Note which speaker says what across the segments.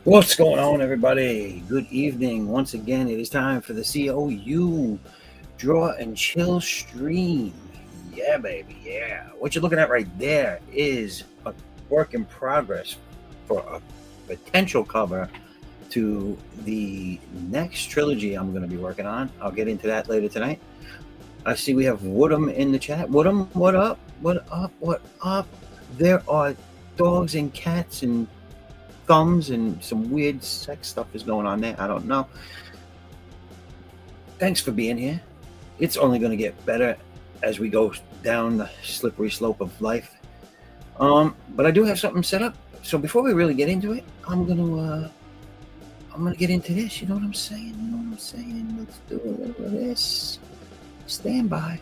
Speaker 1: What's going on, everybody? Good evening. Once again, it is time for the C.O.U. Draw and Chill stream. Yeah, baby. Yeah. What you're looking at right there is a work in progress for a potential cover to the next trilogy I'm going to be working on. I'll get into that later tonight. I see we have Woodham in the chat. Woodham, what up? What up? What up? There are dogs and cats and thumbs and some weird sex stuff is going on there. I don't know. Thanks for being here. It's only going to get better as we go down the slippery slope of life. But I do have something set up. So before we really get into it, I'm gonna get into this. You know what I'm saying? You know what I'm saying? Let's do a little of this. Stand by.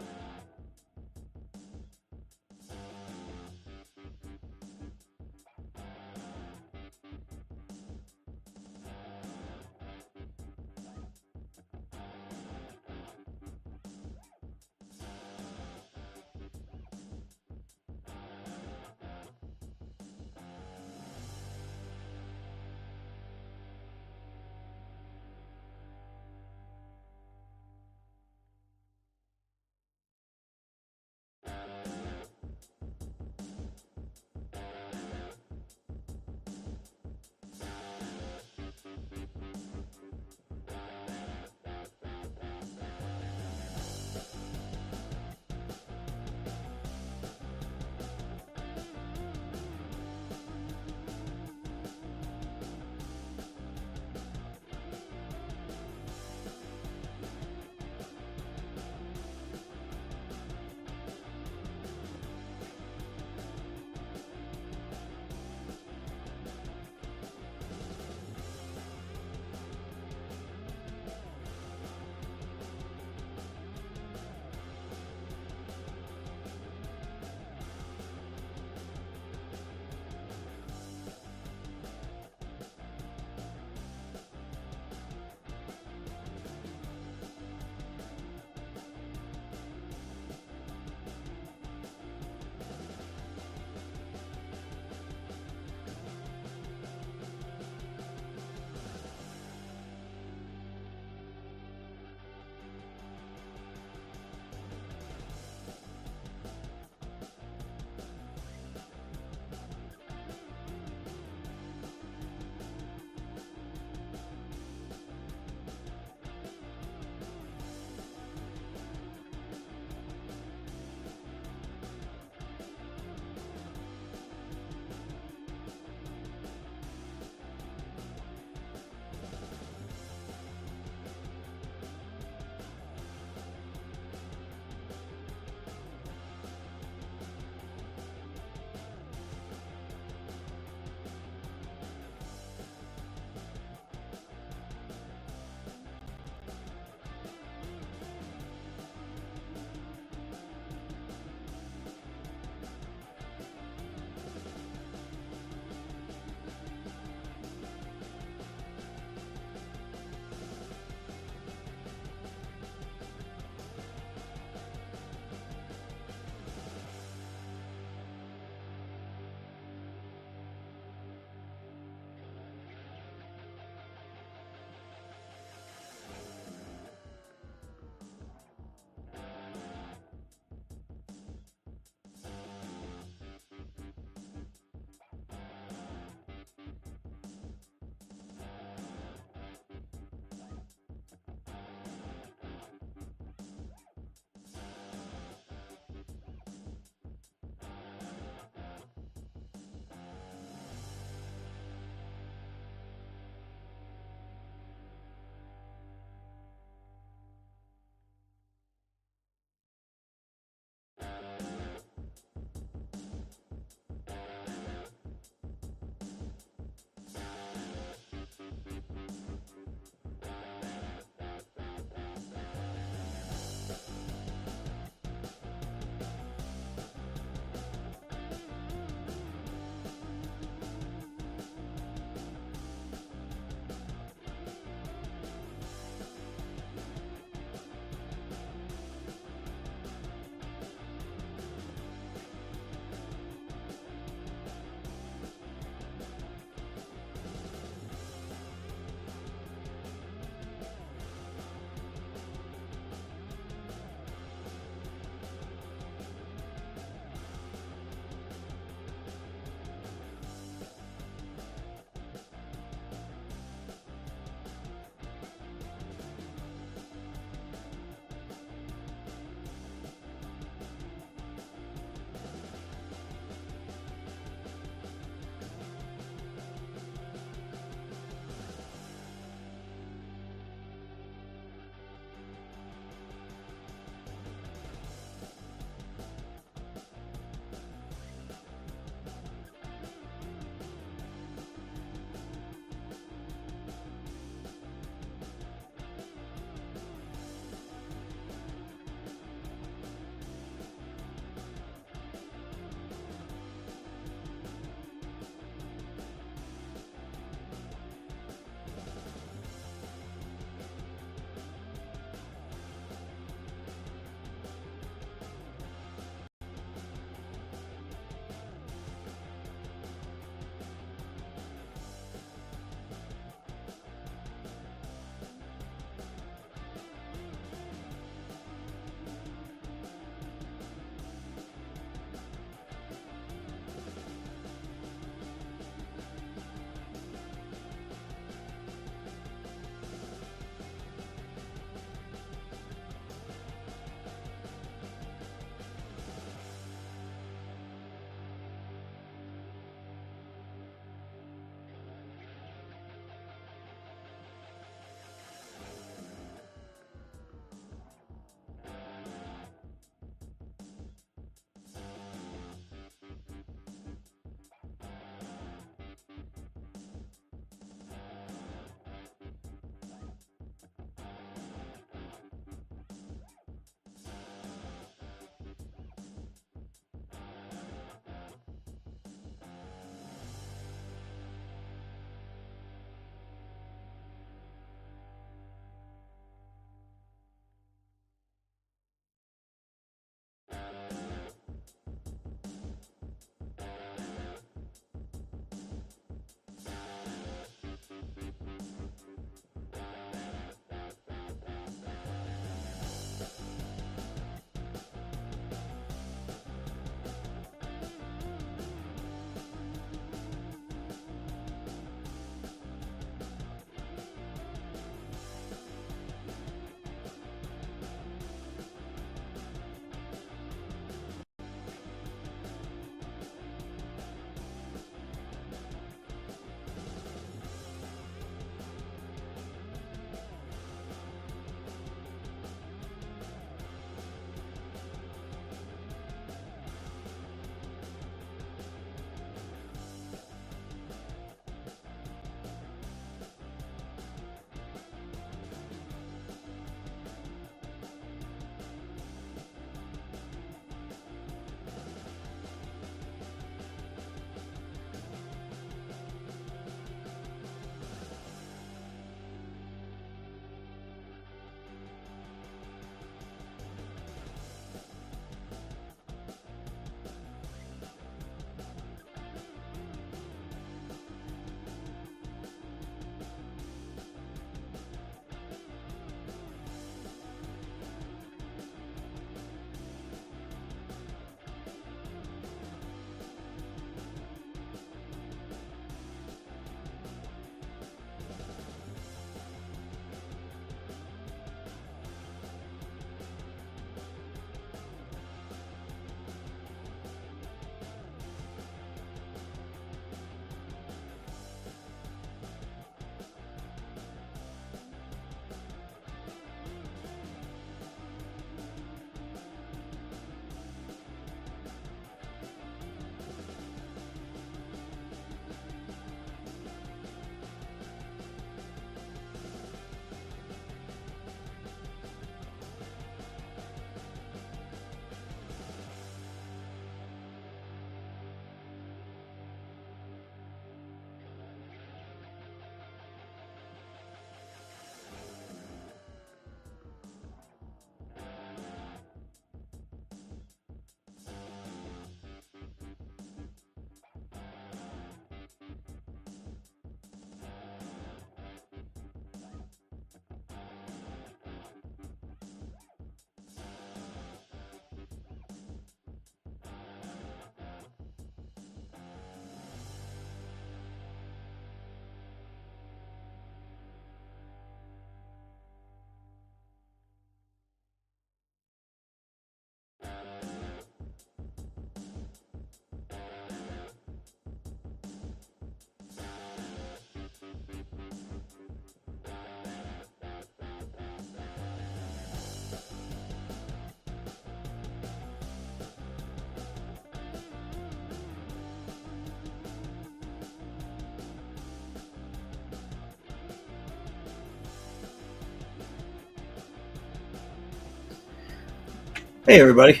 Speaker 1: Hey, everybody.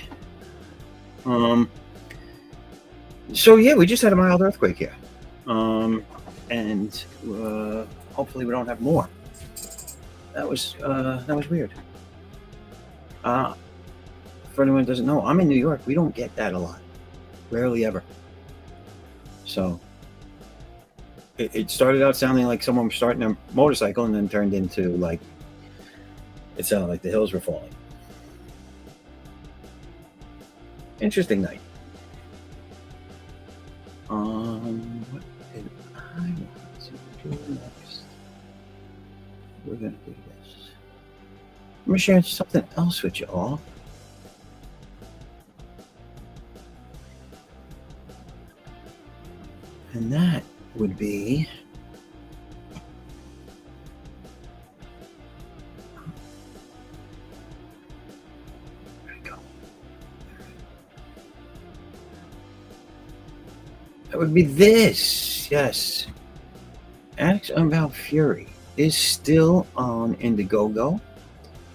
Speaker 1: Um, so yeah, we just had a mild earthquake here, and hopefully we don't have more. That was weird. Uh, for anyone who doesn't know, I'm in New York. We don't get that a lot, rarely ever. So it started out sounding like someone was starting a motorcycle, and then turned into like it sounded like the hills were falling. Interesting night. What did I want to do next? We're gonna do this. I'm gonna share something else with you all. And that would be there we go. That would be this. Yes. Addicts Unbound Fury is still on Indiegogo.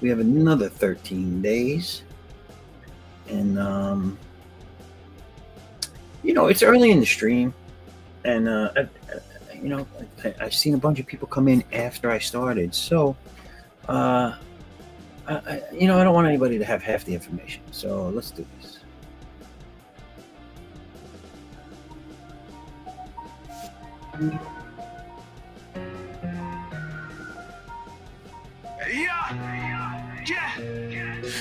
Speaker 1: We have another 13 days. And it's early in the stream. And I've seen a bunch of people come in after I started, so I don't want anybody to have half the information. So let's do this.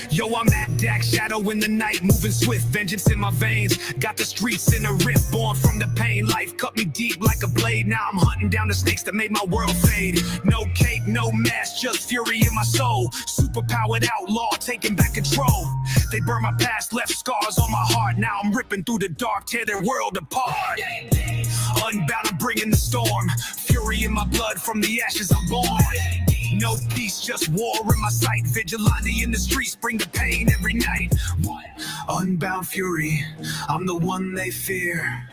Speaker 2: Yo, I'm that Dak Shadow in the night, moving swift, vengeance in my veins. Got the streets in a rift, born from the pain. Life cut me deep like a blade. Now I'm hunting down the snakes that made my world fade. No cape, no mask, just fury in my soul. Superpowered outlaw, taking back control. They burn my past, left scars on my heart. Now I'm ripping through the dark, tear their world apart. Unbound, I'm bringing the storm. Fury in my blood, from the ashes I'm born. No peace, just war in my sight. Vigilante in the streets, bring the pain every night. Unbound fury, I'm the one they fear.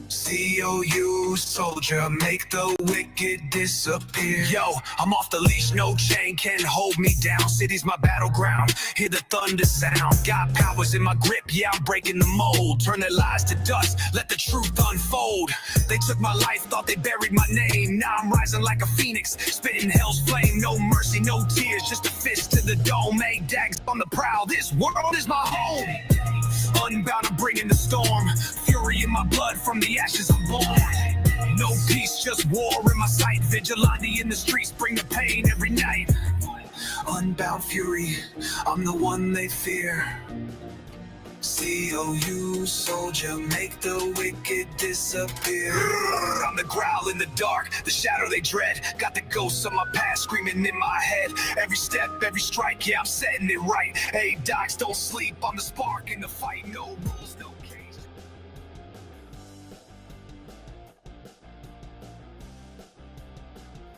Speaker 2: C.O.U. soldier, make the wicked disappear. Yo, I'm off the leash, no chain can hold me down. City's my battleground, hear the thunder sound. Got powers in my grip, yeah, I'm breaking the mold. Turn their lies to dust, let the truth unfold. They took my life, thought they buried my name. Now I'm rising like a phoenix, spitting hell's flame. No mercy, no tears, just a fist to the dome. Make dags on the prowl, this world is my home. Unbound, I'm bringing the storm. Fury in my blood, from the ashes I'm born. No peace, just war in my sight. Vigilante in the streets, bring the pain every night. Unbound fury, I'm the one they fear. C.O.U. soldier, make the wicked disappear. I'm the growl in the dark, the shadow they dread. Got the ghosts of my past screaming in my head. Every step, every strike, yeah, I'm setting it right. Hey, docs, don't sleep, I'm the spark in the fight. No rules, no cage.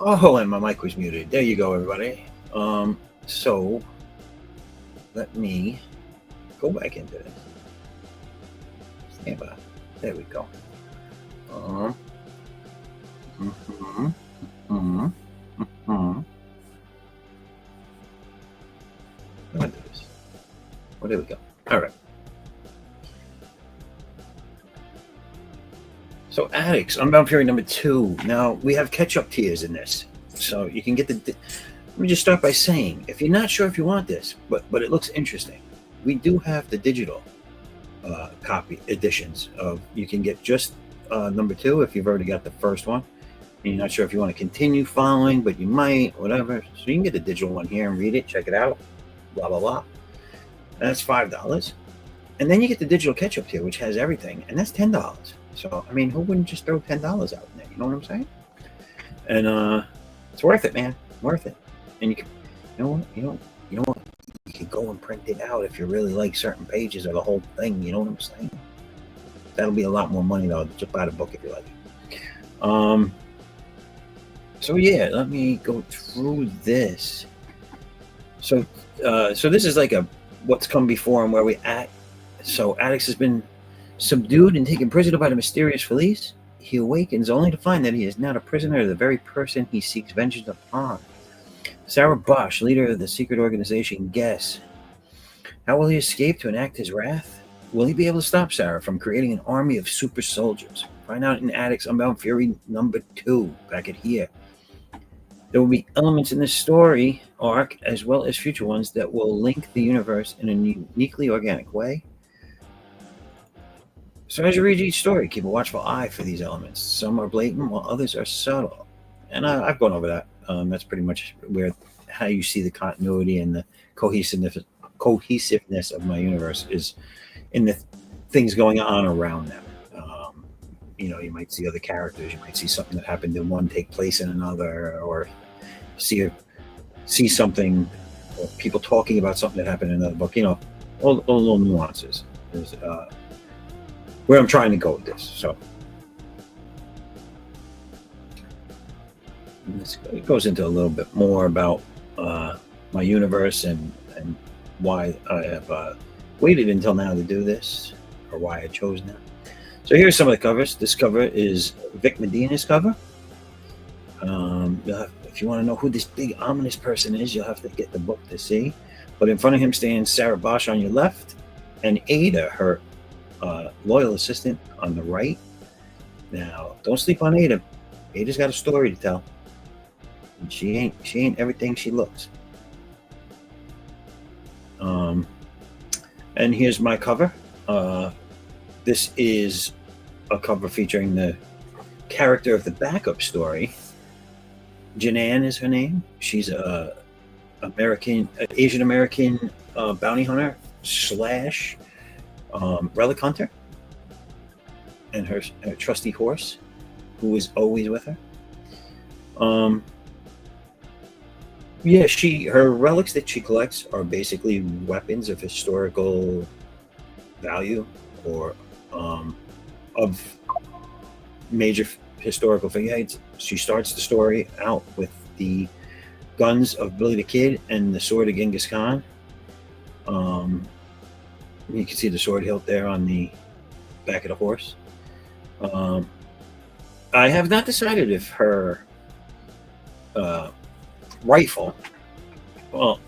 Speaker 1: Oh, and my mic was muted. There you go, everybody. So let me go back into this. Stand by. There we go. I'll do this. Well, there we go. All right. So Addicts, Unbound Fury number 2. Now, we have catch-up tiers in this. So you can get the... Let me just start by saying, if you're not sure if you want this, but it looks interesting, we do have the digital copy editions of, you can get just number 2 if you've already got the first one. And you're not sure if you want to continue following, but you might, whatever. So you can get the digital one here and read it, check it out, blah, blah, blah. That's $5. And then you get the digital catch-up tier, which has everything, and that's $10. So, I mean, who wouldn't just throw $10 out in there? You know what I'm saying? And it's worth it, man. Worth it. And you can, you know what? You can go and print it out if you really like certain pages or the whole thing. You know what I'm saying? That'll be a lot more money though. Just buy the book if you like it. So yeah, let me go through this. So this is like a what's come before and where we at. So Addicts has been subdued and taken prisoner by the mysterious Felice. He awakens only to find that he is not a prisoner of the very person he seeks vengeance upon. Sarah Bosch, leader of the secret organization Guess, How will he escape to enact his wrath? Will he be able to stop Sarah from creating an army of super soldiers? Find out in Addict's Unbound Fury #2, back at here. There will be elements in this story arc, as well as future ones, that will link the universe in a uniquely organic way. So as you read each story, keep a watchful eye for these elements. Some are blatant, while others are subtle. And I've gone over that. That's pretty much how you see the continuity and the cohesiveness of my universe is in the things going on around them. You might see other characters. You might see something that happened in one take place in another, or see something, or people talking about something that happened in another book. All little nuances is where I'm trying to go with this. So it goes into a little bit more about my universe and why I have waited until now to do this, or why I chose now. So here's some of the covers. This cover is Vic Medina's cover. If you want to know who this big ominous person is, you'll have to get the book to see. But in front of him stands Sarah Bosch on your left, and Ada, her loyal assistant, on the right. Now, don't sleep on Ada. Ada's got a story to tell. And she ain't everything she looks. And here's my cover. This is a cover featuring the character of the backup story. Janan is her name. She's a Asian American bounty hunter / relic hunter, and her trusty horse, who is always with her. Her relics that she collects are basically weapons of historical value, or of major historical figureheads. She starts the story out with the guns of Billy the Kid and the sword of Genghis Khan. You can see the sword hilt there on the back of the horse. I have not decided if her rifle, well,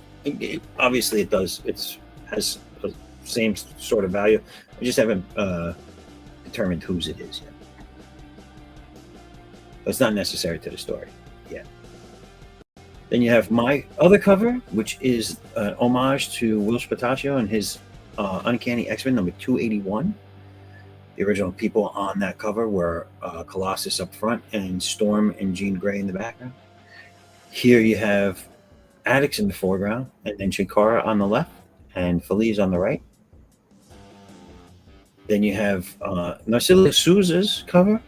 Speaker 1: obviously it does. It has the same sort of value. I just haven't determined whose it is yet. But it's not necessary to the story yet. Then you have my other cover, which is an homage to Will Spataccio and his Uncanny X-Men #281. The original people on that cover were Colossus up front and Storm and Jean Grey in the background. Here you have Addicts in the foreground, and then Chikara on the left and Feliz on the right. Then you have Narcilia Souza's cover,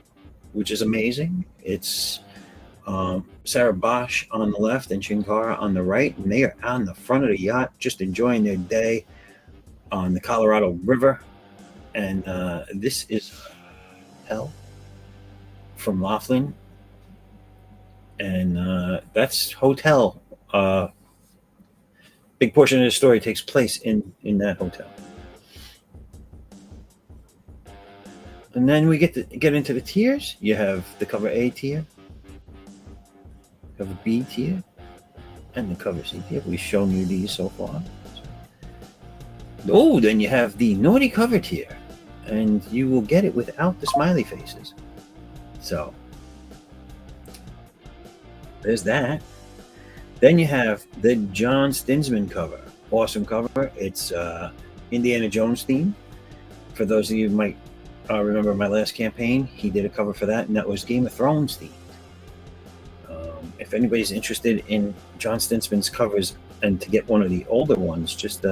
Speaker 1: which is amazing. It's Sarah Bosch on the left and Chikara on the right, and they are on the front of the yacht just enjoying their day on the Colorado River. And this is Hell from Laughlin, and that's Hotel. Big portion of the story takes place in that hotel. And then we get into the tiers. You have the cover A tier, cover B tier, and the cover C tier. We've shown you these so far. Oh, then you have the naughty cover tier, and you will get it without the smiley faces. So there's that. Then you have the John Stinsman cover. Awesome cover. It's Indiana Jones theme. For those of you who might remember my last campaign, he did a cover for that, and that was Game of Thrones themed. If anybody's interested in John Stinsman's covers and to get one of the older ones, just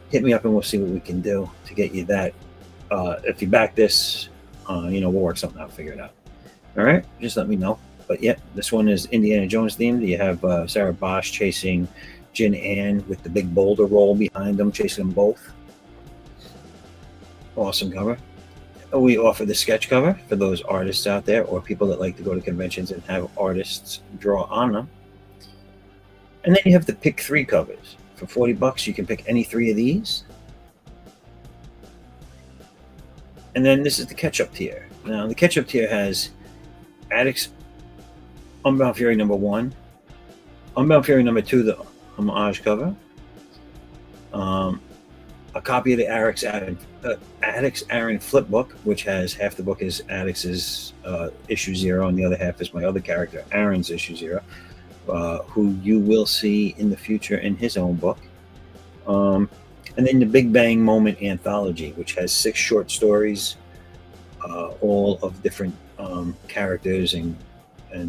Speaker 1: hit me up and we'll see what we can do to get you that. If you back this, we'll work something out, figure it out. All right, just let me know. But yeah, this one is Indiana Jones themed. You have Sarah Bosch chasing Jin Ann with the big boulder roll behind them, chasing them both. Awesome cover. We offer the sketch cover for those artists out there, or people that like to go to conventions and have artists draw on them. And then you have the pick 3 covers. For $40, you can pick any 3 of these. And then this is the catch-up tier. Now, the catch-up tier has Addicts Unbound Fury #1, Unbound Fury #2, the homage cover, a copy of the Addicts Aaron flip book, which has half the book is Addict's issue 0, and the other half is my other character, Aaron's issue 0, who you will see in the future in his own book. And then the Big Bang Moment anthology, which has 6 short stories, all of different characters and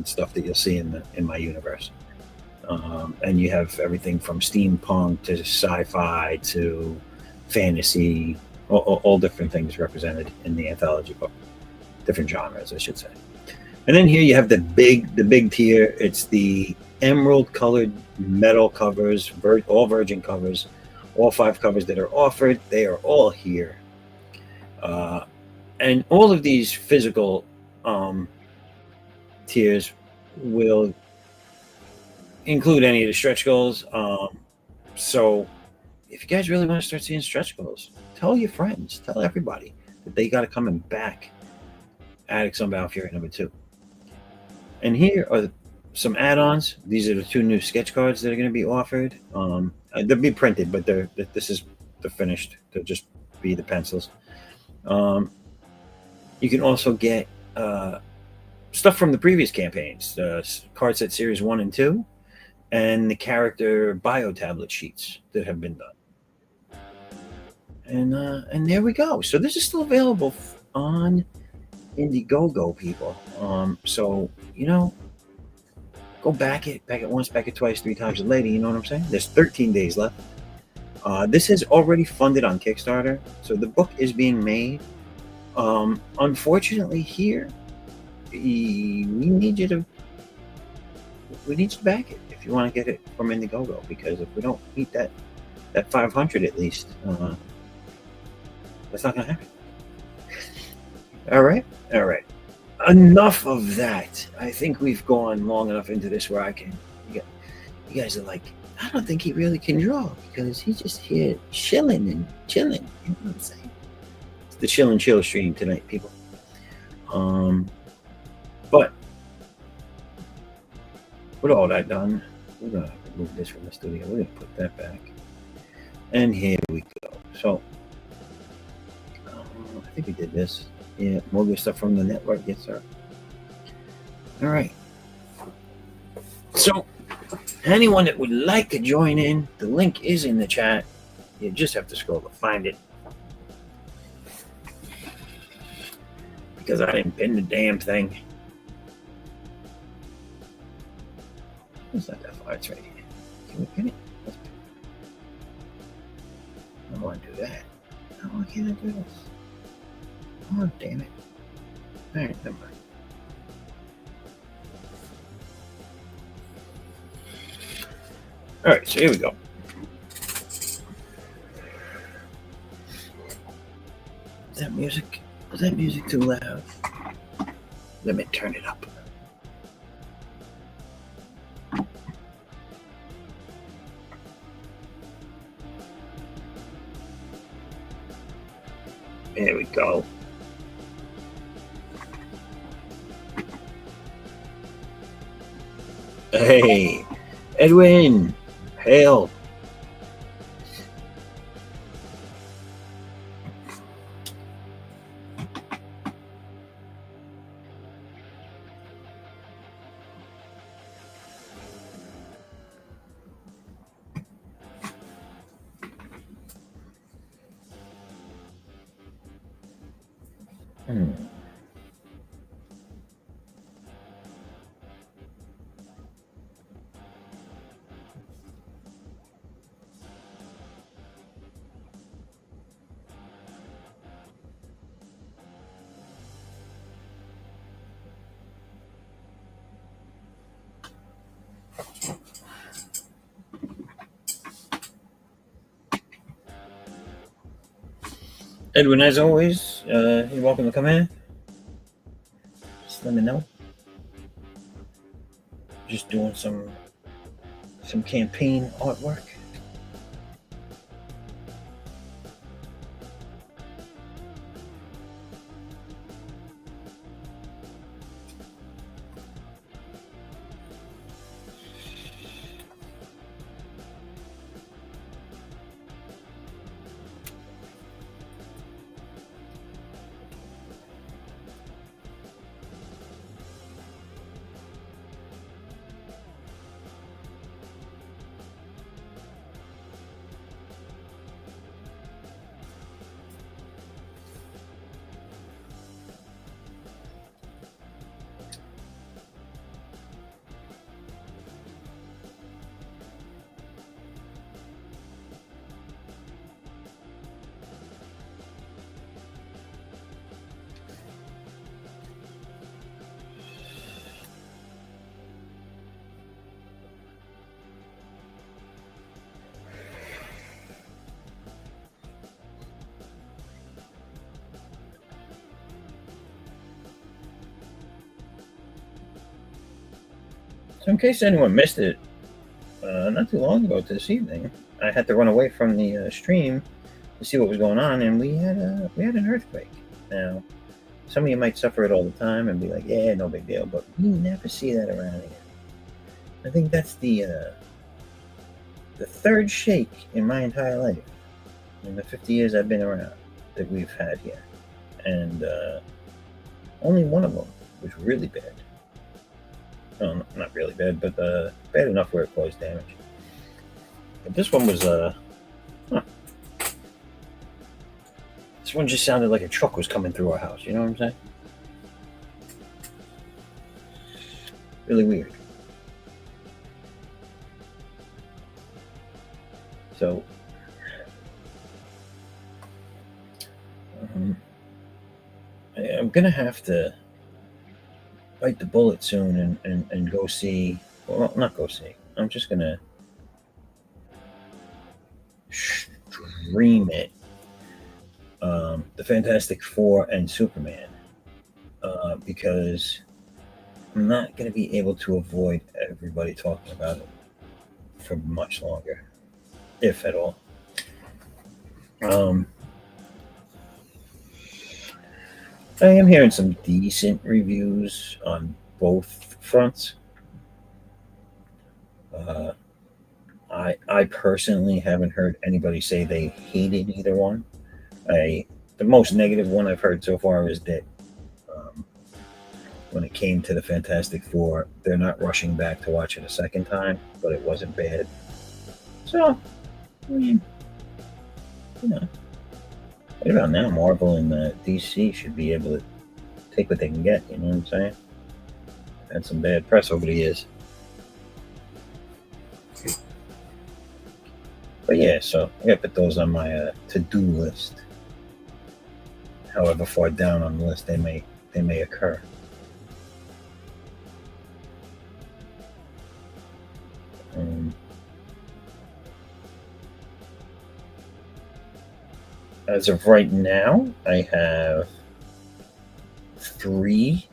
Speaker 1: stuff that you'll see in my universe. And you have everything from steampunk to sci-fi to fantasy, all different things represented in the anthology book, different genres, I should say. And then here you have the big tier. It's the emerald colored metal covers, all virgin covers, all 5 covers that are offered. They are all here. And all of these physical tiers will include any of the stretch goals. So if you guys really want to start seeing stretch goals, tell your friends, tell everybody that they got to come and back Addicts Unbound Fury #2. And here are some add-ons. These are the 2 new sketch cards that are going to be offered. They'll be printed, but they're finished. They'll just be the pencils. You can also get stuff from the previous campaigns, card set series 1 and 2, and the character bio tablet sheets that have been done. And there we go. So this is still available on Indiegogo, people. So go back it once, back it twice, 3 times a lady. You know what I'm saying? There's 13 days left. This is already funded on Kickstarter, so the book is being made. Unfortunately, here we need you to back it if you want to get it from Indiegogo, because if we don't meet that 500 at least, that's not gonna happen. All right. Enough of that. I think we've gone long enough into this where you guys are like, I don't think he really can draw because he's just here chilling. You know what I'm saying? It's the chill and chill stream tonight, people. But with all that done, we're gonna remove this from the studio. We're gonna put that back, and here we go. So I think we did this. Yeah, more good stuff from the network. Yes, sir. All right. So anyone that would like to join in, the link is in the chat. You just have to scroll to find it, because I didn't pin the damn thing. It's not that far. It's right here. Can we pin it? Let's pin it. I don't want to do that. No, why can't I do this? Oh, damn it. All right, never mind. All right, so here we go. Is that music? Was that music too loud? Let me turn it up. There we go. Hey, Edwin, hail. Edwin, as always, you're welcome to come in. Just let me know. Just doing some campaign artwork. So in case anyone missed it, not too long ago this evening, I had to run away from the stream to see what was going on, and we had an earthquake. Now, some of you might suffer it all the time and be like, "Yeah, no big deal," but we never see that around here. I think that's the third shake in my entire life, in the 50 years I've been around, that we've had here, and only one of them was really bad. Well, not really bad, but bad enough where it caused damage. But this one was this one just sounded like a truck was coming through our house. You know what I'm saying? Really weird. So, I'm gonna have to bite the bullet soon and go see. Well, not go see. I'm just gonna stream it. The Fantastic Four and Superman, because I'm not going to be able to avoid everybody talking about it for much longer, if at all. I am hearing some decent reviews on both fronts. I personally haven't heard anybody say they hated either one. The most negative one I've heard so far is that when it came to the Fantastic Four, they're not rushing back to watch it a second time, but it wasn't bad. So, I mean, right about now, Marvel and DC should be able to take what they can get. You know what I'm saying? Had some bad press over the years. But yeah, so I got to put those on my to-do list. However far down on the list they may occur. As of right now, I have 3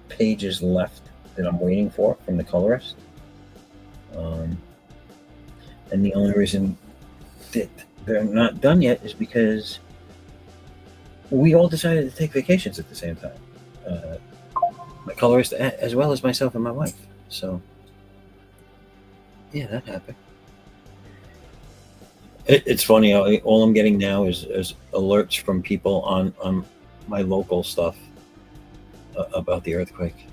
Speaker 1: pages left that I'm waiting for from the colorist. And the only reason that they're not done yet is because we all decided to take vacations at the same time. My colorist, as well as myself and my wife. So, yeah, that happened. It's funny. All I'm getting now is alerts from people on my local stuff about the earthquake.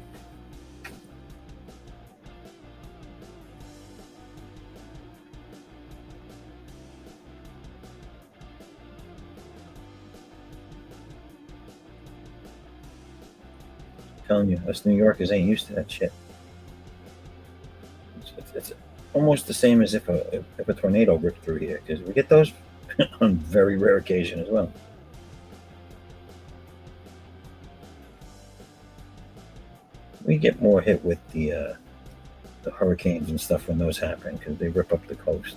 Speaker 1: I'm telling you, us New Yorkers ain't used to that shit. It's almost the same as if a tornado ripped through here, because we get those on very rare occasion as well. We get more hit with the hurricanes and stuff when those happen, because they rip up the coast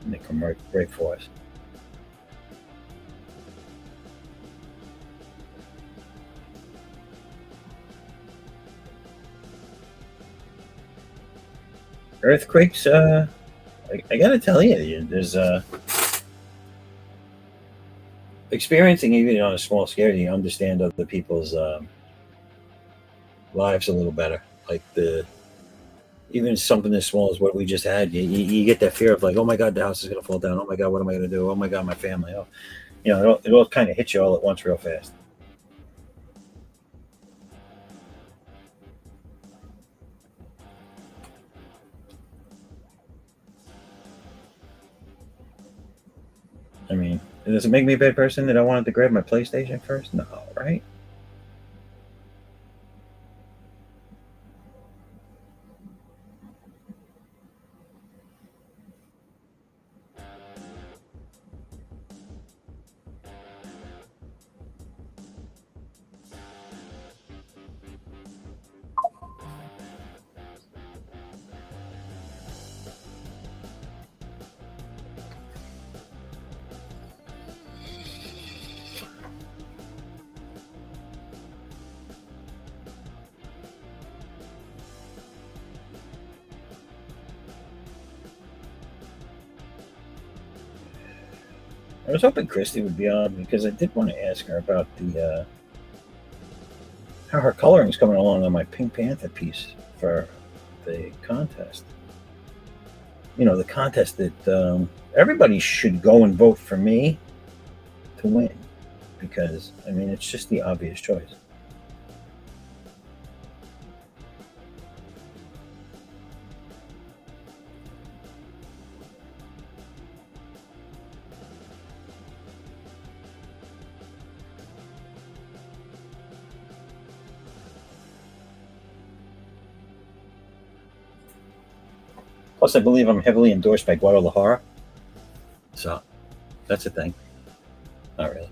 Speaker 1: and they come right for us. Earthquakes, I gotta tell you, there's experiencing even on a small scale, you understand other people's lives a little better. Like even something as small as what we just had, you get that fear of like, oh my god, the house is gonna fall down. Oh my god, what am I gonna do? Oh my god, my family. Oh, it all kind of hits you all at once, real fast. I mean, does it make me a bad person that I wanted to grab my PlayStation first? No, right? I was hoping Christy would be on because I did want to ask her about the how her coloring is coming along on my Pink Panther piece for the contest. You know, the contest that everybody should go and vote for me to win because I mean it's just the obvious choice. Plus, I believe I'm heavily endorsed by Guadalajara, so that's a thing. Not really.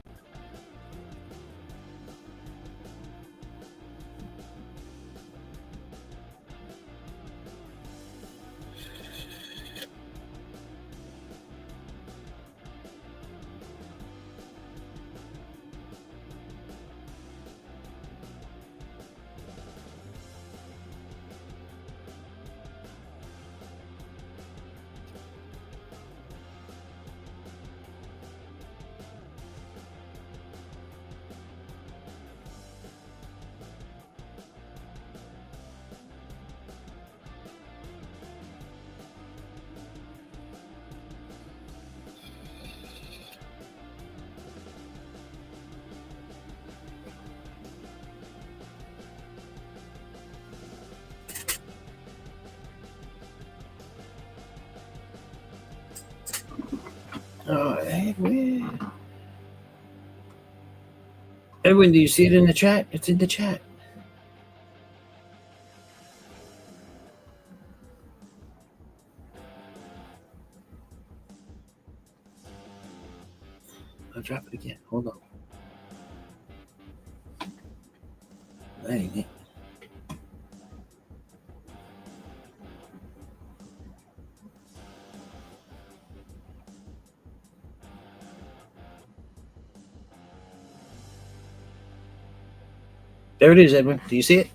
Speaker 1: Oh, Edwin. Edwin, do you see it in the chat? It's in the chat. I'll drop it again. Hold on. Dang it. There it is, Edwin. Do you see it?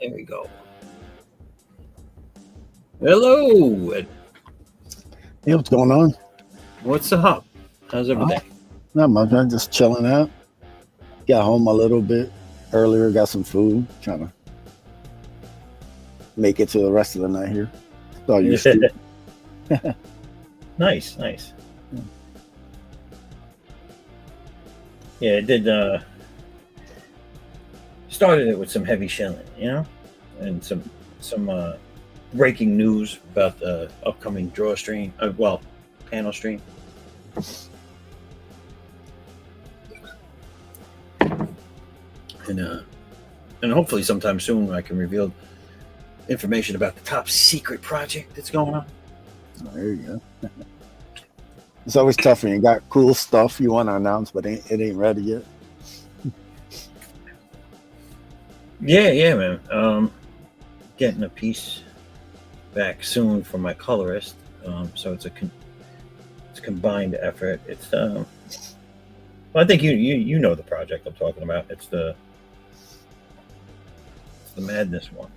Speaker 1: There we go. Hello.
Speaker 3: Hey, what's going on?
Speaker 1: What's up? How's everything?
Speaker 3: Not much, man. Just chilling out. Got home a little bit earlier. Got some food. Trying to make it to the rest of the night here. Thought you stupid.
Speaker 1: Nice. Yeah, it did. Started it with some heavy shelling, and some breaking news about the upcoming draw stream. Panel stream. And hopefully sometime soon I can reveal information about the top secret project that's going on.
Speaker 3: Oh, there you go. It's always tough when you got cool stuff you want to announce, but it ain't ready yet.
Speaker 1: Yeah, man. Getting a piece back soon from my colorist. So it's a combined effort. It's I think you know the project I'm talking about. It's the Madness one.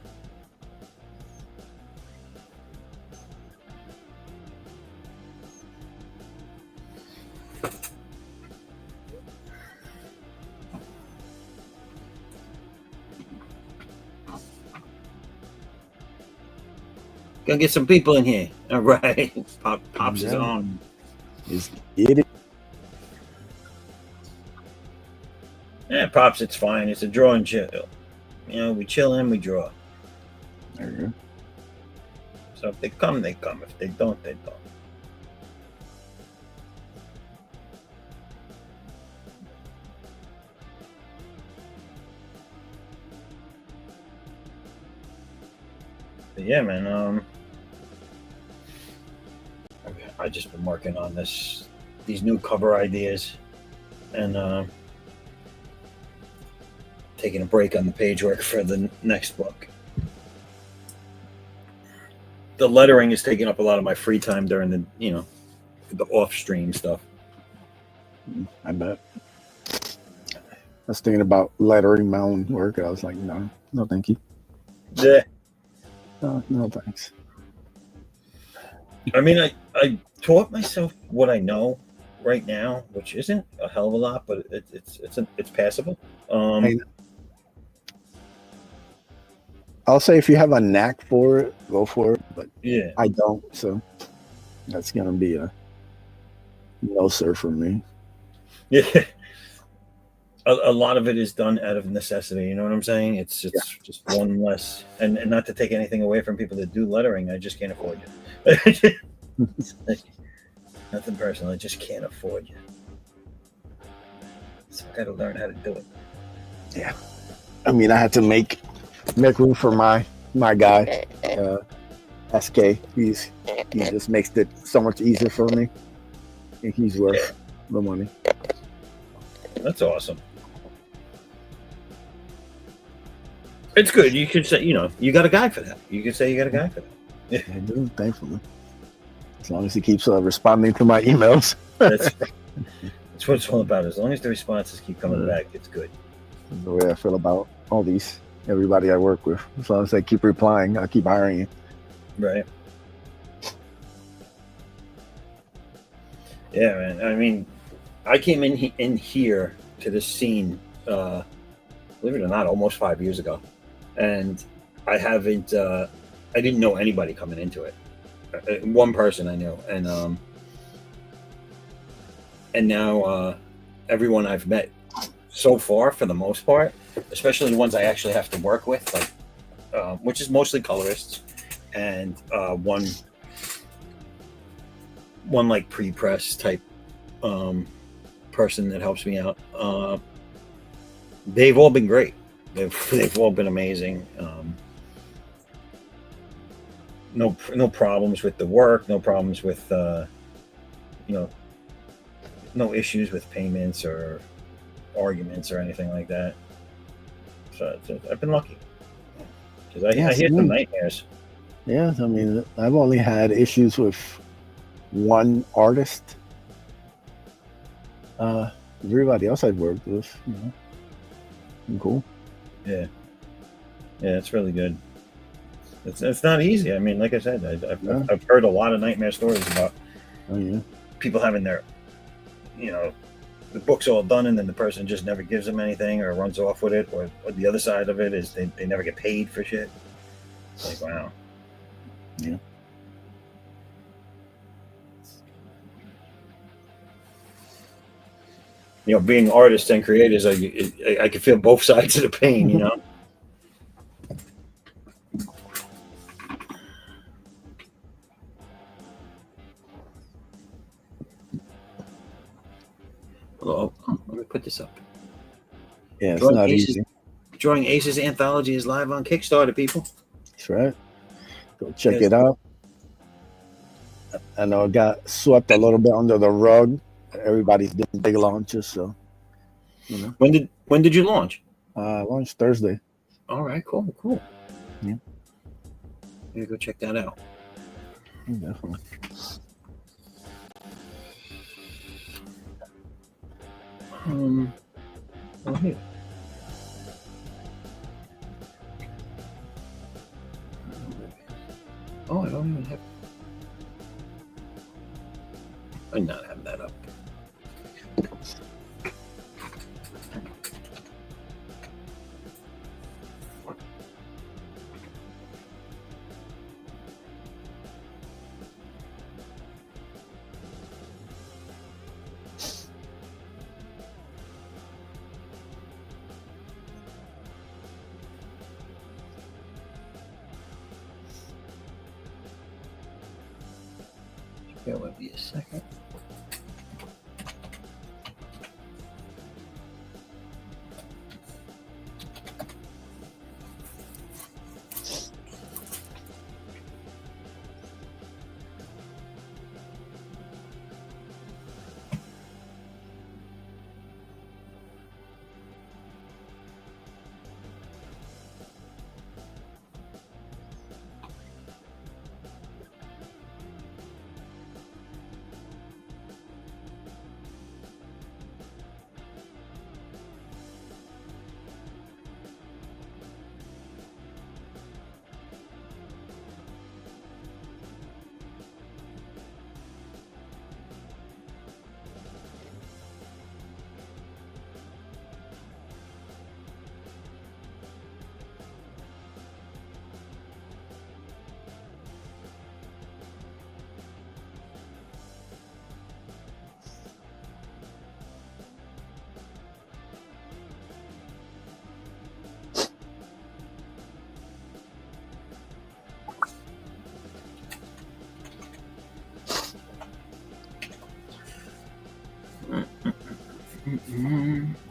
Speaker 1: Gonna get some people in here. All right. Pops is on.
Speaker 3: Just get it.
Speaker 1: Yeah, Pops, it's fine. It's a draw and chill. We chill and we draw.
Speaker 3: There you go.
Speaker 1: So if they come, they come. If they don't, they don't. But yeah, man. I just been working on these new cover ideas, and taking a break on the page work for the next book. The lettering is taking up a lot of my free time during the off-stream stuff.
Speaker 3: I bet. I was thinking about lettering my own work. I was like, no, thank you.
Speaker 1: Yeah.
Speaker 3: No, thanks.
Speaker 1: I mean, I taught myself what I know right now, which isn't a hell of a lot, but it's passable.
Speaker 3: I'll say if you have a knack for it, go for it. But
Speaker 1: yeah,
Speaker 3: I don't, so that's gonna be a no sir for me.
Speaker 1: Yeah. A lot of it is done out of necessity. You know what I'm saying? It's just one less, and not to take anything away from people that do lettering. I just can't afford you. Nothing personal. I just can't afford you. So I got to learn how to do it.
Speaker 3: Yeah, I mean, I had to make room for my guy, SK. He just makes it so much easier for me, and he's worth the money.
Speaker 1: That's awesome. It's good. You could say, you got a guy for that. You could say you got a guy for that.
Speaker 3: Yeah, I do, thankfully. As long as he keeps responding to my emails.
Speaker 1: That's what it's all about. As long as the responses keep coming back, it's good.
Speaker 3: That's the way I feel about everybody I work with. As long as they keep replying, I'll keep hiring you.
Speaker 1: Right. Yeah, man. I mean, I came in here to this scene, believe it or not, almost 5 years ago, and I haven't. I didn't know anybody coming into it. One person I knew, and now everyone I've met so far, for the most part, especially the ones I actually have to work with, like which is mostly colorists, and one like pre-press type person that helps me out. They've all been great. They've all been amazing. No problems with the work. No problems with no issues with payments or arguments or anything like that. So I've been lucky because I hear some nightmares.
Speaker 3: Yeah, I mean, I've only had issues with one artist. Everybody else I've worked with, been cool.
Speaker 1: Yeah. Yeah, it's really good. It's not easy. I mean, like I said,
Speaker 3: Yeah.
Speaker 1: I've heard a lot of nightmare stories about
Speaker 3: Oh yeah.
Speaker 1: people having their, the book's all done and then the person just never gives them anything or runs off with it, or the other side of it is they never get paid for shit. It's like, wow.
Speaker 3: Yeah.
Speaker 1: Being artists and creators, I can feel both sides of the pain, you know? Oh, let me put this up.
Speaker 3: Yeah, it's not
Speaker 1: Aces,
Speaker 3: easy.
Speaker 1: Drawing Aces Anthology is live on Kickstarter, people.
Speaker 3: That's right. Go check it out. I know it got swept a little bit under the rug. Everybody's doing big launches, so
Speaker 1: When did you launch?
Speaker 3: Launched Thursday.
Speaker 1: All right, cool.
Speaker 3: Yeah.
Speaker 1: Maybe go check that out.
Speaker 3: Definitely.
Speaker 1: Here. Oh, I don't even have. I'm not having that up. Bear with me a second.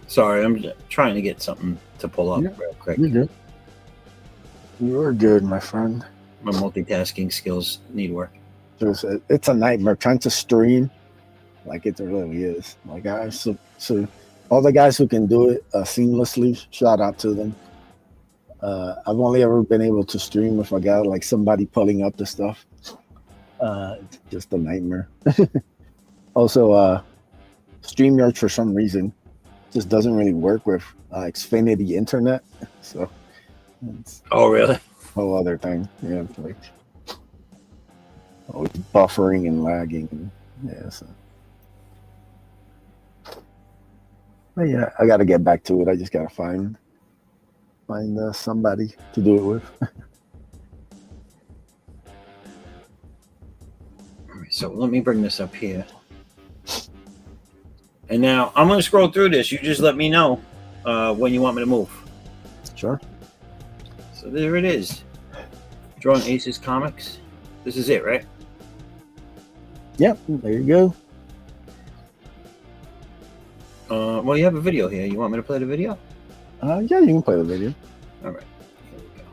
Speaker 1: Sorry, I'm trying to get something to pull up real quick.
Speaker 3: You're good. You're good, my friend.
Speaker 1: My multitasking skills need work.
Speaker 3: It's a nightmare trying to stream. Like it really is. Like so all the guys who can do it seamlessly, shout out to them. I've only ever been able to stream if I got like somebody pulling up the stuff. It's just a nightmare. Also, StreamYard for some reason just doesn't really work with Xfinity internet. So it's
Speaker 1: really?
Speaker 3: a whole other thing. Yeah, it's like always buffering and lagging. And, yeah, so. But yeah, I got to get back to it. I just got to find somebody to do it with.
Speaker 1: All right, so let me bring this up here. And now I'm going to scroll through this. You just let me know when you want me to move.
Speaker 3: Sure.
Speaker 1: So there it is. Drawing Aces Comics. This is it, right?
Speaker 3: Yep, there you go.
Speaker 1: Well, you have a video here. You want me to play the video?
Speaker 3: Yeah, you can play the video.
Speaker 1: All right. Here we go.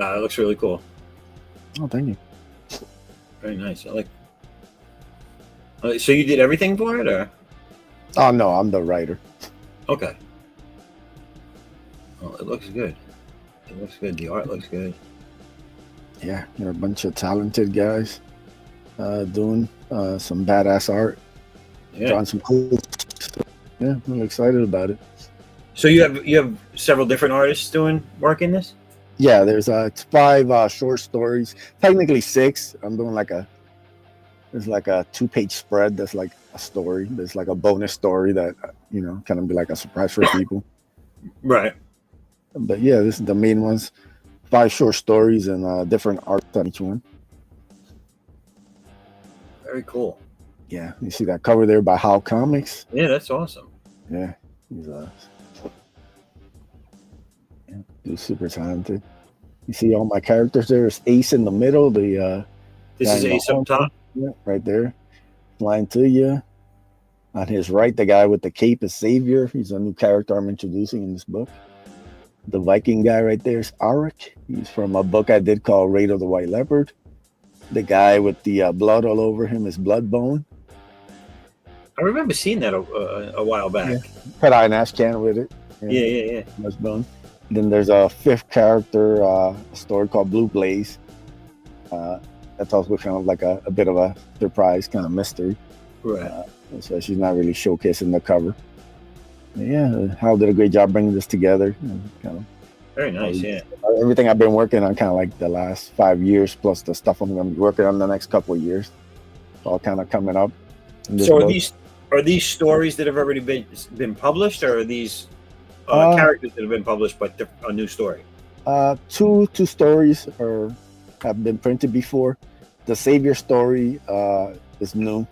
Speaker 1: It looks really cool.
Speaker 3: Oh, thank you.
Speaker 1: Very nice. I like. So you did everything for it, or?
Speaker 3: Oh no, I'm the writer.
Speaker 1: Okay. Well, it looks good. It looks good. The art looks good.
Speaker 3: Yeah, you're a bunch of talented guys doing some badass art,
Speaker 1: Yeah.
Speaker 3: drawing some cool stuff. Yeah, I'm excited about it.
Speaker 1: So you have several different artists doing work in this.
Speaker 3: Yeah, there's it's 5 short stories, technically 6. I'm doing there's like a 2-page spread that's like a story. There's like a bonus story that kind of be like a surprise for people.
Speaker 1: Right.
Speaker 3: But yeah, this is the main ones. 5 short stories and different art on each one.
Speaker 1: Very cool.
Speaker 3: Yeah, you see that cover there by How Comics.
Speaker 1: Yeah, that's awesome.
Speaker 3: Yeah, he's super talented. You see all my characters there. There's Ace in the middle. The
Speaker 1: This is Ace up top.
Speaker 3: Yeah, right there, flying to you. On his right, the guy with the cape is Savior. He's a new character I'm introducing in this book. The Viking guy right there is Arik. He's from a book I did called Raid of the White Leopard. The guy with the blood all over him is Bloodbone.
Speaker 1: I remember seeing that a while back.
Speaker 3: Yeah. Put out an ash can with it.
Speaker 1: Yeah.
Speaker 3: Bloodbone. Then there's a 5th character, a story called Blue Blaze. That's also kind of like a bit of a surprise kind of mystery.
Speaker 1: Right.
Speaker 3: So she's not really showcasing the cover. But yeah, Hal did a great job bringing this together. Kind of
Speaker 1: very nice. Yeah.
Speaker 3: Everything I've been working on kind of like the last 5 years, plus the stuff I'm going to be working on the next couple of years, all kind of coming up.
Speaker 1: So are these stories that have already been published, or are these characters that have been published but a new story?
Speaker 3: Two stories have been printed before. The Savior story is new.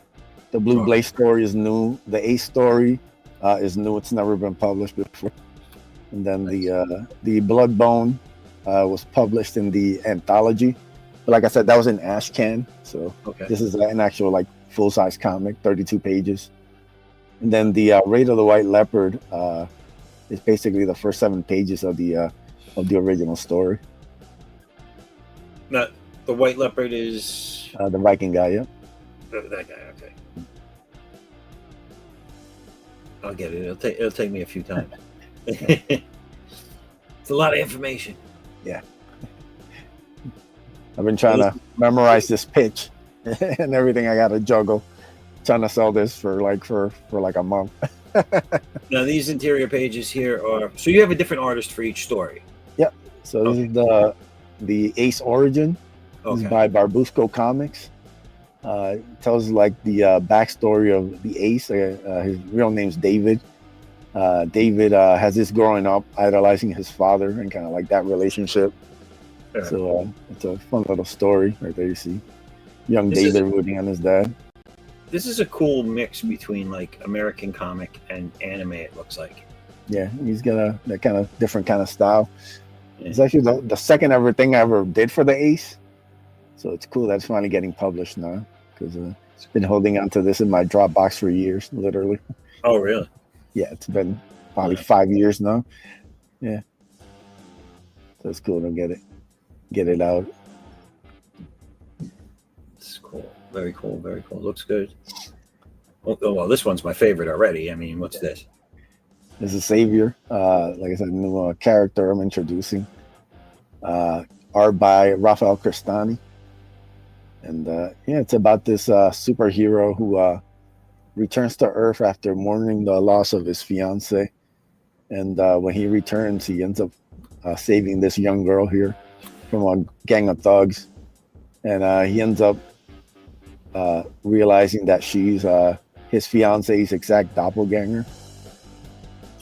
Speaker 3: The Blue Blaze story is new. The Ace story is new. It's never been published before. And then the Bloodbone was published in the anthology. But like I said, that was in Ashcan. So this is an actual like full-size comic, 32 pages. And then the Raid of the White Leopard is basically the first 7 pages of the original story.
Speaker 1: Now, the White Leopard is
Speaker 3: the Viking guy, yeah.
Speaker 1: That guy, okay. I'll get it. It'll take me a few times. It's a lot of information.
Speaker 3: Yeah. I've been trying to memorize this pitch and everything. I got to juggle, trying to sell this for like a month.
Speaker 1: Now these interior pages here are so you have a different artist for each story.
Speaker 3: Yep. So this is the Ace origin. This is by Barbusco Comics. It tells like the backstory of the Ace. His real name's David. David has this growing up idolizing his father and kind of like that relationship. Yeah. So it's a fun little story right there. You see young David rooting on his dad.
Speaker 1: This is a cool mix between like American comic and anime. It looks like.
Speaker 3: Yeah, he's got that kind of different kind of style. Yeah. It's actually the second ever thing I ever did for the Ace. So it's cool that's finally getting published now, because it's been holding on to this in my Dropbox for years, literally.
Speaker 1: Oh, really?
Speaker 3: Yeah, it's been probably 5 years now. Yeah. So it's cool to get it out.
Speaker 1: It's cool. Very cool. Very cool. Looks good. Oh, well, this one's my favorite already. I mean, what's this?
Speaker 3: This is Savior. Like I said, new character I'm introducing. Art by Rafael Cristani. And it's about this superhero who returns to Earth after mourning the loss of his fiance. And when he returns, he ends up saving this young girl here from a gang of thugs. And he ends up realizing that she's his fiance's exact doppelganger.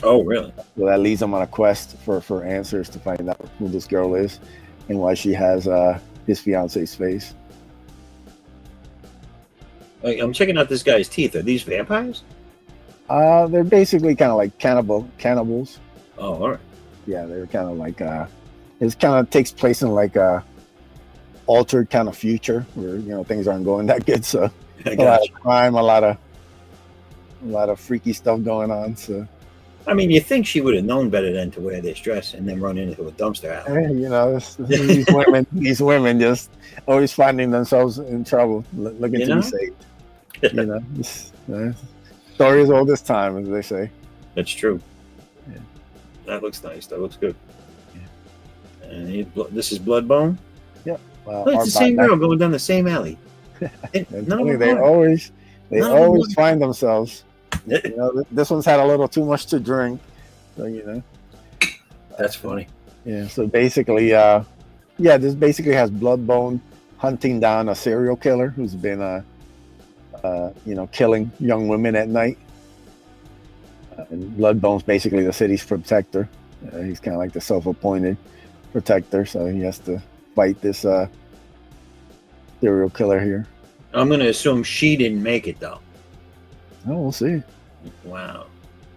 Speaker 1: Oh, really?
Speaker 3: So that leads him on a quest for answers to find out who this girl is and why she has his fiance's face.
Speaker 1: I'm checking out this guy's teeth. Are these vampires?
Speaker 3: They're basically kind of like cannibals.
Speaker 1: Oh, all right.
Speaker 3: Yeah, they're kind of like it kind of takes place in like a altered kind of future where things aren't going that good. So a lot of crime, a lot of freaky stuff going on. So
Speaker 1: I mean, you think she would have known better than to wear this dress and then run into a dumpster alley.
Speaker 3: You know, these women just always finding themselves in trouble, looking
Speaker 1: You
Speaker 3: to be
Speaker 1: know?
Speaker 3: saved. You know, story is old as time, as they say.
Speaker 1: That's true.
Speaker 3: Yeah.
Speaker 1: That looks nice. That looks good.
Speaker 3: Yeah.
Speaker 1: And this is Bloodbone.
Speaker 3: Yep.
Speaker 1: Oh, it's the same girl going down the same alley.
Speaker 3: They always find themselves. You know, this one's had a little too much to drink, so you know.
Speaker 1: That's funny.
Speaker 3: Yeah. So basically, this basically has Bloodbone hunting down a serial killer who's been, killing young women at night. And Bloodbone's basically the city's protector. He's kind of like the self-appointed protector, so he has to fight this serial killer here.
Speaker 1: I'm going to assume she didn't make it, though.
Speaker 3: Oh, we'll see.
Speaker 1: Wow.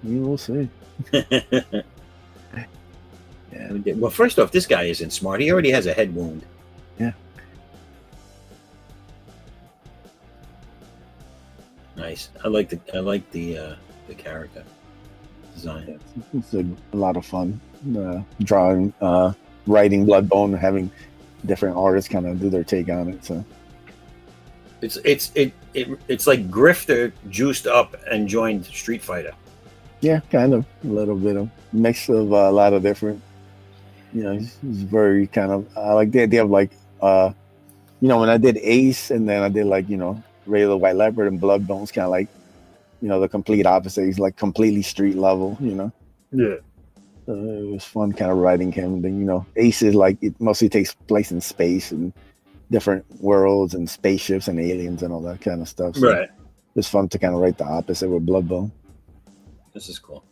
Speaker 3: We will see.
Speaker 1: Yeah. Well, first off, this guy isn't smart. He already has a head wound.
Speaker 3: Yeah.
Speaker 1: Nice. I like the character design.
Speaker 3: It's a lot of fun drawing, writing Bloodbone, having different artists kind of do their take on it. So
Speaker 1: it's like Grifter juiced up and joined Street Fighter.
Speaker 3: Yeah, kind of a little bit of mix of a lot of different. You know, he's very kind of. I like the idea of like, when I did Ace and then I did like Ray of the White Leopard and Bloodbone's kind of like, the complete opposite. He's like completely street level.
Speaker 1: Yeah.
Speaker 3: It was fun kind of writing him. Then Ace is like it mostly takes place in space and different worlds and spaceships and aliens and all that kind of stuff. So
Speaker 1: Right.
Speaker 3: It's fun to kind of write the opposite with Bloodbone.
Speaker 1: This is cool.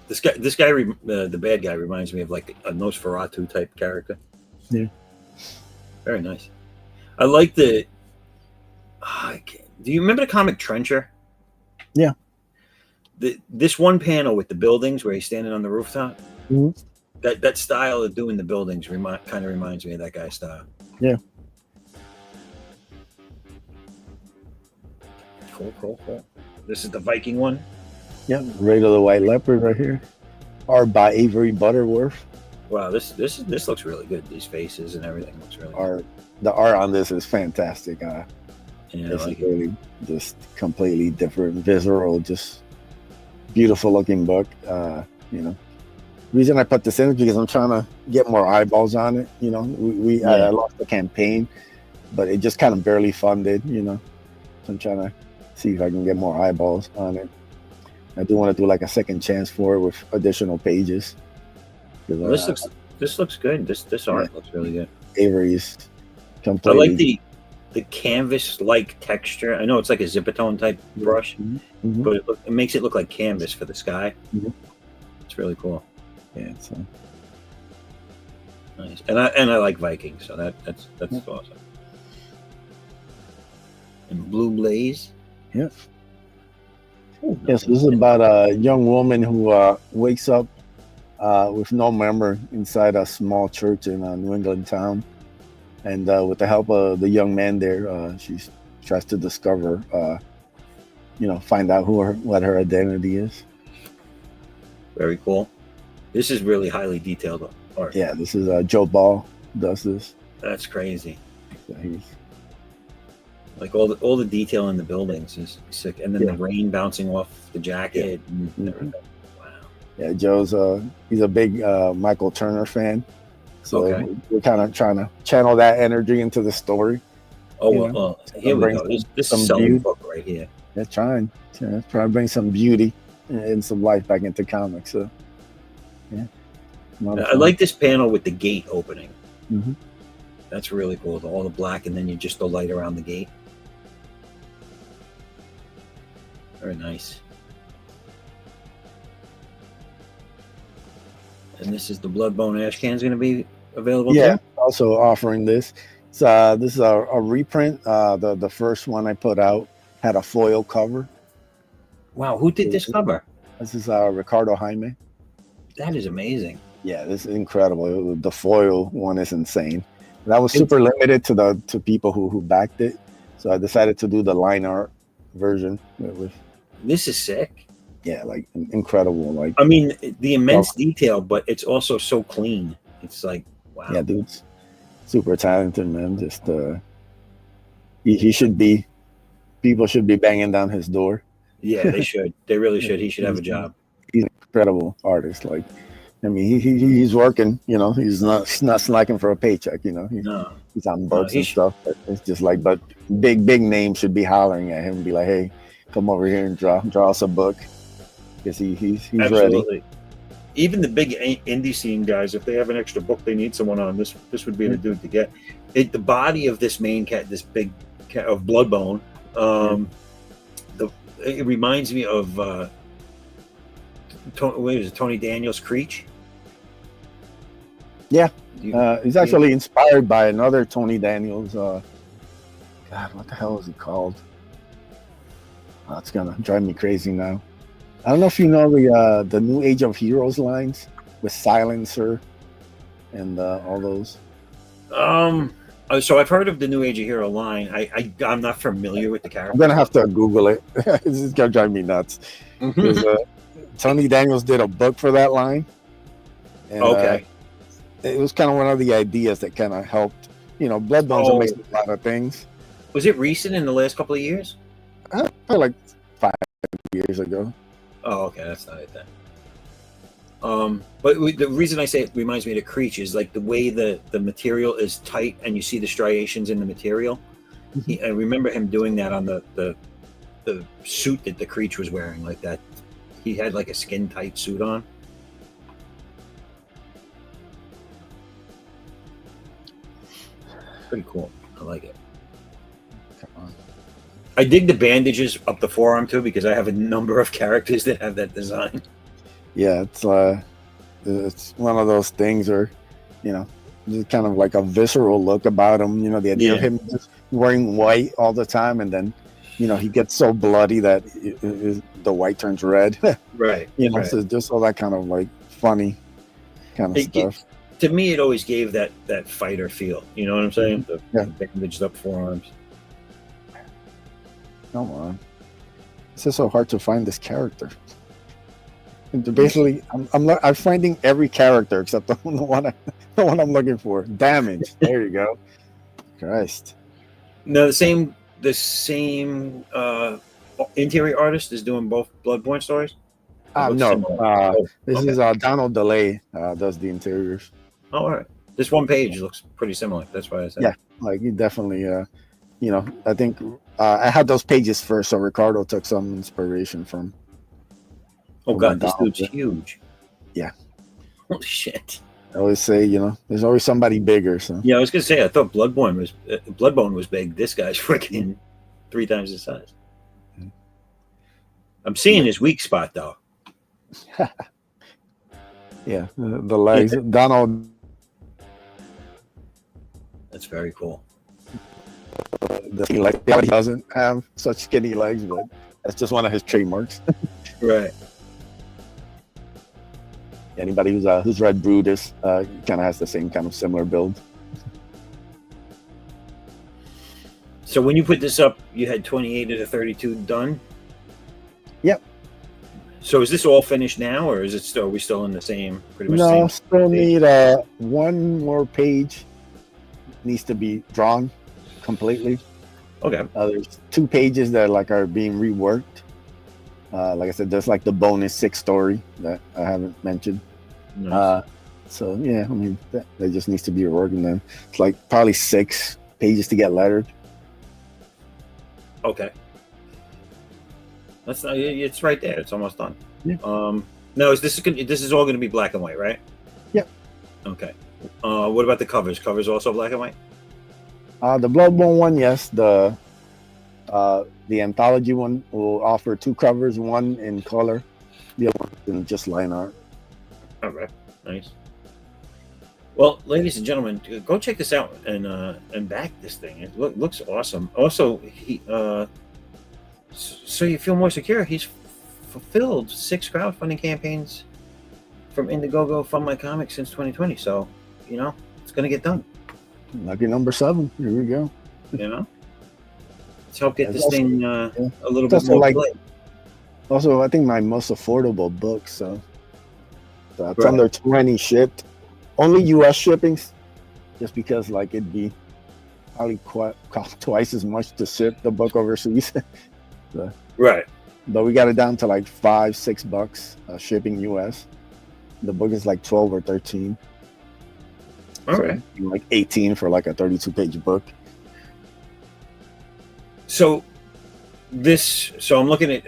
Speaker 1: This guy, the bad guy, reminds me of like a Nosferatu type character.
Speaker 3: Yeah.
Speaker 1: Very nice. I like the. Do you remember the comic Trencher?
Speaker 3: Yeah.
Speaker 1: This one panel with the buildings where he's standing on the rooftop.
Speaker 3: Mm-hmm.
Speaker 1: That style of doing the buildings kind of reminds me of that guy's style.
Speaker 3: Yeah.
Speaker 1: Cool. This is the Viking one.
Speaker 3: Yeah, Ray of the White Leopard right here. Art by Avery Butterworth.
Speaker 1: Wow, this looks really good. These faces and everything looks really good.
Speaker 3: The art on this is fantastic.
Speaker 1: This
Speaker 3: is really just completely different, visceral, just beautiful looking book. Reason I put this in is because I'm trying to get more eyeballs on it. I lost the campaign, but it just kind of barely funded. So I'm trying to see if I can get more eyeballs on it. I do want to do like a second chance for it with additional pages.
Speaker 1: Well, this looks good. This art looks really good.
Speaker 3: Avery's completely.
Speaker 1: I like the canvas-like texture. I know it's like a Zipatone type brush, but it makes it look like canvas for the sky.
Speaker 3: Mm-hmm.
Speaker 1: It's really cool.
Speaker 3: Yeah, it's
Speaker 1: nice. And I like Vikings, so that's awesome. And Blue Blaze.
Speaker 3: Yeah. Yes, this is about a young woman who wakes up with no memory inside a small church in a New England town. And with the help of the young man there, she tries to discover, find out what her identity is.
Speaker 1: Very cool. This is really highly detailed art.
Speaker 3: Yeah, this is Joe Ball does this.
Speaker 1: That's crazy.
Speaker 3: So he's
Speaker 1: like all the detail in the buildings is sick, and then the rain bouncing off the jacket and everything. Wow.
Speaker 3: Yeah, Joe's he's a big Michael Turner fan, so we're kind of trying to channel that energy into the story.
Speaker 1: Oh well, here we go. This is selling book right here.
Speaker 3: Yeah, trying to bring some beauty and some life back into comics. So yeah,
Speaker 1: I like this panel with the gate opening.
Speaker 3: Mm-hmm.
Speaker 1: That's really cool. All the black, and then just the light around the gate. Very nice. And this is the Bloodbone ash can is going to be available.
Speaker 3: Yeah, also offering this. So this is a reprint. The first one I put out had a foil cover.
Speaker 1: Wow, who did this cover?
Speaker 3: This is Ricardo Jaime.
Speaker 1: That is amazing.
Speaker 3: Yeah, this is incredible. The foil one is insane. That was super limited to people who backed it. So I decided to do the line art version with.
Speaker 1: This is sick.
Speaker 3: yeah, like incredible. Like,
Speaker 1: I mean, the
Speaker 3: well,
Speaker 1: immense detail, but it's also so clean. It's like, wow.
Speaker 3: yeah, dude's super talented, man. Just he should be. People should be banging down his door.
Speaker 1: Yeah, they should. They really should. He should have a job.
Speaker 3: He's an incredible artist. Like, I mean, he's working. You know, he's not slacking for a paycheck. You know,
Speaker 1: No,
Speaker 3: he's on
Speaker 1: no,
Speaker 3: books and stuff. But it's just like, but big names should be hollering at him and be like, hey, come over here and draw us a book, because he's ready.
Speaker 1: absolutely. Even the big indie scene guys, if they have an extra book they need someone on, this would be the dude to get. The body of this main cat, this big cat of Bloodbone, it reminds me of Tony Daniels' Creech.
Speaker 3: Yeah, he's actually inspired by another Tony Daniels. God, what the hell is he called? Oh, it's gonna drive me crazy now. I don't know if you know the New Age of Heroes lines with Silencer and all those.
Speaker 1: So I've heard of the New Age of Hero line. I'm not familiar with the character.
Speaker 3: I'm gonna have to Google it. This is gonna drive me nuts. Because Tony Daniels did a book for that line. And,
Speaker 1: okay.
Speaker 3: It was kind of one of the ideas that kind of helped. You know, Bloodbone's amazing a lot of things.
Speaker 1: Was it recent in the last couple of years?
Speaker 3: Probably like 5 years ago.
Speaker 1: Oh, okay, that's not it then. But the reason I say it reminds me of the Creech is like the way the material is tight and you see the striations in the material. I remember him doing that on the suit that the Creech was wearing, like that. He had like a skin tight suit on. Pretty cool. I like it.
Speaker 3: Come on.
Speaker 1: I dig the bandages up the forearm too, because I have a number of characters that have that design.
Speaker 3: Yeah, it's one of those things where, you know, there's kind of like a visceral look about him. You know, the idea of him just wearing white all the time, and then, you know, he gets so bloody that the white turns red.
Speaker 1: Right.
Speaker 3: You know,
Speaker 1: right.
Speaker 3: so just all that kind of like funny kind of stuff.
Speaker 1: To me, it always gave that fighter feel. You know what I'm saying? The bandaged up forearms.
Speaker 3: Come on, it's just so hard to find this character. And basically, I'm finding every character except the one I'm looking for. Damage. There you go. Christ.
Speaker 1: No, the same interior artist is doing both Bloodborne stories.
Speaker 3: No. This is Donald DeLay does the interiors.
Speaker 1: Oh, all right. This one page looks pretty similar. That's why I said.
Speaker 3: Yeah, like he definitely. You know, I think I had those pages first, so Ricardo took some inspiration from.
Speaker 1: Oh God, this dude's huge.
Speaker 3: Yeah.
Speaker 1: Holy shit.
Speaker 3: I always say, you know, there's always somebody bigger. So.
Speaker 1: Yeah, I was gonna say I thought Bloodbone was big. This guy's freaking 3 times his size. I'm seeing his weak spot though.
Speaker 3: Yeah, the legs. Donald.
Speaker 1: That's very cool.
Speaker 3: He doesn't have such skinny legs, but that's just one of his trademarks.
Speaker 1: Right.
Speaker 3: Anybody who's read Brutus kind of has the same kind of similar build.
Speaker 1: So when you put this up, you had 28 of the 32 done?
Speaker 3: Yep.
Speaker 1: So is this all finished now, or is it still? Are we still in the same? Pretty much.
Speaker 3: No,
Speaker 1: same
Speaker 3: still need one more page. Needs to be drawn completely.
Speaker 1: Okay.
Speaker 3: There's 2 pages that are being reworked. Like I said, there's like the bonus 6 story that I haven't mentioned.
Speaker 1: Nice.
Speaker 3: So yeah, I mean that just needs to be reworked, and then it's like probably 6 pages to get lettered.
Speaker 1: Okay. That's not, it's right there. It's almost done.
Speaker 3: Yeah.
Speaker 1: No, this is all going to be black and white, right?
Speaker 3: Yep.
Speaker 1: Okay. What about the covers? Covers also black and white?
Speaker 3: The Bloodborne one, yes. The anthology one will offer 2 covers, one in color, the other one in just line art.
Speaker 1: All right. Nice. Well, ladies and gentlemen, go check this out and back this thing. It looks awesome. Also, so you feel more secure. He's fulfilled 6 crowdfunding campaigns from Indiegogo Fund My Comics since 2020. So, you know, it's going to get done.
Speaker 3: Lucky number 7. Here we go.
Speaker 1: You know, let's help get this thing a little bit more play.
Speaker 3: Also, I think my most affordable book, so it's
Speaker 1: Right.
Speaker 3: under 20 shipped. Only US shippings, just because like it'd be probably cost twice as much to ship the book overseas. So,
Speaker 1: Right.
Speaker 3: but we got it down to like $5-6 shipping US. The book is like 12 or 13.
Speaker 1: All
Speaker 3: So
Speaker 1: right.
Speaker 3: like 18 for like a 32-page book.
Speaker 1: So I'm looking at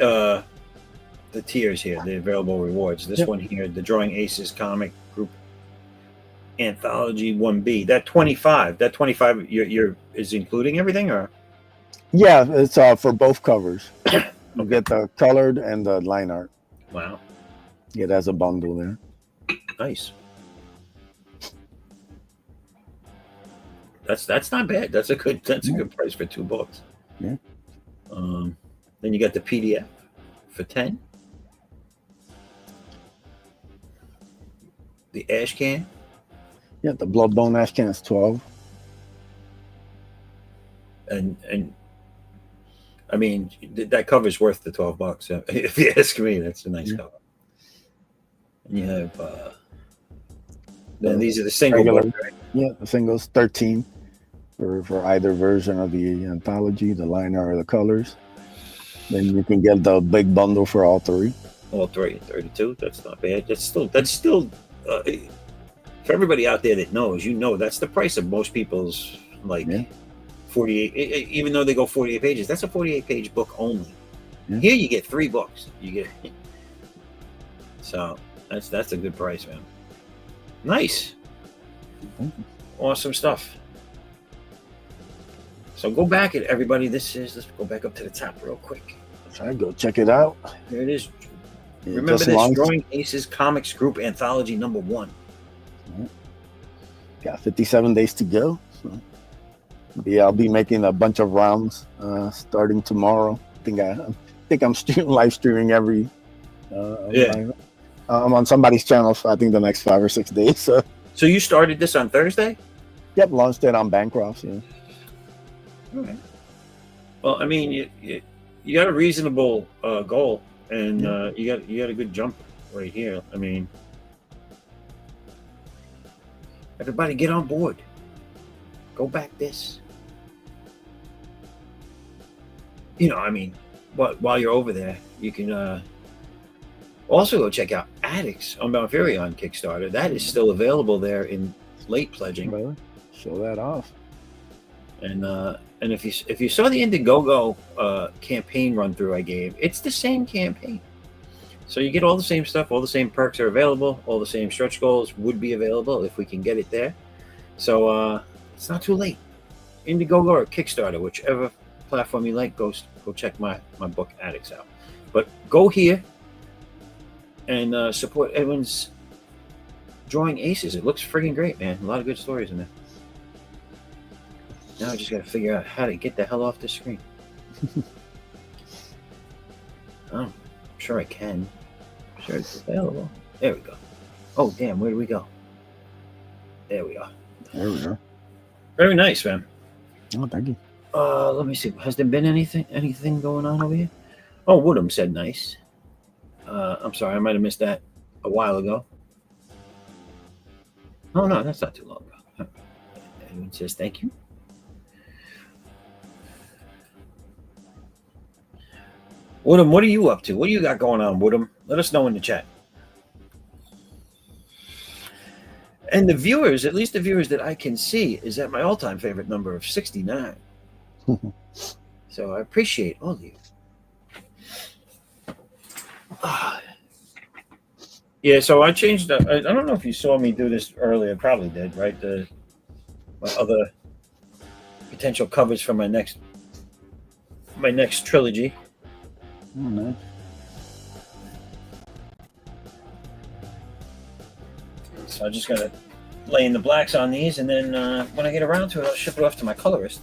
Speaker 1: the tiers here, the available rewards. This
Speaker 3: Yep.
Speaker 1: one here, the Drawing Aces comic group anthology 1B. That 25 you're is including everything, or
Speaker 3: Yeah, it's for both covers. You get the colored and the line art.
Speaker 1: wow,
Speaker 3: It has a bundle there.
Speaker 1: nice. That's not bad. That's a good price for 2 books.
Speaker 3: Yeah.
Speaker 1: Then you got the PDF for 10. The Ash Can.
Speaker 3: Yeah, the Bloodbone Ash Can is 12.
Speaker 1: And I mean that cover's worth the $12 if you ask me. That's a nice cover. And you have then these are the single
Speaker 3: Regular.
Speaker 1: books, right?
Speaker 3: Yeah, the singles 13 for either version of the anthology, the liner or the colors. Then you can get the big bundle for all 3.
Speaker 1: All 3, 32. That's not bad. That's still for everybody out there that knows, that's the price of most people's 48. Even though they go 48 pages, that's a 48-page book only.
Speaker 3: Yeah.
Speaker 1: Here you get 3 books. So that's a good price, man. Nice. Awesome stuff. So go back at everybody. Let's go back up to the top real quick.
Speaker 3: Try to go check it out.
Speaker 1: There it is.
Speaker 3: Yeah,
Speaker 1: Remember this, Drawing Aces Comics Group Anthology #1.
Speaker 3: Got 57 days to go. So yeah, I'll be making a bunch of rounds starting tomorrow. I think I'm live streaming every. I'm on somebody's channel for I think the next 5 or 6 days. So
Speaker 1: you started this on Thursday?
Speaker 3: Yep, launched it on Bancroft. Yeah.
Speaker 1: All right. Well, I mean, you got a reasonable goal, and you got a good jump right here. I mean, everybody get on board. Go back this. I mean, while you're over there, you can also go check out Addicts on Mount Fury on Kickstarter. That is still available there in late pledging.
Speaker 3: Really? Show that off.
Speaker 1: And if you saw the Indiegogo campaign run through I gave, it's the same campaign. So you get all the same stuff, all the same perks are available, all the same stretch goals would be available if we can get it there. So it's not too late. Indiegogo or Kickstarter, whichever platform you like, go check my book Addicts out. But go here and support Edwin's Drawing Aces. It looks friggin' great, man. A lot of good stories in there. Now I just got to figure out how to get the hell off the screen. I'm sure I can. I'm sure it's available. There we go. Oh, damn. Where do we go? There we go.
Speaker 3: There we go.
Speaker 1: Very nice, man.
Speaker 3: Oh, thank you.
Speaker 1: Let me see. Has there been anything going on over here? Oh, Woodham said nice. I'm sorry. I might have missed that a while ago. Oh, no. That's not too long ago. Edwin says thank you. Woodham, what are you up to? What do you got going on, Woodham? Let us know in the chat. And the viewers, at least the viewers that I can see, is at my all-time favorite number of 69. So I appreciate all of you. Yeah, so I changed. I don't know if you saw me do this earlier. Probably did, right? My other potential covers for my next trilogy.
Speaker 3: Oh, nice.
Speaker 1: So I'm just gonna lay in the blacks on these, and then when I get around to it, I'll ship it off to my colorist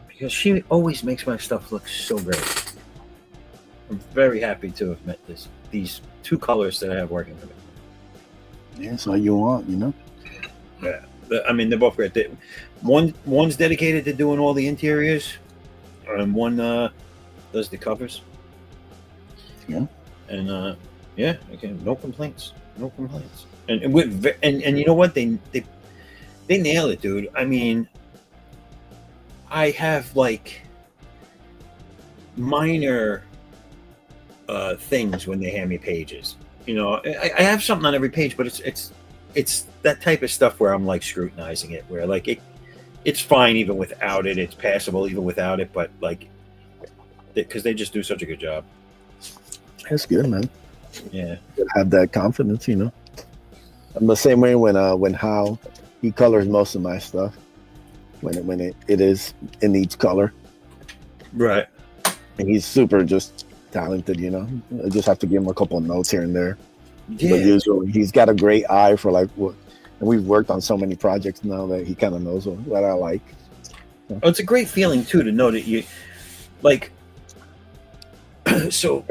Speaker 1: because she always makes my stuff look so great. I'm very happy to have met these 2 colorists that I have working for me.
Speaker 3: Yeah, that's all you want,
Speaker 1: Yeah, I mean they're both great. One's dedicated to doing all the interiors, and one does the covers.
Speaker 3: Yeah.
Speaker 1: And yeah, again, no complaints, no complaints. And you know what? They nail it, dude. I mean, I have like minor things when they hand me pages. You know, I have something on every page, but it's that type of stuff where I'm like scrutinizing it, where like it's fine even without it. It's passable even without it, but like because they just do such a good job.
Speaker 3: That's good, man.
Speaker 1: Yeah,
Speaker 3: You have that confidence, you know. I'm the same way when how he colors most of my stuff. When it needs color,
Speaker 1: right.
Speaker 3: and he's super just talented, you know. I just have to give him a couple of notes here and there.
Speaker 1: Yeah,
Speaker 3: But usually he's got a great eye for like what. And we've worked on so many projects now that he kind of knows what I like.
Speaker 1: oh, it's a great feeling too to know that you like. So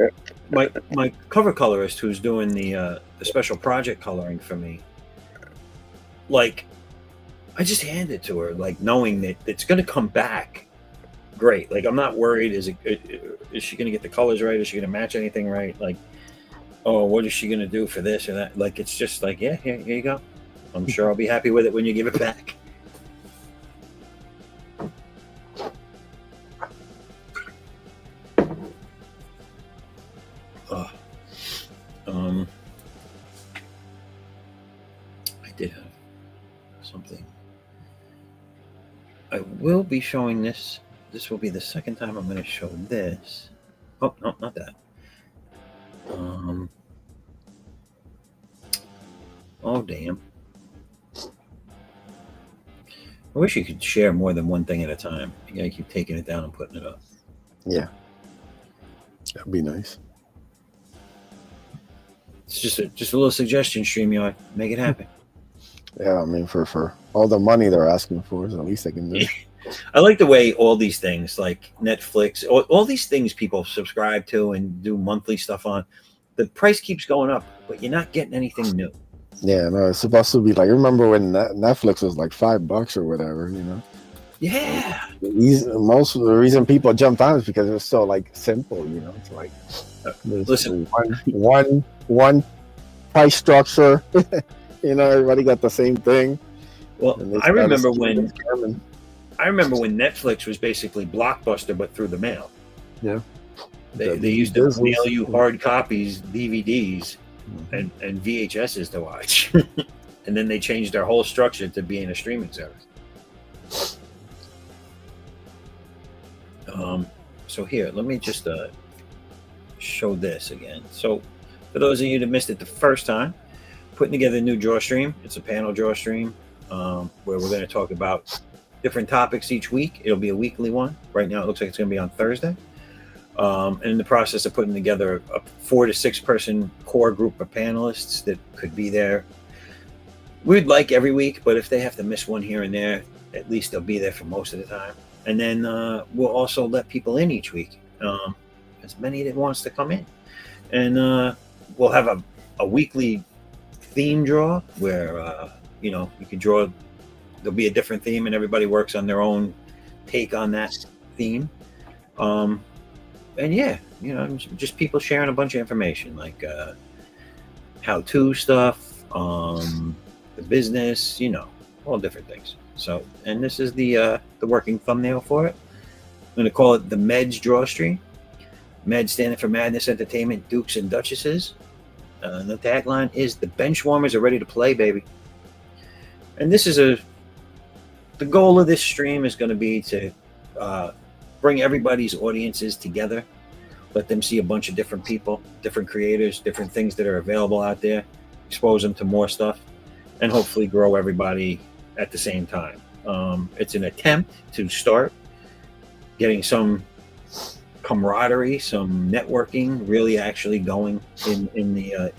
Speaker 1: my cover colorist who's doing the special project coloring for me, like I just hand it to her, like knowing that it's going to come back great. Like I'm not worried. Is she going to get the colors right? Is she going to match anything right? Like, oh, what is she going to do for this or that? Like it's just like, yeah, here you go. I'm sure I'll be happy with it when you give it back. I did have something. I will be showing this. This will be the second time I'm going to show this. Oh, no, not that. Oh, damn. I wish you could share more than one thing at a time. You gotta keep taking it down and putting it up.
Speaker 3: Yeah, that'd be nice.
Speaker 1: It's just a little suggestion, StreamYard. Make it happen.
Speaker 3: Yeah, I mean for all the money they're asking for, so at least they can do.
Speaker 1: I like the way all these things, like Netflix, all these things people subscribe to and do monthly stuff on, the price keeps going up, but you're not getting anything new.
Speaker 3: Yeah, no, it's supposed to be like. Remember when Netflix was like $5 or whatever, you know?
Speaker 1: Yeah.
Speaker 3: Most of the reason people jumped on is because it's so like simple, you know. It's like
Speaker 1: Listen,
Speaker 3: one price structure. You know, everybody got the same thing.
Speaker 1: Well, I remember when Netflix was basically Blockbuster, but through the mail.
Speaker 3: Yeah.
Speaker 1: They used to mail you hard copies, DVDs, and VHSs to watch. And then they changed their whole structure to being a streaming service. So here, let me just show this again. So for those of you that missed it the first time, putting together a new draw stream. It's a panel draw stream where we're going to talk about different topics each week. It'll be a weekly one. Right now, it looks like it's going to be on Thursday. And in the process of putting together a 4 to 6 person core group of panelists that could be there. We'd like every week, but if they have to miss one here and there, at least they'll be there for most of the time. And then we'll also let people in each week, as many that wants to come in. And we'll have a weekly theme draw where, you can draw. There'll be a different theme and everybody works on their own take on that theme. And yeah, just people sharing a bunch of information like how-to stuff, the business, all different things. So, and this is the working thumbnail for it. I'm going to call it the Meds Draw Stream. Meds standing for Madness Entertainment, Dukes and Duchesses. And the tagline is the benchwarmers are ready to play, baby. And this is the goal of this stream is going to be to bring everybody's audiences together, let them see a bunch of different people, different creators, different things that are available out there, expose them to more stuff, and hopefully grow everybody at the same time. It's an attempt to start getting some camaraderie, some networking, really actually going in the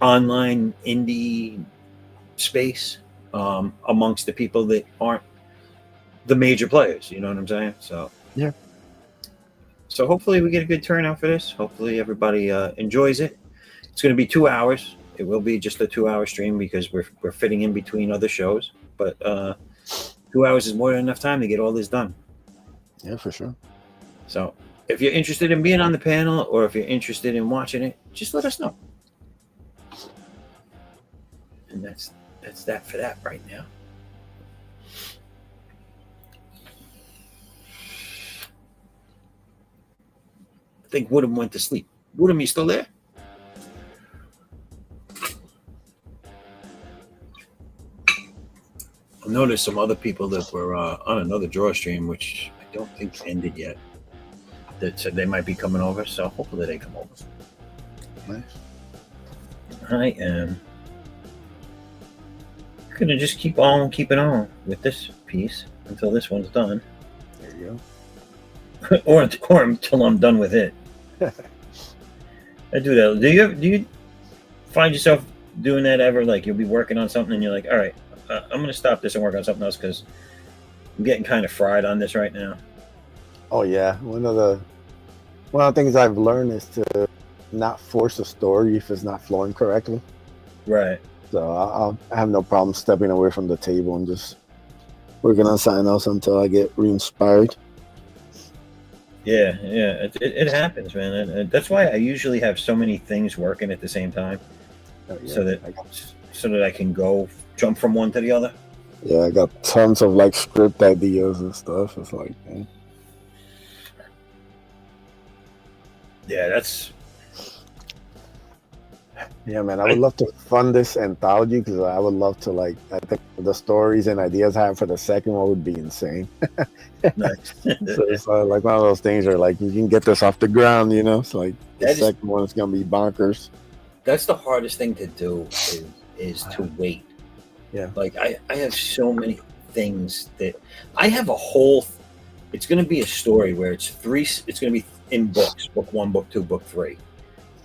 Speaker 1: online indie space amongst the people that aren't the major players. You know what I'm saying? So
Speaker 3: yeah.
Speaker 1: So hopefully we get a good turnout for this. Hopefully everybody enjoys it. It's going to be 2 hours. It will be just a 2-hour stream because we're fitting in between other shows. But 2 hours is more than enough time to get all this done.
Speaker 3: Yeah, for sure.
Speaker 1: So if you're interested in being on the panel, or if you're interested in watching it, just let us know. And that's that for that right now. I think Woodham went to sleep. Woodham, you still there? I noticed some other people that were on another draw stream, which I don't think ended yet, that said they might be coming over. So hopefully they come over.
Speaker 3: Nice.
Speaker 1: I am gonna just keep on keeping on with this piece until this one's done.
Speaker 3: There you
Speaker 1: go. or until I'm done with it. I do that. Do you find yourself doing that ever? Like you'll be working on something and you're like, all right, I'm gonna stop this and work on something else because I'm getting kind of fried on this right now.
Speaker 3: Oh yeah, one of the things I've learned is to not force a story if it's not flowing correctly.
Speaker 1: Right.
Speaker 3: So I have no problem stepping away from the table and just working on something else until I get re-inspired.
Speaker 1: Yeah, it happens, man. And that's why I usually have so many things working at the same time, so that I can jump from one to the other.
Speaker 3: Yeah, I got tons of like script ideas and stuff. It's like, man.
Speaker 1: Yeah,
Speaker 3: man. I would love to fund this anthology because I would love to I think the stories and ideas I have for the second one would be insane.
Speaker 1: Nice.
Speaker 3: So it's like one of those things where like you can get this off the ground, It's like the second one is gonna be bonkers.
Speaker 1: That's the hardest thing to do is to wait.
Speaker 3: Yeah.
Speaker 1: Like I have so many things that I have a whole. It's going to be a story where it's three. It's going to be in books: book 1, book 2, book 3.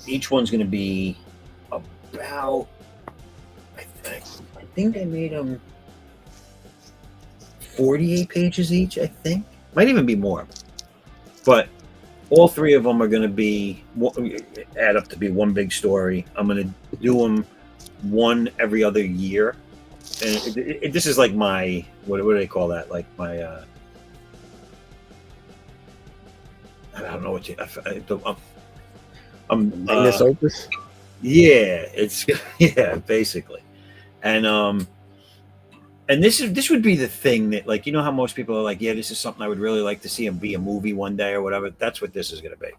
Speaker 1: Each one's going to be about. I think I made them 48 pages each. I think might even be more, but all 3 of them are going to add up to be one big story. I'm going to do them one every other year, and this is like my what do they call that? Like my I don't know what I'm
Speaker 3: Magnus Opus.
Speaker 1: Yeah, it's basically, and this would be the thing that like how most people are like, yeah, this is something I would really like to see and be a movie one day or whatever. That's what this is going to be.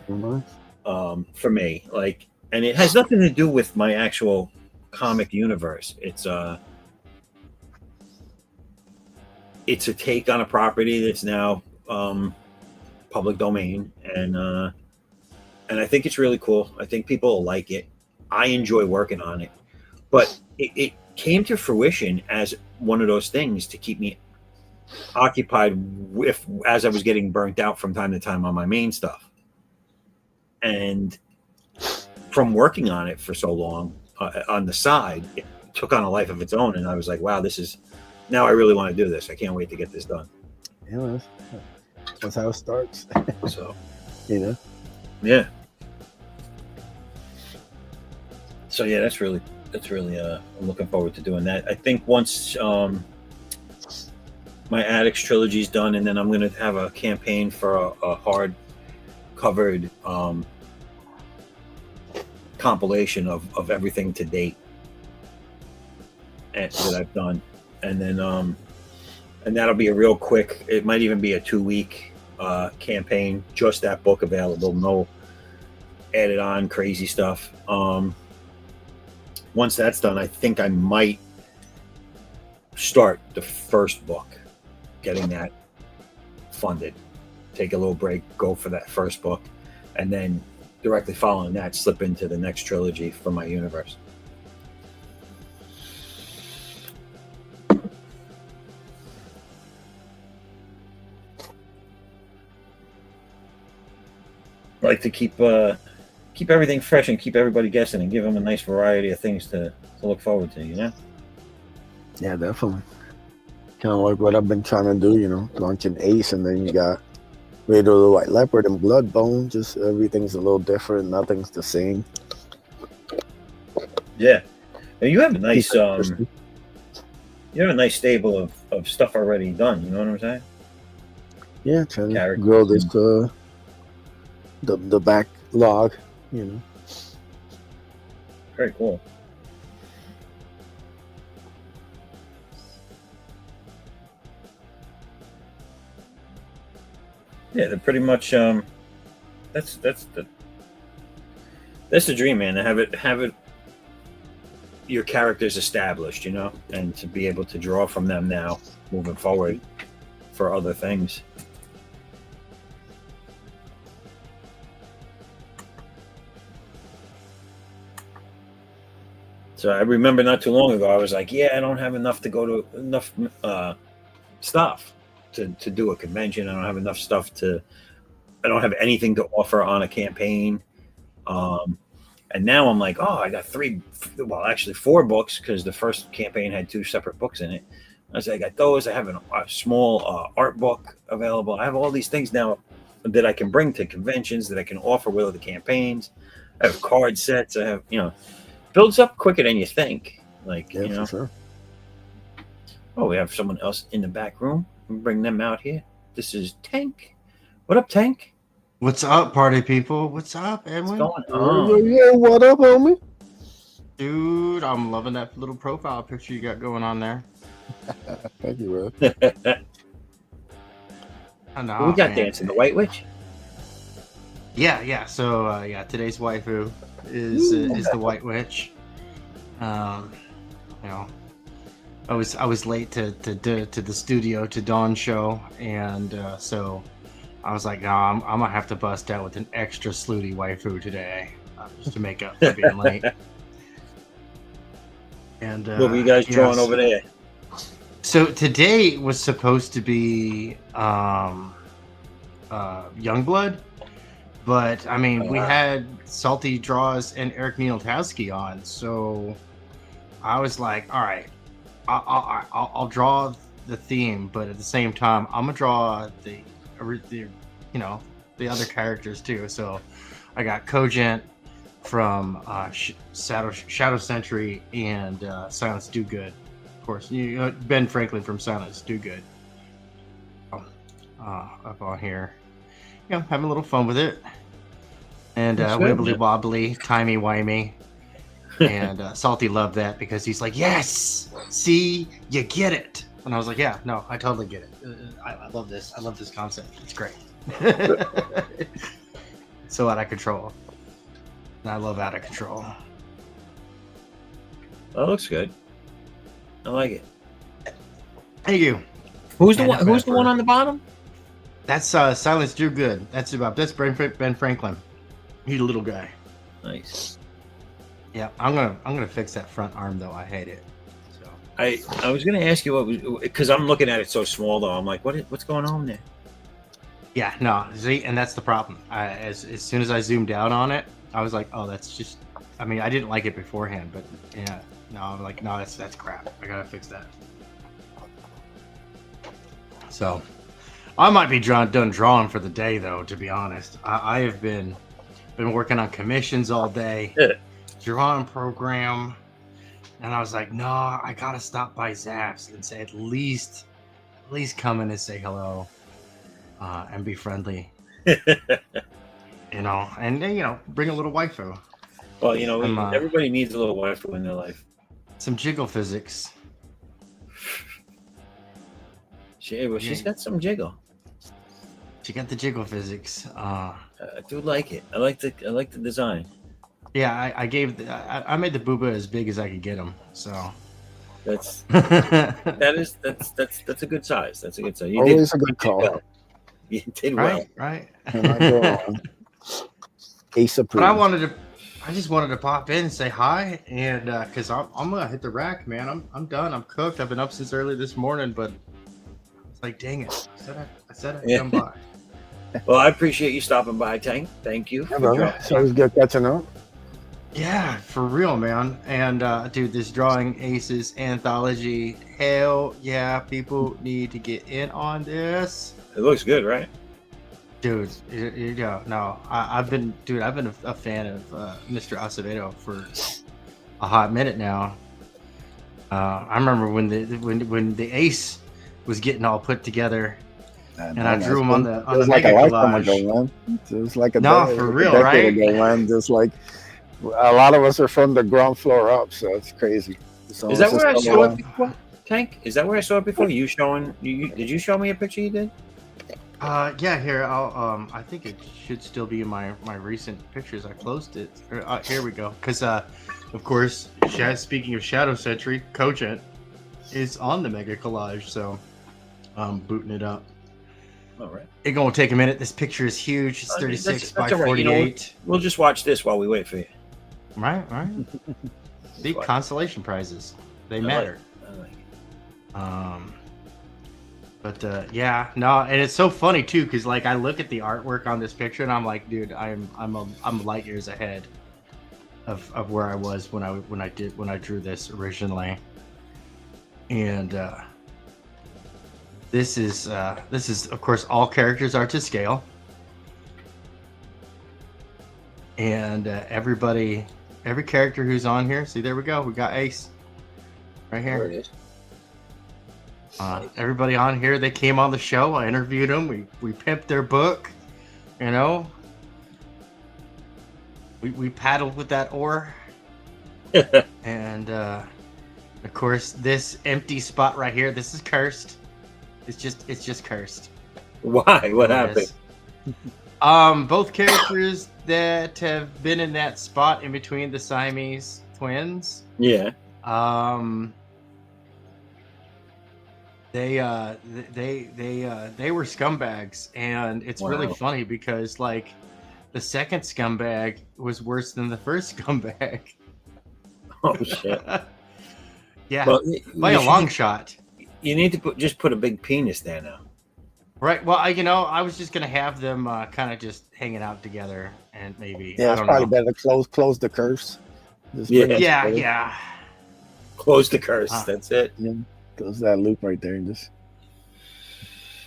Speaker 3: Mm-hmm.
Speaker 1: For me, like, and it has nothing to do with my actual comic universe. It's a take on a property that's now public domain, and I think it's really cool. I think people will like it. I enjoy working on it, but it came to fruition as one of those things to keep me occupied as I was getting burnt out from time to time on my main stuff, and from working on it for so long on the side, it took on a life of its own, and I was like, wow, now I really want to do this. I can't wait to get this done.
Speaker 3: Yeah, that's how it starts.
Speaker 1: So
Speaker 3: yeah.
Speaker 1: So yeah, that's really I'm looking forward to doing that. I think once my Addicts trilogy is done, and then I'm going to have a campaign for a hard covered compilation of everything to date that I've done, and then and that'll be a real quick. It might even be a 2-week campaign, just that book available, no added on crazy stuff. Once that's done, I think I might start the first book, getting that funded, take a little break, go for that first book, and then directly following that, slip into the next trilogy for my universe. I like to keep everything fresh and keep everybody guessing and give them a nice variety of things to look forward to,
Speaker 3: Yeah, definitely. Kind of like what I've been trying to do, launching Ace, and then you got Radio the White Leopard and Bloodbone. Just everything's a little different. Nothing's the same.
Speaker 1: Yeah, and you have a nice stable of stuff already done. You know what I'm saying?
Speaker 3: Yeah, trying to grow this the backlog. You know.
Speaker 1: Very cool. Yeah, they're pretty much that's the dream, man. To have it your characters established, you know, and to be able to draw from them now moving forward for other things. So I remember not too long ago, I was like, yeah, I don't have enough to go to enough stuff to do a convention. I don't have enough stuff I don't have anything to offer on a campaign. And now I'm like, oh, I got actually 4 books because the first campaign had 2 separate books in it. I said, I got those. I have a small art book available. I have all these things now that I can bring to conventions that I can offer with other campaigns. I have card sets. I have, builds up quicker than you think. Like,
Speaker 3: Yeah, for sure.
Speaker 1: Oh, we have someone else in the back room. We'll bring them out here. This is Tank. What up, Tank?
Speaker 4: What's up, party people? What's up, Edwin?
Speaker 1: What's going on?
Speaker 3: Yeah, what up, homie?
Speaker 4: Dude, I'm loving that little profile picture you got going on there.
Speaker 3: Thank you, bro.
Speaker 4: I know,
Speaker 1: Who we got
Speaker 4: man.
Speaker 1: dancing? The White Witch?
Speaker 4: Yeah. So, today's waifu is the White Witch. I was late to the studio to Dawn show, and so I was like, no, I'm gonna have to bust out with an extra slutty waifu today, just to make up for being late. And
Speaker 1: What were you guys drawing over there?
Speaker 4: So today was supposed to be Youngblood, but I mean, we had Salty Draws and Eric Nieltowski on, so I was like, all right, I'll draw the theme, but at the same time, I'm gonna draw the other characters too. So I got Cogent from Shadow Sentry and Silence Do Good, of course. Ben Franklin from Silence Do Good. Up on here, having a little fun with it, and wibbly wobbly, timey wimey. And Salty loved that because he's like, yes, see, you get it. And I was like, yeah, no, I totally get it. I love this. I love this concept. It's great. So out of control. And I love out of control.
Speaker 1: That looks good. I like it.
Speaker 4: Thank you.
Speaker 1: Who's the one on the bottom?
Speaker 4: That's Silence Do Good. That's Ben Franklin. He's a little guy.
Speaker 1: Nice.
Speaker 4: Yeah, I'm gonna fix that front arm though. I hate it. So
Speaker 1: I was gonna ask you because I'm looking at it so small though. I'm like, what's going on there?
Speaker 4: Yeah, no, see, and that's the problem. As soon as I zoomed out on it, I was like, oh, that's just. I mean, I didn't like it beforehand, but yeah, no, I'm like, no, that's crap. I gotta fix that. So, I might be done drawing for the day though. To be honest, I have been working on commissions all day.
Speaker 1: Yeah.
Speaker 4: Drawing program, and I was like, no, I gotta stop by Zapp's and say at least come in and say hello, and be friendly, and bring a little waifu.
Speaker 1: Well, everybody needs a little waifu in their life.
Speaker 4: Some jiggle physics.
Speaker 1: She's got some jiggle.
Speaker 4: She got the jiggle physics.
Speaker 1: I do like it. I like the design.
Speaker 4: Yeah, I made the booba as big as I could get him. So
Speaker 1: that's a good size. That's a good size.
Speaker 3: Always a good call.
Speaker 1: Well. You did well.
Speaker 4: Right.
Speaker 3: And I go on. Ace approved.
Speaker 4: But I just wanted to pop in and say hi, and because I'm gonna hit the rack, man. I'm done. I'm cooked. I've been up since early this morning, but it's like, dang it. I said I'd come by.
Speaker 1: Well, I appreciate you stopping by, Tank. Thank you.
Speaker 3: Yeah, brother. So it's good catching up.
Speaker 4: Yeah, for real, man. And dude, this Drawing Aces anthology, hell yeah, people need to get in on this.
Speaker 1: It looks good, right?
Speaker 4: Dude, I've been a fan of Mr. Acevedo for a hot minute now. I remember when the Ace was getting all put together, And I drew them on the
Speaker 3: It was like a
Speaker 4: mega
Speaker 3: lifetime ago,
Speaker 4: collage.
Speaker 3: man. It was like a
Speaker 4: No,
Speaker 3: decade,
Speaker 4: for
Speaker 3: like
Speaker 4: real,
Speaker 3: a decade
Speaker 4: right?
Speaker 3: ago, man. Just like a lot of us are from the ground floor up, so it's crazy. So
Speaker 1: Is
Speaker 3: it's
Speaker 1: that
Speaker 3: just
Speaker 1: where I
Speaker 3: come
Speaker 1: saw it
Speaker 3: along.
Speaker 1: before? Tank? Is that where I saw it before? You showing? Did you show me a picture you did?
Speaker 4: Yeah, here I'll I think it should still be in my recent pictures. I closed it. Here we go. Because of course, speaking of Shadow Sentry, Cogent is on the mega collage, so I'm booting it up.
Speaker 1: All right.
Speaker 4: It's gonna take a minute. This picture is huge. It's 36 by
Speaker 1: all right.
Speaker 4: 48.
Speaker 1: We'll just watch this while we wait for you.
Speaker 4: Right. The consolation prizes, they matter.
Speaker 1: I like it.
Speaker 4: But yeah, no, and it's so funny too, because like I look at the artwork on this picture and I'm like, dude, I'm light years ahead of where I was when I drew this originally. And this is of course all characters are to scale, and every character who's on here. See, there we go. We got Ace right here.
Speaker 1: There it is.
Speaker 4: Everybody on here, they came on the show. I interviewed them. We pimped their book. You know, we paddled with that oar, and of course, this empty spot right here. This is cursed. It's just cursed.
Speaker 1: Why? What happened?
Speaker 4: Both characters that have been in that spot in between the Siamese twins.
Speaker 1: Yeah.
Speaker 4: They were scumbags, and it's really funny because like the second scumbag was worse than the first scumbag.
Speaker 1: Oh shit.
Speaker 4: Yeah,
Speaker 1: well,
Speaker 4: by a long shot.
Speaker 1: You need to just put a big penis there now.
Speaker 4: Right. Well, I was just gonna have them kind of just hanging out together, and maybe
Speaker 3: Yeah, it's probably better to close the curse.
Speaker 4: Yeah.
Speaker 1: Close the curse. That's it.
Speaker 3: Yeah. Close that loop right there and just.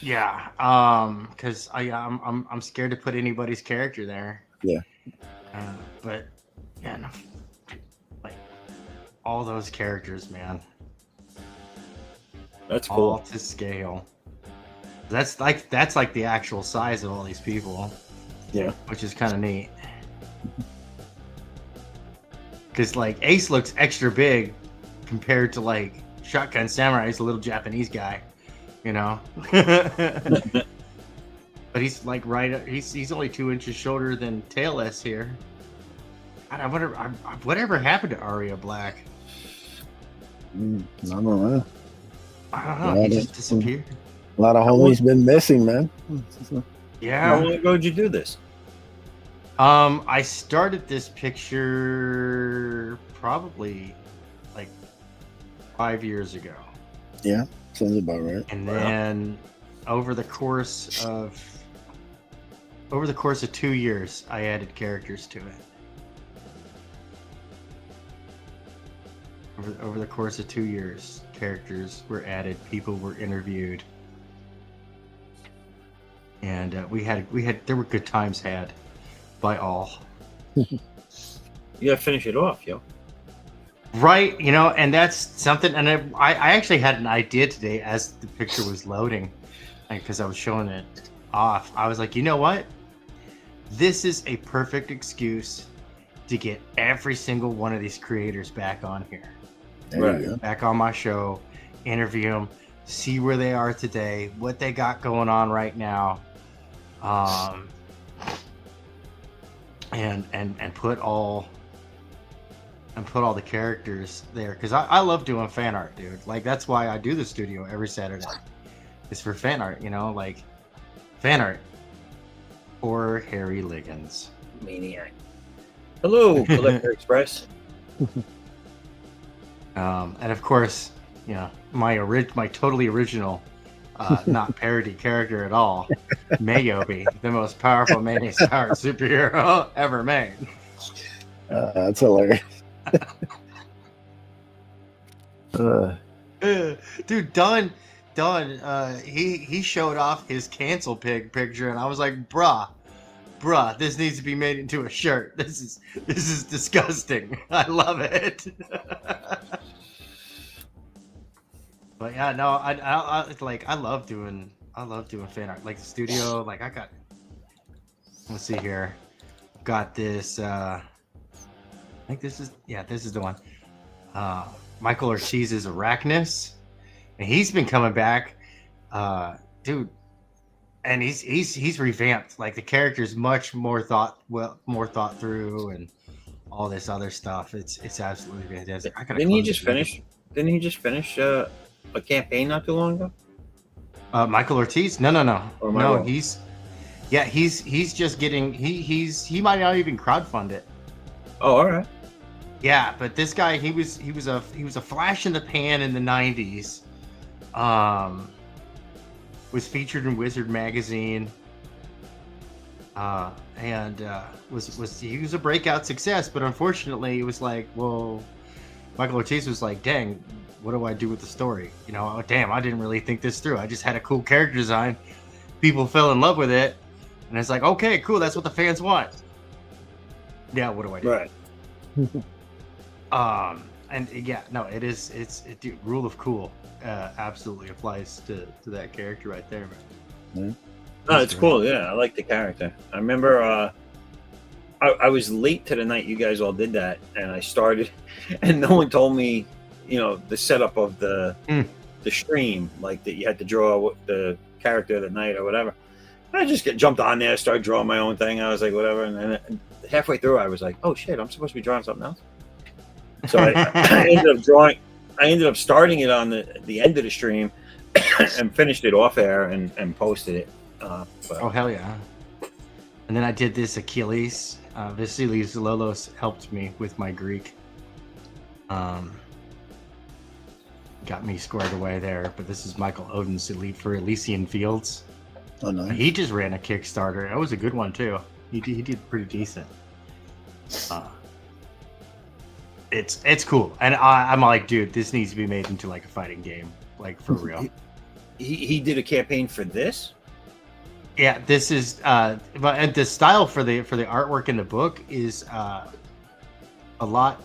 Speaker 4: Yeah. Because I'm scared to put anybody's character there.
Speaker 3: Yeah.
Speaker 4: But yeah, no, like all those characters, man.
Speaker 1: That's cool.
Speaker 4: All to scale. That's like the actual size of all these people.
Speaker 1: Yeah.
Speaker 4: Which is kind of neat. Because like Ace looks extra big compared to like Shotgun Samurai is a little Japanese guy, you know. But he's like he's only 2 inches shorter than Tail S here. God, I wonder whatever happened to Arya Black.
Speaker 3: I don't know.
Speaker 4: He just disappeared.
Speaker 3: A lot of homies been missing, man.
Speaker 4: Yeah.
Speaker 1: How long ago did you do this?
Speaker 4: I started this picture probably like 5 years ago.
Speaker 3: Yeah, sounds about right.
Speaker 4: And then over the course of 2 years, I added characters to it. Over the course of 2 years, characters were added, people were interviewed, and there were good times had by all.
Speaker 1: You gotta finish it off, yo.
Speaker 4: Right, and that's something. And I actually had an idea today as the picture was loading, because I was showing it off. I was like, you know what? This is a perfect excuse to get every single one of these creators back on here.
Speaker 3: Right.
Speaker 4: Back on my show, interview them, see where they are today, what they got going on right now, and put all the characters there, because I love doing fan art, dude. Like that's why I do the studio every Saturday. It's for fan art, like fan art for Harry Liggins.
Speaker 1: Maniac. Hello, Collector Express.
Speaker 4: And of course, my totally original, not parody character at all, Mayobi, the most powerful mayonnaise-powered superhero ever made.
Speaker 3: That's hilarious.
Speaker 4: Dude, Don, he showed off his cancel pig picture, and I was like, bruh, this needs to be made into a shirt. This is disgusting. I love it. But yeah, no, I I love doing fan art. Like the studio, like I got. Let's see here. Got this. I think this is the one. Michael Ortiz's Arachnus, and he's been coming back, dude. And he's revamped. Like the character's much more thought through, and all this other stuff. It's absolutely fantastic.
Speaker 1: Didn't he just finish? Didn't he just finish a campaign not too long ago?
Speaker 4: Michael Ortiz? No.
Speaker 1: Wrong?
Speaker 4: He's just getting he might not even crowdfund it.
Speaker 1: Oh, all right.
Speaker 4: Yeah, but this guy he was a flash in the pan in the 90s. Was featured in Wizard magazine. And he was a breakout success, but unfortunately it was like, well, Michael Ortiz was like, dang, what do I do with the story? You know, oh, damn, I didn't really think this through. I just had a cool character design. People fell in love with it. And it's like, okay, cool. That's what the fans want. Yeah. What do I do?
Speaker 1: Right.
Speaker 4: And yeah, no, dude, rule of cool, absolutely applies to that character right there, man.
Speaker 1: No, it's cool. Yeah. I like the character. I remember, I was late to the night you guys all did that, and I started, and no one told me, you know, the setup of the stream, like that you had to draw the character that night or whatever. I just jumped on there, started drawing my own thing. I was like, whatever, and then halfway through, I was like, oh shit, I'm supposed to be drawing something else. So I ended up starting it on the end of the stream and finished it off air and posted it.
Speaker 4: Oh hell yeah! And then I did this Achilles. Vasilis Lolos helped me with my Greek. Got me squared away there. But this is Michael Odin's Elite for Elysian Fields.
Speaker 3: Oh no!
Speaker 4: He just ran a Kickstarter. That was a good one too. He did pretty decent. It's cool, and I'm like, dude, this needs to be made into like a fighting game, like for real.
Speaker 1: He did a campaign for this.
Speaker 4: Yeah, this is but the style for the artwork in the book is a lot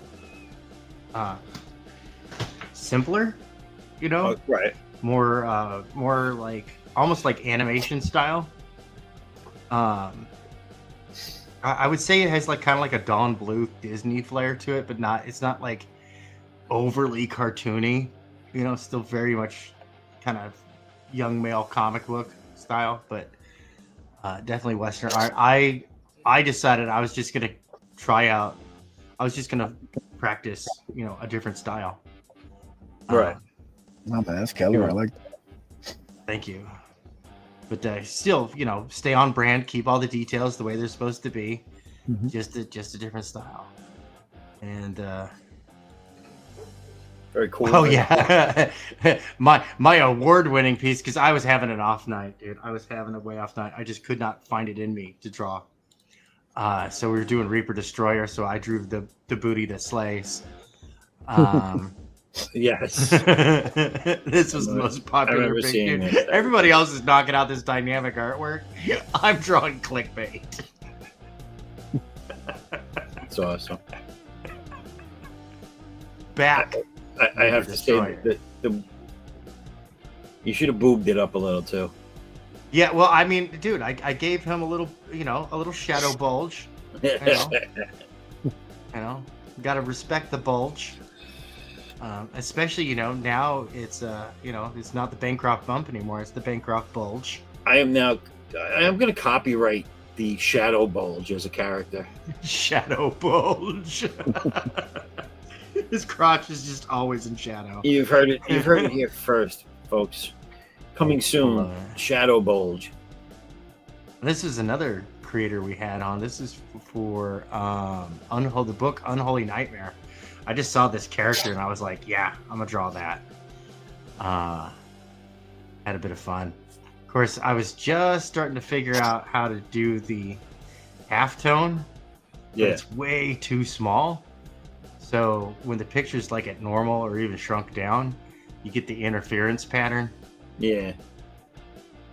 Speaker 4: simpler, you know,
Speaker 1: right?
Speaker 4: More like almost like animation style. I would say it has like kind of like a Dawn Blue Disney flair to it, but it's not like overly cartoony, you know, still very much kind of young male comic book style, but definitely Western art. I decided I was just gonna practice, you know, a different style.
Speaker 1: Right.
Speaker 3: Not bad. That's killer. I like that.
Speaker 4: Thank you. But still, you know, stay on brand, keep all the details the way they're supposed to be. Mm-hmm. Just a different style. And
Speaker 1: very cool.
Speaker 4: Oh yeah. my award-winning piece, because I was having an off night, dude. I was having a way off night. I just could not find it in me to draw. So we were doing Reaper Destroyer, so I drew the booty that slays.
Speaker 1: Yes.
Speaker 4: This was the most popular picture. Everybody else is knocking out this dynamic artwork. I'm drawing clickbait.
Speaker 1: That's awesome.
Speaker 4: Back.
Speaker 1: I have to say that you should have boobed it up a little too.
Speaker 4: Yeah, well, I mean, dude, I gave him a little shadow bulge. You know, gotta respect the bulge. Especially, you know, now it's it's not the Bancroft bump anymore, it's the Bancroft bulge.
Speaker 1: I am going to copyright the shadow bulge as a character.
Speaker 4: Shadow bulge. His crotch is just always in shadow.
Speaker 1: You've heard it here first, folks. Coming soon, shadow bulge.
Speaker 4: This is another creator we had on. This is for the book Unholy Nightmare. I just saw this character and I was like, yeah, I'm gonna draw that. Had a bit of fun. Of course, I was just starting to figure out how to do the halftone. Yeah, it's way too small. So when the picture's like at normal or even shrunk down, you get the interference pattern.
Speaker 1: Yeah.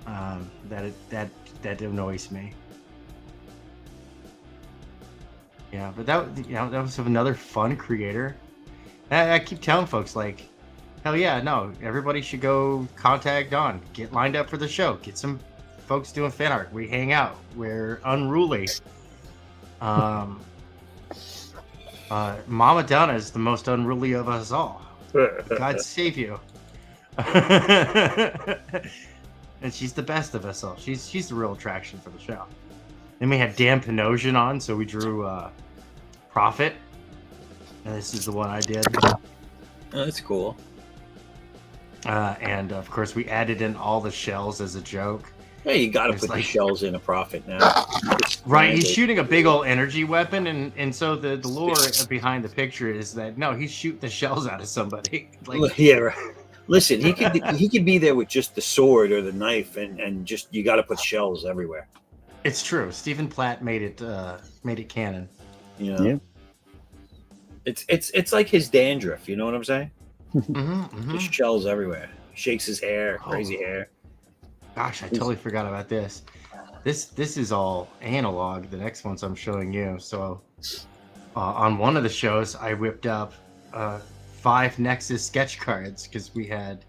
Speaker 4: That annoys me. Yeah, but that was another fun creator. I keep telling folks, like, Hell yeah, no. Everybody should go contact Don. Get lined up for the show. Get some folks doing fan art. We hang out. We're unruly. Mama Donna is the most unruly of us all. God save you. And she's the best of us all. She's the real attraction for the show. Then we had Dan Panosian on, so we drew Prophet. And this is the one I did.
Speaker 1: Oh, that's cool.
Speaker 4: And of course, we added in all the shells as a joke.
Speaker 1: Hey, you got to put the shells in a Prophet now.
Speaker 4: Right, he's shooting a big old energy weapon, and so the lore behind the picture is that no, he's shooting the shells out of somebody. Like,
Speaker 1: yeah, right. Listen, he could be there with just the sword or the knife, and just you got to put shells everywhere.
Speaker 4: It's true. Stephen Platt made it canon.
Speaker 1: You know? Yeah. It's like his dandruff. You know what I'm saying? Just shells everywhere. Shakes his hair, crazy hair.
Speaker 4: Gosh, I totally forgot about this. This is all analog. The next ones I'm showing you. So on one of the shows, I whipped up 5 Nexus sketch cards because we had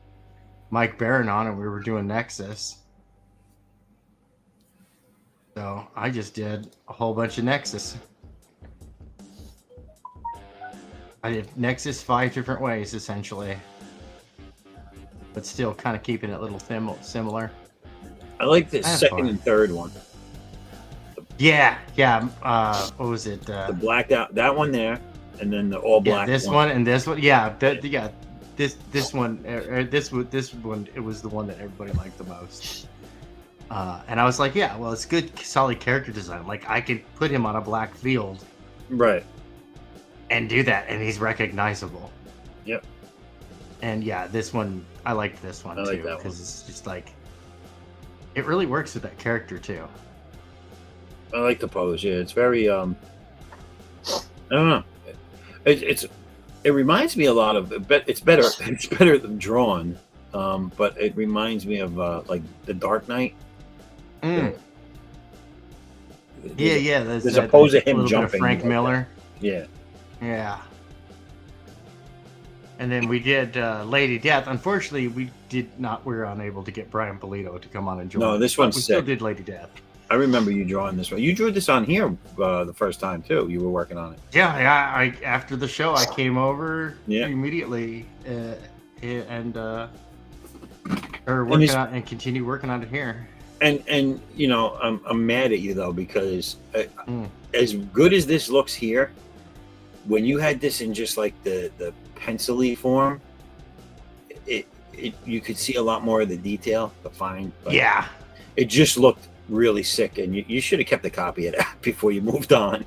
Speaker 4: Mike Barron on and we were doing Nexus. So I just did a whole bunch of Nexus. I did Nexus 5 different ways, essentially. But still kind of keeping it a little similar.
Speaker 1: I like the second and third one.
Speaker 4: Yeah. What was it?
Speaker 1: The blacked out, that one there, and then the all black.
Speaker 4: Yeah, this one and this one. Yeah, this one. This one. It was the one that everybody liked the most. And I was like, yeah, well, it's good, solid character design. Like I could put him on a black field,
Speaker 1: right,
Speaker 4: and do that, and he's recognizable.
Speaker 1: Yep.
Speaker 4: And yeah, this one, I liked this one too because it's just like. It really works with that character too.
Speaker 1: I like the pose. Yeah, it's very. I don't know. It reminds me a lot of. It's better. It's better than drawn. But it reminds me of like the Dark Knight.
Speaker 4: Yeah.
Speaker 1: There's a pose of him jumping.
Speaker 4: Frank Miller.
Speaker 1: Yeah.
Speaker 4: Yeah. And then we did Lady Death. Unfortunately, we were unable to get Brian Polito to come on and join.
Speaker 1: No, this one's
Speaker 4: we
Speaker 1: sick.
Speaker 4: Still did Lady Death.
Speaker 1: I remember you drawing this one. You drew this on here the first time too. You were working on it.
Speaker 4: Yeah. I after the show, I came over immediately and working on and continue working on it here.
Speaker 1: And you know, I'm mad at you though because as good as this looks here, when you had this in just like the pencil-y form, you could see a lot more of the detail, the fine.
Speaker 4: Yeah,
Speaker 1: it just looked really sick, and you should have kept a copy of that before you moved on.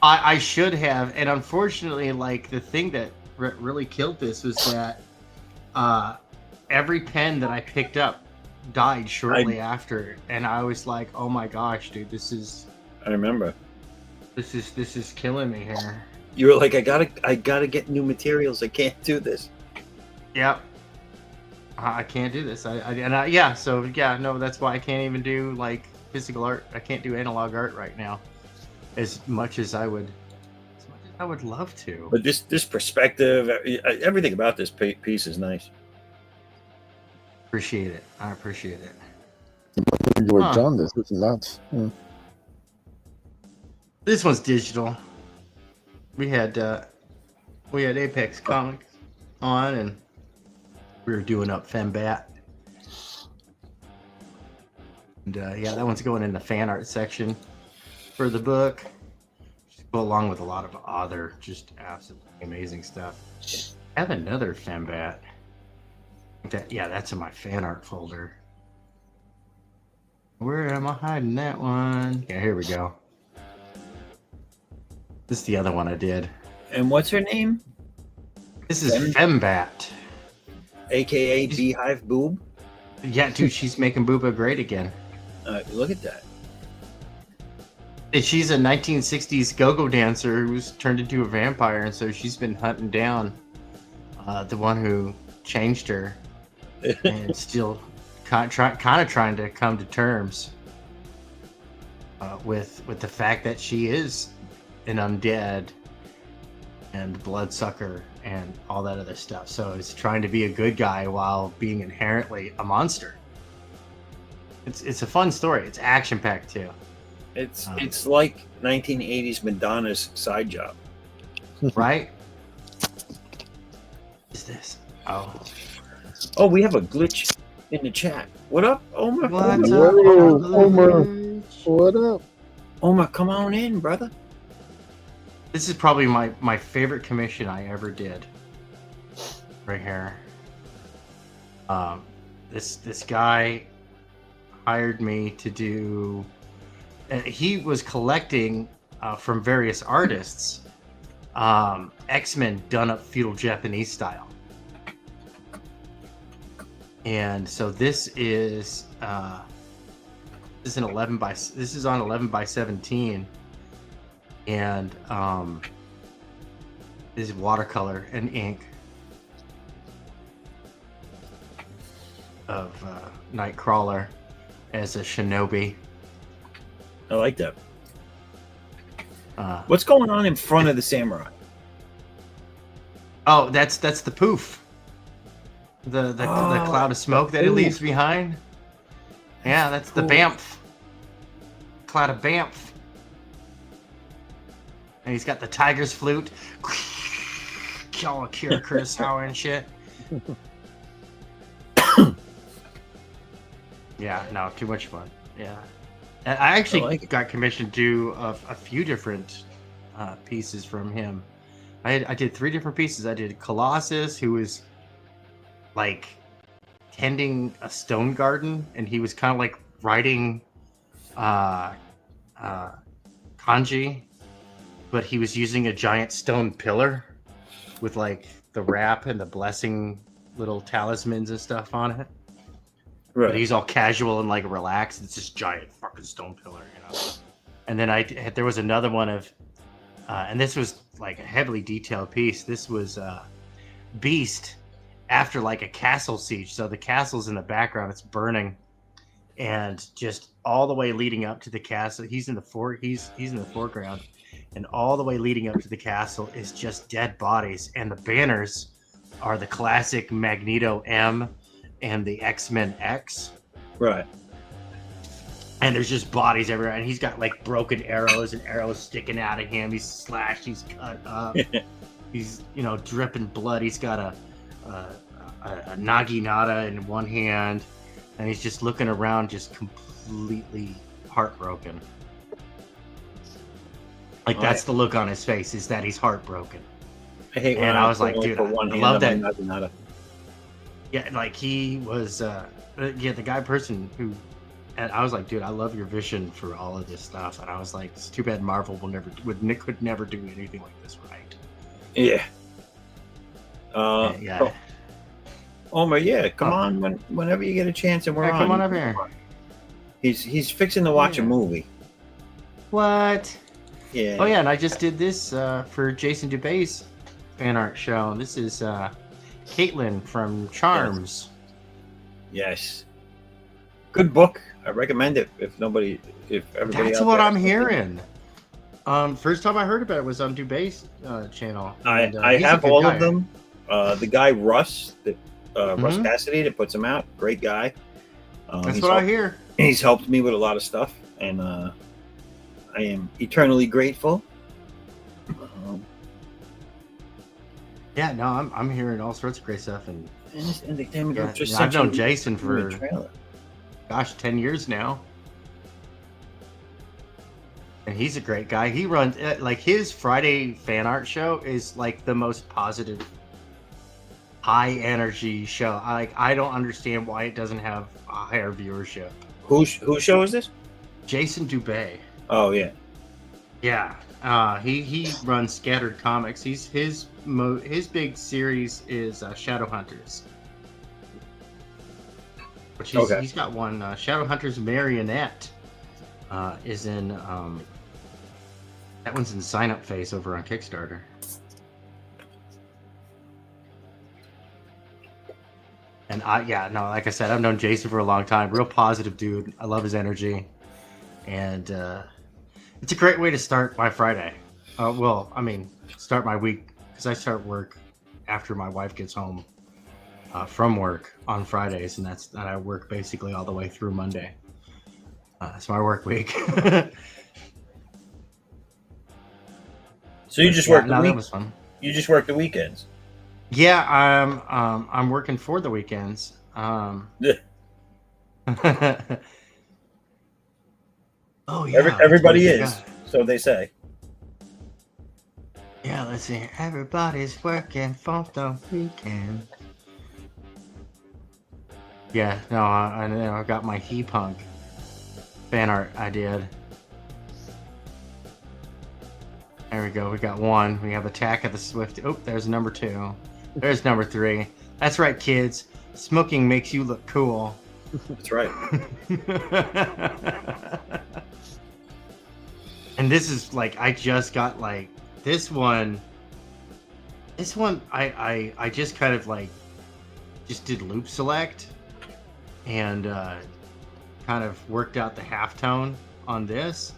Speaker 4: I should have, and unfortunately, like the thing that really killed this was that every pen that I picked up died shortly after, and I was like, "Oh my gosh, dude, this is."
Speaker 1: I remember.
Speaker 4: This is killing me here.
Speaker 1: You were like, I gotta get new materials. I can't do this.
Speaker 4: Yep. I can't do this. So that's why I can't even do like physical art. I can't do analog art right now, as much as I would love to.
Speaker 1: But this perspective, everything about this piece is nice.
Speaker 4: Appreciate it. I appreciate it.
Speaker 3: You were done. This is nuts.
Speaker 4: This one's digital. We had Apex Comics on, and we were doing up Fembat. And that one's going in the fan art section for the book. Just go along with a lot of other just absolutely amazing stuff. I have another Fembat. That's in my fan art folder. Where am I hiding that one? Yeah, here we go. This is the other one I did.
Speaker 1: And what's her name?
Speaker 4: This is Fembat.
Speaker 1: AKA Beehive Boob?
Speaker 4: Yeah, dude, she's making Booba great again.
Speaker 1: Look at that.
Speaker 4: And she's a 1960s go-go dancer who's turned into a vampire, and so she's been hunting down the one who changed her and still kind of trying to come to terms with the fact that she is an undead, and bloodsucker and all that other stuff. So he's trying to be a good guy while being inherently a monster. It's a fun story. It's action packed too.
Speaker 1: It's like 1980s Madonna's side job.
Speaker 4: Right? What is this?
Speaker 1: Oh, we have a glitch in the chat. What up, Omar?
Speaker 4: What's
Speaker 3: Whoa,
Speaker 4: up,
Speaker 3: Homer.
Speaker 4: Glitch?
Speaker 3: What up?
Speaker 1: Omar, come on in, brother.
Speaker 4: This is probably my favorite commission I ever did. Right here. This guy hired me to do. He was collecting from various artists X-Men done up feudal Japanese style. And so this is on 11 by 17, and this is watercolor and ink of Nightcrawler as a shinobi.
Speaker 1: I like that. What's going on in front of the samurai?
Speaker 4: Oh, that's the poof. The cloud of smoke that it leaves behind. Yeah, that's the Bamf. Cloud of Bamf. And he's got the tiger's flute. Kill Akira Kurosawa and shit. Yeah, no, too much fun. Yeah. And I actually got commissioned to do a few different pieces from him. I did 3 different pieces. I did Colossus, who was like tending a stone garden, and he was kind of like writing kanji, but he was using a giant stone pillar with like the wrap and the blessing little talismans and stuff on it. Right. But he's all casual and like relaxed. It's this giant fucking stone pillar, you know. And then there was another one of, and this was like a heavily detailed piece. This was Beast after like a castle siege. So the castle's in the background, it's burning, and just all the way leading up to the castle, he's in the foreground, and all the way leading up to the castle is just dead bodies, and the banners are the classic Magneto M and the X-Men X. Right. And there's just bodies everywhere, and he's got like broken arrows and arrows sticking out of him. He's slashed, he's cut up. He's, dripping blood. He's got a naginata in one hand, and he's just looking around, just completely heartbroken. Like that's the look on his face, is that he's heartbroken.
Speaker 1: I hate
Speaker 4: and I was like, dude, I love that. Naginata. Yeah, like he was, the guy person who, and I was like, dude, I love your vision for all of this stuff. And I was like, it's too bad Marvel could never do anything like this, right?
Speaker 1: Yeah. Yeah. Omar, come on whenever you get a chance, and we're on.
Speaker 4: Come on up here.
Speaker 1: He's fixing to watch a movie.
Speaker 4: What?
Speaker 1: Yeah.
Speaker 4: Oh yeah, and I just did this for Jason Dubé's fan art show. This is Caitlin from Charms.
Speaker 1: Yes. Good book. I recommend it if everybody.
Speaker 4: That's what I'm hearing. First time I heard about it was on Dubé's channel.
Speaker 1: And, I have all of them. The guy Russ, Russ Cassidy, that puts them out. Great guy.
Speaker 4: That's what I hear.
Speaker 1: He's helped me with a lot of stuff, and I am eternally grateful.
Speaker 4: Yeah, no, I'm hearing all sorts of great stuff, and
Speaker 1: just
Speaker 4: I've known Jason for 10 years now, and he's a great guy. He runs like his Friday fan art show is like the most positive, high energy show. I don't understand why it doesn't have a higher viewership.
Speaker 1: Whose show is this?
Speaker 4: Jason Dubé.
Speaker 1: Oh yeah.
Speaker 4: He runs Scattered Comics. His big series is Shadowhunters, which he's got one. Shadowhunters Marionette is in that one's in sign up phase over on Kickstarter. And like I said, I've known Jason for a long time. Real positive dude. I love his energy, and it's a great way to start my Friday. Start my week because I start work after my wife gets home from work on Fridays, and that I work basically all the way through Monday. It's my work week.
Speaker 1: So you just work the
Speaker 4: no,
Speaker 1: week.
Speaker 4: that was fun.
Speaker 1: You just work the weekends.
Speaker 4: Yeah, I'm working for the weekends.
Speaker 1: Yeah.
Speaker 4: Oh yeah,
Speaker 1: Everybody is. So they say.
Speaker 4: Yeah, let's see. Everybody's working for the weekend. Yeah, no, I got my He-Punk fan art I did. There we go. We got one. We have Attack of the Swift. Oh, there's number 2. There's number 3. That's right, kids. Smoking makes you look cool.
Speaker 1: That's right.
Speaker 4: And this is like, I just got like this one. I just kind of like just did loop select and kind of worked out the halftone on this,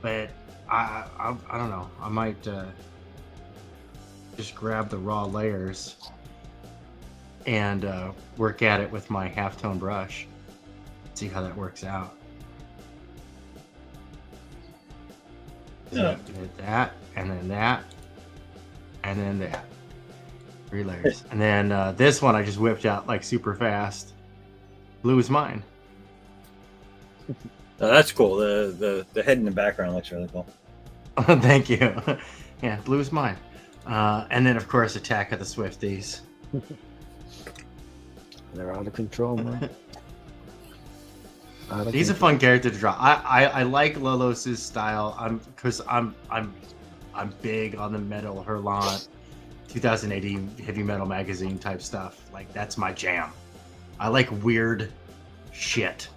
Speaker 4: but I don't know. I might just grab the raw layers and work at it with my halftone brush. See how that works out.
Speaker 1: Yeah.
Speaker 4: That, and then that, and then that. 3 layers. And then this one I just whipped out like super fast. Blue is mine.
Speaker 1: Oh, that's cool. The head in the background looks really cool.
Speaker 4: Thank you. Yeah, blue is mine. And then of course Attack of the Swifties.
Speaker 3: They're out of control, man.
Speaker 4: He's a fun character to draw. I like Lolos's style. I'm big on the Metal Hurlant 2018 heavy metal magazine type stuff. Like that's my jam. I like weird shit.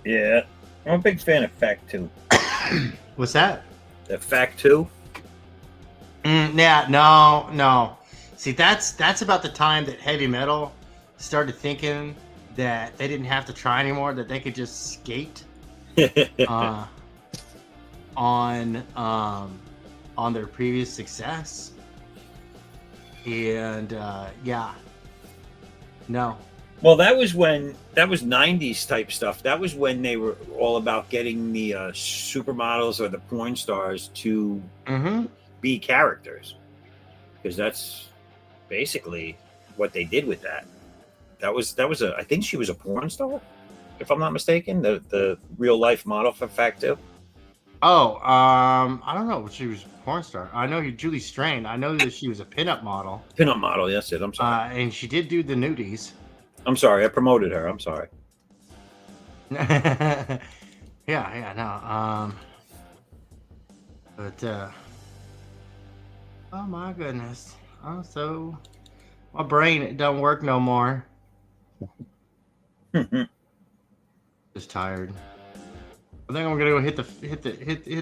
Speaker 1: Yeah, I'm a big fan of Fact 2.
Speaker 4: What's that?
Speaker 1: The Fact 2?
Speaker 4: Yeah, no. See, that's about the time that heavy metal started thinking that they didn't have to try anymore, that they could just skate on their previous success. And yeah, no.
Speaker 1: Well, that was 90s type stuff. That was when they were all about getting the supermodels or the porn stars to be characters, because that's basically what they did with that. That was I think she was a porn star, if I'm not mistaken. The real life model for Fact 2.
Speaker 4: Oh, I don't know if she was a porn star. I know Julie Strain. I know that she was a pinup model.
Speaker 1: Pinup model, that's it. I'm sorry.
Speaker 4: And she did do the nudies.
Speaker 1: I'm sorry. I promoted her. I'm sorry.
Speaker 4: yeah, no. But oh my goodness. So my brain, it don't work no more. Just tired. I think I'm gonna go hit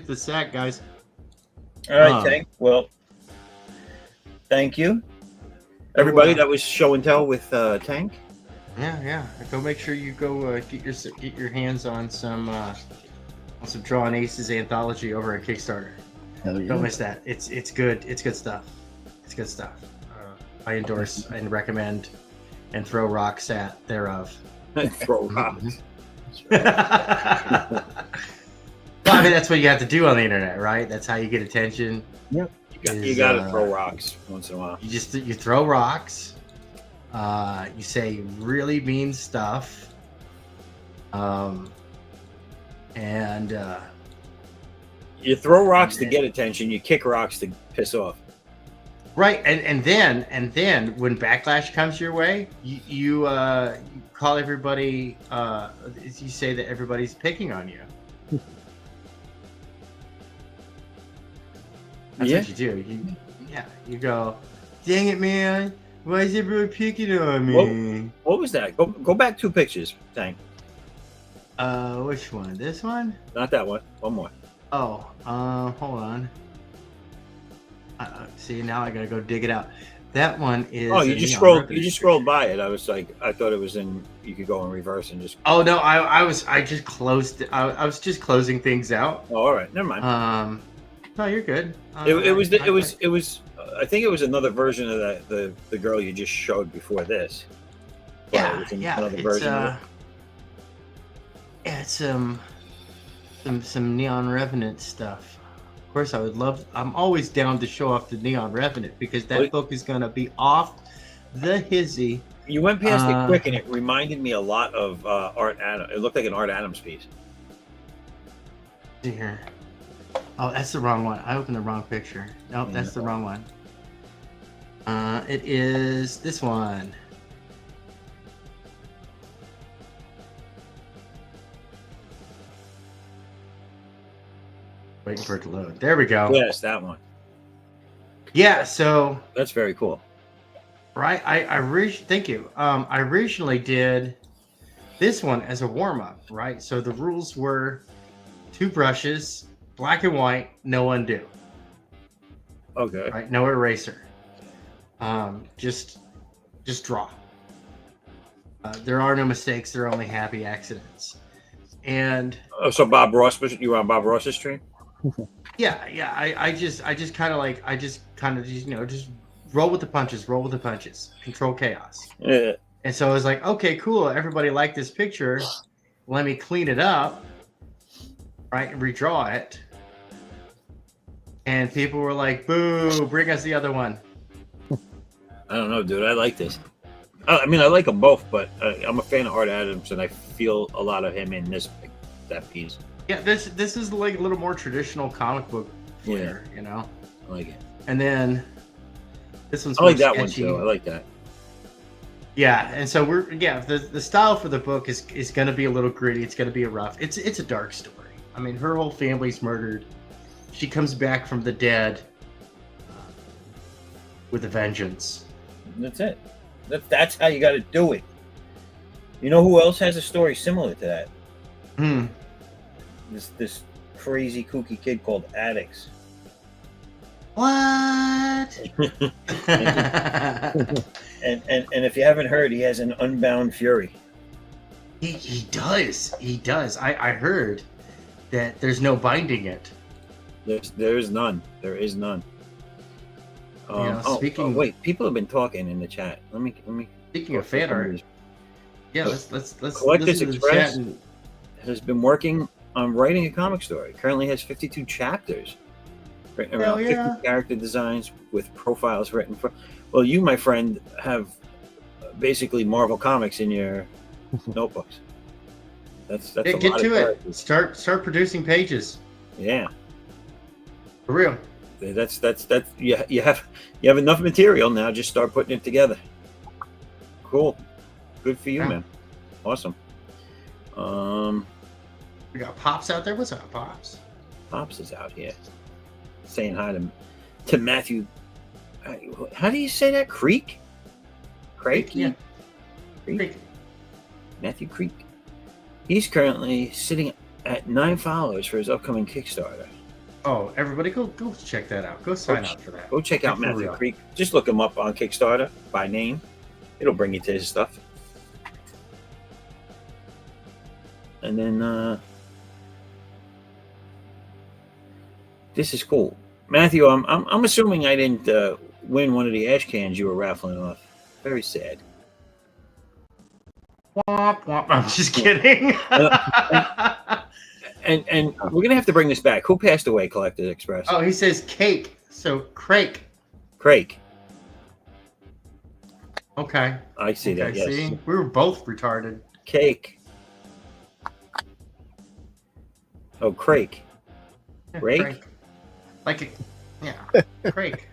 Speaker 4: the sack, guys.
Speaker 1: All right, Tank. Well, thank you, everybody. That was show and tell with Tank.
Speaker 4: Yeah. Go make sure you go get your hands on some Drawing Aces anthology over at Kickstarter.
Speaker 3: Hell yeah.
Speaker 4: Don't miss that. It's good. It's good stuff. It's good stuff. I endorse and recommend and throw rocks at thereof.
Speaker 1: Throw rocks.
Speaker 4: Well, I mean, that's what you have to do on the internet, right? That's how you get attention.
Speaker 3: Yep.
Speaker 1: You got to throw rocks once in a while.
Speaker 4: You throw rocks. You say really mean stuff. And
Speaker 1: you throw rocks to get attention. You kick rocks to piss off.
Speaker 4: Right, and then when backlash comes your way, you call everybody. You say that everybody's picking on you. That's what you do. You go, dang it, man! Why is everyone picking on me?
Speaker 1: What was that? Go back 2 pictures, Tank.
Speaker 4: Which one? This one?
Speaker 1: Not that one. One more.
Speaker 4: Oh, hold on. See, now I gotta go dig it out. That one is.
Speaker 1: Oh, you just scrolled. You just scrolled by it. I was like, I thought it was in. You could go in reverse and just.
Speaker 4: Oh no, I just closed. I was just closing things out.
Speaker 1: Oh, all right, never mind.
Speaker 4: No, you're good.
Speaker 1: It was. I think it was another version of the girl you just showed before this. But it
Speaker 4: Yeah,
Speaker 1: was
Speaker 4: yeah.
Speaker 1: another
Speaker 4: It's
Speaker 1: version of it.
Speaker 4: yeah, it's some Neon Revenant stuff. Of course, I would love. I'm always down to show off the Neon Revenant because that book is gonna be off the hizzy.
Speaker 1: You went past it quick, and it reminded me a lot of Art Adams. It looked like an Art Adams piece.
Speaker 4: See here. Oh, that's the wrong one. I opened the wrong picture. Nope, that's the wrong one. It is this one. Waiting for it to load. There we go.
Speaker 1: Yes, that one.
Speaker 4: Yeah, so
Speaker 1: That's very cool.
Speaker 4: right, thank you. I originally did this one as a warm-up, right? So the rules were 2 brushes, black and white, no undo.
Speaker 1: Okay.
Speaker 4: Right, no eraser. Just draw. There are no mistakes. There are only happy accidents. And
Speaker 1: So Bob Ross, you were on Bob Ross's stream?
Speaker 4: yeah, I just kind of just roll with the punches, control chaos.
Speaker 1: Yeah.
Speaker 4: And so I was like, okay, cool. Everybody liked this picture. Let me clean it up, right, and redraw it. And people were like, boo, bring us the other one.
Speaker 1: I don't know, dude. I like this. I mean, I like them both, but I'm a fan of Art Adams, and I feel a lot of him in that piece.
Speaker 4: Yeah, this is like a little more traditional comic book flair, you know?
Speaker 1: I like it.
Speaker 4: And then this one's
Speaker 1: I like
Speaker 4: more
Speaker 1: that
Speaker 4: sketchy.
Speaker 1: one, too. I like that.
Speaker 4: Yeah, and so the style for the book is going to be a little gritty. It's going to be a rough. It's a dark story. I mean, her whole family's murdered. She comes back from the dead with a vengeance.
Speaker 1: That's it. That's how you got to do it. You know who else has a story similar to that? This crazy kooky kid called Addicts.
Speaker 4: What?
Speaker 1: And if you haven't heard, he has an unbound fury.
Speaker 4: He does. I heard that there's no binding it.
Speaker 1: There is none. There is none. Wait, people have been talking in the chat. Let me.
Speaker 4: Speaking of fan art, yeah, let's
Speaker 1: Collectors
Speaker 4: listen to the
Speaker 1: Express
Speaker 4: chat and,
Speaker 1: has been working on writing a comic story. Currently has 52 chapters, written around 50 character designs with profiles written for. Well, you, my friend, have basically Marvel Comics in your notebooks. That's
Speaker 4: yeah,
Speaker 1: a
Speaker 4: get
Speaker 1: lot
Speaker 4: to
Speaker 1: of
Speaker 4: it.
Speaker 1: characters.
Speaker 4: Start producing pages.
Speaker 1: Yeah,
Speaker 4: For real.
Speaker 1: that's you have enough material now. Just start putting it together. Cool, good for you,
Speaker 4: Yeah.
Speaker 1: man. Awesome.
Speaker 4: We got Pops out there. What's up, Pops?
Speaker 1: Pops is out here saying hi to Matthew. How do you say that? Creek?
Speaker 4: Yeah.
Speaker 1: Creek? Matthew Creek. He's currently sitting at 9 followers for his upcoming Kickstarter.
Speaker 4: Oh, everybody, go check that out. Go sign up for that.
Speaker 1: Go check out
Speaker 4: For
Speaker 1: Matthew
Speaker 4: real.
Speaker 1: Creek. Just look him up on Kickstarter by name. It'll bring you to his stuff. And then this is cool, Matthew. I'm assuming I didn't win one of the ash cans you were raffling off. Very sad.
Speaker 4: Womp, womp. I'm just kidding.
Speaker 1: And we're gonna have to bring this back. Who passed away? Collected Express.
Speaker 4: Oh, he says cake. So Crake.
Speaker 1: Craig.
Speaker 4: Okay.
Speaker 1: I see that. Yes.
Speaker 4: See, we were both retarded.
Speaker 1: Cake. Oh, Craig.
Speaker 4: Yeah,
Speaker 1: Rake?
Speaker 4: Crake. Like a, yeah, Crake.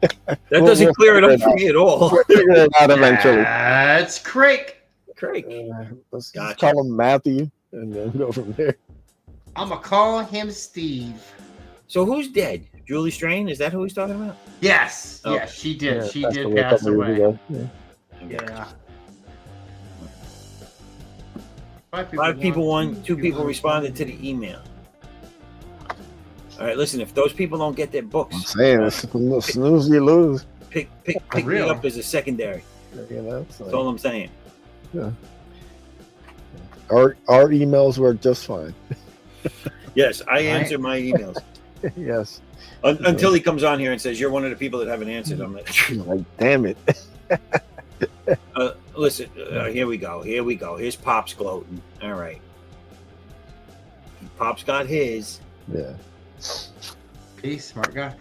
Speaker 1: That doesn't clear it up for me at all.
Speaker 3: We'll figure it out eventually.
Speaker 4: That's Crake.
Speaker 1: Craig.
Speaker 3: Let's just
Speaker 1: Gotcha.
Speaker 3: call him Matthew and then go from there.
Speaker 4: I'm gonna call him Steve.
Speaker 1: So who's dead? Julie Strain? Is that who he's talking about?
Speaker 4: Yes.
Speaker 1: Oh.
Speaker 4: Yes, she did.
Speaker 3: Yeah,
Speaker 4: she
Speaker 3: passed
Speaker 4: did
Speaker 3: away a
Speaker 4: pass
Speaker 3: couple years
Speaker 4: away.
Speaker 3: ago. Yeah.
Speaker 4: Yeah.
Speaker 1: 5 people won, 2 people responded to the email. All right, listen, if those people don't get their
Speaker 3: I'm
Speaker 1: books,
Speaker 3: saying, snooze, you lose.
Speaker 1: pick me
Speaker 4: Really?
Speaker 1: up as a secondary.
Speaker 3: You know, so,
Speaker 1: That's all I'm saying.
Speaker 3: our emails were just fine.
Speaker 1: Yes, I answer my emails.
Speaker 3: Yes.
Speaker 1: Until he comes on here and says, you're one of the people that haven't answered. I'm
Speaker 3: Like, damn it.
Speaker 1: listen, here we go. Here's Pops gloating. All right. Pops got his.
Speaker 3: Yeah.
Speaker 4: Peace, smart guy.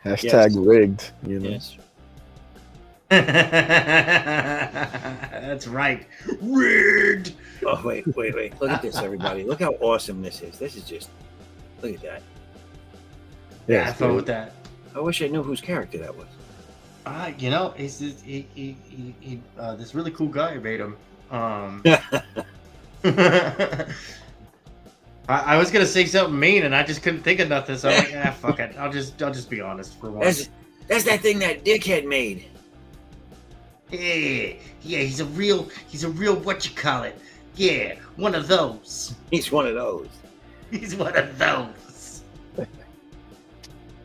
Speaker 3: Hashtag rigged, you know.
Speaker 1: Yes.
Speaker 4: That's right. Rigged.
Speaker 1: Oh, wait. Look at this, everybody. Look how awesome this is. This is just, look at that.
Speaker 4: Yeah, I fun with that.
Speaker 1: I wish I knew whose character that was.
Speaker 4: You know, he's this really cool guy made him. I was gonna say something mean, and I just couldn't think of nothing. So I'm like, fuck it. I'll just be honest for once.
Speaker 1: That's that thing that dickhead made.
Speaker 4: Yeah, he's a real what you call it? Yeah, one of those.
Speaker 1: He's one of those.
Speaker 4: He's one of those.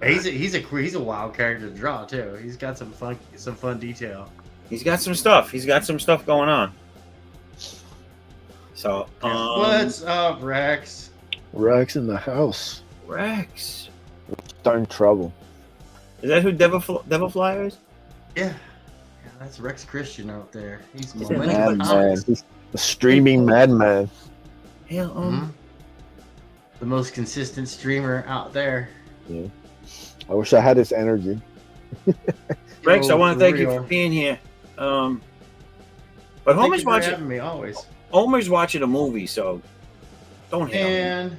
Speaker 4: He's a wild character to draw too. He's got some fun detail.
Speaker 1: He's got some stuff. Going on. So
Speaker 4: what's up, Rex?
Speaker 3: Rex in the house.
Speaker 1: Rex.
Speaker 3: Starting trouble.
Speaker 1: Is that who Devil Flyer is?
Speaker 4: Yeah, that's Rex Christian out there. He's
Speaker 3: madman. He's a streaming madman.
Speaker 1: Hell,
Speaker 4: the most consistent streamer out there.
Speaker 3: Yeah. I wish I had his energy.
Speaker 1: Rex, I want to thank you for being here. But Homer's watching
Speaker 4: me always.
Speaker 1: Homer's watching a movie, so don't hate him.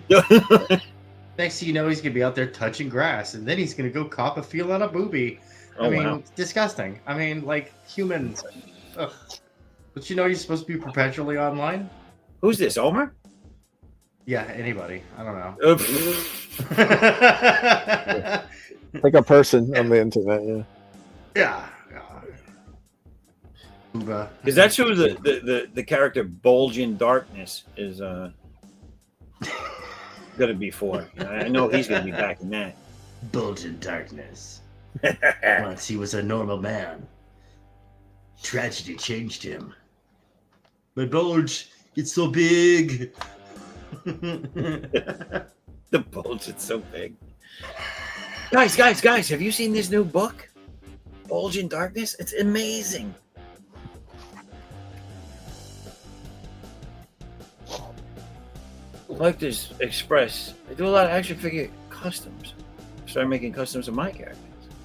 Speaker 4: Next thing you know, he's gonna be out there touching grass, and then he's gonna go cop a feel on a booby. I mean, disgusting. I mean, like humans. Ugh. But you know, you're supposed to be perpetually online.
Speaker 1: Who's this, Homer?
Speaker 4: Yeah, anybody. I don't know.
Speaker 3: Like a person on the internet,
Speaker 1: yeah. Because that's who the character Bulge in Darkness is gonna be for. I know he's gonna be back in that.
Speaker 4: Bulge in Darkness. Once he was a normal man. Tragedy changed him. My bulge, it's so big.
Speaker 1: The bulge, it's so big. Guys, have you seen this new book? Bulge in Darkness? It's amazing. Collectors Express. I do a lot of action figure customs. Started making customs of my characters.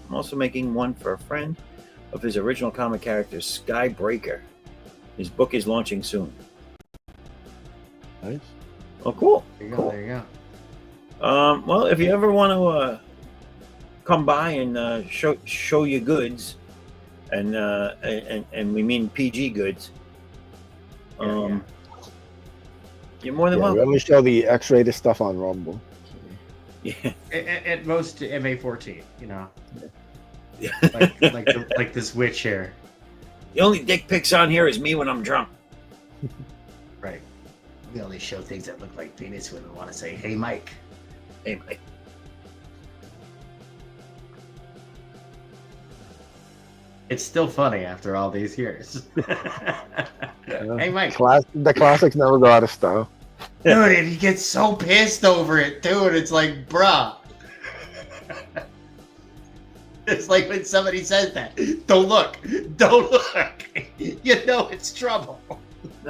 Speaker 1: I'm also making one for a friend of his original comic character, Skybreaker. His book is launching soon.
Speaker 3: Nice.
Speaker 1: Oh, cool.
Speaker 4: There you go.
Speaker 1: Well, if you ever want to come by and show your goods, and we mean PG goods, you're more than welcome.
Speaker 3: We only show the X-rated stuff on Rumble.
Speaker 1: Yeah.
Speaker 4: At most MA14, you know.
Speaker 1: Yeah.
Speaker 4: like this witch here.
Speaker 1: The only dick pics on here is me when I'm drunk.
Speaker 4: Right. We only show things that look like penis when we want to say, "Hey, Mike."
Speaker 1: Hey, Mike.
Speaker 4: It's still funny after all these years. Hey, Mike.
Speaker 3: The classics never go out of style.
Speaker 4: Dude, and he gets so pissed over it, too, and it's like, bruh. It's like when somebody says that. Don't look. You know it's trouble.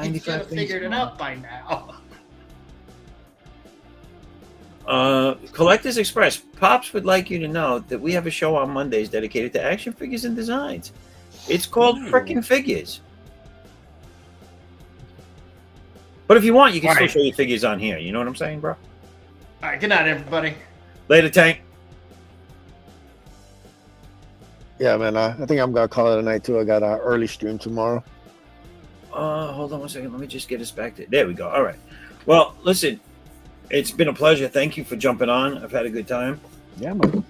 Speaker 4: You should have figured it out by now.
Speaker 1: Collectors Express. Pops would like you to know that we have a show on Mondays dedicated to action figures and designs. It's called Frickin' Figures. But if you want, you can still show your figures on here. You know what I'm saying, bro?
Speaker 4: All right, good night, everybody.
Speaker 1: Later, Tank.
Speaker 3: Yeah, man. I think I'm gonna call it a night too. I got an early stream tomorrow.
Speaker 1: Hold on 1 second. Let me just get us back to. There we go. All right. Well, listen. It's been a pleasure. Thank you for jumping on. I've had a good time.
Speaker 3: Yeah, man.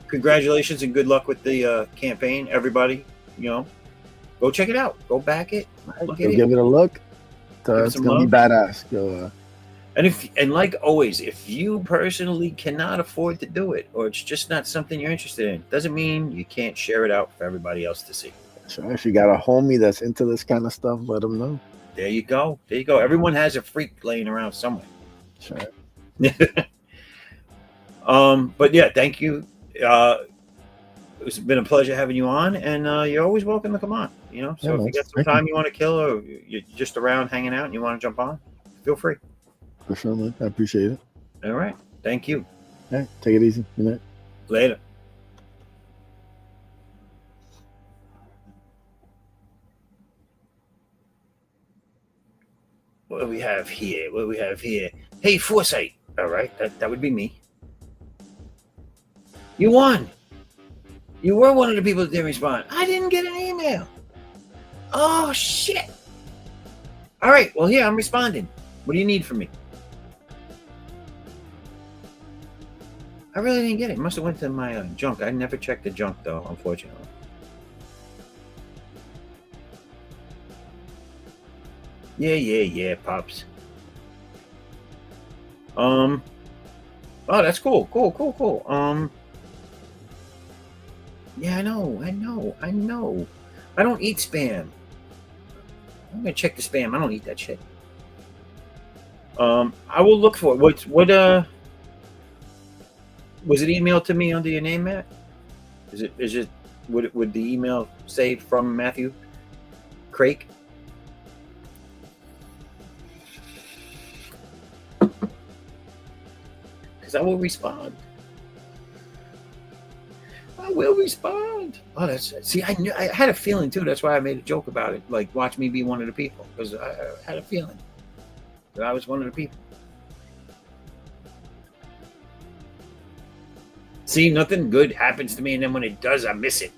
Speaker 1: Congratulations and good luck with the campaign, everybody. You know, go check it out. Go back it.
Speaker 3: Look at it. Give it a look. It's gonna be badass.
Speaker 1: And like always, if you personally cannot afford to do it, or it's just not something you're interested in, doesn't mean you can't share it out for everybody else to see.
Speaker 3: So if you got a homie that's into this kind of stuff, let them know.
Speaker 1: There you go. Everyone has a freak laying around somewhere.
Speaker 3: Sure.
Speaker 1: But yeah, thank you. It's been a pleasure having you on, and you're always welcome to come on. You know, so
Speaker 3: Yeah,
Speaker 1: if
Speaker 3: man.
Speaker 1: you got some
Speaker 3: Thank
Speaker 1: time you want to kill, or you're just around hanging out and you want to jump on, feel free.
Speaker 3: For sure, man. I appreciate it.
Speaker 1: All right, thank you.
Speaker 3: All right, take it easy. Good night.
Speaker 1: Later. What do we have here? What do we have here? Hey, Foresight. All right, that would be me. You won. You were one of the people that didn't respond. I didn't get an email. Oh, shit. All right, well, here, I'm responding. What do you need from me? I really didn't get it. It must have went to my junk. I never checked the junk, though, unfortunately. Yeah, Pops. Oh, that's cool. Yeah, I know. I don't eat spam. I'm gonna check the spam. I don't eat that shit. I will look for it. What was it emailed to me under your name, Matt? Is it would the email say from Matthew Craig? Because I will respond. Oh, see, I knew, I had a feeling too. That's why I made a joke about it. Like, watch me be one of the people, because I had a feeling that I was one of the people. See, nothing good happens to me, and then when it does, I miss it.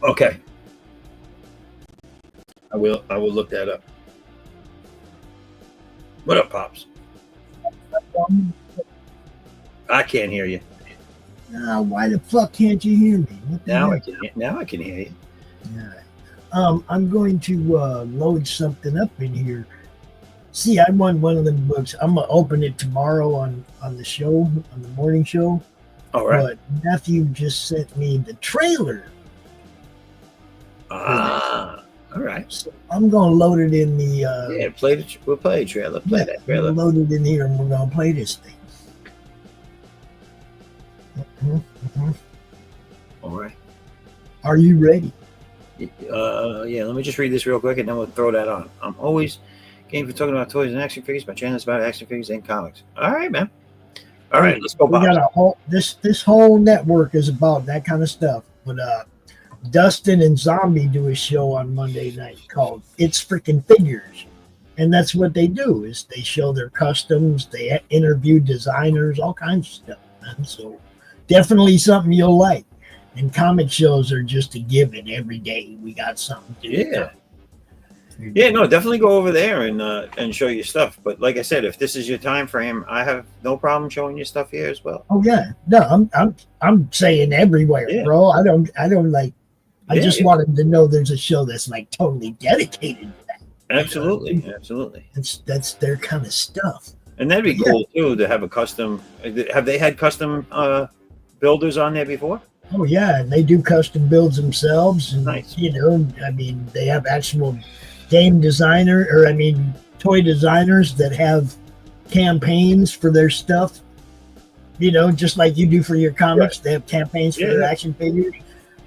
Speaker 1: Okay, I will look that up. What up, Pops? I can't hear you.
Speaker 5: Why the fuck can't you hear me? What the
Speaker 1: Now
Speaker 5: hell?
Speaker 1: I can hear you.
Speaker 5: I'm going to load something up in here. See, I won one of them books. I'm gonna open it tomorrow on the show, on the morning show.
Speaker 1: All right.
Speaker 5: But Matthew just sent me the trailer.
Speaker 1: All right.
Speaker 5: So I'm gonna load it in the.
Speaker 1: Yeah, we'll play a trailer. Play that trailer.
Speaker 5: We'll load it in here, and we're gonna play this thing.
Speaker 1: All right.
Speaker 5: Are you ready?
Speaker 1: Yeah, let me just read this real quick and then we'll throw that on. I'm always game for talking about toys and action figures. My channel is about action figures and comics. All right, man. All right, let's go.
Speaker 5: We got a whole this whole network is about that kind of stuff. But Dustin and Zombie do a show on Monday night called It's Freaking Figures. And that's what they do is they show their customs, they interview designers, all kinds of stuff, man. So definitely something you'll like. And comic shows are just a given every day. We got something to do.
Speaker 1: Yeah, no, definitely go over there and show your stuff. But like I said, if this is your time frame, I have no problem showing you stuff here as well.
Speaker 5: Oh yeah, no, I'm saying everywhere, bro. I don't like. I just wanted to know there's a show that's like totally dedicated to that.
Speaker 1: Absolutely.
Speaker 5: That's their kind of stuff.
Speaker 1: And that'd be cool too to have a custom. Have they had custom builders on there before?
Speaker 5: Oh yeah, and they do custom builds themselves. And,
Speaker 1: nice.
Speaker 5: You know, I mean, they have actual game designer, or I mean, toy designers that have campaigns for their stuff. You know, just like you do for your comics, they have campaigns for their action figures.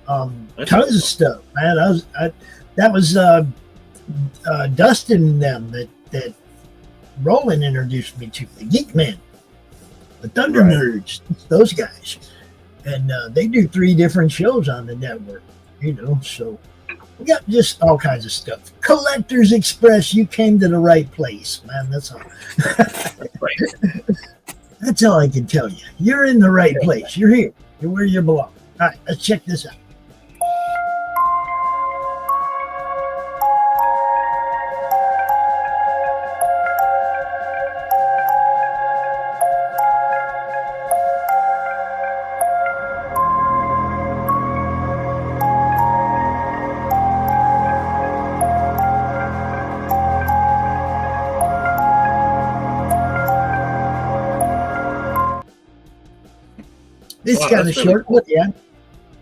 Speaker 5: Tons of stuff, man. That was Dustin and them that Roland introduced me to, the Geek Men, the Thunder Nerds, those guys. And they do 3 different shows on the network, you know, so we got just all kinds of stuff. Collectors Express, you came to the right place, man. That's all. That's all I can tell you. You're in the right place. You're here. You're where you belong. All right, let's check this out. This kind of short, cool. Yeah.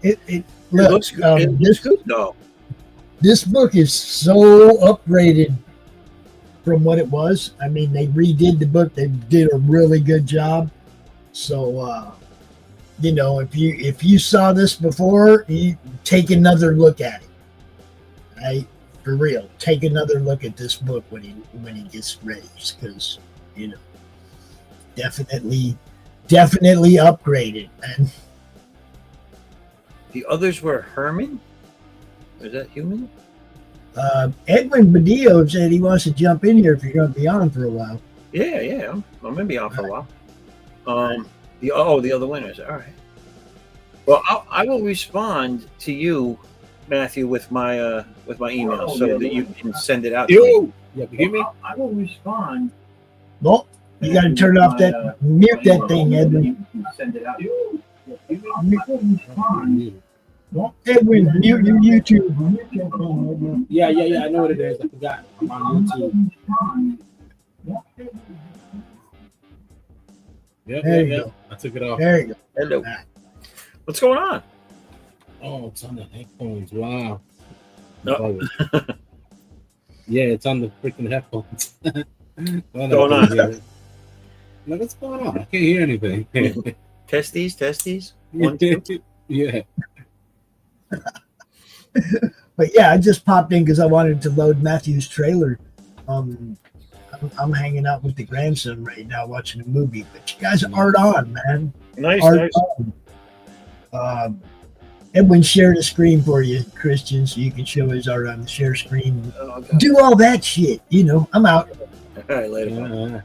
Speaker 5: It looks good.
Speaker 1: No.
Speaker 5: This book is so upgraded from what it was. I mean, they redid the book. They did a really good job. So, you know, if you saw this before, you take another look at it. Right? For real, take another look at this book when he gets raised, because you know, definitely upgraded, man.
Speaker 1: The others were Herman. Is that human?
Speaker 5: Edwin Badillo said he wants to jump in here if you're going to be on for a while.
Speaker 1: Yeah. I'm gonna be on for a while. The other winners. All right. Well, I will respond to you, Matthew, with my email so that you can send it out to me.
Speaker 3: Yeah, you hear me?
Speaker 1: I will respond.
Speaker 5: Well, you got to turn off that, mute that thing, Edwin.
Speaker 1: Send it out.
Speaker 5: Edwin, mute your YouTube.
Speaker 3: Yeah. I know what it is. I forgot. I'm on YouTube.
Speaker 5: There you go.
Speaker 3: I took it off.
Speaker 5: There you go.
Speaker 1: Hello. What's going on?
Speaker 3: Oh, it's on the headphones. Wow.
Speaker 1: No.
Speaker 3: Yeah, it's on the freaking headphones.
Speaker 1: What's going on?
Speaker 3: No, what's going on? I can't hear anything.
Speaker 1: Testes. 1, 2.
Speaker 3: Yeah.
Speaker 5: But yeah, I just popped in because I wanted to load Matthew's trailer. I'm hanging out with the grandson right now watching a movie. But you guys aren't on, man.
Speaker 1: Nice.
Speaker 5: On. Edwin shared a screen for you, Christian, so you can show his art on the share screen. Do all that shit. You know, I'm out.
Speaker 1: All right, later.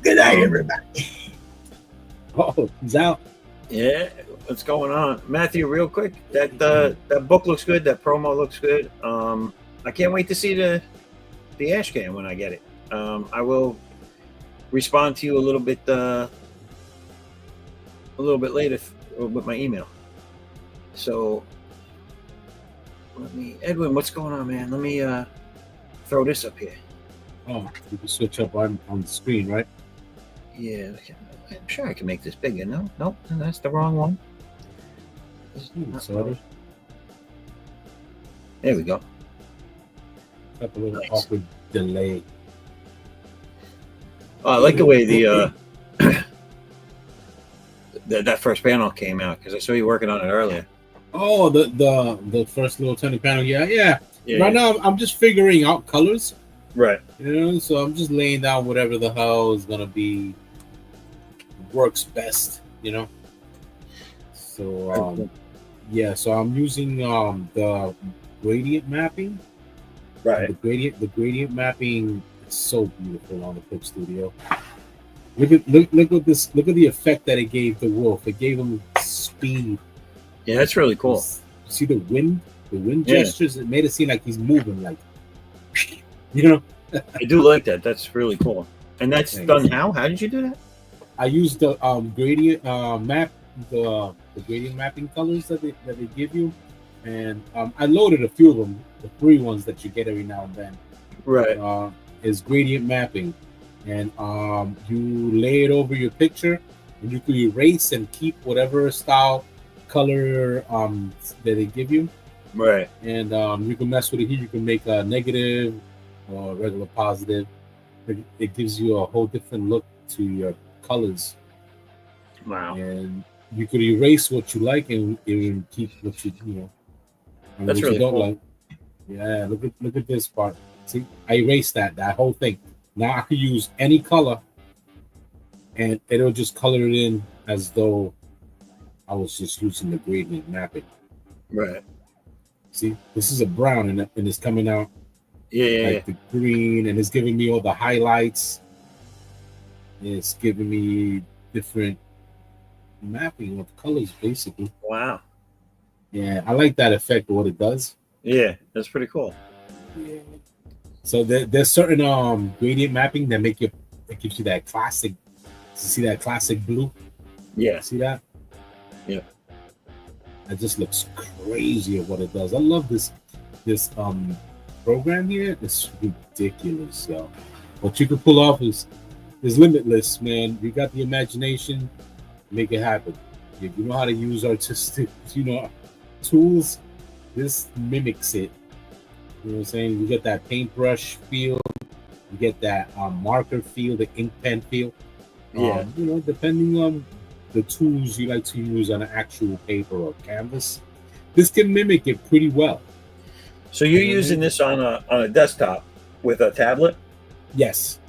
Speaker 5: Good night, everybody.
Speaker 3: Oh, he's out.
Speaker 1: Yeah, what's going on, Matthew? Real quick, that book looks good. That promo looks good. I can't wait to see the ash can when I get it. I will respond to you a little bit later with my email. So, Edwin, what's going on, man? Let me throw this up here.
Speaker 3: Oh, you can switch up on the screen, right?
Speaker 1: Yeah, I'm sure I can make this bigger. No, that's the wrong one.
Speaker 3: Sorry.
Speaker 1: There we go.
Speaker 3: Got a little
Speaker 1: Nice.
Speaker 3: awkward delay.
Speaker 1: Oh, I like the way that first panel came out because I saw you working on it earlier.
Speaker 3: Oh, the first little tiny panel. Yeah.
Speaker 1: Yeah.
Speaker 3: Now I'm just figuring out colors.
Speaker 1: Right.
Speaker 3: You know, so I'm just laying down whatever the hell is gonna be works best. You know. So so I'm using the gradient mapping.
Speaker 1: Right.
Speaker 3: The gradient mapping is so beautiful on the Clip Studio. Look at this. Look at the effect that it gave the wolf. It gave him speed.
Speaker 1: Yeah, that's really cool.
Speaker 3: See the wind gestures. It made it seem like he's moving, like you know.
Speaker 1: I do like that. That's really cool. And that's done how? How did you do that?
Speaker 3: I used the gradient map, the gradient mapping colors that they give you, and I loaded a few of them, the free ones that you get every now and then.
Speaker 1: Right.
Speaker 3: Is gradient mapping, and you lay it over your picture, and you can erase and keep whatever style color that they give you.
Speaker 1: Right.
Speaker 3: And you can mess with it here. You can make a negative or a regular positive. It gives you a whole different look to your colors.
Speaker 1: Wow.
Speaker 3: And you could erase what you like and keep what you know. And
Speaker 1: That's
Speaker 3: what
Speaker 1: really
Speaker 3: you don't
Speaker 1: cool.
Speaker 3: like. Yeah, look at this part. See, I erased that whole thing. Now I can use any color, and it'll just color it in as though I was just using the gradient mapping.
Speaker 1: Right.
Speaker 3: See, this is a brown, and it's coming out
Speaker 1: Yeah.
Speaker 3: the green, and it's giving me all the highlights. It's giving me different mapping of colors, basically.
Speaker 1: Wow.
Speaker 3: Yeah, I like that effect of what it does.
Speaker 1: Yeah, that's pretty cool.
Speaker 3: Yeah. So there's certain gradient mapping that gives you that classic. See that classic blue?
Speaker 1: Yeah.
Speaker 3: See that?
Speaker 1: Yeah.
Speaker 3: It just looks crazy at what it does. I love this program here. It's ridiculous, yo. What you can pull off is limitless, man. You got the imagination, make it happen. If you know how to use artistic, tools, this mimics it. You know what I'm saying? You get that paintbrush feel,
Speaker 6: You get that marker feel, the ink pen feel.
Speaker 1: Yeah.
Speaker 6: Depending on the tools you like to use on an actual paper or canvas, this can mimic it pretty well.
Speaker 1: So you're using this on a desktop with a tablet?
Speaker 6: Yes.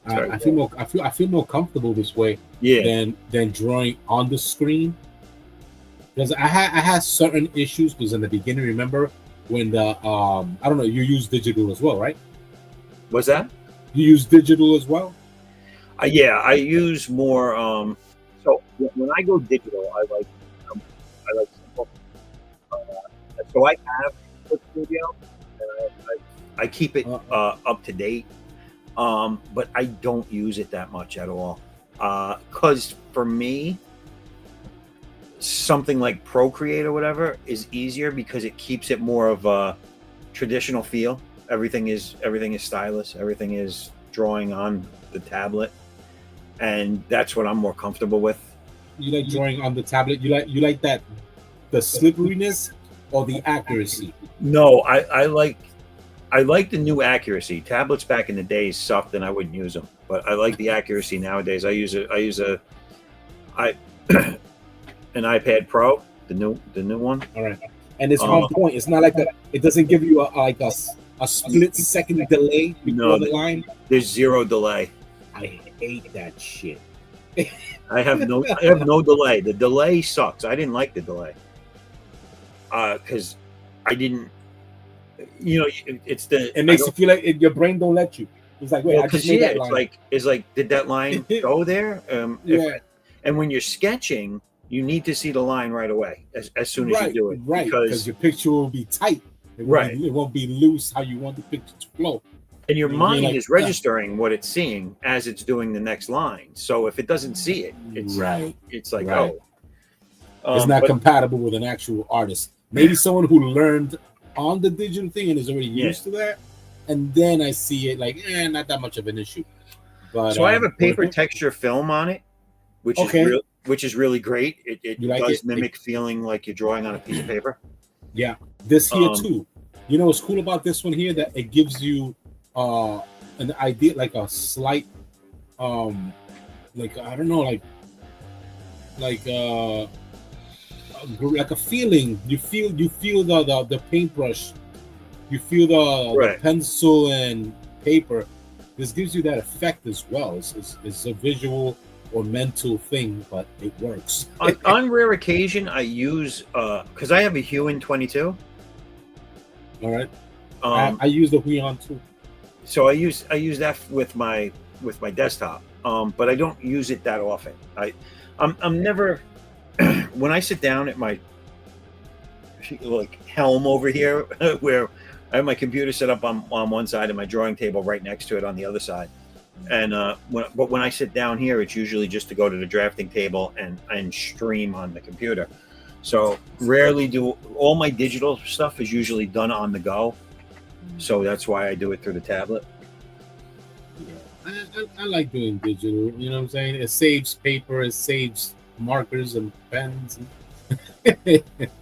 Speaker 6: I feel more comfortable this way than drawing on the screen, because I had certain issues. Because in the beginning, remember when the I don't know, you use digital as well, right?
Speaker 1: What's that?
Speaker 6: You use digital as well?
Speaker 1: Yeah, I use more. So when I go digital, I like simple. So I have a studio, and I keep it up to date. But I don't use it that much at all. Because for me, something like Procreate or whatever is easier because it keeps it more of a traditional feel. Everything is stylus. Everything is drawing on the tablet, and that's what I'm more comfortable with.
Speaker 6: You like drawing on the tablet? You like that, the slipperiness or the accuracy?
Speaker 1: No, I like the new accuracy. Tablets back in the day sucked, and I wouldn't use them. But I like the accuracy nowadays. I use an iPad Pro, the new one.
Speaker 6: All right, and it's on point. It's not like it doesn't give you a split second delay before the line.
Speaker 1: There's zero delay.
Speaker 6: I hate that shit.
Speaker 1: I have no delay. The delay sucks. I didn't like the delay. Because I didn't.
Speaker 6: It makes you feel like your brain don't let you. It's like, wait, I just made that line.
Speaker 1: It's like, did that line go there?
Speaker 6: Yeah.
Speaker 1: And when you're sketching, you need to see the line right away as soon as you do it,
Speaker 6: right? Because your picture will be tight. It won't be loose how you want the picture to flow.
Speaker 1: And your mind is registering what it's seeing as it's doing the next line. So if it doesn't see it, it's like,
Speaker 6: it's not compatible with an actual artist. Maybe someone who learned on the digital thing and is already used to that, and then I see it like, not that much of an issue. But
Speaker 1: so I have a paper texture film on it, which is really great. It does mimic feeling like you're drawing on a piece of paper.
Speaker 6: Yeah, this here too. You know what's cool about this one here, that it gives you an idea, like a slight like I don't know, like a feeling. You feel the paintbrush, you feel the pencil and paper. This gives you that effect as well. It's a visual or mental thing, but it works.
Speaker 1: on rare occasion, I use because I have a Huon 22. All right.
Speaker 6: I use the Huon too.
Speaker 1: So I use that with my desktop, but I don't use it that often. I'm never when I sit down at my helm over here, where I have my computer set up on one side and my drawing table right next to it on the other side, and when I sit down here, it's usually just to go to the drafting table and stream on the computer. So rarely do all my digital stuff is usually done on the go. So that's why I do it through the tablet.
Speaker 6: Yeah, I like doing digital. You know what I'm saying? It saves paper, it saves markers and pens.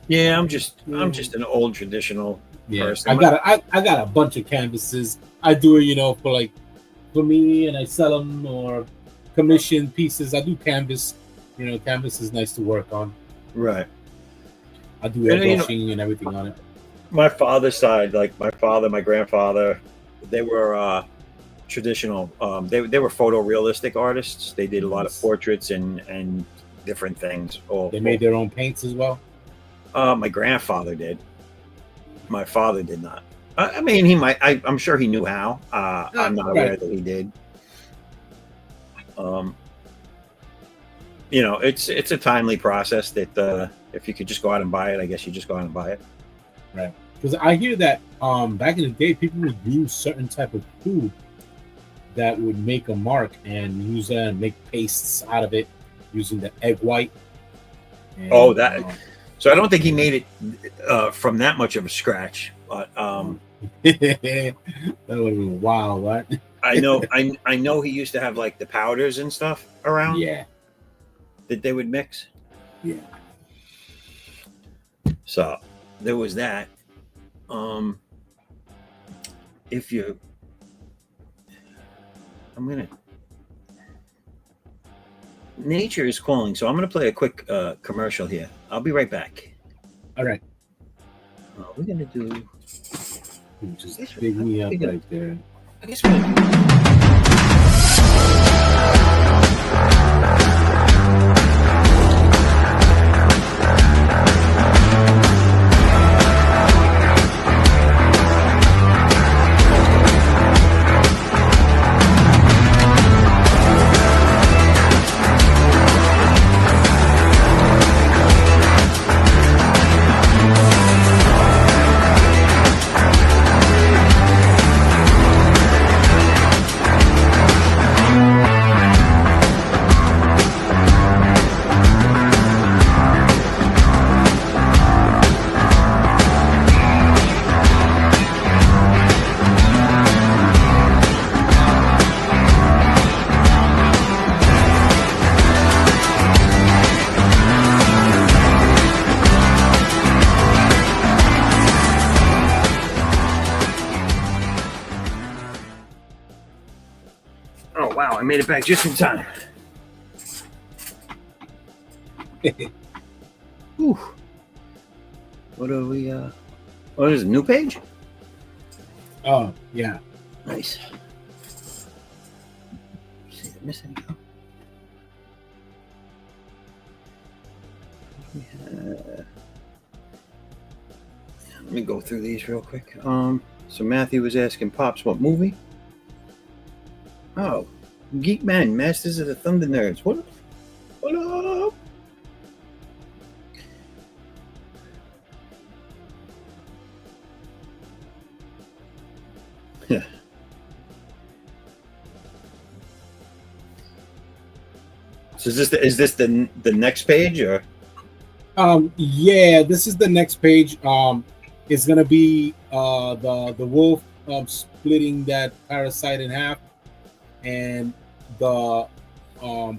Speaker 1: Yeah, I'm just an old traditional person.
Speaker 6: I got a bunch of canvases. I do it, for me, and I sell them or commission pieces. I do canvas. Canvas is nice to work on.
Speaker 1: Right.
Speaker 6: I do airbrushing and everything on it.
Speaker 1: My father's side, like my father, my grandfather, they were traditional. They were photorealistic artists. They did a lot of portraits and different things.
Speaker 6: They made their own paints as well.
Speaker 1: My grandfather did. My father did not. I mean, he might. I'm sure he knew how. I'm not aware that he did. It's a timely process that if you could just go out and buy it, I guess you just go out and buy it.
Speaker 6: Right. Because I hear that back in the day, people would use certain type of food that would make a mark and use that and make pastes out of it using the egg white. And,
Speaker 1: so I don't think he made it from that much of a scratch, but
Speaker 6: that would have been wild, right?
Speaker 1: I know he used to have like the powders and stuff around.
Speaker 6: Yeah.
Speaker 1: That they would mix.
Speaker 6: Yeah.
Speaker 1: So there was that. if you, I'm gonna. Nature is calling, so I'm gonna play a quick commercial here. I'll be right back.
Speaker 6: All right.
Speaker 1: We're gonna do.
Speaker 6: Just big me up right there.
Speaker 1: I guess we're gonna do. Oh wow! I made it back just in time. Whew. What are we? What is it? New page?
Speaker 6: Oh yeah.
Speaker 1: Nice. See, did I miss anything? Let me go through these real quick. So Matthew was asking Pops what movie? Oh, Geek Man, Masters of the Thunder Nerds. What up? Yeah. So is this the next page or?
Speaker 6: Yeah, this is the next page. It's gonna be the wolf splitting that parasite in half, and the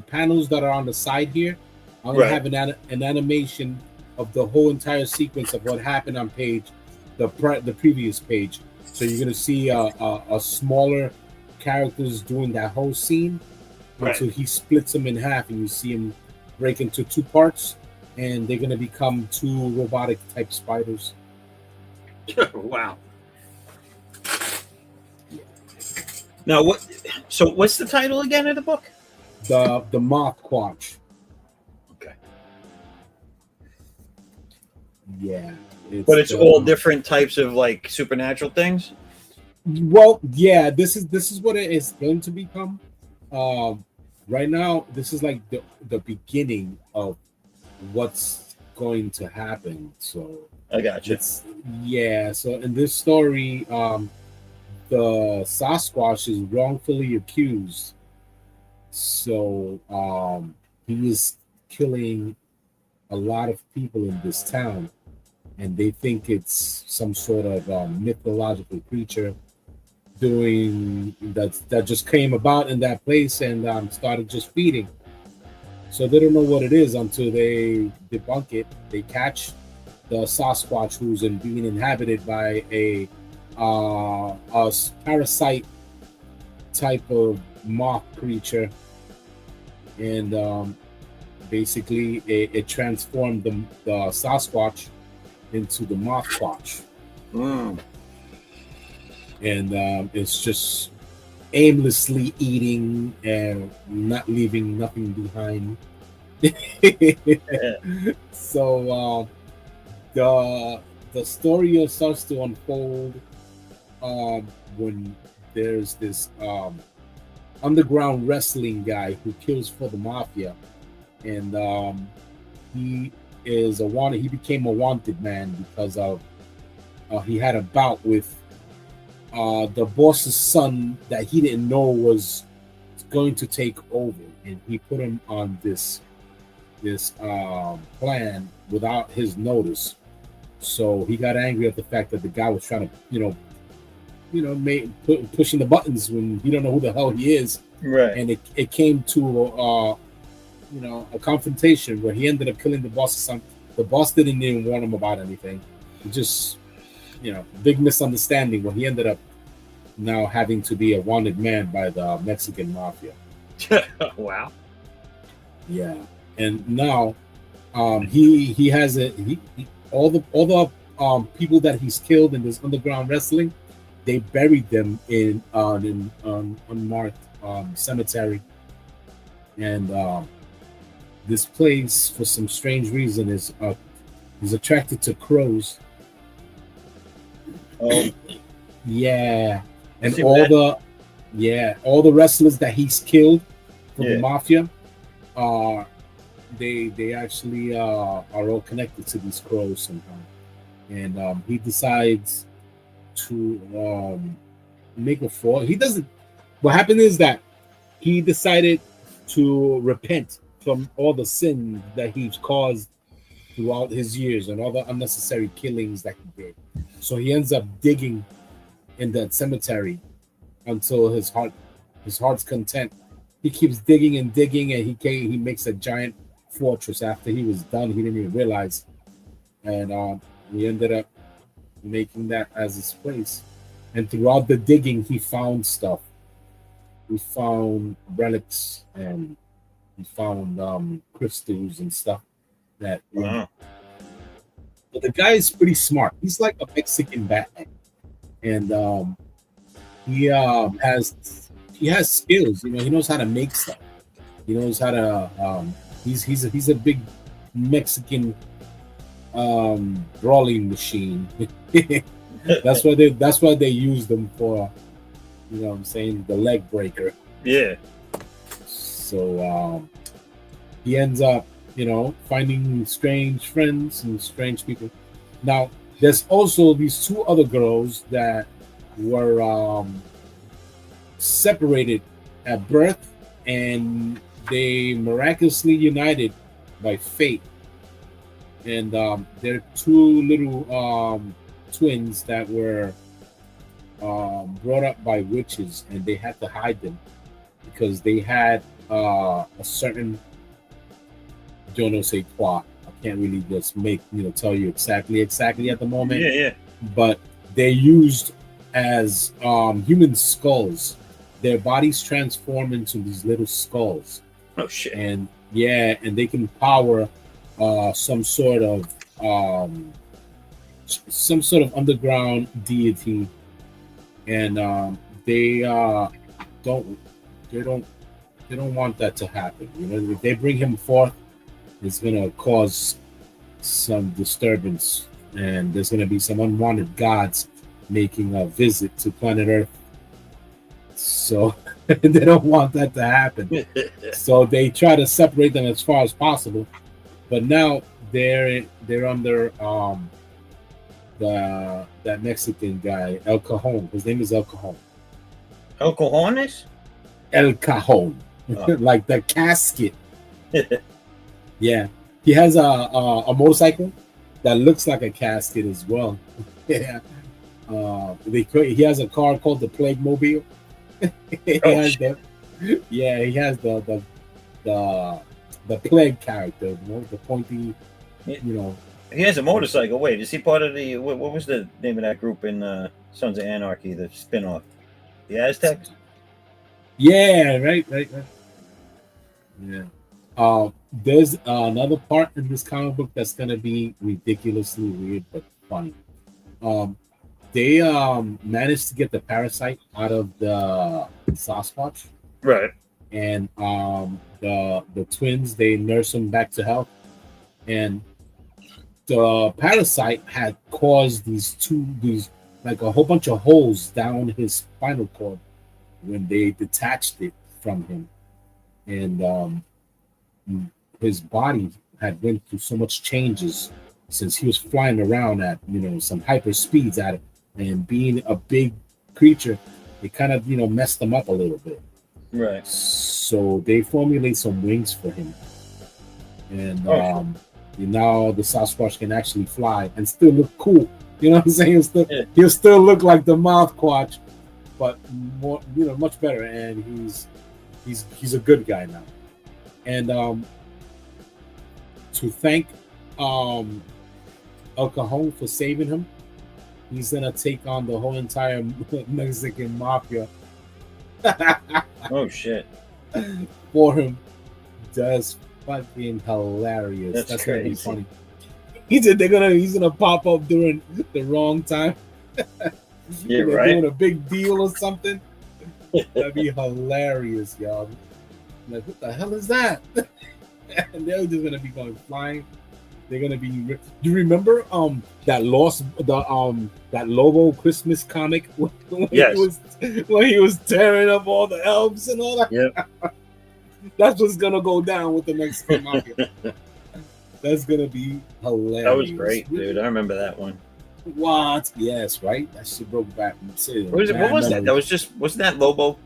Speaker 6: panels that are on the side here. I'm gonna have an animation of the whole entire sequence of what happened on the previous page. So you're gonna see a smaller characters doing that whole scene until he splits them in half, and you see him break into two parts, and they're gonna become two robotic type spiders.
Speaker 1: Wow. Now what? So what's the title again of the book?
Speaker 6: The Moth Quatch.
Speaker 1: Okay.
Speaker 6: Yeah.
Speaker 1: But it's all different types of like supernatural things.
Speaker 6: Well, yeah. This is what it is going to become. Right now, this is like the beginning of what's going to happen. So
Speaker 1: I got you.
Speaker 6: Yeah. So in this story, the Sasquatch is wrongfully accused. So he is killing a lot of people in this town, and they think it's some sort of mythological creature doing that just came about in that place and started just feeding. So they don't know what it is until they debunk it. They catch the Sasquatch, who's being inhabited by a parasite type of moth creature, and basically it transformed the Sasquatch into the Moth Quatch. And it's just aimlessly eating and not leaving nothing behind. So the story starts to unfold when there's this underground wrestling guy who kills for the mafia, and he became a wanted man because of he had a bout with the boss's son that he didn't know was going to take over, and he put him on this plan without his notice. So he got angry at the fact that the guy was trying to pushing the buttons when he don't know who the hell he is,
Speaker 1: right?
Speaker 6: And it came to a confrontation where he ended up killing the boss's son. The boss didn't even warn him about anything. It just big misunderstanding where he ended up now having to be a wanted man by the Mexican mafia.
Speaker 1: Wow.
Speaker 6: Yeah, and now he has all the people that he's killed in this underground wrestling, they buried them in unmarked cemetery, and this place for some strange reason is attracted to crows.
Speaker 1: Oh,
Speaker 6: Yeah, and
Speaker 1: See
Speaker 6: all
Speaker 1: that?
Speaker 6: the wrestlers that he's killed for the
Speaker 1: Yeah.
Speaker 6: mafia are they actually are all connected to these crows somehow, and he decides to make a fall. He doesn't. What happened is that he decided to repent from all the sin that he's caused throughout his years and all the unnecessary killings that he did. So he ends up digging in that cemetery until his heart's content. He keeps digging and digging, and he makes a giant fortress. After he was done, he didn't even realize, and he ended up making that as his place. And throughout the digging, he found stuff. He found relics, and he found crystals and stuff that.
Speaker 1: Wow.
Speaker 6: But the guy is pretty smart. He's like a Mexican Batman, and he has skills. You know, he knows how to make stuff. He knows how to. He's a big Mexican brawling machine. That's why they use them for. You know what I'm saying? The leg breaker.
Speaker 1: Yeah.
Speaker 6: So he ends up, finding strange friends and strange people. Now, there's also these two other girls that were separated at birth, and they miraculously united by fate. And they're two little twins that were brought up by witches, and they had to hide them because they had a certain je ne sais quoi. I can't really just tell you exactly at the moment.
Speaker 1: Yeah.
Speaker 6: But they're used as human skulls. Their bodies transform into these little skulls.
Speaker 1: Oh shit.
Speaker 6: And they can power some sort of underground deity, and they don't want that to happen. If they bring him forth, it's gonna cause some disturbance, and there's gonna be some unwanted gods making a visit to planet Earth. So they don't want that to happen. So they try to separate them as far as possible. But now they're under that Mexican guy, El Cajon. His name is El Cajon.
Speaker 1: El Cojones?
Speaker 6: El Cajon.
Speaker 1: Oh.
Speaker 6: Like the casket. Yeah. He has a motorcycle that looks like a casket as well. Yeah. He has a car called the Plague Mobile. He has the plague character, the pointy,
Speaker 1: He has a motorcycle. Wait, is he part of the what was the name of that group in Sons of Anarchy, the spin-off? The Aztecs?
Speaker 6: Yeah, right. Yeah. There's another part in this comic book that's gonna be ridiculously weird but funny. They managed to get the parasite out of the Sasquatch.
Speaker 1: Right.
Speaker 6: And the twins, they nurse him back to health. And the parasite had caused these like a whole bunch of holes down his spinal cord when they detached it from him. And his body had went through so much changes since he was flying around at some hyper speeds at it, and being a big creature, it kind of messed him up a little bit.
Speaker 1: Right.
Speaker 6: So they formulate some wings for him, and now the Sasquatch can actually fly and still look cool. You know what I'm saying? He'll still look like the Mouthquatch, but more, much better. And he's a good guy now. And to thank El Cajon for saving him, He's gonna take on the whole entire Mexican mafia.
Speaker 1: Oh shit.
Speaker 6: For him. That's fucking hilarious. That's gonna be funny. He said he's gonna pop up during the wrong time.
Speaker 1: Yeah,
Speaker 6: They're
Speaker 1: right.
Speaker 6: doing a big deal or something. That'd be hilarious, y'all. Like, what the hell is that? And they're just gonna be going flying. They're gonna be. Do you remember that Lobo Christmas comic when
Speaker 1: Yes.
Speaker 6: he was tearing up all the elves and all that?
Speaker 1: Yep.
Speaker 6: That's what's gonna go down with the Mexican mafia. That's gonna be hilarious.
Speaker 1: That was great, dude. I remember that one.
Speaker 6: What? Yes, right. That shit broke back.
Speaker 1: What was that? That was just wasn't that Lobo?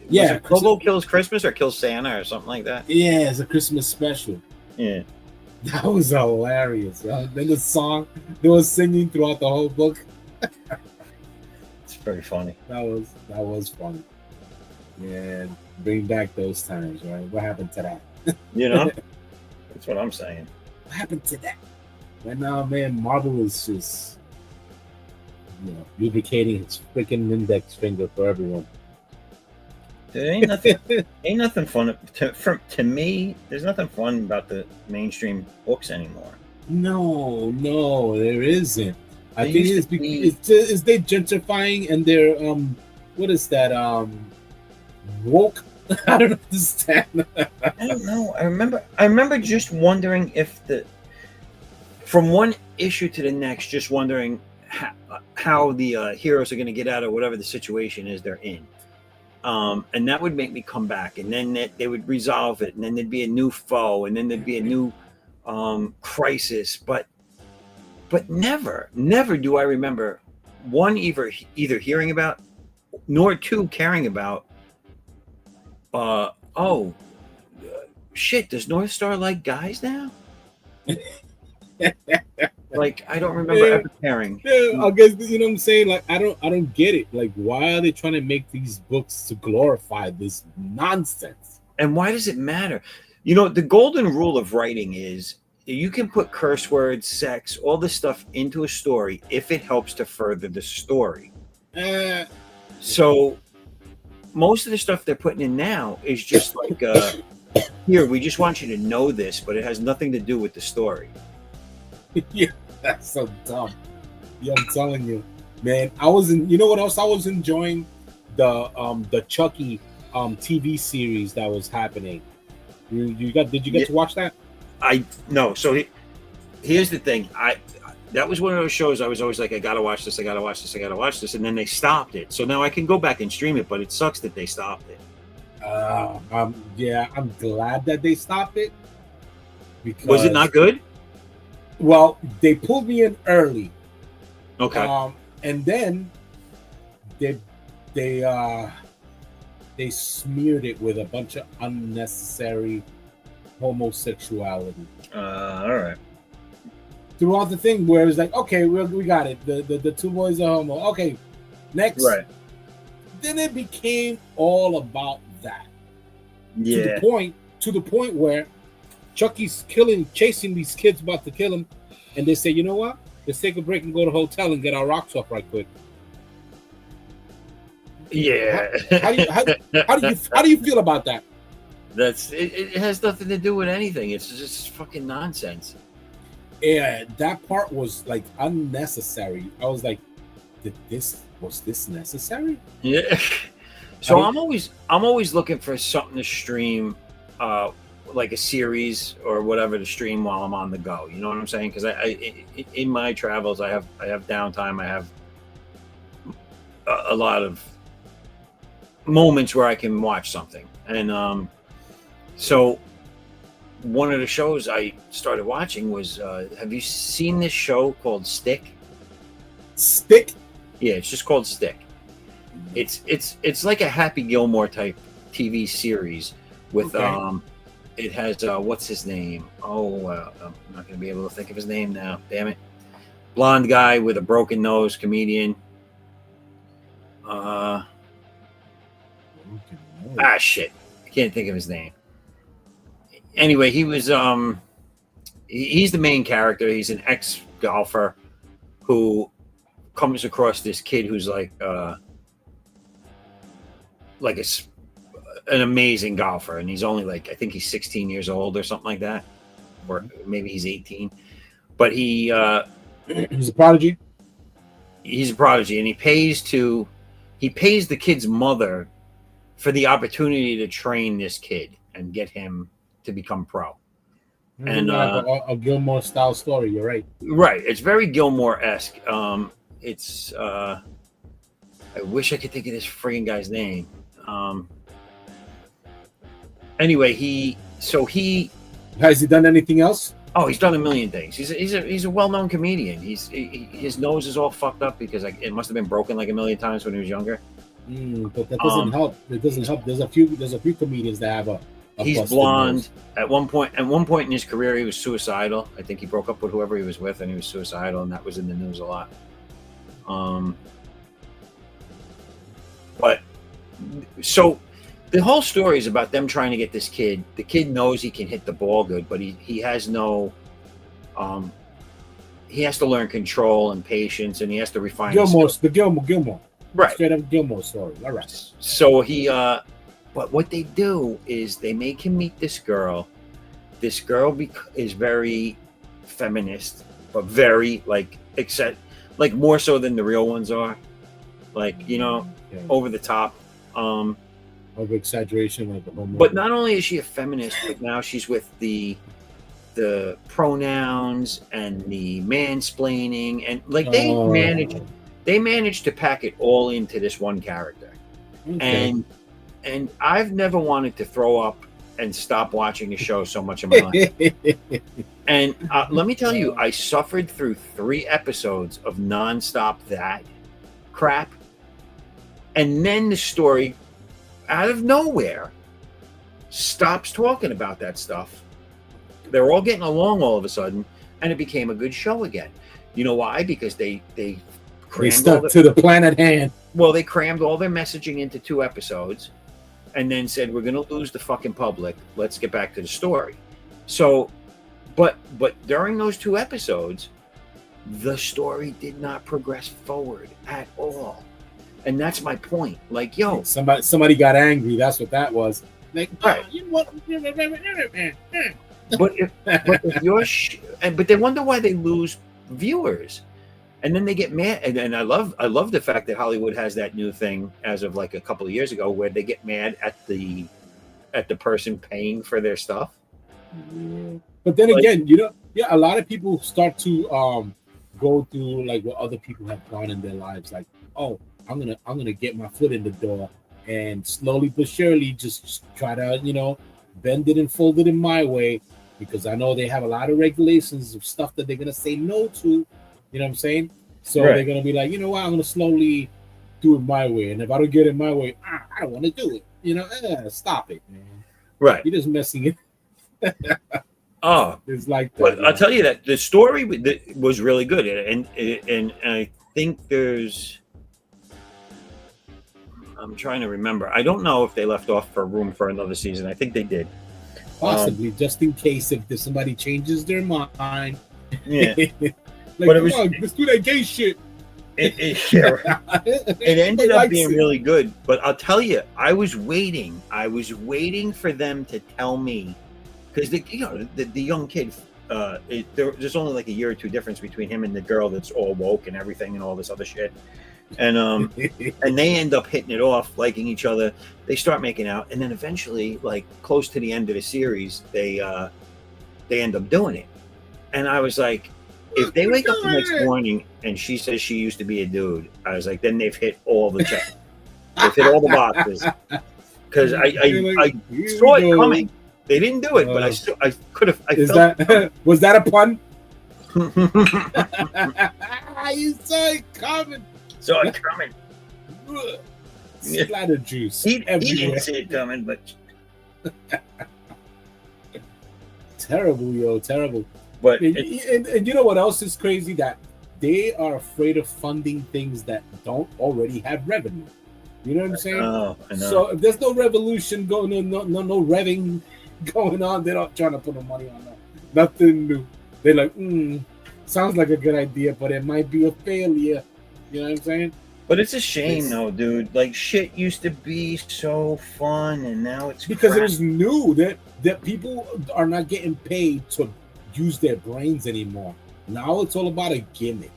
Speaker 6: Yeah,
Speaker 1: was it Lobo kills Christmas or kills Santa or something like that.
Speaker 6: Yeah, it's a Christmas special.
Speaker 1: Yeah,
Speaker 6: that was hilarious. Then the song they were singing throughout the whole book.
Speaker 1: It's pretty funny.
Speaker 6: That was funny. Yeah, bring back those times, right? What happened to that?
Speaker 1: You know, that's what I'm saying.
Speaker 6: What happened to that? Right now, man, Marvel is just, lubricating his freaking index finger for everyone.
Speaker 1: Dude, ain't nothing fun to me. There's nothing fun about the mainstream books anymore.
Speaker 6: No, there isn't. I think it's they gentrifying and they're what is that woke? I don't understand.
Speaker 1: I don't know. I remember just wondering if from one issue to the next, just wondering how the heroes are going to get out of whatever the situation is they're in. And that would make me come back, and then they would resolve it, and then there'd be a new foe, and then there'd be a new crisis. But never do I remember one either hearing about, nor two caring about. Shit, does North Star like guys now? Like, I don't remember ever caring.
Speaker 6: Yeah, I guess you know what I'm saying. Like, I don't get it. Like, why are they trying to make these books to glorify this nonsense?
Speaker 1: And why does it matter? You know, the golden rule of writing is you can put curse words, sex, all this stuff into a story if it helps to further the story. So most of the stuff they're putting in now is just like, here, we just want you to know this, but it has nothing to do with the story.
Speaker 6: Yeah, that's so dumb. Yeah, I'm telling you, man. You know what else I was enjoying? The Chucky TV series that was happening. Did you get to watch that?
Speaker 1: No. So here's the thing. That was one of those shows I was always like, I gotta watch this, and then they stopped it. So now I can go back and stream it, but it sucks that they stopped it.
Speaker 6: Yeah, I'm glad that they stopped it. Because,
Speaker 1: was it not good?
Speaker 6: Well, they pulled me in early.
Speaker 1: Okay.
Speaker 6: And then they smeared it with a bunch of unnecessary homosexuality.
Speaker 1: All right.
Speaker 6: Throughout the thing, where it's like, okay, we got it. The two boys are homo. Okay, next.
Speaker 1: Right.
Speaker 6: Then it became all about that.
Speaker 1: Yeah.
Speaker 6: To the point where Chucky's chasing these kids about to kill him, and they say, you know what? Let's take a break and go to the hotel and get our rocks off right quick.
Speaker 1: Yeah.
Speaker 6: How do you feel about that?
Speaker 1: It has nothing to do with anything. It's just fucking nonsense.
Speaker 6: Yeah, that part was like unnecessary. I was like, was this necessary?
Speaker 1: Yeah. So I'm always looking for something to stream, like a series or whatever to stream while I'm on the go. You know what I'm saying? Because in my travels, I have downtime. I have a lot of moments where I can watch something, and so one of the shows I started watching was. Have you seen this show called Stick?
Speaker 6: Stick?
Speaker 1: Yeah, it's just called Stick. It's like a Happy Gilmore type TV series with it has what's his name? I'm not gonna be able to think of his name now. Damn it! Blonde guy with a broken nose, comedian. Shit! I can't think of his name. Anyway, he was he's the main character. He's an ex-golfer who comes across this kid who's like an amazing golfer, and he's only like, I think he's 16 years old or something like that, or maybe he's 18. But he's
Speaker 6: a prodigy.
Speaker 1: He's a prodigy, and he pays the kid's mother for the opportunity to train this kid and get him to become pro. And
Speaker 6: a Gilmore style story. You're right.
Speaker 1: Right. It's very Gilmore-esque. It's I wish I could think of this friggin' guy's name. Anyway,
Speaker 6: has he done anything else?
Speaker 1: Oh, he's done a million things. He's a well-known comedian. His nose is all fucked up because it must have been broken like a million times when he was younger.
Speaker 6: But that doesn't help. It doesn't help. There's a few comedians that have a
Speaker 1: he's blonde. At one point in his career, he was suicidal. I think he broke up with whoever he was with, and he was suicidal, and that was in the news a lot. But so the whole story is about them trying to get this kid. The kid knows he can hit the ball good, but he has no. He has to learn control and patience, and he has to refine.
Speaker 6: Gilmore.
Speaker 1: Right.
Speaker 6: Straight up Gilmore story. All right.
Speaker 1: So but what they do is they make him meet this girl. This girl is very feminist, but very like more so than the real ones are. Like, over the top.
Speaker 6: Over exaggeration, like the whole movie.
Speaker 1: But not only is she a feminist, but now she's with the pronouns and the mansplaining, and like they managed to pack it all into this one character. Okay. And I've never wanted to throw up and stop watching a show so much in my life. And let me tell you, I suffered through 3 episodes of nonstop that crap. And then the story, out of nowhere, stops talking about that stuff. They're all getting along all of a sudden, and it became a good show again. You know why? Because they
Speaker 6: stuck to the plan at hand.
Speaker 1: Well, they crammed all their messaging into 2 episodes, and then said, we're going to lose the fucking public. Let's get back to the story. So, but during those 2 episodes, the story did not progress forward at all. And that's my point. Like, yo,
Speaker 6: somebody got angry. That's what that was. Like,
Speaker 1: right. But but they wonder why they lose viewers, and then they get mad. And I love the fact that Hollywood has that new thing as of like a couple of years ago, where they get mad at the person paying for their stuff.
Speaker 6: But then again, a lot of people start to go through like what other people have done in their lives. Like, oh, I'm gonna get my foot in the door, and slowly but surely just try to bend it and fold it in my way, because I know they have a lot of regulations of stuff that they're gonna say no to. You know what I'm saying? So They're gonna be like, you know what, I'm gonna slowly do it my way, and if I don't get it my way, I don't want to do it. Stop it, man.
Speaker 1: Right?
Speaker 6: You're just messing it.
Speaker 1: Oh,
Speaker 6: it's like that.
Speaker 1: But I'll tell you that the story was really good, and I think I'm trying to remember. I don't know if they left off for room for another season. I think they did.
Speaker 6: Possibly, just in case if somebody changes their mind.
Speaker 1: Yeah.
Speaker 6: But let's do that gay shit.
Speaker 1: It ended up being really good. But I'll tell you, I was waiting for them to tell me, because the young kid, there's only like a year or 2 difference between him and the girl that's all woke and everything and all this other shit. And and they end up hitting it off, liking each other. They start making out, and then eventually, like close to the end of the series, they end up doing it. And I was like, if they wake up the next morning and she says she used to be a dude, I was like, then they've hit all the checks. They've hit all the boxes. Because I saw it coming. They didn't do it, but I could have.
Speaker 6: Was that a pun? You saw it coming.
Speaker 1: Saw it coming.
Speaker 6: Splatter juice.
Speaker 1: He didn't see it coming, but
Speaker 6: terrible, yo, terrible.
Speaker 1: But
Speaker 6: and you know what else is crazy? That they are afraid of funding things that don't already have revenue. You know what I'm saying?
Speaker 1: I know.
Speaker 6: So if there's no revolution going on, no revving going on, they're not trying to put no money on that. Nothing new. They're like, sounds like a good idea, but it might be a failure. You know what I'm saying?
Speaker 1: But it's a shame, though, dude. Like, shit used to be so fun, and now it's
Speaker 6: because
Speaker 1: crap.
Speaker 6: it was new that people are not getting paid to use their brains anymore. Now it's all about a gimmick.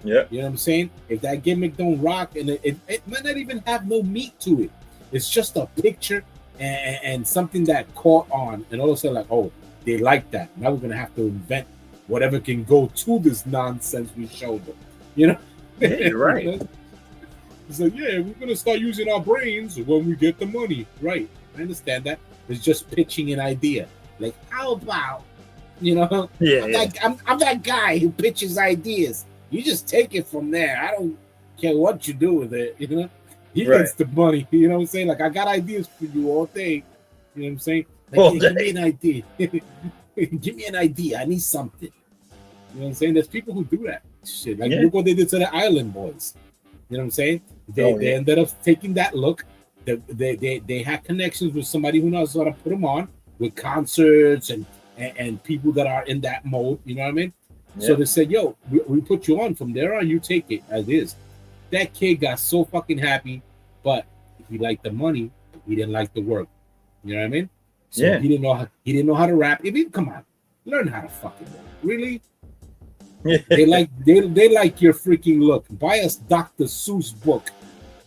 Speaker 1: Yeah.
Speaker 6: You know what I'm saying? If that gimmick don't rock, and it might not even have no meat to it. It's just a picture and something that caught on, and all of a sudden, like, oh, they like that. Now we're gonna have to invent whatever can go to this nonsense we showed them. You know?
Speaker 1: Yeah, you're right.
Speaker 6: It's like, yeah, we're gonna start using our brains when we get the money. Right. I understand that. It's just pitching an idea. Like, how about, you know, I'm that guy who pitches ideas. You just take it from there. I don't care what you do with it, you know. He gets the money, you know what I'm saying? Like, I got ideas for you all day. You know what I'm saying? Like, give me an idea. Give me an idea. I need something. You know what I'm saying? There's people who do that shit. Like, look what they did to the Island Boys. You know what I'm saying? They ended up taking that look. They had connections with somebody who knows how to put them on with concerts and people that are in that mode. You know what I mean? Yeah. So they said, yo, we put you on. From there on, you take it as is. That kid got so fucking happy, but he liked the money. He didn't like the work. You know what I mean? So he didn't know how to rap. I mean, come on, learn how to fucking rap. Really? they like your freaking look. Buy us Dr. Seuss book.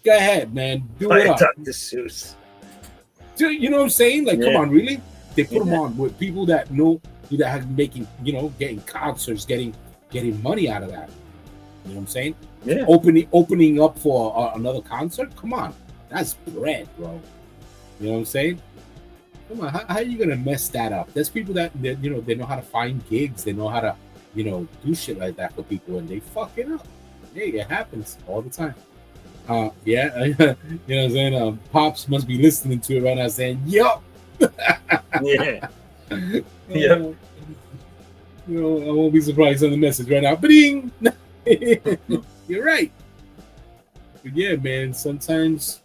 Speaker 6: Go ahead, man. Do it up.
Speaker 1: Dr. Seuss.
Speaker 6: You know what I'm saying? Like, come on, really? They put them on with people that know that have making, getting concerts, getting money out of that. You know what I'm saying?
Speaker 1: Yeah.
Speaker 6: Opening up for another concert. Come on, that's bread, bro. You know what I'm saying? Come on, how are you gonna mess that up? There's people that they know how to find gigs. They know how to do shit like that for people, and they fuck it up. Hey, it happens all the time. You know what I'm saying? Pops must be listening to it right now, saying, "Yup."
Speaker 1: Yeah.
Speaker 6: I won't be surprised on the message right now. Bing. You're right. But yeah, man. Sometimes,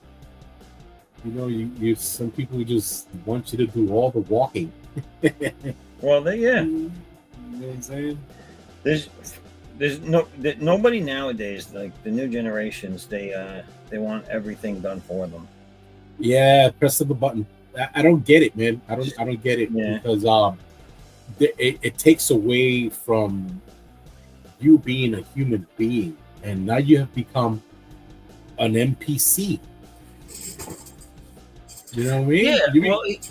Speaker 6: you some people just want you to do all the walking.
Speaker 1: Well,
Speaker 6: You know what I'm saying?
Speaker 1: There's nobody nowadays, like the new generations, they want everything done for them.
Speaker 6: Yeah, press of the button. I don't get it, man. I don't get it because it takes away from you being a human being, and now you have become an NPC. You know what I mean?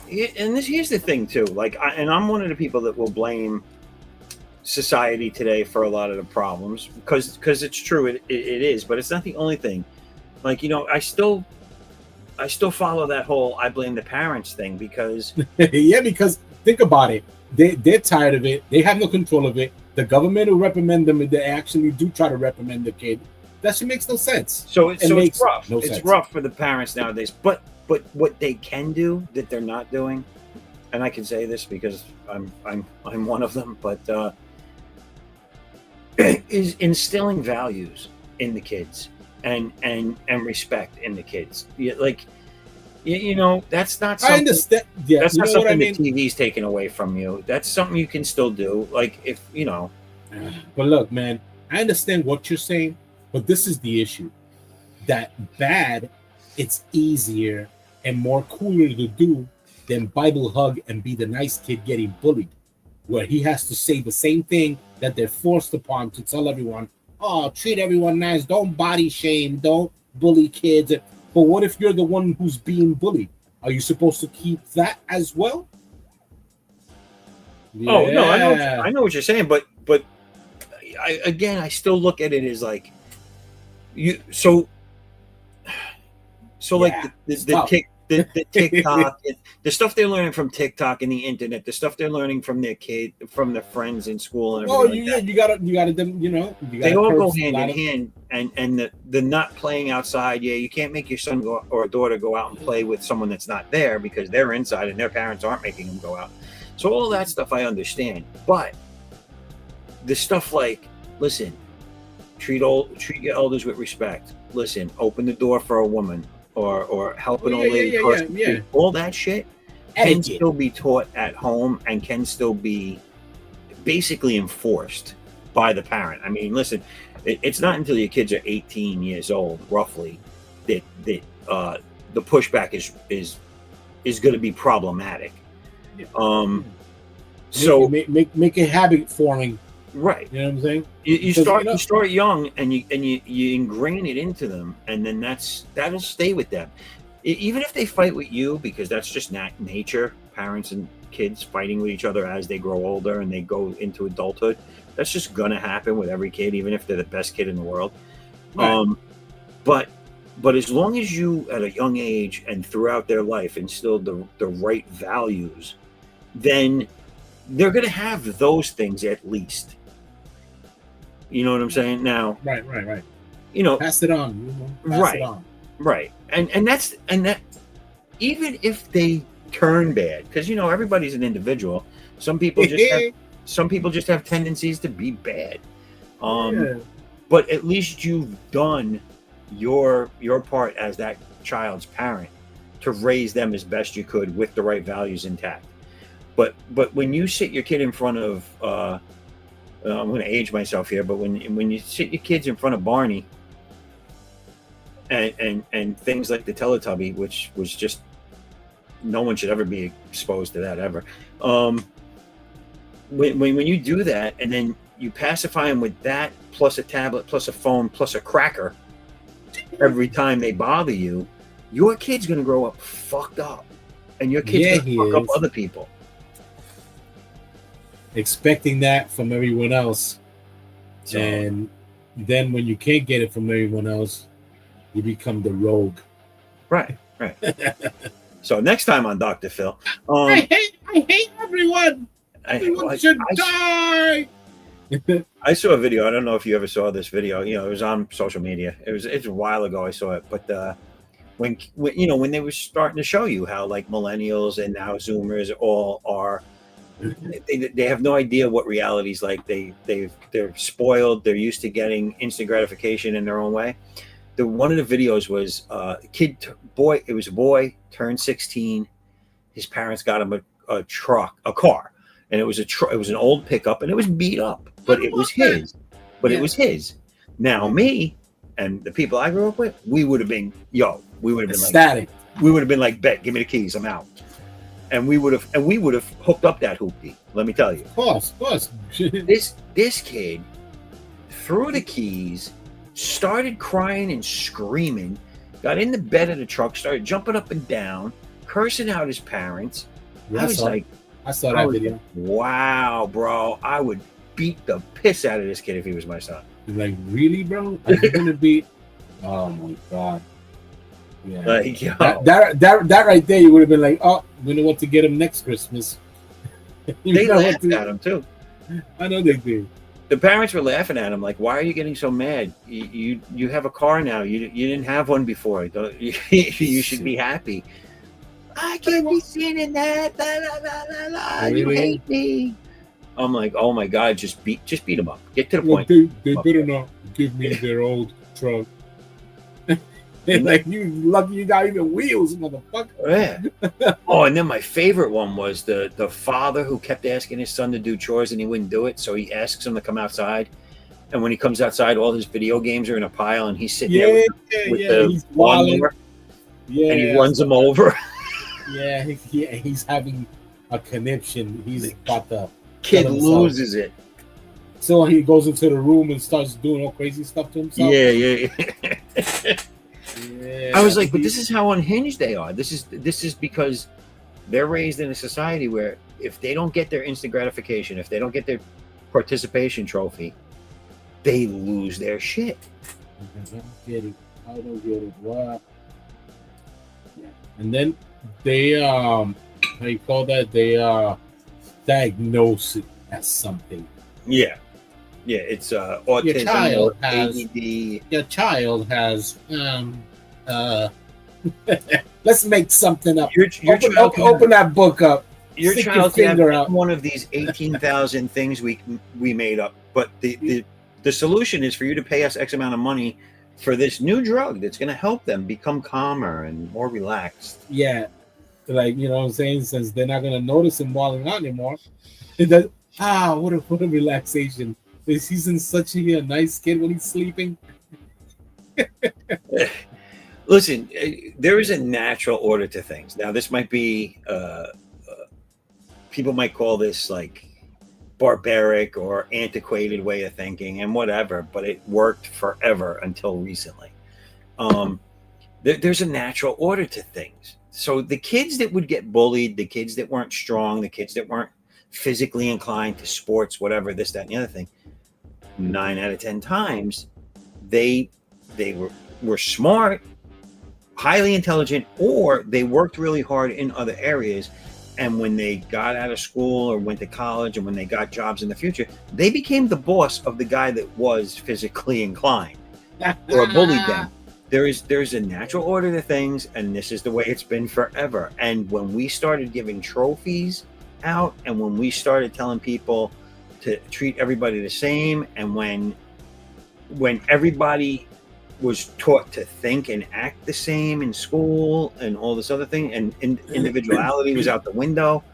Speaker 1: Yeah. Here's the thing too. Like, I'm one of the people that will blame society today for a lot of the problems because it's true. It is, but it's not the only thing. Like, I still follow that whole I blame the parents thing because
Speaker 6: because think about it. They're tired of it. They have no control of it. The government will reprimand them if they actually do try to reprimand the kid. That shit makes no sense.
Speaker 1: So it's rough. It's rough for the parents nowadays. But what they can do that they're not doing, and I can say this because I'm one of them, but is instilling values in the kids and respect in the kids. That's not something.
Speaker 6: I understand. Yeah,
Speaker 1: that's not something the TV's taken away from you. That's something you can still do. Like, if
Speaker 6: But look, man, I understand what you're saying, but this is the issue. That bad, it's easier and more cooler to do than Bible hug and be the nice kid getting bullied, where he has to say the same thing that they're forced upon to tell everyone, oh, treat everyone nice, don't body shame, don't bully kids. But what if you're the one who's being bullied? Are you supposed to keep that as well?
Speaker 1: Oh, no, I know what you're saying, but I still look at it as like the TikTok, the stuff they're learning from TikTok and the internet, the stuff they're learning from their friends in school, and everything.
Speaker 6: You gotta
Speaker 1: they all go hand in hand, and the not playing outside. Yeah, you can't make your son or daughter go out and play with someone that's not there because they're inside and their parents aren't making them go out. So all that stuff I understand, but the stuff like, listen, treat your elders with respect. Listen, open the door for a woman. Or help an old lady cross the street. All that shit can still be taught at home and can still be basically enforced by the parent. I mean, listen, it's not until your kids are 18 years old, roughly, that the pushback is going to be problematic. So
Speaker 6: make a habit forming.
Speaker 1: Right.
Speaker 6: You know what I'm saying?
Speaker 1: You start young, and you ingrain it into them, and then that'll stay with them. Even if they fight with you, because that's just nature, parents and kids fighting with each other as they grow older and they go into adulthood. That's just gonna happen with every kid, even if they're the best kid in the world. Right. But as long as you, at a young age and throughout their life, instill the right values, then they're gonna have those things at least. You know what I'm saying? Now,
Speaker 6: right.
Speaker 1: You know,
Speaker 6: pass it on.
Speaker 1: Pass it on. Right. And that even if they turn bad, because everybody's an individual. Some people just have tendencies to be bad. But at least you've done your part as that child's parent to raise them as best you could with the right values intact. But when you sit your kid in front of I'm going to age myself here, but when you sit your kids in front of Barney and things like the Teletubby, which was just, no one should ever be exposed to that ever. When you do that, and then you pacify them with that, plus a tablet, plus a phone, plus a cracker, every time they bother you, your kid's going to grow up fucked up, and your kid's going to fuck up other people.
Speaker 6: Expecting that from everyone else, and then when you can't get it from everyone else, you become the rogue.
Speaker 1: Right. So next time on Dr. Phil,
Speaker 6: I hate everyone. Everyone should die.
Speaker 1: I saw a video. I don't know if you ever saw this video. It was on social media. It's a while ago I saw it, but when they were starting to show you how like millennials and now Zoomers all are. They have no idea what reality's like. They're spoiled. They're used to getting instant gratification in their own way. One of the videos was it was a boy turned 16. His parents got him a car, and it was an old pickup, and it was beat up, but it was his. It was his. Now me and the people I grew up with, we would have been
Speaker 6: ecstatic.
Speaker 1: We would have been like, bet, give me the keys, I'm out. And we would have hooked up that hoopty. Let me tell you.
Speaker 6: Of course.
Speaker 1: This kid threw the keys, started crying and screaming, got in the bed of the truck, started jumping up and down, cursing out his parents.
Speaker 6: Yeah, I saw that video.
Speaker 1: Wow, bro! I would beat the piss out of this kid if he was my son.
Speaker 6: Like, really, bro? Are you gonna beat? Oh my god. Yeah.
Speaker 1: Like, yo.
Speaker 6: That right there, you would have been like, oh, we know what to get him next Christmas.
Speaker 1: They laughed at him too.
Speaker 6: I know they did.
Speaker 1: The parents were laughing at him, like, "Why are you getting so mad? You have a car now. You didn't have one before. You should be happy." I can't be seen in that. La, la, la, la, la. You hate me. I'm like, oh my god, just beat them up. Get to the point.
Speaker 6: They better not give me their old truck. Like, you lucky you got even wheels, motherfucker.
Speaker 1: Yeah. Oh, and then my favorite one was the father who kept asking his son to do chores and he wouldn't do it, so he asks him to come outside. And when he comes outside, all his video games are in a pile, and he's sitting there with the lawnmower, and he runs him over.
Speaker 6: Yeah, he's having a conniption. He's about to
Speaker 1: kid loses it.
Speaker 6: So he goes into the room and starts doing all crazy stuff to himself.
Speaker 1: Yeah. I was like, but this is how unhinged they are. This is because they're raised in a society where if they don't get their instant gratification, if they don't get their participation trophy, they lose their shit.
Speaker 6: I don't get it. What? Yeah. And then they how you call that? They diagnose it as something.
Speaker 1: Yeah, it's autism or ADD.
Speaker 6: Your child has let's make something up. Open that book up.
Speaker 1: Your child can have one of these 18,000 things we made up, but the solution is for you to pay us X amount of money for this new drug that's going to help them become calmer and more relaxed.
Speaker 6: Yeah, like, you know what I'm saying? Since they're not going to notice him walling out anymore, what a relaxation. He's in such a nice kid when he's sleeping.
Speaker 1: Listen, there is a natural order to things. Now, this might be people might call this like barbaric or antiquated way of thinking and whatever, but it worked forever until recently. There's a natural order to things. So the kids that would get bullied, the kids that weren't strong, the kids that weren't physically inclined to sports, whatever, this, that, and the other thing, 9 out of 10 times, they were smart, highly intelligent, or they worked really hard in other areas. And when they got out of school or went to college, and when they got jobs in the future, they became the boss of the guy that was physically inclined or bullied them. There's a natural order to things, and this is the way it's been forever. And when we started giving trophies out, and when we started telling people to treat everybody the same, and when everybody was taught to think and act the same in school and all this other thing, and individuality was out the window,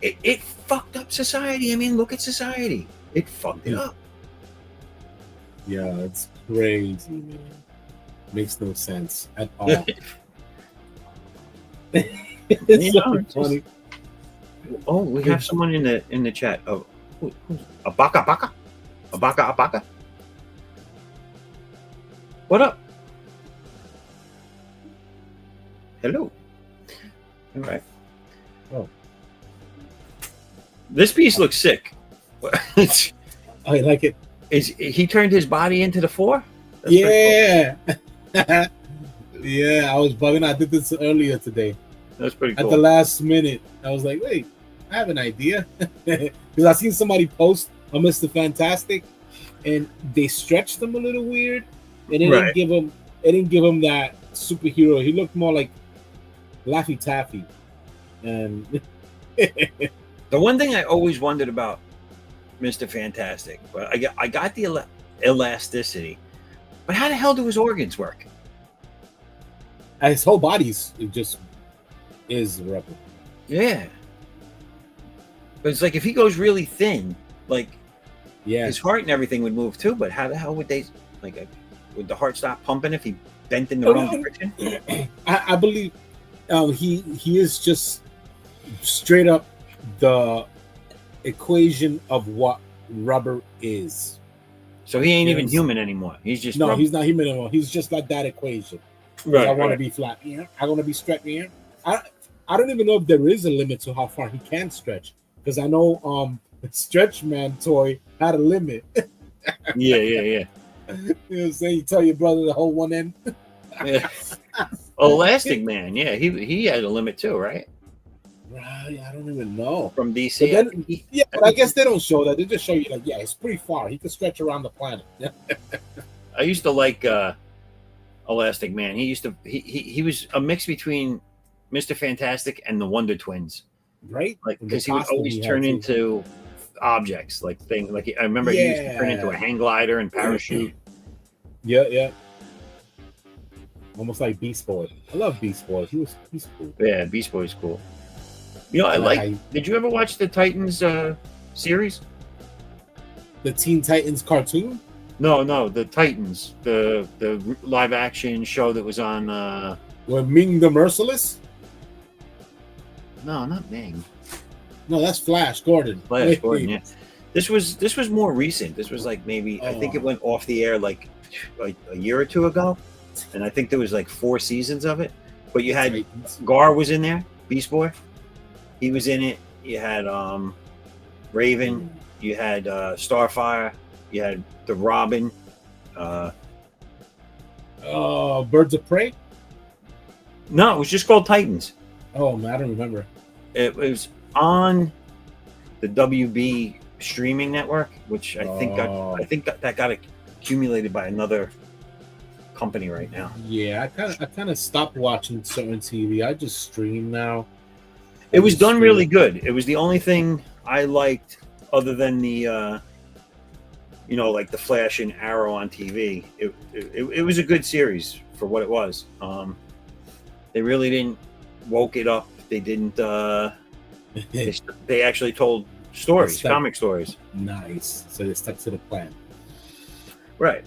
Speaker 1: it fucked up society. I mean, look at society. It fucked it up.
Speaker 6: Yeah, it's crazy, man. Makes no sense at all. It's so funny.
Speaker 1: Oh, we have someone in the chat. Oh, Abaka. What up? Hello. All right.
Speaker 6: Oh,
Speaker 1: this piece looks sick.
Speaker 6: I like it.
Speaker 1: Is he turned his body into the 4? That's
Speaker 6: yeah. Yeah, I was bugging. I did this earlier today.
Speaker 1: That's pretty cool.
Speaker 6: At the last minute, I was like, wait, I have an idea. Because I seen somebody post on Mr. Fantastic, and they stretched him a little weird, and it didn't give him that superhero. He looked more like Laffy Taffy. And
Speaker 1: the one thing I always wondered about Mr. Fantastic, but I got the elasticity, but how the hell do his organs work?
Speaker 6: his whole body's just is rubber.
Speaker 1: Yeah. But it's like if he goes really thin, like his heart and everything would move too. But how the hell would they, would the heart stop pumping if he bent in the wrong direction?
Speaker 6: I believe he is just straight up the equation of what rubber is.
Speaker 1: So he ain't even human anymore. He's just
Speaker 6: no,
Speaker 1: rubber.
Speaker 6: he's not human anymore. He's just like that equation.
Speaker 1: Right,
Speaker 6: I want to be flat here. I want to be stretched here. I don't even know if there is a limit to how far he can stretch, because I know Stretch Man toy had a limit.
Speaker 1: Yeah.
Speaker 6: You know what I'm saying? You tell your brother to hold one end.
Speaker 1: Yeah. Elastic Man, yeah, he had a limit too, right?
Speaker 6: Right, I don't even know.
Speaker 1: From DC.
Speaker 6: But I guess they don't show that. They just show you like, it's pretty far. He can stretch around the planet.
Speaker 1: I used to like Elastic Man. He was a mix between Mr. Fantastic and the Wonder Twins,
Speaker 6: right?
Speaker 1: Like because he would always turn into objects, like things. Like I remember he used to turn into a hang glider and parachute.
Speaker 6: Yeah. Almost like Beast Boy. I love Beast Boy. He's cool.
Speaker 1: Yeah, Beast Boy's cool. You know, did you ever watch the Titans series?
Speaker 6: The Teen Titans cartoon?
Speaker 1: No, the Titans, the live action show that was on.
Speaker 6: With Ming the Merciless?
Speaker 1: No, not Ming.
Speaker 6: No, that's Flash Gordon.
Speaker 1: Gordon. Yeah. This was more recent. This was like maybe I think it went off the air like a year or two ago, and I think there was like 4 seasons of it. But you had Gar was in there, Beast Boy. He was in it. You had Raven. You had Starfire. You had the Robin.
Speaker 6: Birds of Prey?
Speaker 1: No, it was just called Titans.
Speaker 6: Oh man, I don't remember.
Speaker 1: It was on the WB streaming network, which I think that got accumulated by another company right now.
Speaker 6: Yeah, I kind of stopped watching certain TV. I just stream now.
Speaker 1: It was done really good. It was the only thing I liked other than the like the Flash and Arrow on TV. It was a good series for what it was. They really didn't woke it up. They didn't. They actually told stories, comic stories.
Speaker 6: Nice. So they stuck to the plan.
Speaker 1: Right.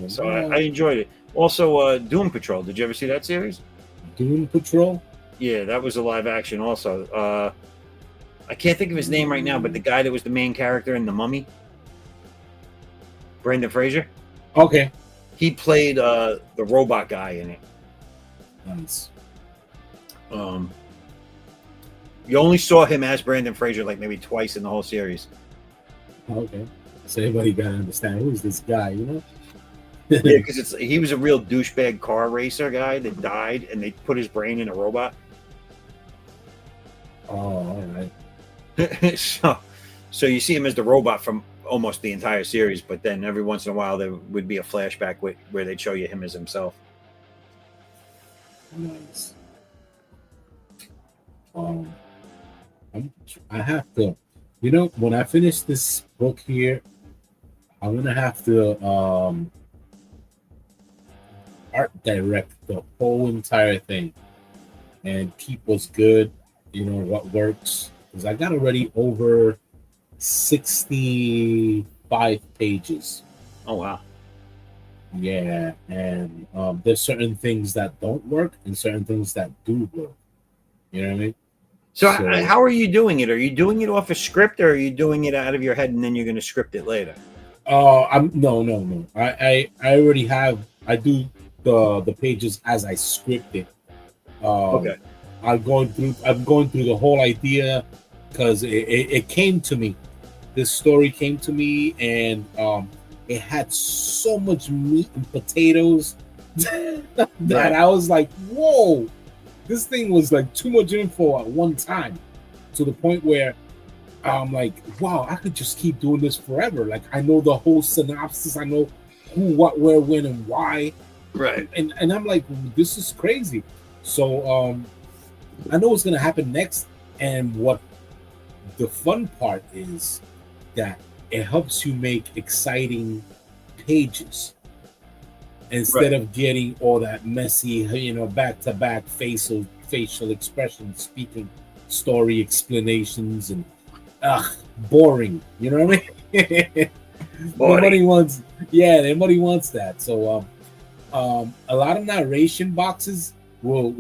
Speaker 1: So I enjoyed it. Also, Doom Patrol. Did you ever see that series?
Speaker 6: Doom Patrol?
Speaker 1: Yeah, that was a live action also. I can't think of his name right now, but the guy that was the main character in The Mummy, Brendan Fraser.
Speaker 6: Okay.
Speaker 1: He played the robot guy in it.
Speaker 6: Nice.
Speaker 1: You only saw him as Brendan Fraser like maybe twice in the whole series.
Speaker 6: Okay. So everybody got to understand who's this guy, you know?
Speaker 1: Yeah, because he was a real douchebag car racer guy that died, and they put his brain in a robot.
Speaker 6: Oh, all right.
Speaker 1: So you see him as the robot from almost the entire series, but then every once in a while there would be a flashback where they'd show you him as himself.
Speaker 6: Nice. I have to, you know, when I finish this book here, I'm gonna have to art direct the whole entire thing and keep what's good, you know, what works. Because I got already over 65 pages.
Speaker 1: Oh wow.
Speaker 6: Yeah, and there's certain things that don't work and certain things that do work. You know what I mean?
Speaker 1: So how are you doing it? Are you doing it off a script, or are you doing it out of your head and then you're going to script it later?
Speaker 6: No. I already have. I do the pages as I script it.
Speaker 1: Okay.
Speaker 6: I'm going through the whole idea because it came to me. This story came to me, and it had so much meat and potatoes that I was like, whoa, this thing was like too much info at one time, to the point where I'm like, wow, I could just keep doing this forever. Like, I know the whole synopsis, I know who, what, where, when, and why.
Speaker 1: Right.
Speaker 6: And I'm like, this is crazy. So I know what's gonna happen next, and what the fun part is that it helps you make exciting pages instead of getting all that messy, you know, back-to-back facial expressions, speaking, story explanations, and boring. You know what I mean? Nobody wants that. So a lot of narration boxes will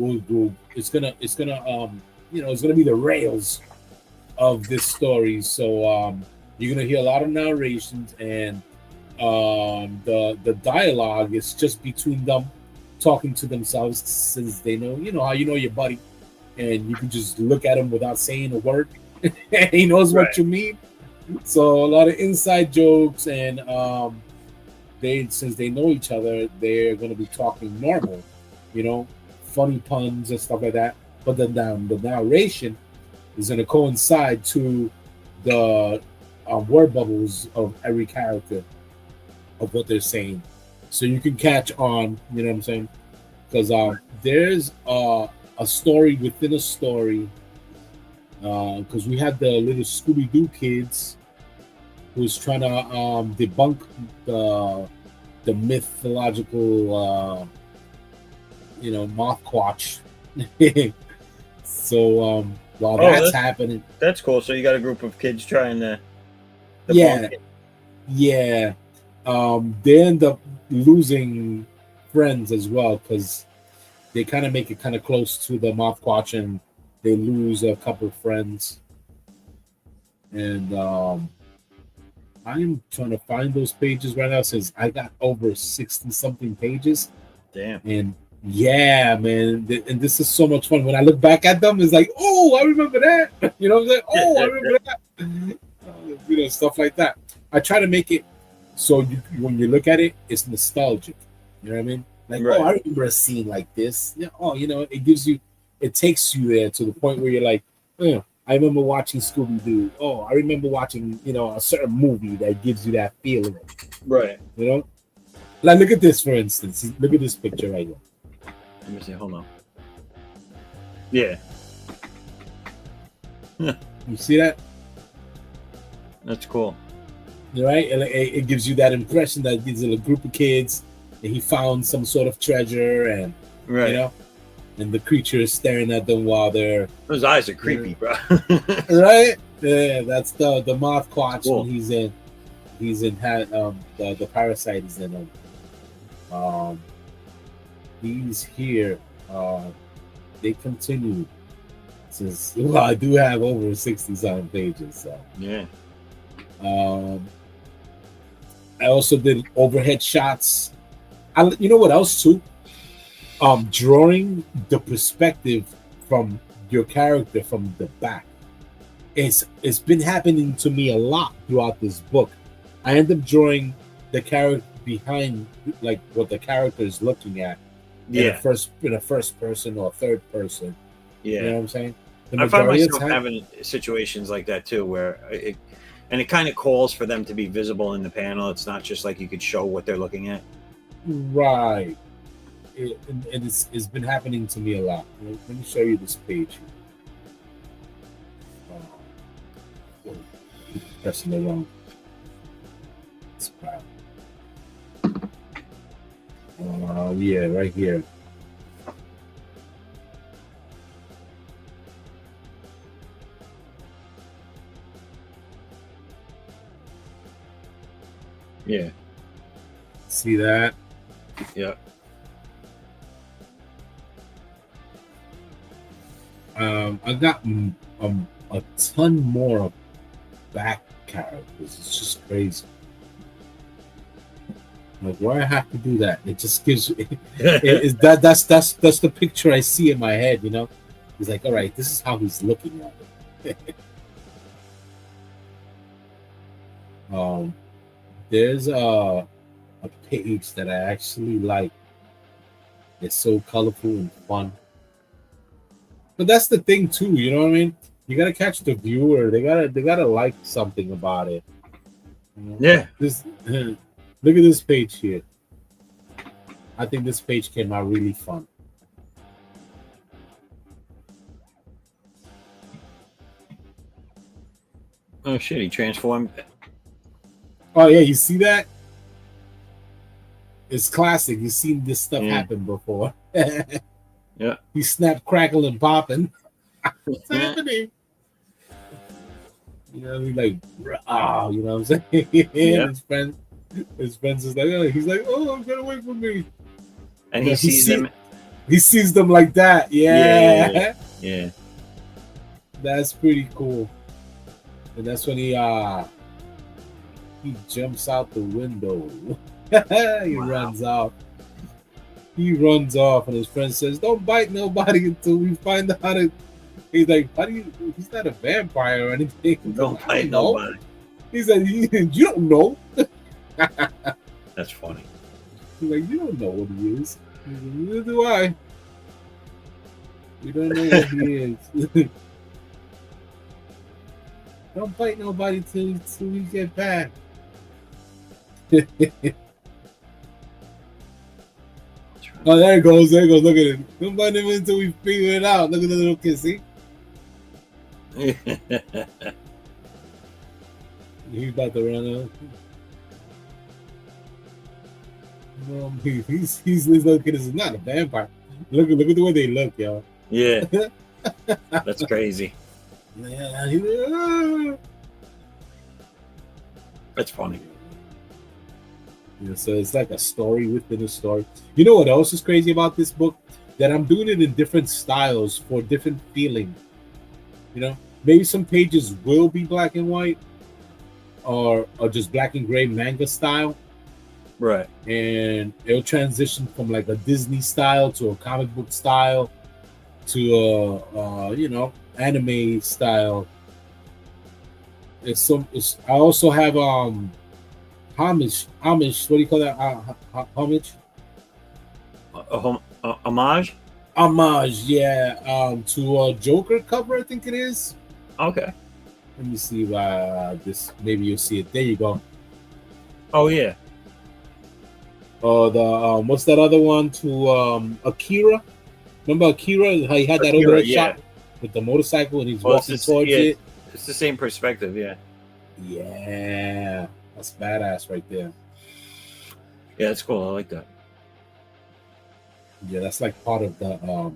Speaker 6: it's gonna you know, it's gonna be the rails of this story. So you're gonna hear a lot of narrations, and the dialogue is just between them talking to themselves, since they know, you know how you know your buddy, and you can just look at him without saying a word. He knows what you mean. So a lot of inside jokes, and since they know each other, they're gonna be talking normal, you know, funny puns and stuff like that. But then the narration is gonna coincide to the word bubbles of every character of what they're saying, so you can catch on. You know what I'm saying? Because there's a story within a story. Because we had the little Scooby-Doo kids who's trying to debunk the mythological, you know, Mothquatch. So while that's happening,
Speaker 1: that's cool. So you got a group of kids trying to
Speaker 6: debunk it. Yeah. They end up losing friends as well, because they kind of make it kind of close to the Mothquatch, and they lose a couple of friends. And I'm trying to find those pages right now, since I got over 60-something pages.
Speaker 1: Damn.
Speaker 6: And yeah, man, and this is so much fun. When I look back at them, it's like, oh, I remember that. You know what I'm saying? Oh, I remember that. You know, stuff like that. I try to make it so when you look at it, it's nostalgic. You know what I mean? Like, oh, I remember a scene like this. Yeah. Oh, you know, it takes you there to the point where you're like, oh, I remember watching Scooby-Doo. Oh, I remember watching, you know, a certain movie that gives you that feeling.
Speaker 1: Right.
Speaker 6: You know? Like, look at this, for instance. Look at this picture right here.
Speaker 1: Let me see. Hold on. Yeah.
Speaker 6: You see that?
Speaker 1: That's cool.
Speaker 6: Right? And it gives you that impression that these are a group of kids, and he found some sort of treasure, and, you know, and the creature is staring at them while they're...
Speaker 1: Those eyes are creepy, bro.
Speaker 6: Right? Yeah, that's the moth quatch
Speaker 1: Cool.
Speaker 6: when he's in the parasite is in him. He's here. They continue since I do have over 60-something pages. So
Speaker 1: Yeah.
Speaker 6: I also did overhead shots. You know what else too? Drawing the perspective from your character from the back. It's been happening to me a lot throughout this book. I end up drawing the character behind, like what the character is looking at. In a first person or third person.
Speaker 1: Yeah.
Speaker 6: You know what I'm saying?
Speaker 1: I find myself having situations like that too, where it kind of calls for them to be visible in the panel. It's not just like you could show what they're looking at.
Speaker 6: Right. And it's been happening to me a lot. Let me show you this page. Pressing it wrong. It's crap. Yeah, right here.
Speaker 1: Yeah.
Speaker 6: See that?
Speaker 1: Yeah.
Speaker 6: I got a ton more of back characters. It's just crazy. Like, why I have to do that? It just gives that's the picture I see in my head. You know, he's like, all right, this is how he's looking at it. There's a page that I actually like. It's so colorful and fun. But that's the thing too, you know what I mean? You gotta catch the viewer. They gotta like something about it. You know?
Speaker 1: Yeah.
Speaker 6: Look at this page here. I think this page came out really fun.
Speaker 1: Oh shit! He transformed.
Speaker 6: Oh yeah, you see that? It's classic. You've seen this stuff happen before.
Speaker 1: Yeah.
Speaker 6: He snapped, crackle, and popping. What's happening? You know, he's like, you know what I'm saying?
Speaker 1: Yeah.
Speaker 6: His friends is like, oh, he's like, oh, get away from me.
Speaker 1: And he sees them.
Speaker 6: He sees them like that. Yeah.
Speaker 1: Yeah.
Speaker 6: That's pretty cool. And that's when he jumps out the window. He runs off. He runs off, and his friend says, "Don't bite nobody until we find out how to." He's like, "How do you?" He's not a vampire or anything.
Speaker 1: Don't bite nobody.
Speaker 6: He said, "You don't know."
Speaker 1: That's funny.
Speaker 6: He's like, "You don't know what he is." He's like, neither do I. We don't know what he is. Don't bite nobody till we get back. Oh, there it goes. There it goes. Look at it. Don't bite him until we figure it out. Look at the little kid. See? He's about to run out. He's this little kid is not a vampire. Look at the way they look, y'all.
Speaker 1: Yeah. That's crazy.
Speaker 6: Yeah.
Speaker 1: That's funny.
Speaker 6: Yeah, so it's like a story within a story. You know what else is crazy about this book? That I'm doing it in different styles for different feeling. You know, maybe some pages will be black and white, or just black and gray manga style.
Speaker 1: Right.
Speaker 6: And it'll transition from like a Disney style to a comic book style to a anime style. I also have homage. What do you call that? Homage.
Speaker 1: Homage.
Speaker 6: Homage, yeah. To a Joker cover, I think it is.
Speaker 1: Okay.
Speaker 6: Let me see this. Maybe you'll see it. There you go.
Speaker 1: Oh yeah.
Speaker 6: The what's that other one to Akira? Remember Akira? How he had that overhead shot with the motorcycle and he's walking towards it.
Speaker 1: It's the same perspective, yeah.
Speaker 6: Yeah, that's badass right there.
Speaker 1: Yeah, that's cool. I like that.
Speaker 6: Yeah, that's like part of the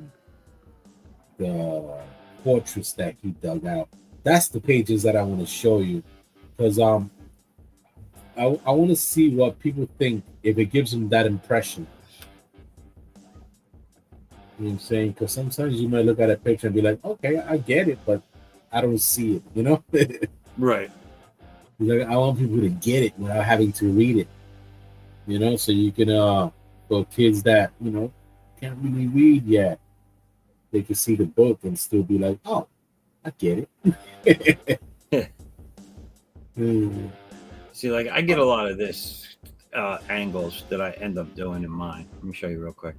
Speaker 6: fortress that he dug out. that's the pages that I want to show you, because I want to see what people think if it gives them that impression. You know what I'm saying? Because sometimes you might look at a picture and be like, okay, I get it, but I don't see it, you know?
Speaker 1: Right.
Speaker 6: Like, I want people to get it without having to read it, you know? So you can, for kids that, you know, can't really read yet, they can see the book and still be like, oh, I get it.
Speaker 1: See, like, I get a lot of this angles that I end up doing in mine. Let me show you real quick.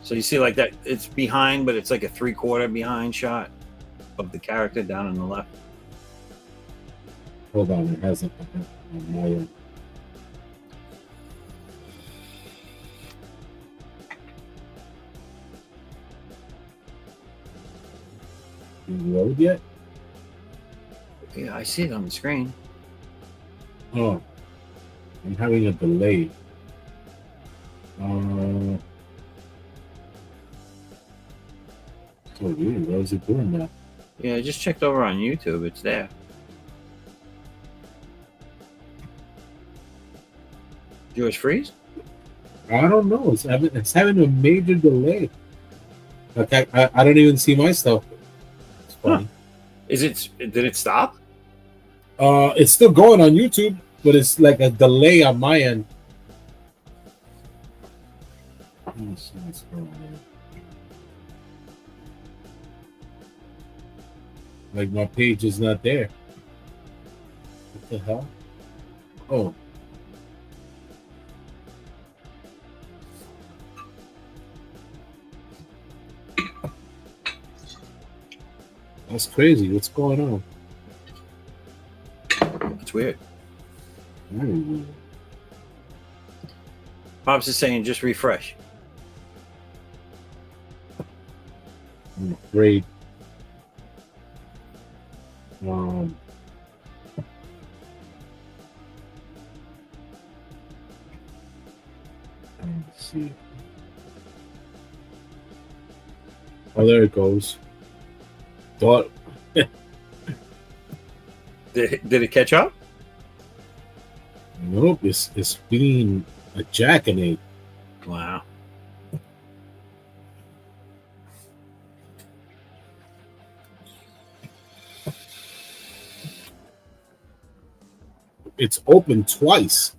Speaker 1: So you see, like, that it's behind, but it's like a 3/4 behind shot of the character down on the left.
Speaker 6: Hold on, it hasn't. You load yet?
Speaker 1: Yeah, I see it on the screen.
Speaker 6: Oh, I'm having a delay. So weird. What is it doing now?
Speaker 1: Yeah, I just checked over on YouTube. It's there. Yours freeze?
Speaker 6: I don't know. It's having a major delay. Like I don't even see my stuff. It's funny.
Speaker 1: Did it stop?
Speaker 6: It's still going on YouTube, but it's like a delay on my end. Let me see what's going on. Like my page is not there. What the hell? Oh. That's crazy. What's going on?
Speaker 1: It's weird.
Speaker 6: Very weird.
Speaker 1: Pops is saying just refresh.
Speaker 6: I'm afraid. Let's see. Oh, there it goes. Thought.
Speaker 1: Did it catch up?
Speaker 6: Nope, it's being a jackanate.
Speaker 1: Wow.
Speaker 6: It's open twice.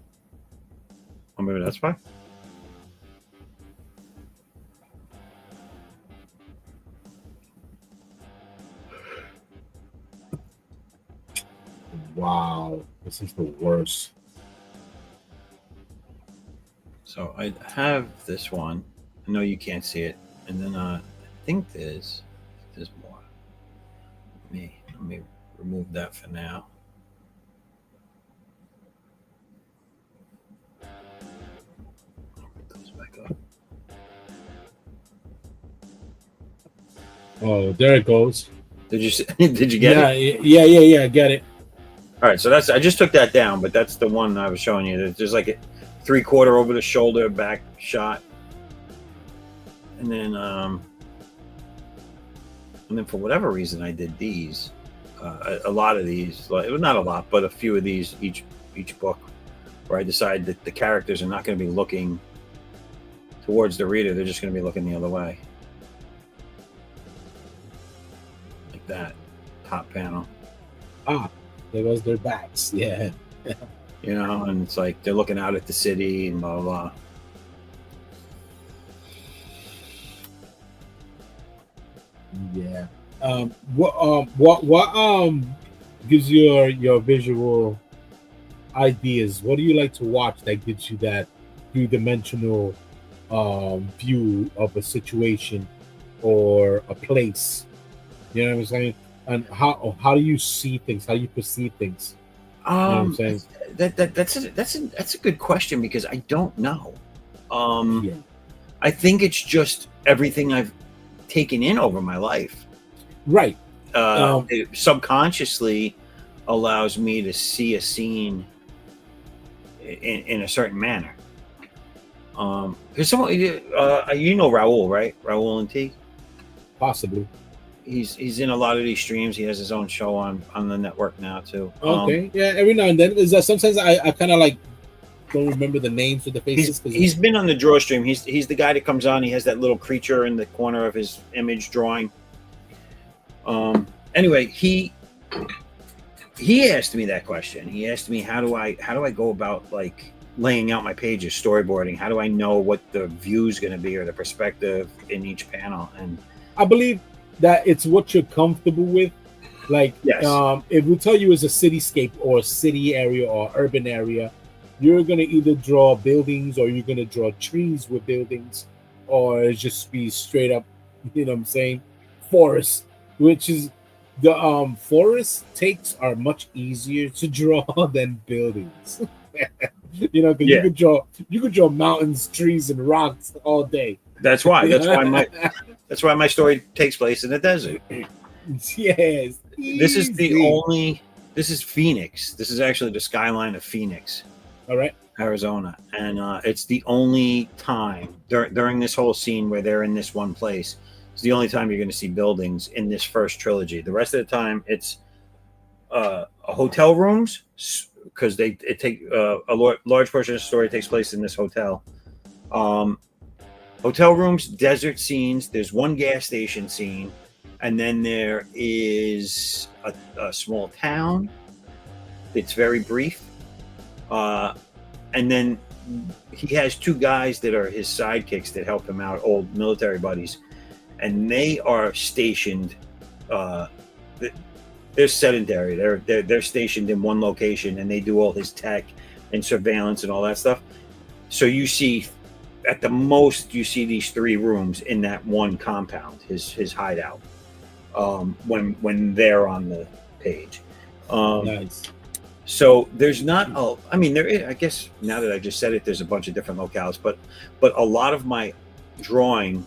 Speaker 1: Oh, maybe that's fine.
Speaker 6: Wow, this is the worst.
Speaker 1: So I have this one. I know you can't see it, and then I think there's more. Let me remove that for now. Put those back up.
Speaker 6: Oh, there it goes.
Speaker 1: Did you did you get it?
Speaker 6: Yeah. I get it.
Speaker 1: All right, so I just took that down, but that's the one I was showing you. There's like a 3/4 over the shoulder back shot, and then for whatever reason I did these, a lot of these, like, well, not a lot, but a few of these each book, where I decide that the characters are not going to be looking towards the reader; they're just going to be looking the other way, like that top panel.
Speaker 6: Ah. There goes their backs. Yeah.
Speaker 1: You know, and it's like they're looking out at the city and blah blah blah.
Speaker 6: Yeah. What gives you your visual ideas? What do you like to watch that gives you that three-dimensional view of a situation or a place? You know what I'm saying? And how do you see things? How do you perceive things? You know what I'm saying?
Speaker 1: That's a good question, because I don't know.
Speaker 6: Yeah.
Speaker 1: I think it's just everything I've taken in over my life.
Speaker 6: Right.
Speaker 1: It subconsciously allows me to see a scene in a certain manner. There's someone you know Raul, right? Raul and T.
Speaker 6: Possibly.
Speaker 1: He's in a lot of these streams. He has his own show on the network now too.
Speaker 6: Okay, yeah. Every now and then, is that sometimes I kind of like don't remember the names of the faces.
Speaker 1: He's been on the draw stream. He's the guy that comes on. He has that little creature in the corner of his image drawing. Anyway, he asked me that question. He asked me how do I go about like laying out my pages, storyboarding? How do I know what the view is going to be or the perspective in each panel? And
Speaker 6: I believe that it's what you're comfortable with. Like,
Speaker 1: yes.
Speaker 6: If we tell you it's a cityscape or a city area or urban area, you're going to either draw buildings or you're going to draw trees with buildings, or it's just be straight up, you know what I'm saying, forest, which is the forest takes are much easier to draw than buildings. You know, because you could draw mountains, trees, and rocks all day.
Speaker 1: That's why my story takes place in the desert.
Speaker 6: Yes.
Speaker 1: This is Phoenix. This is actually the skyline of Phoenix.
Speaker 6: All right.
Speaker 1: Arizona. And it's the only time during this whole scene where they're in this one place. It's the only time you're going to see buildings in this first trilogy. The rest of the time, it's hotel rooms, because a large portion of the story takes place in this hotel. Hotel rooms, desert scenes. There's one gas station scene, and then there is a small town. It's very brief, and then he has two guys that are his sidekicks that help him out, old military buddies, and they are stationed. They're sedentary. They're stationed in one location, and they do all his tech and surveillance and all that stuff. So you see, at the most, you see these three rooms in that one compound, his hideout. When they're on the page.
Speaker 6: Nice.
Speaker 1: So there's not there is, I guess now that I just said it, there's a bunch of different locales, but a lot of my drawing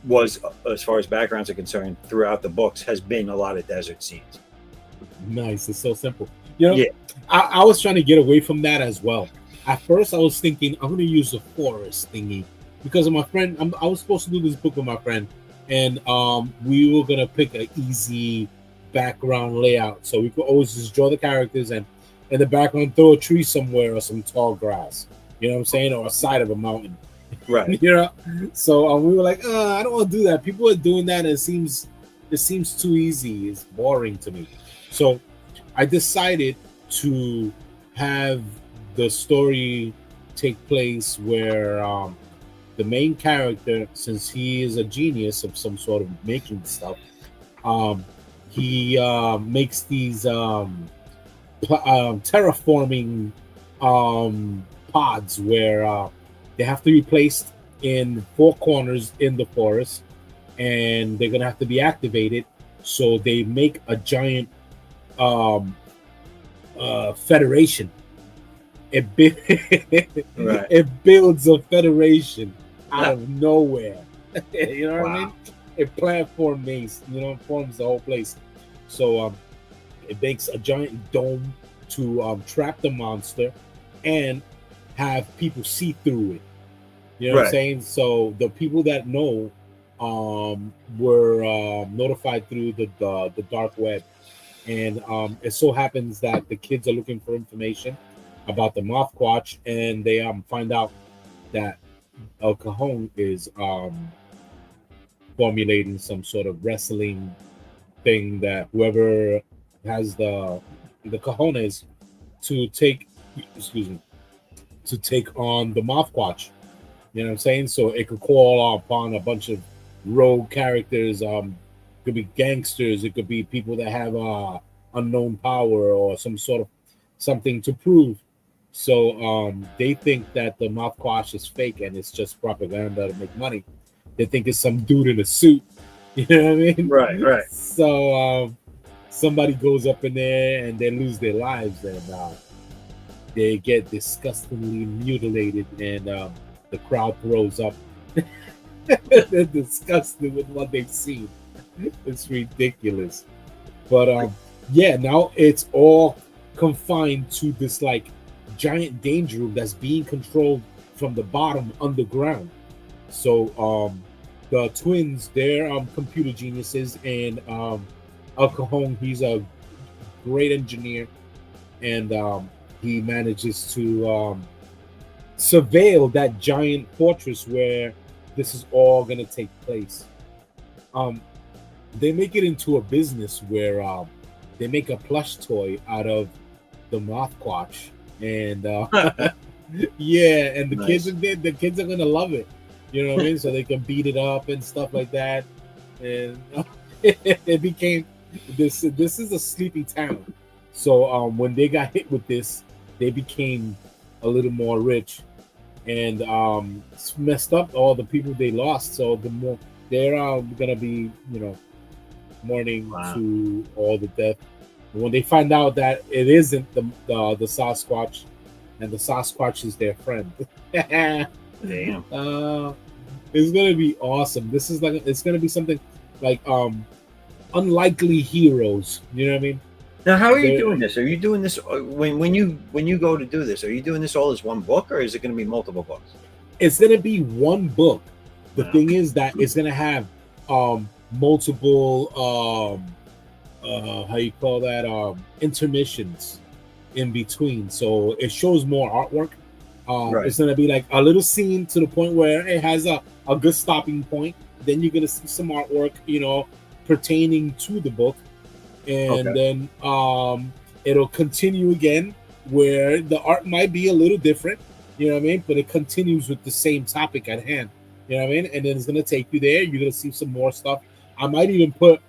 Speaker 1: was, as far as backgrounds are concerned, throughout the books, has been a lot of desert scenes.
Speaker 6: Nice. It's so simple. You know, I was trying to get away from that as well. At first, I was thinking I'm going to use the forest thingy because of my friend. I was supposed to do this book with my friend, and we were going to pick an easy background layout. So we could always just draw the characters and in the background throw a tree somewhere or some tall grass. You know what I'm saying? Or a side of a mountain.
Speaker 1: Right.
Speaker 6: You know? So we were like, I don't want to do that. People are doing that, and it seems too easy. It's boring to me. So I decided to have the story take place where the main character, since he is a genius of some sort of making stuff, he makes these terraforming pods where they have to be placed in four corners in the forest, and they're gonna have to be activated. So they make a giant federation. It builds a federation out of nowhere. You know what I mean? It forms the whole place. So it makes a giant dome to trap the monster and have people see through it. You know what I'm saying? So the people that know were notified through the dark web. And it so happens that the kids are looking for information about the Mothquatch, and they find out that El Cajon is formulating some sort of wrestling thing that whoever has the cojones to take on the Mothquatch. You know what I'm saying? So it could call upon a bunch of rogue characters. Could be gangsters. It could be people that have unknown power or some sort of something to prove. So they think that the Mothquatch is fake and it's just propaganda to make money. They think it's some dude in a suit. You know what I mean?
Speaker 1: Right.
Speaker 6: So somebody goes up in there and they lose their lives, and they get disgustingly mutilated, and the crowd throws up. They're disgusted with what they've seen. It's ridiculous. But now it's all confined to this like giant danger room that's being controlled from the bottom underground. So the twins, they're computer geniuses, and Al Cajon, he's a great engineer, and he manages to surveil that giant fortress where this is all going to take place. They make it into a business where they make a plush toy out of the Mothquatch, and yeah, and the kids are gonna love it. You know what I mean? So they can beat it up and stuff like that, and it became this. This is a sleepy town. So when they got hit with this, they became a little more rich, and messed up all the people they lost. So the more they're gonna be, mourning to all the death. And when they find out that it isn't the Sasquatch, and the Sasquatch is their friend,
Speaker 1: Damn.
Speaker 6: It's gonna be awesome. This is it's gonna be something like Unlikely Heroes. You know what I mean?
Speaker 1: Now, how are you doing this? Are you doing this when you go to do this? Are you doing this all as one book, or is it going to be multiple books?
Speaker 6: It's going to be one book. The thing is that it's going to have multiple how you call that, intermissions in between, so it shows more artwork. Right. It's going to be like a little scene to the point where it has a good stopping point. Then you're going to see some artwork, pertaining to the book. And then it'll continue again where the art might be a little different, you know what I mean? But it continues with the same topic at hand, you know what I mean? And then it's going to take you there. You're going to see some more stuff. I might even put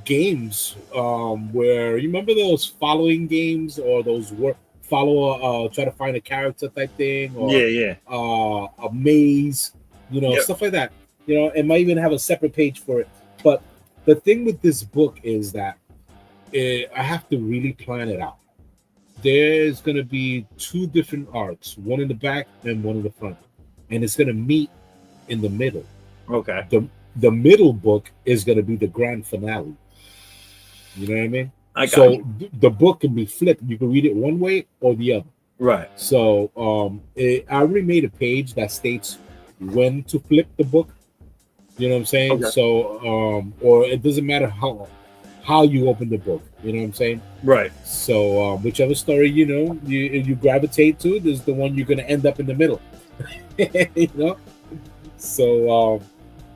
Speaker 6: games where, you remember those following games, or those try to find a character type thing, or a maze, stuff like that. It might even have a separate page for it. But the thing with this book is that I have to really plan it out. There's going to be two different arcs, one in the back and one in the front. And it's going to meet in the middle.
Speaker 1: Okay.
Speaker 6: The middle book is going to be the grand finale. You know what I mean? The book can be flipped. You can read it one way or the other.
Speaker 1: Right.
Speaker 6: So I already made a page that states when to flip the book. You know what I'm saying? Okay. So, or it doesn't matter how you open the book. You know what I'm saying?
Speaker 1: Right.
Speaker 6: So, whichever story you gravitate to, is the one you're going to end up in the middle. So,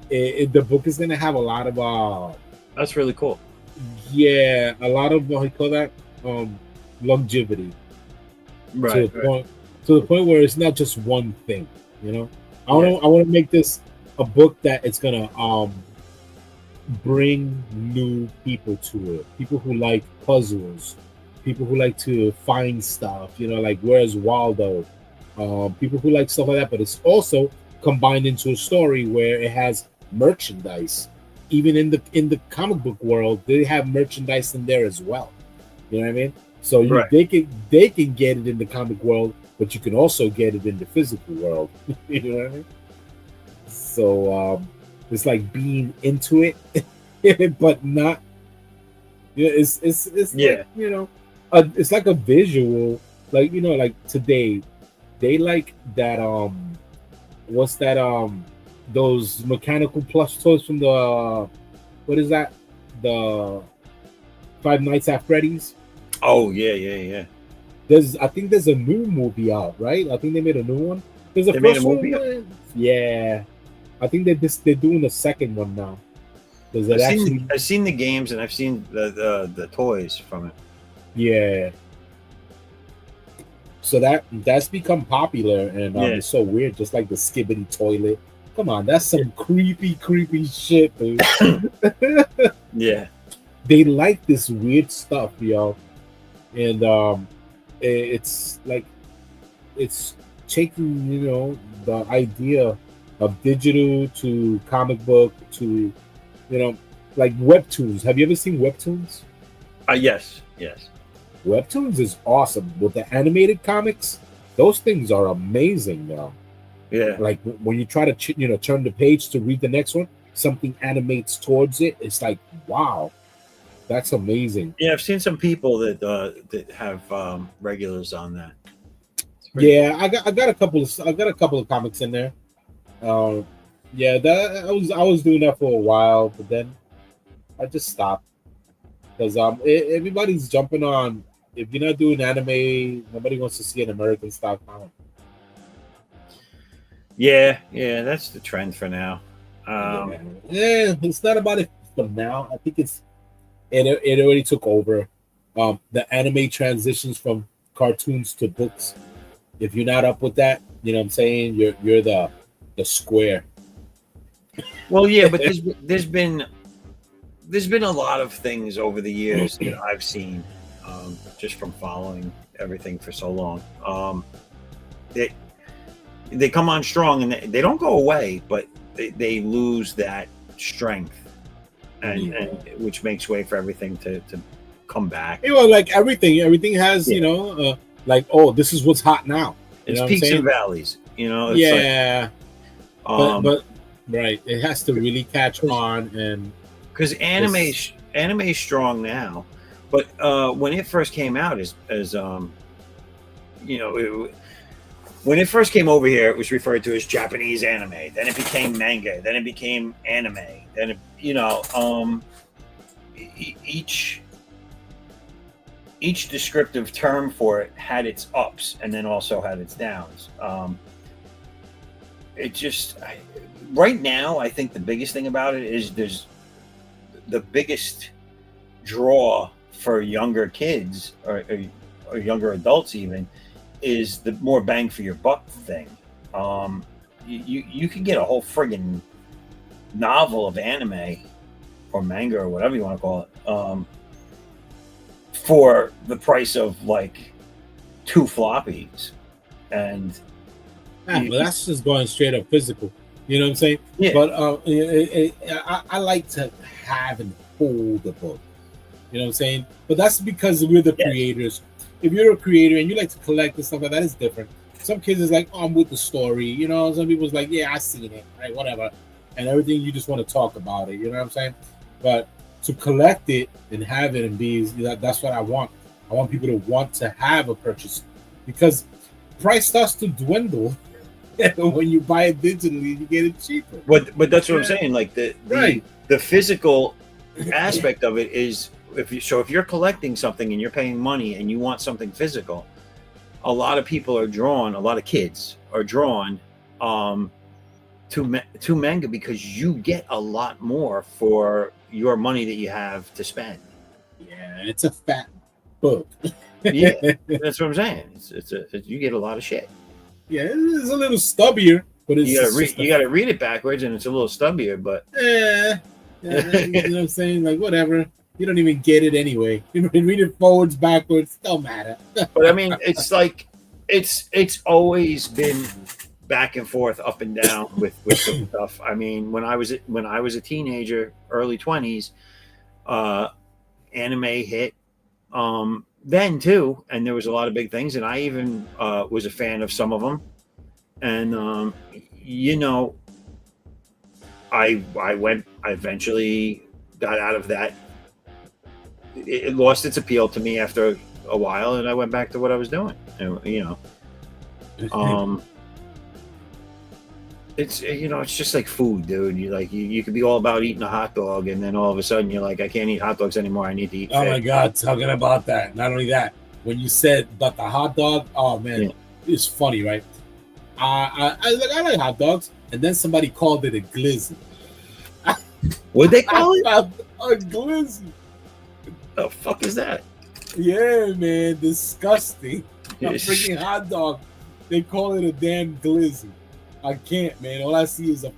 Speaker 6: the book is going to have a lot of.
Speaker 1: That's really cool.
Speaker 6: Yeah, a lot of what you call that, longevity.
Speaker 1: Right.
Speaker 6: To the point where it's not just one thing. I want to make this a book that it's gonna bring new people to it. People who like puzzles, people who like to find stuff, like Where's Waldo, people who like stuff like that. But it's also combined into a story where it has merchandise. Even in the comic book world, they have merchandise in there as well. You know what I mean? So they can get it in the comic world, but you can also get it in the physical world. You know what I mean? So it's like being into it, but not. It's like, it's like a visual, like today, they like that. What's that? Those mechanical plush toys from the, what is that? The Five Nights at Freddy's.
Speaker 1: Oh yeah.
Speaker 6: I think there's a new movie out, right? I think they made a new one. There's a first one. Yeah. I think they're doing the second one now.
Speaker 1: I've seen the games, and I've seen the toys from it.
Speaker 6: Yeah. So that's become popular, and it's so weird, just like the Skibbity toilet. Come on, that's some creepy shit, dude.
Speaker 1: Yeah.
Speaker 6: They like this weird stuff, yo. And it's like, it's taking, the idea of digital to comic book to, like webtoons. Have you ever seen webtoons?
Speaker 1: Yes.
Speaker 6: Webtoons is awesome. With the animated comics, those things are amazing now.
Speaker 1: Yeah.
Speaker 6: Like when you try to, turn the page to read the next one, something animates towards it. It's like, wow, that's amazing.
Speaker 1: Yeah, I've seen some people that have regulars on that. It's
Speaker 6: Yeah, I got a couple of comics in there. Yeah, that I was doing that for a while, but then I just stopped because everybody's jumping on. If you're not doing anime, nobody wants to see an American style comic.
Speaker 1: Yeah, that's the trend for now.
Speaker 6: Yeah, it's not about it for now. I think it already took over. The anime transitions from cartoons to books. If you're not up with that, you know what I'm saying, you're the square.
Speaker 1: Well, yeah, but there's been a lot of things over the years that I've seen, just from following everything for so long. They come on strong and they don't go away, but they lose that strength, and which makes way for everything to come back.
Speaker 6: You know, like everything has like, oh, this is what's hot now.
Speaker 1: It's peaks and valleys, It's
Speaker 6: yeah, like, but right, it has to really catch on, and
Speaker 1: because anime's strong now, but when it first came out, when it first came over here, it was referred to as Japanese anime. Then it became manga. Then it became anime. Then each descriptive term for it had its ups and then also had its downs. Right now, I think the biggest thing about it is there's the biggest draw for younger kids or younger adults even is the more bang for your buck thing. You can get a whole friggin' novel of anime or manga or whatever you want to call it, for the price of like 2 floppies. And
Speaker 6: but that's just going straight up physical. You know what I'm saying?
Speaker 1: Yeah.
Speaker 6: But I like to have and hold the book. You know what I'm saying? But that's because we're the creators. If you're a creator and you like to collect and stuff like that, it's different. Some kids is like, oh, I'm with the story. Some people's like, yeah, I seen it, right? Whatever. And everything, you just want to talk about it. You know what I'm saying? But to collect it and have it and be, that's what I want. I want people to want to have a purchase, because price starts to dwindle when you buy it digitally. You get it cheaper.
Speaker 1: But that's what I'm saying. Like the physical aspect of it is, if you're collecting something and you're paying money and you want something physical, a lot of kids are drawn to manga because you get a lot more for your money that you have to spend.
Speaker 6: Yeah, it's a fat book.
Speaker 1: Yeah, that's what I'm saying. You get a lot of shit.
Speaker 6: Yeah, it's a little stubbier, but it's
Speaker 1: you gotta read it backwards, and it's a little stubbier, but
Speaker 6: yeah, you know what I'm saying? Like, whatever. You don't even get it anyway. You can read it forwards, backwards, don't matter.
Speaker 1: But I mean, it's like it's always been back and forth, up and down with stuff. I mean, when I was a teenager, early 20s, anime hit then too, and there was a lot of big things, and I even was a fan of some of them. And I eventually got out of that. It lost its appeal to me after a while, and I went back to what I was doing. It's just like food, dude. You could be all about eating a hot dog, and then all of a sudden you're like, I can't eat hot dogs anymore. I need to eat fish.
Speaker 6: Oh my God, talking about that. Not only that, when you said about the hot dog, oh man, it's funny, right? I like hot dogs, and then somebody called it a glizzy.
Speaker 1: What'd they call it?
Speaker 6: A glizzy.
Speaker 1: The fuck is that?
Speaker 6: Yeah, man, disgusting. A freaking hot dog. They call it a damn glizzy. I can't, man. All I see is a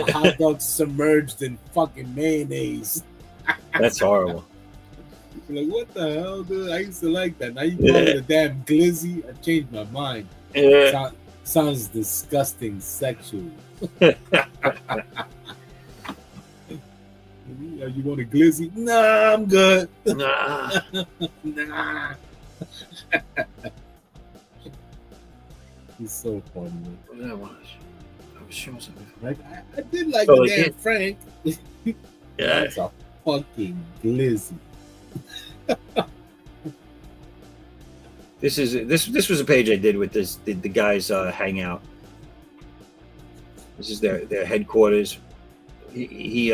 Speaker 6: hot dog submerged in fucking mayonnaise.
Speaker 1: That's horrible.
Speaker 6: Like, what the hell, dude? I used to like that. Now you call it a damn glizzy. I changed my mind. Sounds disgusting, sexual. You want a glizzy? Nah, I'm good.
Speaker 1: Nah.
Speaker 6: Nah. He's so funny.
Speaker 1: What did I watch? I was showing something.
Speaker 6: Like, I did like the damn Frank.
Speaker 1: Yeah.
Speaker 6: That's a fucking glizzy.
Speaker 1: This was a page I did with the guys hangout. This is their headquarters. He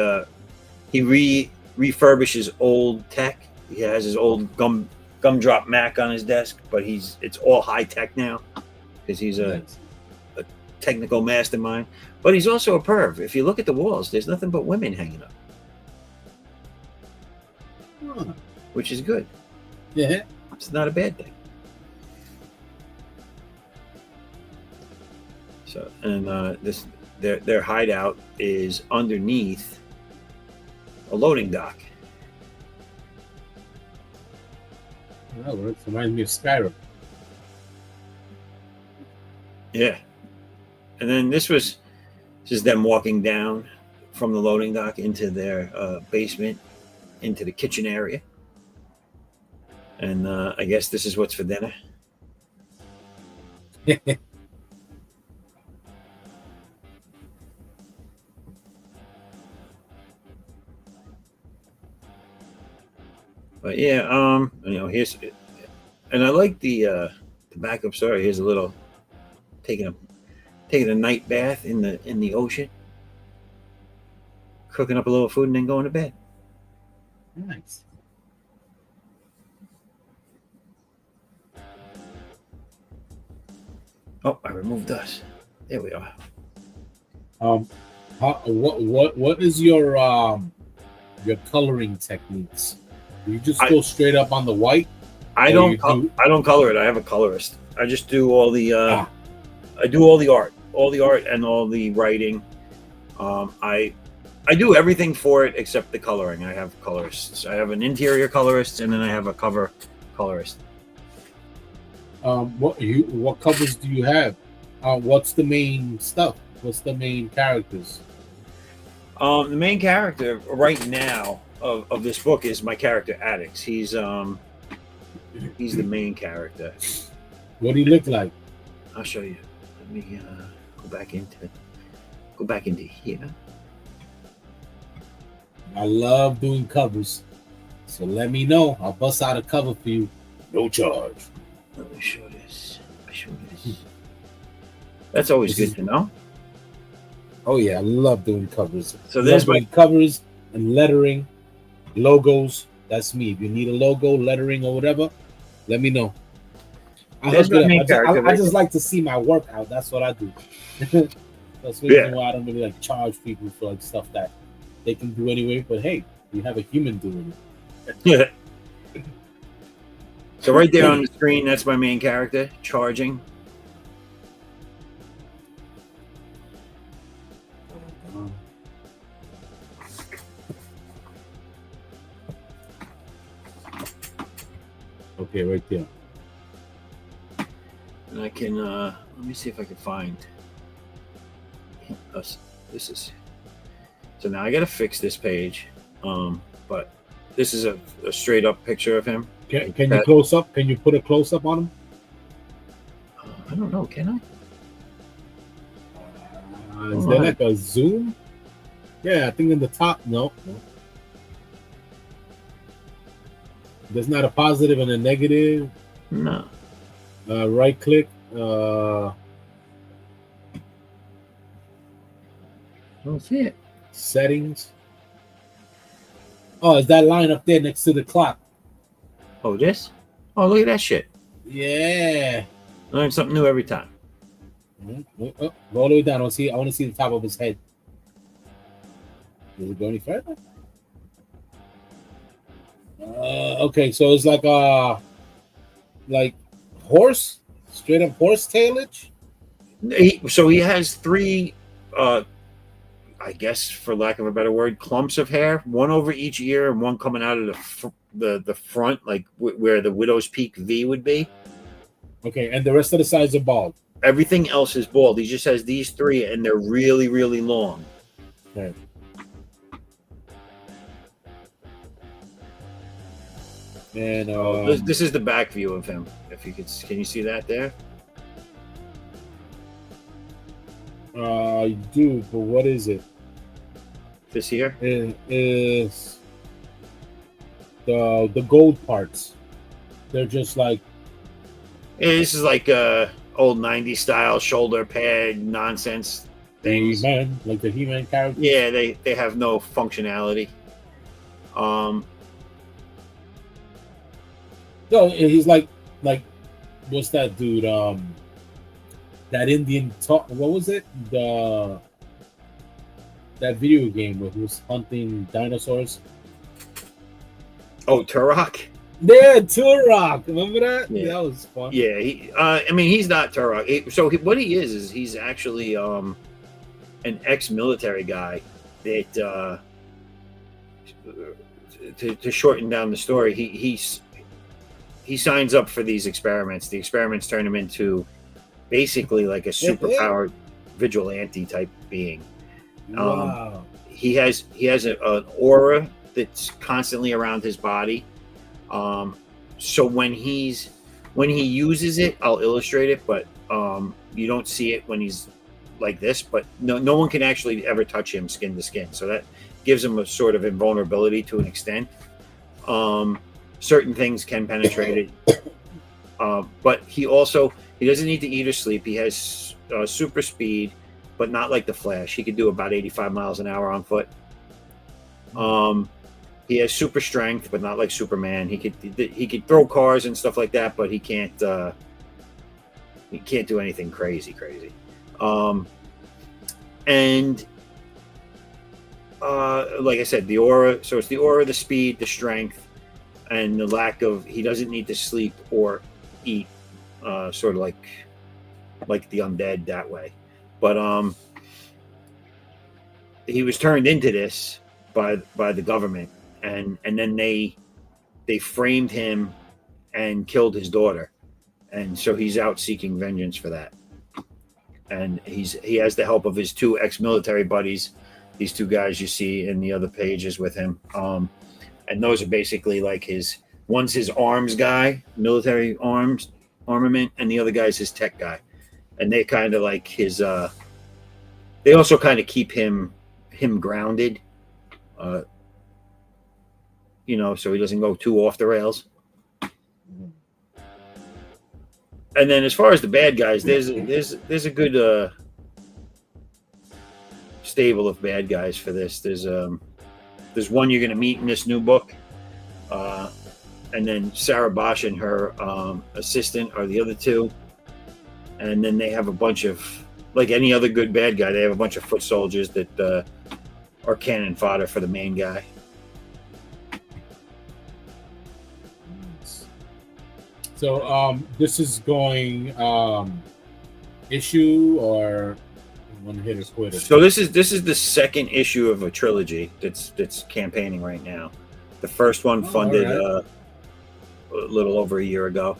Speaker 1: refurbishes old tech. He has his old gumdrop Mac on his desk, but it's all high tech now because he's a technical mastermind. But he's also a perv. If you look at the walls, there's nothing but women hanging up, which is good.
Speaker 6: Yeah,
Speaker 1: it's not a bad thing. So, and their hideout is underneath a loading dock.
Speaker 6: Oh, it reminds me of Skyrim.
Speaker 1: Yeah, and then this is them walking down from the loading dock into their basement, into the kitchen area, and I guess this is what's for dinner. But yeah, here's, and I like the backup story. Here's a little taking a night bath in the ocean, cooking up a little food, and then going to bed.
Speaker 6: Nice.
Speaker 1: Oh, I removed us. There we are.
Speaker 6: What is your coloring techniques? Do you just go straight up on the white?
Speaker 1: I don't color it. I have a colorist. I just do all the I do all the art and all the writing. I do everything for it except the coloring. I have colorists. I have an interior colorist and then I have a cover colorist.
Speaker 6: What covers do you have? What's the main stuff? What's the main characters?
Speaker 1: The main character right now of this book is my character Addix. He's the main character.
Speaker 6: What do he look like?
Speaker 1: I'll show you. Let me go back into here.
Speaker 6: I love doing covers, so let me know. I'll bust out a cover for you, no charge.
Speaker 1: Let me show this. That's always good to know.
Speaker 6: Oh yeah, I love doing covers.
Speaker 1: So there's
Speaker 6: my covers and lettering, logos. That's me. If you need a logo, lettering, or whatever, let me know. I just like to see my work out. That's what I do. That's the reason why I don't really like charge people for like stuff that they can do anyway. But hey, you have a human doing it.
Speaker 1: Yeah. So right there on the screen, that's my main character charging.
Speaker 6: Okay, right there.
Speaker 1: And I can let me see if I can find us. This is so now I gotta fix this page. But this is a straight up picture of him.
Speaker 6: Can you close up? Can you put a close up on him?
Speaker 1: I don't know. Can
Speaker 6: I? Is there like a zoom? Yeah, I think in the top. No. There's not a positive and a negative.
Speaker 1: No.
Speaker 6: Right click.
Speaker 1: I don't see it.
Speaker 6: Settings. Oh, is that line up there next to the clock?
Speaker 1: Oh, this? Oh, look at that shit.
Speaker 6: Yeah.
Speaker 1: Learn something new every time.
Speaker 6: Go all the way down. I want to see the top of his head. Does it go any further? Okay, so it's like horse, straight up horse tailage.
Speaker 1: So he has three, I guess, for lack of a better word, clumps of hair. One over each ear, and one coming out of the front, like where the widow's peak V would be.
Speaker 6: Okay, and the rest of the sides are bald.
Speaker 1: Everything else is bald. He just has these three, and they're really, really long.
Speaker 6: Okay. And
Speaker 1: this is the back view of him. If you could, can you see that there?
Speaker 6: I do, but what is it?
Speaker 1: This here
Speaker 6: is the gold parts. They're just like
Speaker 1: This is like old 90s style shoulder pad nonsense things.
Speaker 6: He-Man, like the He-Man character.
Speaker 1: Yeah, they have no functionality.
Speaker 6: No, he's like what's that dude? That Indian talk. What was it? That video game where he was hunting dinosaurs.
Speaker 1: Oh, Turok.
Speaker 6: Yeah, Turok. Remember that?
Speaker 1: Yeah.
Speaker 6: That was fun.
Speaker 1: Yeah, I mean, he's not Turok. What he is he's actually an ex-military guy that to shorten down the story, he signs up for these experiments. The experiments turn him into basically like a superpowered vigilante type being.
Speaker 6: Wow.
Speaker 1: He has an aura that's constantly around his body. So when he uses it, I'll illustrate it, but you don't see it when he's like this. But no one can actually ever touch him skin to skin. So that gives him a sort of invulnerability to an extent. Certain things can penetrate it, but he doesn't need to eat or sleep. He has super speed, but not like the Flash. He could do about 85 miles an hour on foot. He has super strength, but not like Superman. He could throw cars and stuff like that, but he can't do anything crazy. And like I said, the aura. So it's the aura, the speed, the strength, and the lack of. He doesn't need to sleep or eat, sort of like the undead that way. But he was turned into this by the government. And then they framed him and killed his daughter, and so he's out seeking vengeance for that. And he has the help of his two ex-military buddies, these two guys you see in the other pages with him. And those are basically like one's his arms guy, military armament, and the other guy's his tech guy. And they kind of like his. They also kind of keep him grounded. So he doesn't go too off the rails. And then as far as the bad guys, there's a good stable of bad guys for this. There's one you're going to meet in this new book, and then Sarah Bosch and her assistant are the other two, and then they have a bunch of, like any other good bad guy, they have a bunch of foot soldiers that are cannon fodder for the main guy.
Speaker 6: So this is going issue or one hitter quitter?
Speaker 1: So this is the second issue of a trilogy that's campaigning right now. The first one funded a little over a year ago.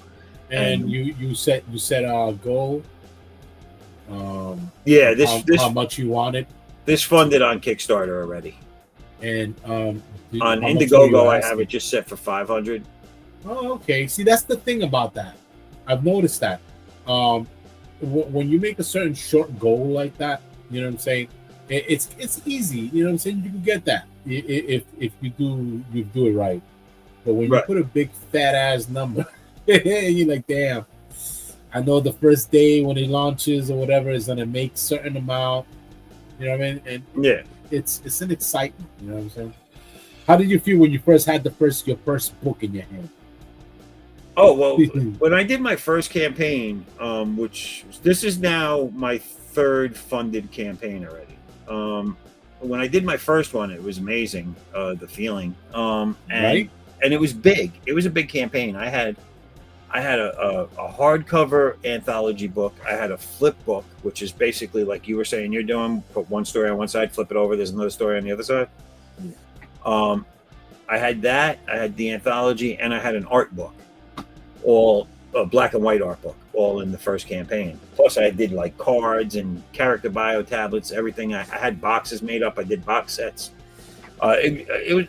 Speaker 6: And you set a goal.
Speaker 1: Yeah,
Speaker 6: how much you wanted.
Speaker 1: This funded on Kickstarter already.
Speaker 6: And
Speaker 1: on Indiegogo, I have it just set for 500.
Speaker 6: Oh, okay. See, that's the thing about that. I've noticed that. When you make a certain short goal like that, you know what I'm saying? It's easy. You know what I'm saying? You can get that if you do it right. But when you put a big fat ass number, you're like, damn. I know the first day when it launches or whatever is gonna make certain amount. You know what I mean? And
Speaker 1: yeah,
Speaker 6: it's an excitement. You know what I'm saying? How did you feel when you first had your first book in your hand?
Speaker 1: Oh, well, when I did my first campaign, which this is now my third funded campaign already. When I did my first one, it was amazing, the feeling. And it was big. It was a big campaign. I had a hardcover anthology book. I had a flip book, which is basically like you were saying you're doing, put one story on one side, flip it over, there's another story on the other side. I had that, I had the anthology, and I had an art book. All a black and white art book, all in the first campaign. Plus, I did like cards and character bio tablets, everything. I had boxes made up. I did box sets. It was,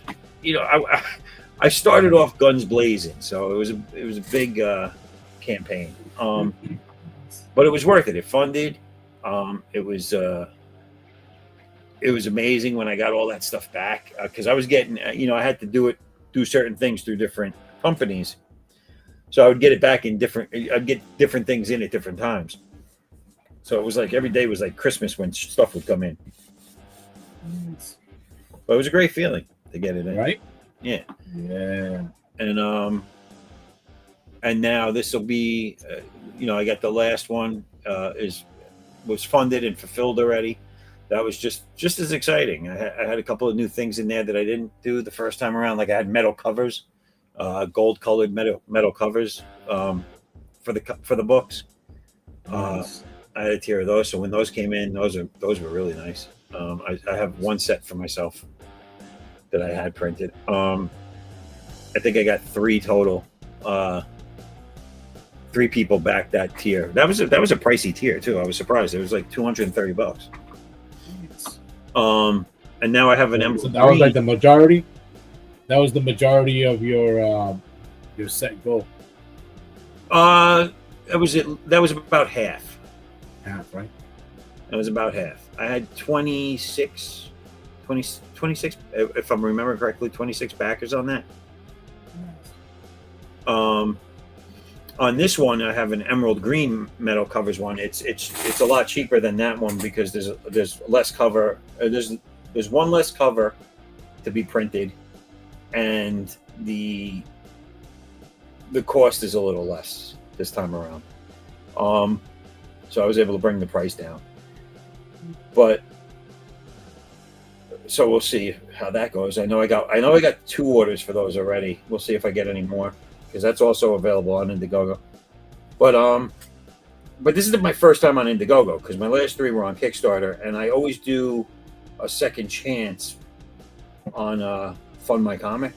Speaker 1: I started off guns blazing, so it was a big campaign. But it was worth it. It funded. It was amazing when I got all that stuff back because I was getting, I had to do certain things through different companies. So I would get it back in different. I'd get different things in at different times. So it was like every day was like Christmas when stuff would come in. But it was a great feeling to get it in.
Speaker 6: Right?
Speaker 1: Yeah.
Speaker 6: Yeah.
Speaker 1: And now this will be, I got the last one was funded and fulfilled already. That was just as exciting. I had a couple of new things in there that I didn't do the first time around. Like I had metal covers, gold colored metal covers for the books.
Speaker 6: Nice.
Speaker 1: I had a tier of those. So when those came in, those were really nice. I have one set for myself that I had printed. I think I got 3 total. 3 people back that tier. That was a pricey tier too. I was surprised. It was like $230. And now I have an Emerald.
Speaker 6: So that was like the majority. That was the majority of your set goal.
Speaker 1: That was about half.
Speaker 6: Half, right?
Speaker 1: That was about half. I had 26, if I'm remembering correctly, 26 backers on that. On this one, I have an emerald green metal covers one. It's a lot cheaper than that one because there's less cover. There's one less cover to be printed, and the cost is a little less this time around. So I was able to bring the price down. But so we'll see how that goes. I know I got 2 orders for those already. We'll see if I get any more, because that's also available on Indiegogo. But this is my first time on Indiegogo, because my last 3 were on Kickstarter, and I always do a second chance on Fund My Comic.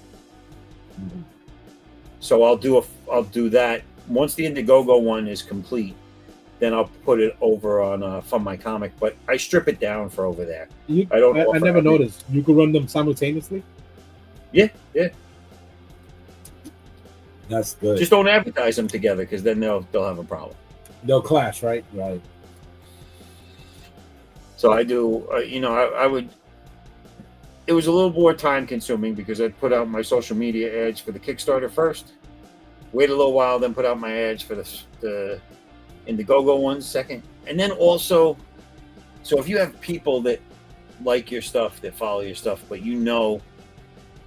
Speaker 1: So I'll do that once the Indiegogo one is complete. Then I'll put it over on Fund My Comic, but I strip it down for over there.
Speaker 6: I never noticed. You could run them simultaneously?
Speaker 1: Yeah.
Speaker 6: That's good.
Speaker 1: Just don't advertise them together, because then they'll have a problem.
Speaker 6: They'll clash, right? Right.
Speaker 1: So I do, I would. It was a little more time consuming because I'd put out my social media ads for the Kickstarter first, wait a little while, then put out my ads for the Indiegogo ones second. And then also, so if you have people that like your stuff, that follow your stuff, but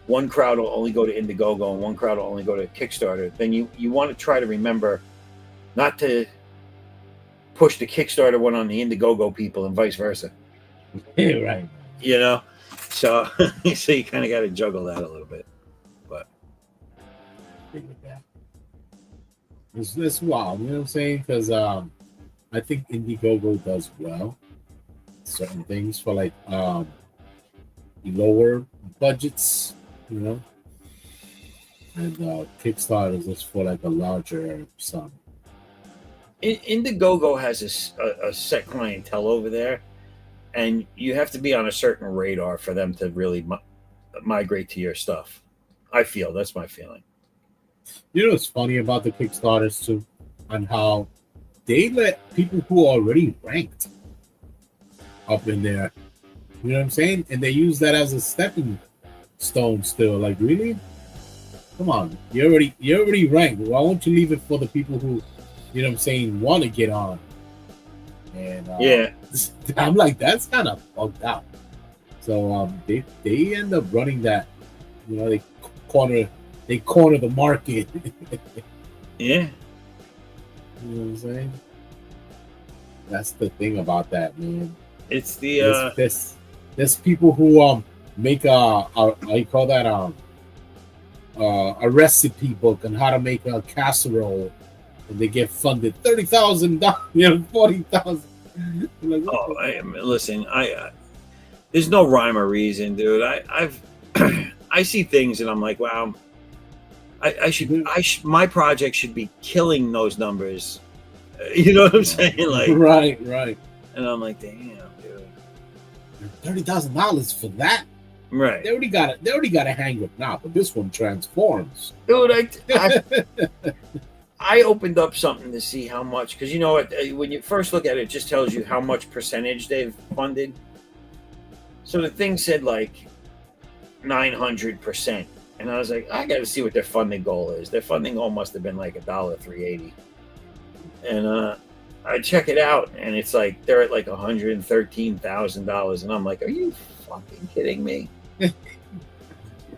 Speaker 1: one crowd will only go to Indiegogo and one crowd will only go to Kickstarter, then you want to try to remember not to push the Kickstarter one on the Indiegogo people and vice versa.
Speaker 6: Yeah, right.
Speaker 1: So you kind of got to juggle that a little bit. But
Speaker 6: it's wild, you know what I'm saying? Because I think Indiegogo does well certain things for like lower budgets, and Kickstarter is just for like a larger sum.
Speaker 1: Indiegogo has a set clientele over there, and you have to be on a certain radar for them to really migrate to your stuff. I feel that's my feeling.
Speaker 6: You know what's funny about the Kickstarters too, on how they let people who are already ranked up in there. You know what I'm saying? And they use that as a stepping stone still. Like, really? Come on. You're already ranked. Why won't you leave it for the people who, want to get on? And
Speaker 1: yeah.
Speaker 6: I'm like, that's kind of bugged out. So they end up running that, they corner the market.
Speaker 1: Yeah.
Speaker 6: You know what I'm saying? That's the thing about that, man.
Speaker 1: It's the
Speaker 6: there's people who make how you call that a recipe book on how to make a casserole, and they get funded $30,000, $40,000. Like,
Speaker 1: listen, there's no rhyme or reason, dude. I see things and I'm like, wow, my project should be killing those numbers. You know what I'm saying? Like,
Speaker 6: right.
Speaker 1: And I'm like, damn, dude.
Speaker 6: $30,000 for that?
Speaker 1: Right.
Speaker 6: They already got a hang up now, but this one transforms.
Speaker 1: Dude, I opened up something to see how much, because when you first look at it, it just tells you how much percentage they've funded. So the thing said like 900%, And I was like, I got to see what their funding goal is. Their funding goal must have been like $1.380. And I check it out, and it's like they're at like $113,000, and I'm like, are you fucking kidding me?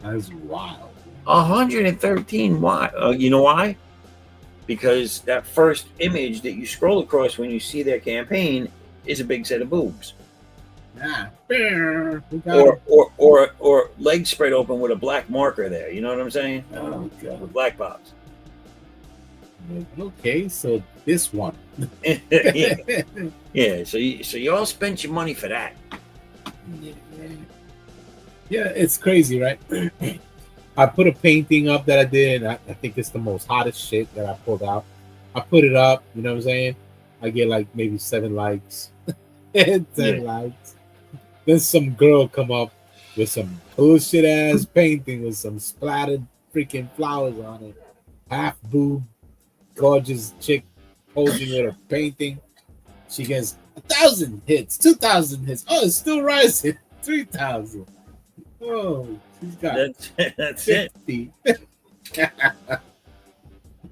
Speaker 6: That's wild.
Speaker 1: 113. Why? You know why? Because that first image that you scroll across when you see their campaign is a big set of boobs.
Speaker 6: Yeah.
Speaker 1: Or legs spread open with a black marker there. You know what I'm saying?
Speaker 6: Oh, God.
Speaker 1: With black box.
Speaker 6: Okay, so this one.
Speaker 1: Yeah. Yeah. So you all spent your money for that.
Speaker 6: Yeah, it's crazy, right? I put a painting up that I did, and I think it's the most hottest shit that I pulled out. I put it up, you know what I'm saying? I get like maybe 7 likes, 10 likes. Then some girl come up with some bullshit ass painting with some splattered freaking flowers on it. Half boob, gorgeous chick posing with a painting. She gets 1,000 hits, 2,000 hits. Oh, it's still rising. 3,000. Oh, she's got
Speaker 1: that's
Speaker 6: 50. It.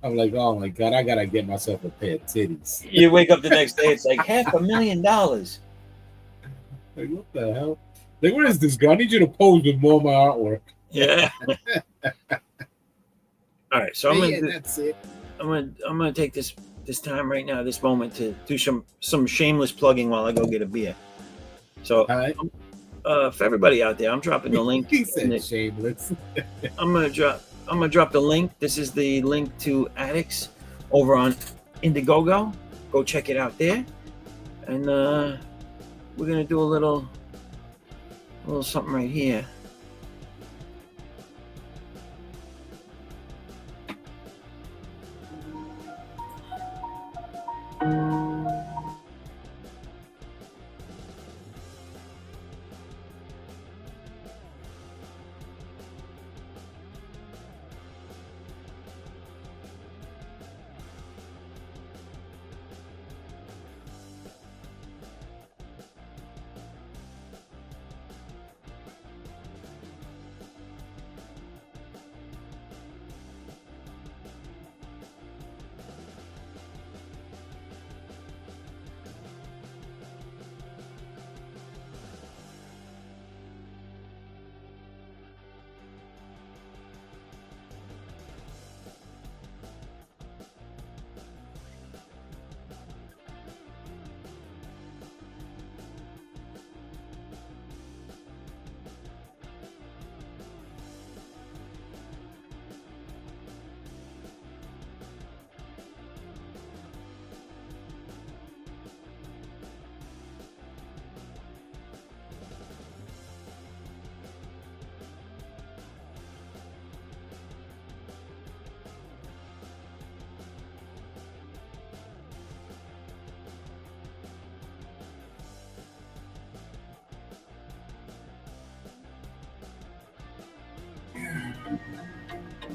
Speaker 6: I'm like, oh my God, I gotta get myself a pair of titties.
Speaker 1: You wake up the next day, it's like $500,000.
Speaker 6: Like, what the hell? Like, where is this girl? I need you to pose with more of my artwork.
Speaker 1: Yeah. All right, so
Speaker 6: that's it.
Speaker 1: I'm gonna take this time right now, this moment, to do some shameless plugging while I go get a beer. So, for everybody out there, I'm dropping the link.
Speaker 6: He said shameless.
Speaker 1: I'm gonna drop the link. This is the link to Addicts over on Indiegogo. Go check it out there, and we're gonna do a little something right here.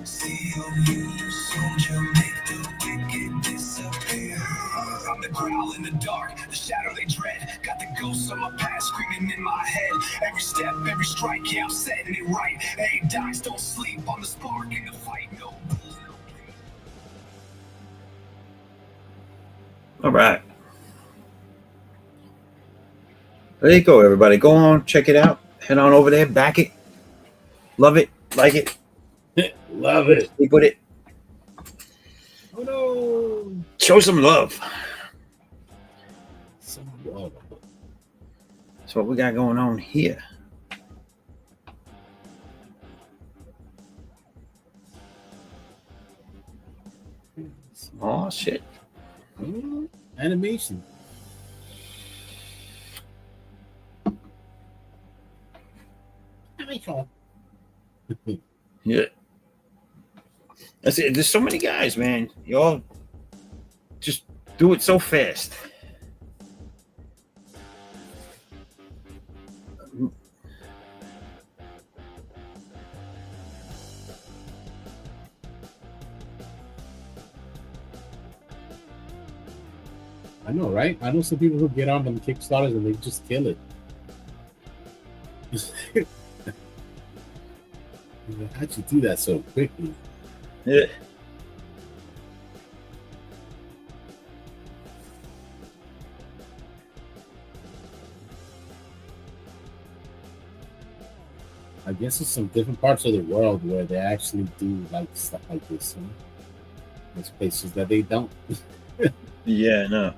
Speaker 2: C.O.U. soldier, make the wicked disappear. I'm the growl in the dark, the shadow they dread. Got the ghosts of my past screaming in my head. Every step, every strike, yeah, I'm setting it right. Hey, dice, don't sleep on the spark in the fight. No.
Speaker 1: All right. There you go, everybody. Go on, check it out. Head on over there, back it. Love it, like it.
Speaker 6: Love it.
Speaker 1: Sleep with it.
Speaker 6: Oh no.
Speaker 1: Show some love.
Speaker 6: Some love.
Speaker 1: That's what we got going on here. Oh shit.
Speaker 6: Animation.
Speaker 1: Yeah. That's it. There's so many guys, man. Y'all just do it so fast.
Speaker 6: I know, right? I know some people who get on them Kickstarters and they just kill it. How'd you do that so quickly?
Speaker 1: Yeah.
Speaker 6: I guess there's some different parts of the world where they actually do like stuff like this. Huh? There's places that they don't.
Speaker 1: Yeah, no.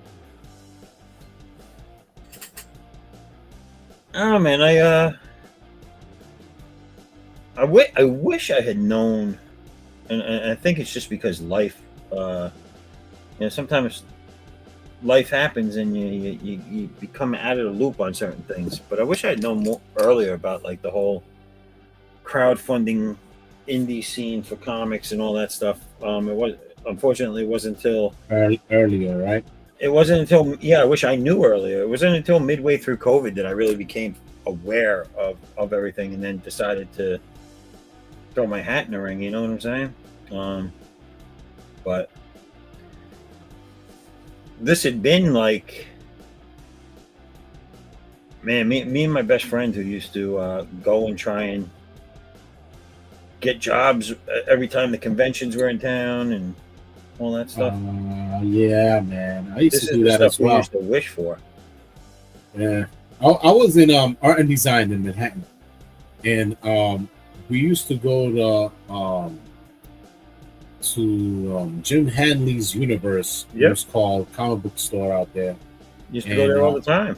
Speaker 1: Oh man, I wish I had known, and I think it's just because life, sometimes life happens and you become out of the loop on certain things. But I wish I had known more earlier about like the whole crowdfunding indie scene for comics and all that stuff. Unfortunately it wasn't until
Speaker 6: earlier, right?
Speaker 1: It wasn't until I wish I knew earlier. It wasn't until midway through COVID that I really became aware of everything, and then decided to throw my hat in the ring. You know what I'm saying? But this had been like, man, me and my best friend who used to go and try and get jobs every time the conventions were in town and all that stuff.
Speaker 6: Yeah, man. I used to do that as well.
Speaker 1: I used to wish for.
Speaker 6: Yeah. I was in art and design in Manhattan. And we used to go to Jim Hanley's Universe.
Speaker 1: Yep.
Speaker 6: It was called comic book store out there.
Speaker 1: Used to go there all the time.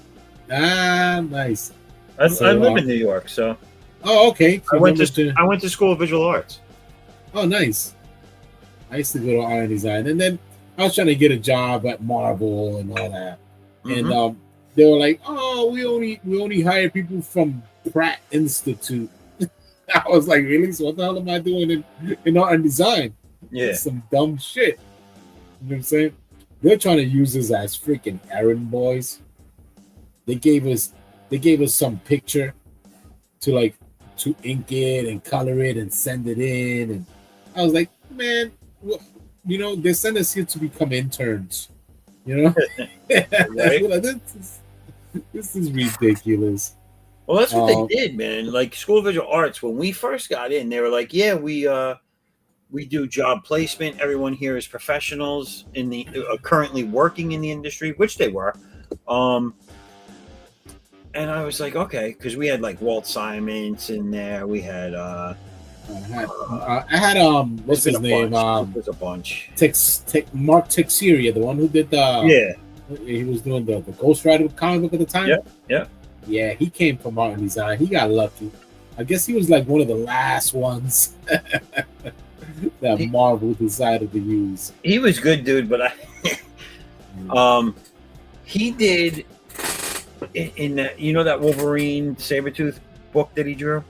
Speaker 6: Ah, nice.
Speaker 1: I live in New York, so.
Speaker 6: Oh, okay.
Speaker 1: So I went to School of Visual Arts.
Speaker 6: Oh, nice. I used to go to art and design, and then I was trying to get a job at Marvel and all that. Mm-hmm. And they were like, "Oh, we only hire people from Pratt Institute." I was like, "Really? So what the hell am I doing in art and design?"
Speaker 1: Yeah,
Speaker 6: it's some dumb shit. You know what I'm saying? They're trying to use us as freaking errand boys. They gave us some picture to ink it and color it and send it in, and I was like, man. Well, they send us here to become interns. Right? This is ridiculous.
Speaker 1: Well, that's what they did, man. Like School of Visual Arts, when we first got in, they were like, "Yeah, we do job placement. Everyone here is professionals in the currently working in the industry," which they were. And I was like, okay, because we had like Walt Simons in there. We had.
Speaker 6: I had what's his name?
Speaker 1: There's a bunch.
Speaker 6: Mark Texiera, the one who did he was doing the Ghost Rider comic book at the time. Yeah. He came from art and design. He got lucky. I guess he was like one of the last ones that Marvel decided to use.
Speaker 1: He was good, dude, but he did in that that Wolverine Sabretooth book that he drew.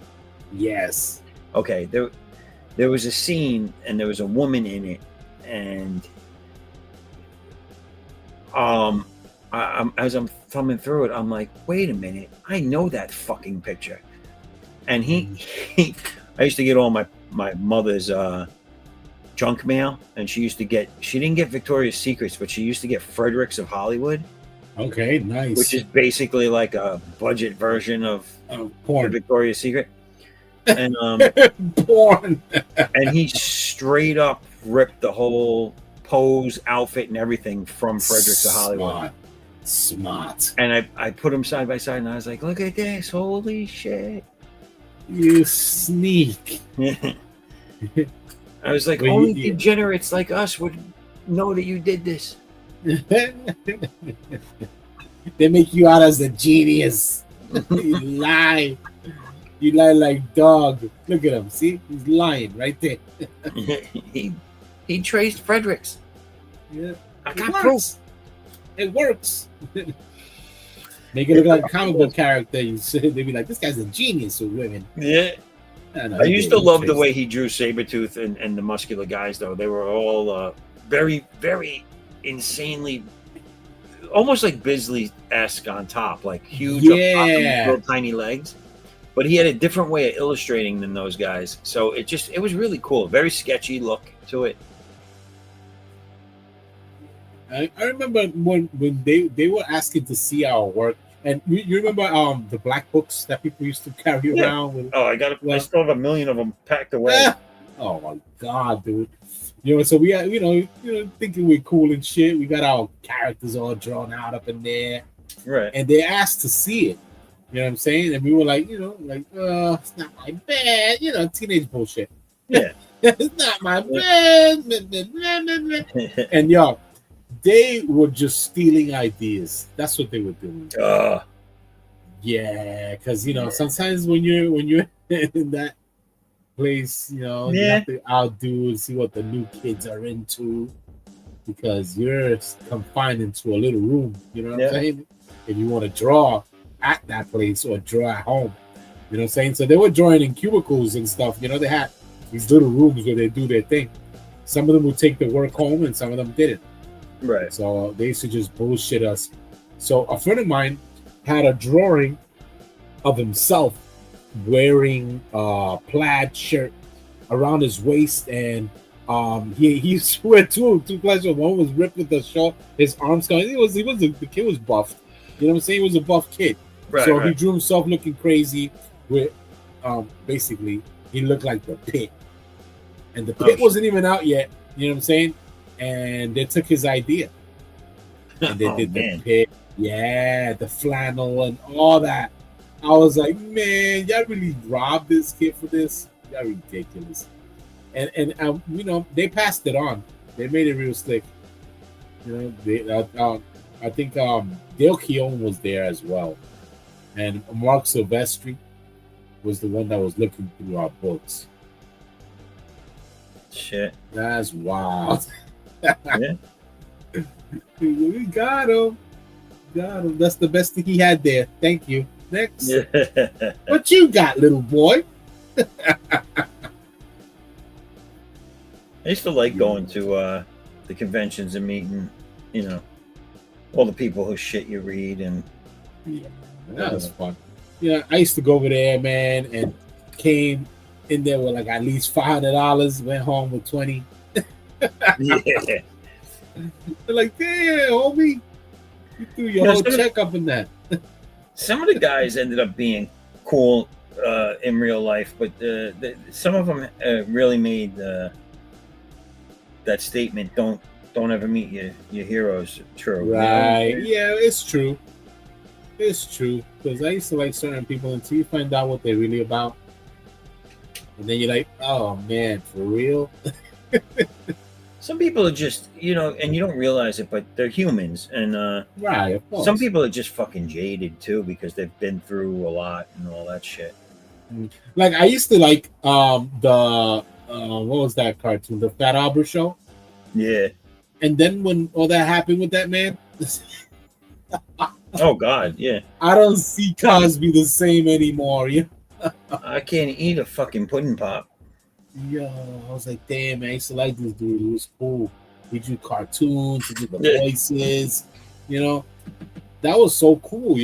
Speaker 6: Yes.
Speaker 1: Okay, there was a scene and there was a woman in it, and as I'm thumbing through it, I'm like, wait a minute, I know that fucking picture. And I used to get all my mother's junk mail, and she didn't get Victoria's Secrets, but she used to get Fredericks of Hollywood.
Speaker 6: Okay, nice.
Speaker 1: Which is basically like a budget version of
Speaker 6: porn.
Speaker 1: Victoria's Secret. And
Speaker 6: porn.
Speaker 1: And he straight up ripped the whole pose, outfit, and everything from Fredericks of Hollywood.
Speaker 6: Smart.
Speaker 1: And I put them side by side, and I was like, "Look at this! Holy shit!
Speaker 6: You sneak!"
Speaker 1: I was like, "Only degenerates like us would know that you did this."
Speaker 6: They make you out as a genius. You lie. You lie like dog. Look at him. See? He's lying right there.
Speaker 1: he traced Fredericks.
Speaker 6: Yeah.
Speaker 1: I got proof.
Speaker 6: It works. Make it look like a comic book character. They'd be like, this guy's a genius with women.
Speaker 1: Yeah. I used to love the way he drew Sabretooth and the muscular guys, though. They were all very, very insanely, almost like Bisley-esque on top, like huge, up top, little tiny legs. But he had a different way of illustrating than those guys. So it was really cool. Very sketchy look to it.
Speaker 6: I remember when they were asking to see our work And you remember the black books that people used to carry around with?
Speaker 1: Oh, I still have a million of them packed away.
Speaker 6: Oh my god, dude. So we are, thinking we're cool and shit. We got our characters all drawn out up in there.
Speaker 1: Right.
Speaker 6: And they asked to see it. You know what I'm saying? And we were like, it's not my bad. Teenage bullshit.
Speaker 1: Yeah.
Speaker 6: It's not my bad. And y'all, they were just stealing ideas. That's what they were doing. Yeah, because sometimes when you're in that place, you have to outdo and see what the new kids are into, because you're confined into a little room. You know what I'm saying? If you want to draw at that place or draw at home, you know what I'm saying? So they were drawing in cubicles and stuff. They had these little rooms where they do their thing. Some of them would take the work home and some of them didn't.
Speaker 1: Right.
Speaker 6: So they used to just bullshit us. So a friend of mine had a drawing of himself wearing a plaid shirt around his waist, and he swear two plaid shirts. One was ripped with the short, his arms going. The kid was buffed. You know what I'm saying? He was a buff kid.
Speaker 1: Right,
Speaker 6: so he drew himself looking crazy with basically he looked like the Pit. And the Pit wasn't even out yet, you know what I'm saying? And they took his idea. And they did the Pit, the flannel and all that. I was like, man, y'all really robbed this kid for this? Y'all ridiculous. And they passed it on. They made it real slick. I think Dale Keown was there as well. And Mark Silvestri was the one that was looking through our books.
Speaker 1: Shit.
Speaker 6: That's wild.
Speaker 1: Yeah.
Speaker 6: We got him. That's the best thing he had there. Thank you. Next. What you got, little boy?
Speaker 1: I used to like going to the conventions and meeting, all the people whose shit you read, and
Speaker 6: that was fun. I used to go over there, man, and came in there with like at least $500. Went home with 20.
Speaker 1: Yeah.
Speaker 6: They're like, damn, homie, you threw your whole checkup in that.
Speaker 1: Some of the guys ended up being cool in real life, but some of them really made that statement: "Don't ever meet your heroes." True,
Speaker 6: right? Yeah, it's true. It's true, because I used to like certain people until you find out what they're really about, and then you're like, "Oh man, for real."
Speaker 1: Some people are just, and you don't realize it, but they're humans, and
Speaker 6: right. Of course.
Speaker 1: Some people are just fucking jaded too because they've been through a lot and all that shit.
Speaker 6: Like I used to like the what was that cartoon, the Fat Albert Show?
Speaker 1: Yeah.
Speaker 6: And then when all that happened with that man,
Speaker 1: oh God, yeah.
Speaker 6: I don't see Cosby the same anymore.
Speaker 1: I can't eat a fucking pudding pop.
Speaker 6: Yo, I was like, damn, man, I used to like this dude. He was cool. He drew cartoons, he did the voices, That was so cool,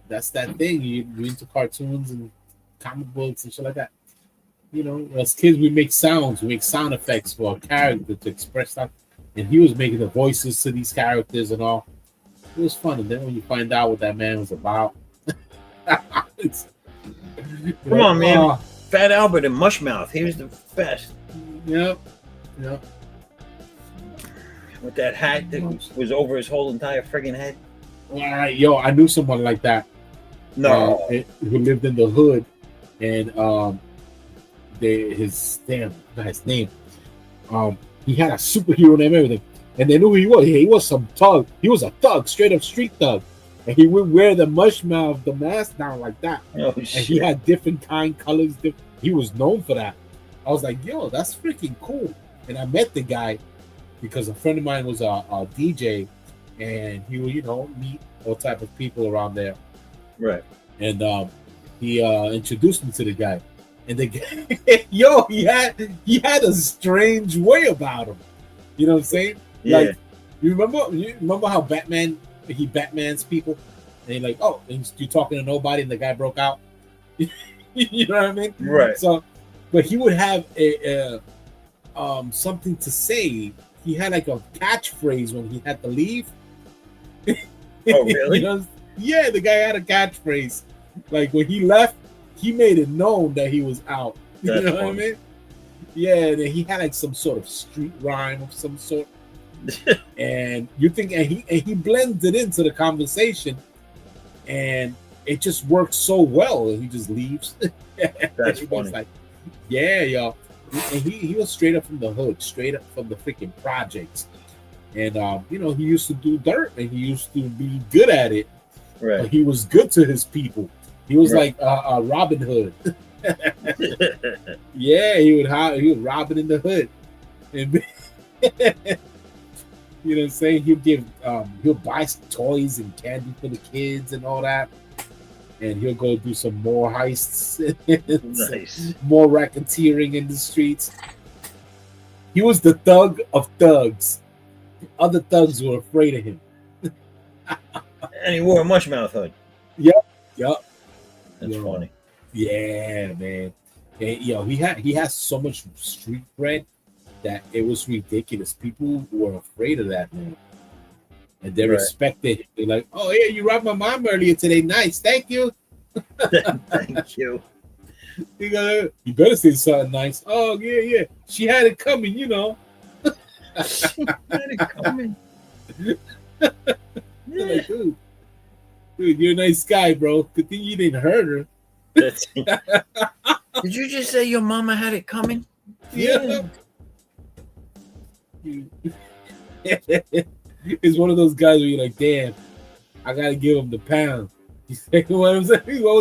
Speaker 6: that's that thing. You into cartoons and comic books and shit like that. As kids, we make sounds, we make sound effects for a character to express stuff. And he was making the voices to these characters and all. It was fun. And then when you find out what that man was about,
Speaker 1: come on, man. Fat Albert and Mushmouth. He was the best.
Speaker 6: Yep.
Speaker 1: With that hat that was over his whole entire friggin' head.
Speaker 6: All right, yo, I knew someone like that.
Speaker 1: No.
Speaker 6: Who lived in the hood, and his name. He had a superhero name, everything, and they knew who he was. He was some thug. He was a thug, straight up street thug. And he would wear the Mushmouth, the mask down like that.
Speaker 1: Oh,
Speaker 6: and
Speaker 1: shit.
Speaker 6: He had different colors. He was known for that. I was like, yo, that's freaking cool. And I met the guy because a friend of mine was a DJ, and he would, meet all type of people around there.
Speaker 1: Right.
Speaker 6: And he introduced me to the guy. And the guy, yo, he had a strange way about him. You know what I'm saying?
Speaker 1: Yeah.
Speaker 6: Like, you remember how he Batmans people, and you're like, oh, and you're talking to nobody, and the guy broke out. You know what I mean?
Speaker 1: Right.
Speaker 6: So, but he would have a something to say. He had like a catchphrase when he had to leave.
Speaker 1: Oh, really?
Speaker 6: Yeah, the guy had a catchphrase. Like when he left, he made it known that he was out. You know what I mean? Yeah, and he had like some sort of street rhyme of some sort. And you think, and he blends it into the conversation, and it just works so well. And he just leaves.
Speaker 1: That's funny.
Speaker 6: Like, yeah, y'all. And he was straight up from the hood, straight up from the freaking projects. And he used to do dirt, and he used to be good at it.
Speaker 1: Right.
Speaker 6: He was good to his people. He was like Robin Hood. Yeah, he would rob it in the hood, and you know what I'm saying. He'll buy some toys and candy for the kids and all that, and he'll go do some more heists,
Speaker 1: Nice.
Speaker 6: more racketeering in the streets. He was the thug of thugs. Other thugs were afraid of him.
Speaker 1: And he wore a mushmouth hood.
Speaker 6: Yep.
Speaker 1: That's funny.
Speaker 6: Yeah, man. And, he has so much street cred that it was ridiculous. People were afraid of that man, and they respected him. They're like, "Oh yeah, you robbed my mom earlier today. Nice, thank you."
Speaker 1: Thank you.
Speaker 6: You better say something nice. Oh yeah. She had it coming,
Speaker 1: She had it coming.
Speaker 6: Like, dude, you're a nice guy, bro. Good thing you didn't hurt her.
Speaker 1: Did you just say your mama had it coming?
Speaker 6: Yeah. It's one of those guys where you're like, damn, I gotta give him the pound. He's like, what was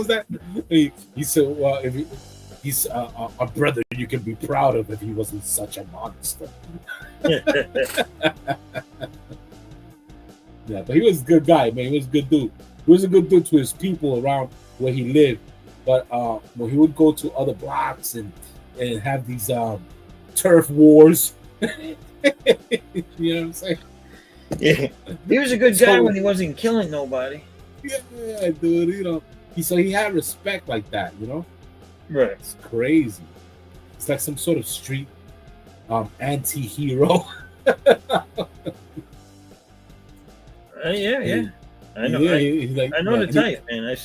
Speaker 6: that? He said, well, if he's a brother you can be proud of if he wasn't such a monster. Yeah, but he was a good guy, man. He was a good dude. He was a good dude to his people around where he lived. But when he would go to other blocks and have these turf wars, you know what I'm saying?
Speaker 1: Yeah, he was a good guy when he wasn't killing nobody.
Speaker 6: Yeah, dude. So he had respect like that,
Speaker 1: Right.
Speaker 6: It's crazy. It's like some sort of street anti-hero.
Speaker 1: Yeah. I know.
Speaker 6: Yeah,
Speaker 1: I know the type, man.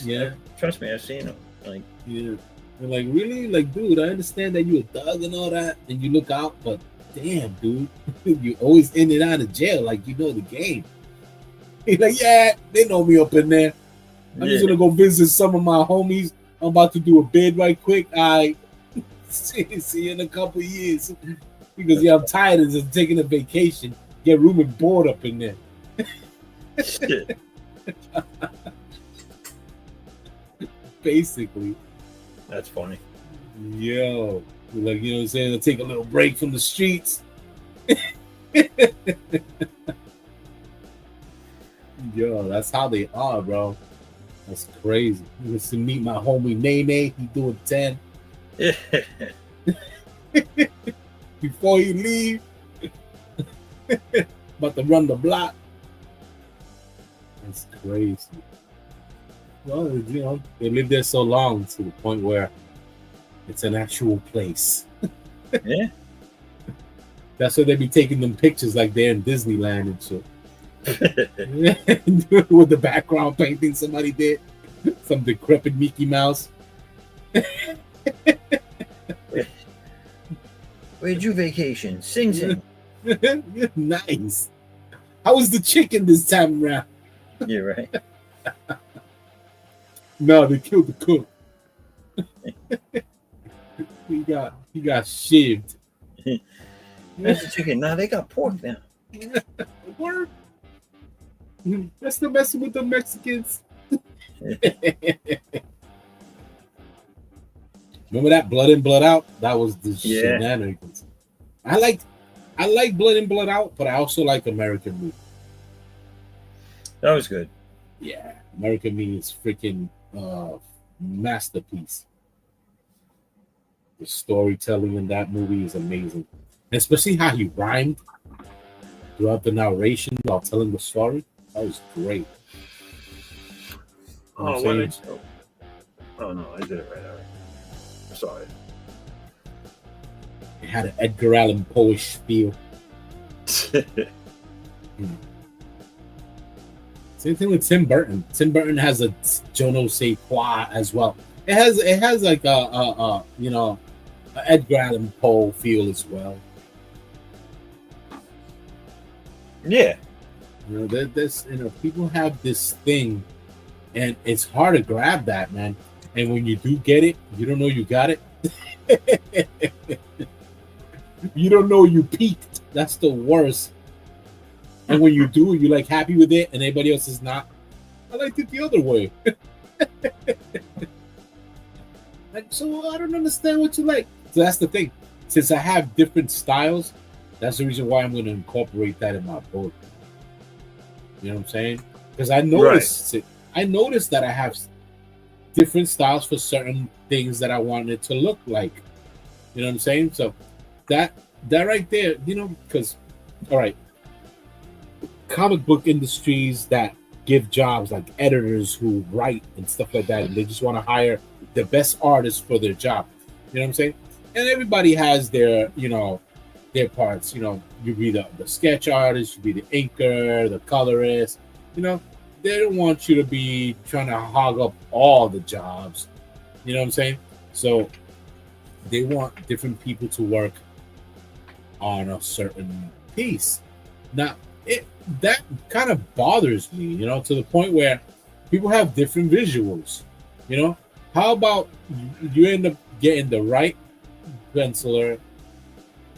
Speaker 1: Trust me, I've seen him. Like,
Speaker 6: yeah. They're like, really? Like, dude, I understand that you're a thug and all that, and you look out, but damn, dude, you always in and out of jail, like you know the game. He's like, yeah, they know me up in there. I'm just gonna go visit some of my homies. I'm about to do a bid right quick. I see you in a couple of years. Because I'm tired of just taking a vacation, get room and board up in there. Basically.
Speaker 1: That's funny.
Speaker 6: Yo. Like, you know what I'm saying? I'll take a little break from the streets. Yo, that's how they are, bro. That's crazy. You used to meet my homie Nene. He doing 10. Before he leave. About to run the block. That's crazy. Well, they lived there so long to the point where it's an actual place.
Speaker 1: Yeah.
Speaker 6: That's why they be taking them pictures like they're in Disneyland and shit. With the background painting somebody did. Some decrepit Mickey Mouse.
Speaker 1: Where'd you vacation? Sing.
Speaker 6: Nice. How was the chicken this time around?
Speaker 1: Yeah, right.
Speaker 6: No, they killed the cook. He got shivved.
Speaker 1: That's the chicken. Nah, they got pork now.
Speaker 6: Word. They're still messing with the Mexicans. Remember that Blood In, Blood Out? That was the shenanigans. I like Blood In, Blood Out, but I also like American Me.
Speaker 1: That was good.
Speaker 6: Yeah, American Me is freaking masterpiece. The storytelling in that movie is amazing, especially how he rhymed throughout the narration while telling the story. That was great.
Speaker 1: Oh no, I did it right. All right. Sorry.
Speaker 6: It had an Edgar Allan Poe-ish feel. See, Same thing with Tim Burton. Tim Burton has a je ne sais quoi as well. It has like a Edgar Allan Poe feel as well.
Speaker 1: Yeah.
Speaker 6: People have this thing, and it's hard to grab that, man. And when you do get it, you don't know you got it. You don't know you peaked. That's the worst. And when you do, you're like happy with it, and everybody else is not. I liked it the other way. So I don't understand what you like. So that's the thing. Since I have different styles, that's the reason why I'm going to incorporate that in my book. You know what I'm saying? Because I noticed it. I noticed that I have different styles for certain things that I want it to look like. You know what I'm saying? So that right there, because all right, comic book industries that give jobs like editors who write and stuff like that, and they just want to hire the best artists for their job. You know what I'm saying? And everybody has their their parts. You be the sketch artist, you be the inker, the colorist. They don't want you to be trying to hog up all the jobs. You know what I'm saying? So they want different people to work on a certain piece. Now, that kind of bothers me, to the point where people have different visuals. How about you end up getting the right penciler,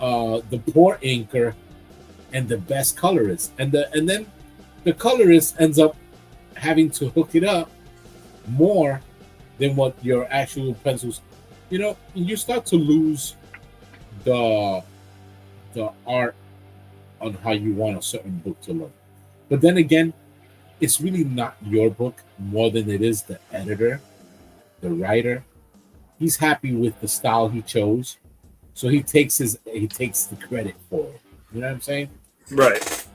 Speaker 6: the poor inker, and the best colorist, and then the colorist ends up having to hook it up more than what your actual pencils. You start to lose the art on how you want a certain book to look. But then again, it's really not your book more than it is the editor, the writer. He's happy with the style he chose, so he takes the credit for it. You know what I'm saying?
Speaker 1: Right.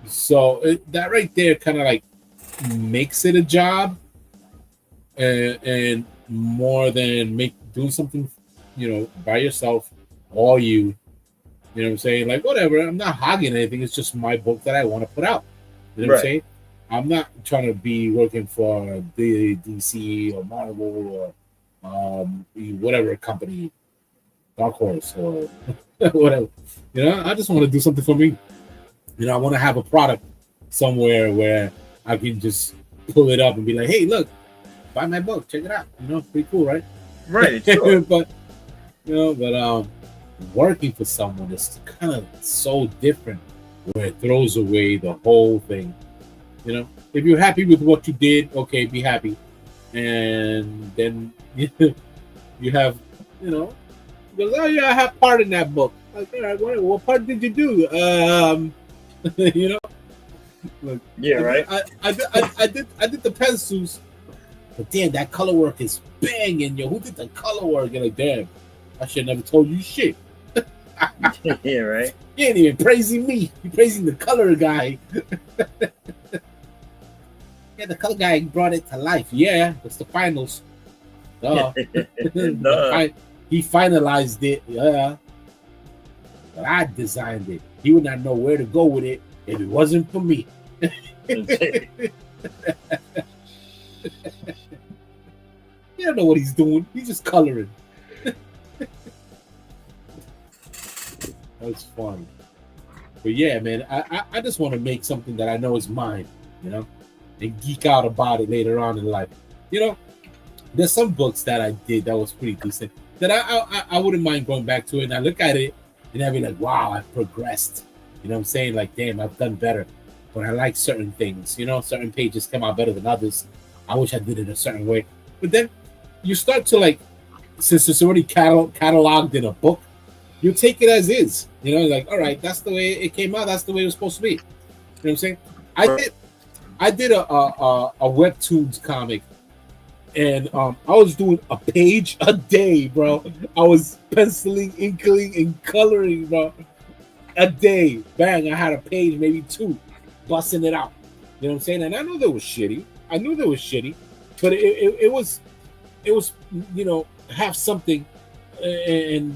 Speaker 6: So that right there kind of like makes it a job, and more than doing something, by yourself, all you. You know what I'm saying? Like, whatever. I'm not hogging anything. It's just my book that I want to put out. You know what I'm saying? I'm not trying to be working for the DC or Marvel or whatever company, Dark Horse or whatever. I just want to do something for me. I want to have a product somewhere where I can just pull it up and be like, hey, look, buy my book. Check it out. Pretty cool, right?
Speaker 1: Right. Sure.
Speaker 6: but working for someone is kind of so different, where it throws away the whole thing. If you're happy with what you did, okay, be happy, and then you have, goes, oh yeah, I have part in that book. Like, all right, what part did you do? Like,
Speaker 1: yeah, right.
Speaker 6: I did the pencils, but damn, that color work is banging. Who did the color work? You're like, damn, I should have never told you shit.
Speaker 1: Yeah, right.
Speaker 6: You ain't even praising me. You're praising the color guy. Yeah, the color guy brought it to life. Yeah, it's the finals. Duh. He finalized it. Yeah. But I designed it. He would not know where to go with it if it wasn't for me. You don't know what he's doing. He's just coloring. That's fun. But yeah, man, I just want to make something that I know is mine, and geek out about it later on in life. There's some books that I did that was pretty decent that I wouldn't mind going back to it, and I look at it and I'd be like, wow, I've progressed. You know what I'm saying? Like, damn, I've done better. But I like certain things, certain pages come out better than others. I wish I did it a certain way. But then you start to, like, since it's already cataloged in a book, you take it as is. Like, all right, that's the way it came out. That's the way it was supposed to be. You know what I'm saying? I did a webtoons comic, and I was doing a page a day, bro. I was penciling, inking, and coloring, bro. A day. Bang, I had a page, maybe two, busting it out. You know what I'm saying? And I knew that was shitty. But it was, have something and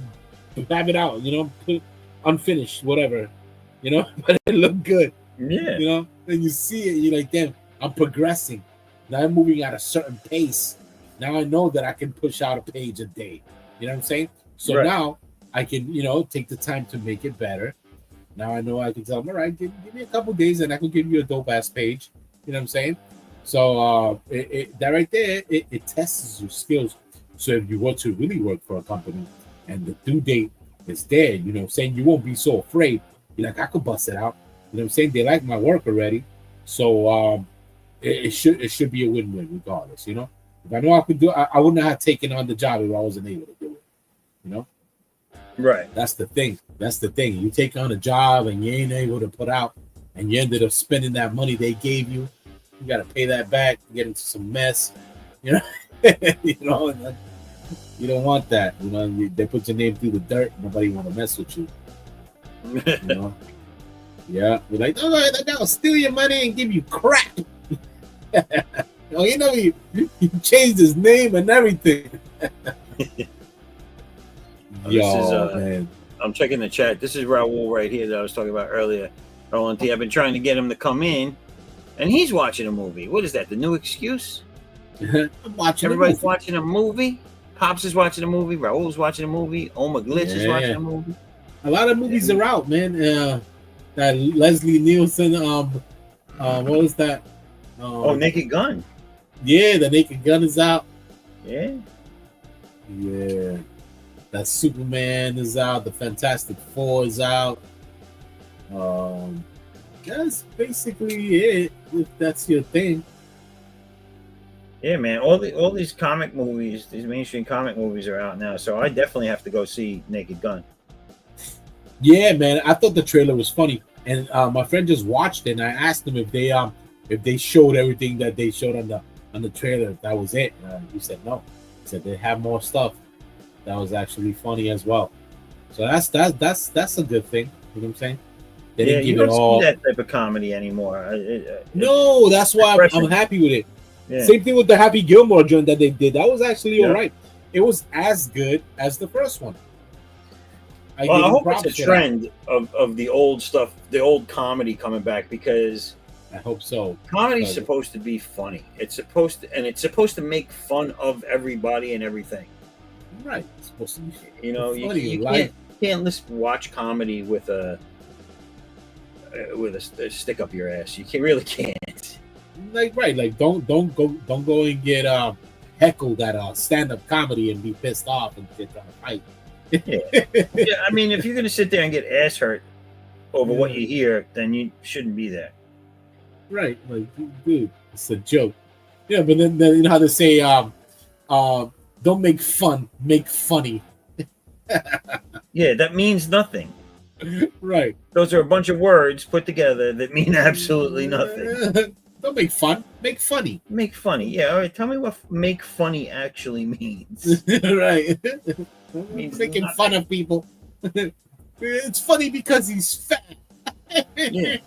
Speaker 6: have it out, put unfinished, whatever, but it looked good.
Speaker 1: Yeah.
Speaker 6: And you see it, you're like, damn, I'm progressing. Now I'm moving at a certain pace. Now I know that I can push out a page a day. You know what I'm saying? So now I can, take the time to make it better. Now I know I can tell them, all right, give me a couple days and I can give you a dope ass page. You know what I'm saying? So that right there, it tests your skills. So if you want to really work for a company and the due date is there, saying you won't be so afraid. You're like, I could bust it out. You know what I'm saying? They like my work already. So it should be a win-win regardless, If I know I could do it, I wouldn't have taken on the job if I wasn't able to do it,
Speaker 1: Right.
Speaker 6: That's the thing. You take on a job and you ain't able to put out and you ended up spending that money they gave you. You got to pay that back, get into some mess, you don't want that. They put your name through the dirt. Nobody want to mess with you. Yeah, you're like, all right, that guy will steal your money and give you crap. He changed his name and everything. Man.
Speaker 1: I'm checking the chat. This is Raul right here that I was talking about earlier. Roland T. I've been trying to get him to come in, and he's watching a movie. What is that? The new excuse?
Speaker 6: I'm watching.
Speaker 1: Everybody's watching a movie. Pops is watching a movie. Raul's watching a movie. Oma Glitch is watching a movie.
Speaker 6: A lot of movies are out, man. That Leslie Nielsen. What was that?
Speaker 1: Naked Gun.
Speaker 6: Yeah, the Naked Gun is out.
Speaker 1: Yeah.
Speaker 6: That Superman is out. The Fantastic Four is out. That's basically it. If that's your thing.
Speaker 1: Yeah, man. All these comic movies, these mainstream comic movies are out now. So I definitely have to go see Naked Gun.
Speaker 6: Yeah, man. I thought the trailer was funny, and my friend just watched it. And I asked him if they showed everything that they showed on the trailer. If that was it. He said no. He said they have more stuff that was actually funny as well. So that's a good thing. You know what I'm saying? They didn't give
Speaker 1: you don't
Speaker 6: it all.
Speaker 1: see that type of comedy anymore.
Speaker 6: No, that's why I'm happy with it.
Speaker 1: Yeah.
Speaker 6: Same thing with the Happy Gilmore joint that they did. That was actually all right. It was as good as the first one.
Speaker 1: I hope it's a trend of the old stuff, the old comedy coming back, because
Speaker 6: I hope so.
Speaker 1: Comedy's supposed to be funny. It's supposed to make fun of everybody and everything.
Speaker 6: Right. It's supposed to be
Speaker 1: you can't watch comedy with a stick up your ass. You really can't.
Speaker 6: Like don't go and get heckled at stand-up comedy and be pissed off and get on a fight.
Speaker 1: Yeah, I mean, if you're gonna sit there and get ass hurt over what you hear, then you shouldn't be there.
Speaker 6: Right, like, dude, it's a joke. Yeah, but then you know how they say, don't make fun, make funny.
Speaker 1: Yeah, that means nothing.
Speaker 6: Right.
Speaker 1: Those are a bunch of words put together that mean absolutely nothing.
Speaker 6: Don't make fun, make funny.
Speaker 1: Make funny. Yeah, all right. Tell me what make funny actually means.
Speaker 6: Right. Making fun of people. It's funny because he's fat.
Speaker 1: Yeah.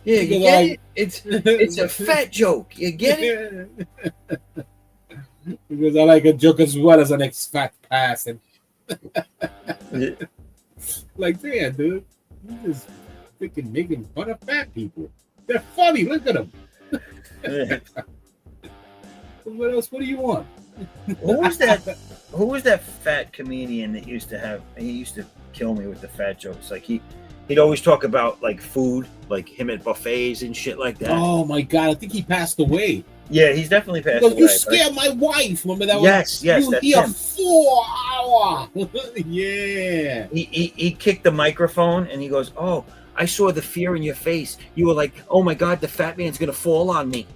Speaker 1: Yeah, you get it? It's a fat joke. You get it?
Speaker 6: Because I like a joke as well as an ex-fat person. Like, yeah, dude. You're just freaking making fun of fat people. They're funny. Look at them.
Speaker 1: Yeah.
Speaker 6: What else? What do you want?
Speaker 1: Who was that fat comedian that used to have? He used to kill me with the fat jokes. Like he'd always talk about like food, like him at buffets and shit like that.
Speaker 6: Oh my god! I think he passed away.
Speaker 1: Yeah, he's definitely passed away.
Speaker 6: You scared my wife. Remember that?
Speaker 1: Yes,
Speaker 6: you
Speaker 1: that's
Speaker 6: here
Speaker 1: him.
Speaker 6: 4 hours. Yeah.
Speaker 1: He kicked the microphone and he goes, "Oh, I saw the fear in your face. You were like, oh my god, the fat man's gonna fall on me."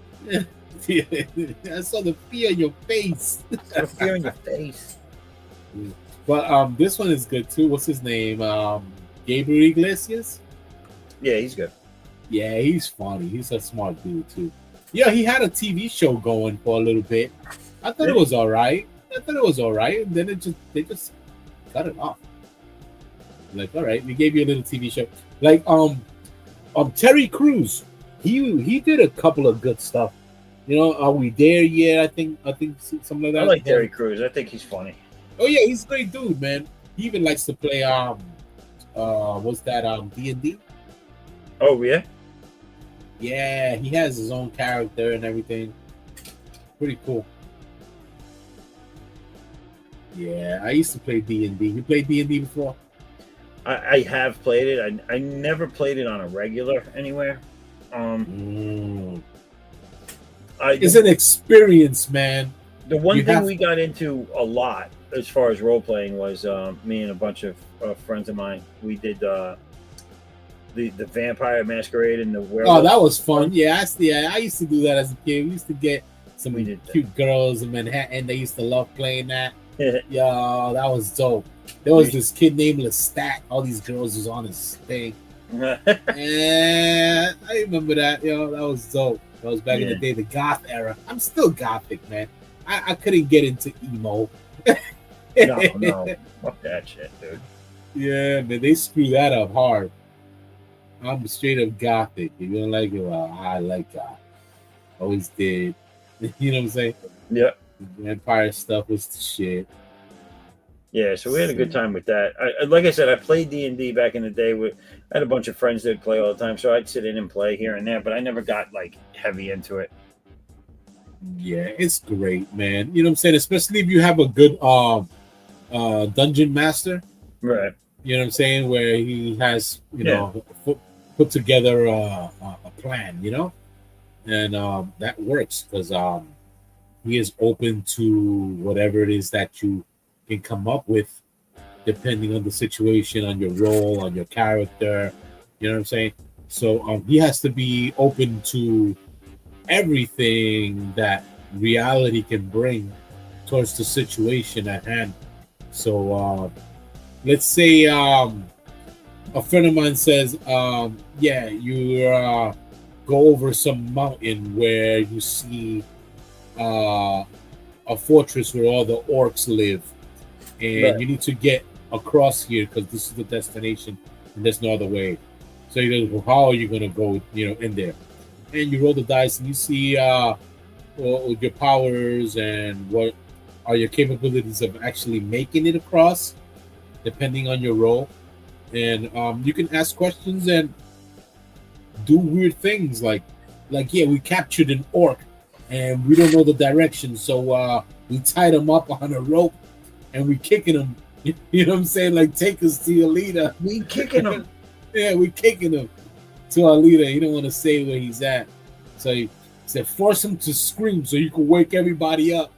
Speaker 6: I saw the fear in your face.
Speaker 1: The fear in your face.
Speaker 6: But this one is good too. What's his name? Gabriel Iglesias.
Speaker 1: Yeah, he's good.
Speaker 6: Yeah, he's funny. He's a smart dude too. Yeah, he had a TV show going for a little bit. I thought it was all right. And then they just cut it off. Like, all right, we gave you a little TV show. Like Terry Crews. He did a couple of good stuff. You know, Are We There Yet? I think something like that.
Speaker 1: I like Terry Crews. I think he's funny.
Speaker 6: Oh yeah, he's a great dude, man. He even likes to play what's that D&D?
Speaker 1: Oh yeah.
Speaker 6: Yeah, he has his own character and everything. Pretty cool. Yeah, I used to play D&D. You played D&D before?
Speaker 1: I have played it. I never played it on a regular anywhere.
Speaker 6: It's an experience, man.
Speaker 1: The one thing we got into a lot as far as role playing was me and a bunch of friends of mine. We did the Vampire Masquerade and the Werewolf.
Speaker 6: Oh, that was fun. Yeah, I used to do that as a kid. We used to get some cute girls in Manhattan. They used to love playing that. Yo, that was dope. There was this kid named Lestat. All these girls was on his thing. And I remember that. Yo, that was dope. That was back in the day, the goth era. I'm still gothic, man. I couldn't get into emo.
Speaker 1: No. Fuck that shit, dude.
Speaker 6: Yeah, man, they screw that up hard. I'm straight up gothic. If you don't like it, well, I like goth. Always did. You know what I'm saying?
Speaker 1: Yeah.
Speaker 6: Vampire stuff was the shit.
Speaker 1: Yeah, so we had a good time with that. Like I said, I played D&D back in the day. I had a bunch of friends that play all the time, so I'd sit in and play here and there, but I never got like heavy into it.
Speaker 6: Yeah, it's great, man. You know what I'm saying? Especially if you have a good dungeon master.
Speaker 1: Right.
Speaker 6: You know what I'm saying? Where he has, you know, put together a plan, you know? And that works because he is open to whatever it is that you can come up with depending on the situation, on your role, on your character. You know what I'm saying? So he has to be open to everything that reality can bring towards the situation at hand. So let's say a friend of mine says, you go over some mountain where you see a fortress where all the orcs live, and you need to get across here because this is the destination and there's no other way. So he goes, well, how are you going to go, in there? And you roll the dice and you see your powers and what are your capabilities of actually making it across, depending on your role. And you can ask questions and do weird things like we captured an orc and we don't know the direction, so we tied him up on a rope and we kicking him. You know what I'm saying? Like, take us to your leader.
Speaker 1: We kicking him.
Speaker 6: Yeah, we kicking him to our leader. He don't want to say where he's at, so he said force him to scream so you can wake everybody up.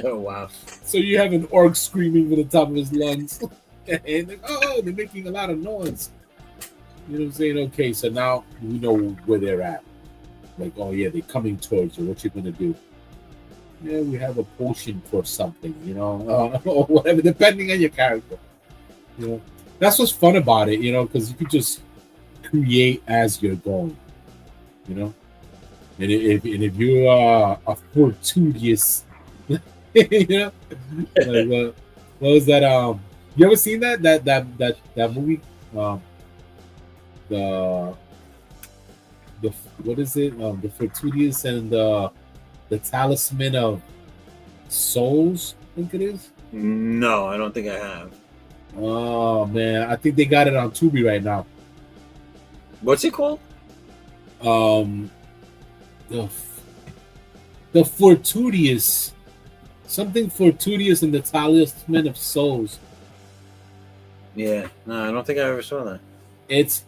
Speaker 1: Oh wow!
Speaker 6: So you have an orc screaming from the top of his lungs, and they're making a lot of noise. You know what I'm saying? Okay, so now we know where they're at. Like, oh yeah, they're coming towards you. What you gonna do? Yeah, we have a potion for something, or whatever, depending on your character. That's what's fun about it, because you can just create as you're going, And if you're a fortuitous, like, what was that? You ever seen that movie? The what is it? The Fortuitous and the Talisman of Souls, I think it is.
Speaker 1: No, I don't think I have.
Speaker 6: Oh man, I think they got it on Tubi right now.
Speaker 1: What's it called?
Speaker 6: The Fortuitous, something Fortuitous and the Talisman of Souls.
Speaker 1: Yeah, no, I don't think I ever saw that.
Speaker 6: It's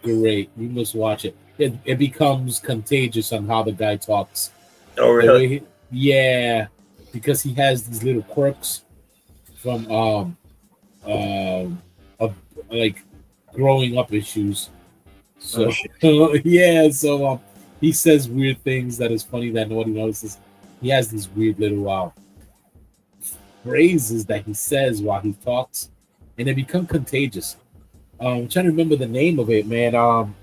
Speaker 6: great. You must watch it. It becomes contagious on how the guy talks.
Speaker 1: Oh really?
Speaker 6: Yeah, because he has these little quirks from like growing up issues. So so he says weird things that is funny that nobody notices. He has these weird little phrases that he says while he talks, and they become contagious. I'm trying to remember the name of it, man.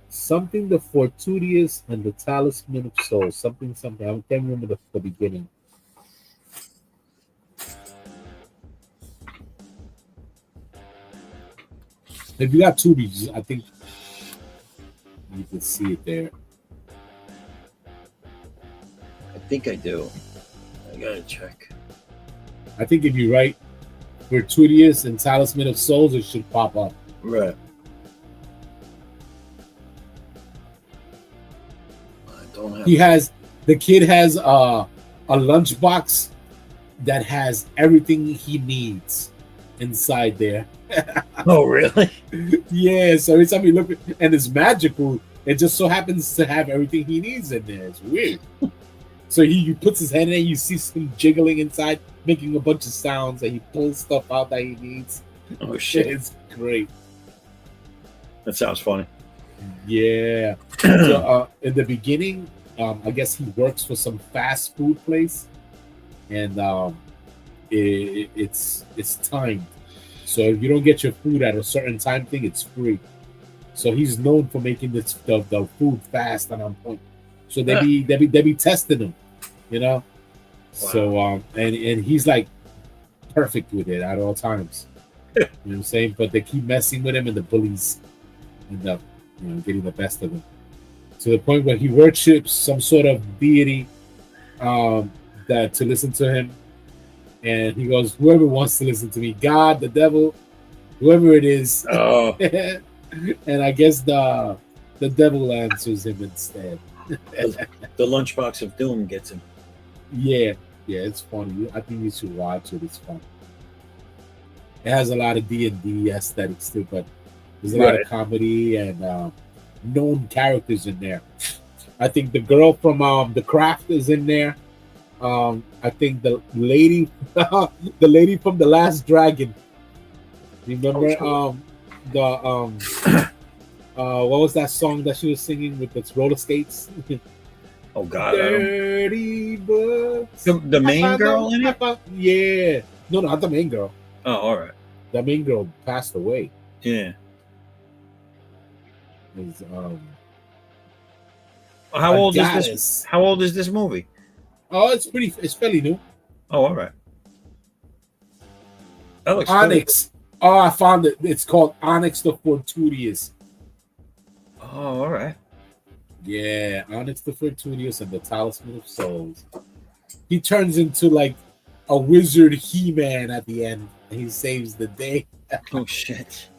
Speaker 6: Something the Fortuitous and the Talisman of Souls. Something. I can't remember the beginning. If you got Tubi, I think you can see it there.
Speaker 1: I think I do. I gotta check.
Speaker 6: I think if you write Fortuitous and Talisman of Souls, it should pop up.
Speaker 1: Right.
Speaker 6: The kid has a lunchbox that has everything he needs inside there.
Speaker 1: Oh, really?
Speaker 6: Yeah, so every time you look, and it's magical, it just so happens to have everything he needs in there. It's weird. So he puts his head in there, you see some jiggling inside, making a bunch of sounds, and he pulls stuff out that he needs.
Speaker 1: Oh, shit.
Speaker 6: It's great.
Speaker 1: That sounds funny.
Speaker 6: Yeah. So in the beginning, I guess he works for some fast food place, and it's timed. So if you don't get your food at a certain time thing, it's free. So he's known for making the food fast and on point. So they be testing him, you know. Wow. So and he's like perfect with it at all times. You know what I'm saying? But they keep messing with him, and the bullies end up, getting the best of him. To the point where he worships some sort of deity that to listen to him. And he goes, whoever wants to listen to me, God, the devil, whoever it is.
Speaker 1: Oh.
Speaker 6: And I guess the devil answers him instead.
Speaker 1: The lunchbox of doom gets him.
Speaker 6: Yeah, it's funny. I think you should watch it. It's fun. It has a lot of D&D aesthetics too, but there's a lot of comedy and known characters in there. I think the girl from The Craft is in there. I think the lady from The Last Dragon. Remember what was that song that she was singing with its roller skates?
Speaker 1: Oh God!
Speaker 6: Dirty books.
Speaker 1: The main girl in it?
Speaker 6: Yeah. No, not the main girl.
Speaker 1: Oh, all right.
Speaker 6: The main girl passed away.
Speaker 1: Yeah.
Speaker 6: Is,
Speaker 1: how old is this? How old is this movie?
Speaker 6: Oh, it's fairly new.
Speaker 1: Oh, all right. That looks
Speaker 6: Onyx.
Speaker 1: Cool.
Speaker 6: Oh, I found it. It's called Onyx the Fortuitous.
Speaker 1: Oh, all right.
Speaker 6: Yeah, Onyx the Fortuitous and the Talisman of Souls. He turns into like a wizard He-Man at the end. And he saves the day.
Speaker 1: Oh shit.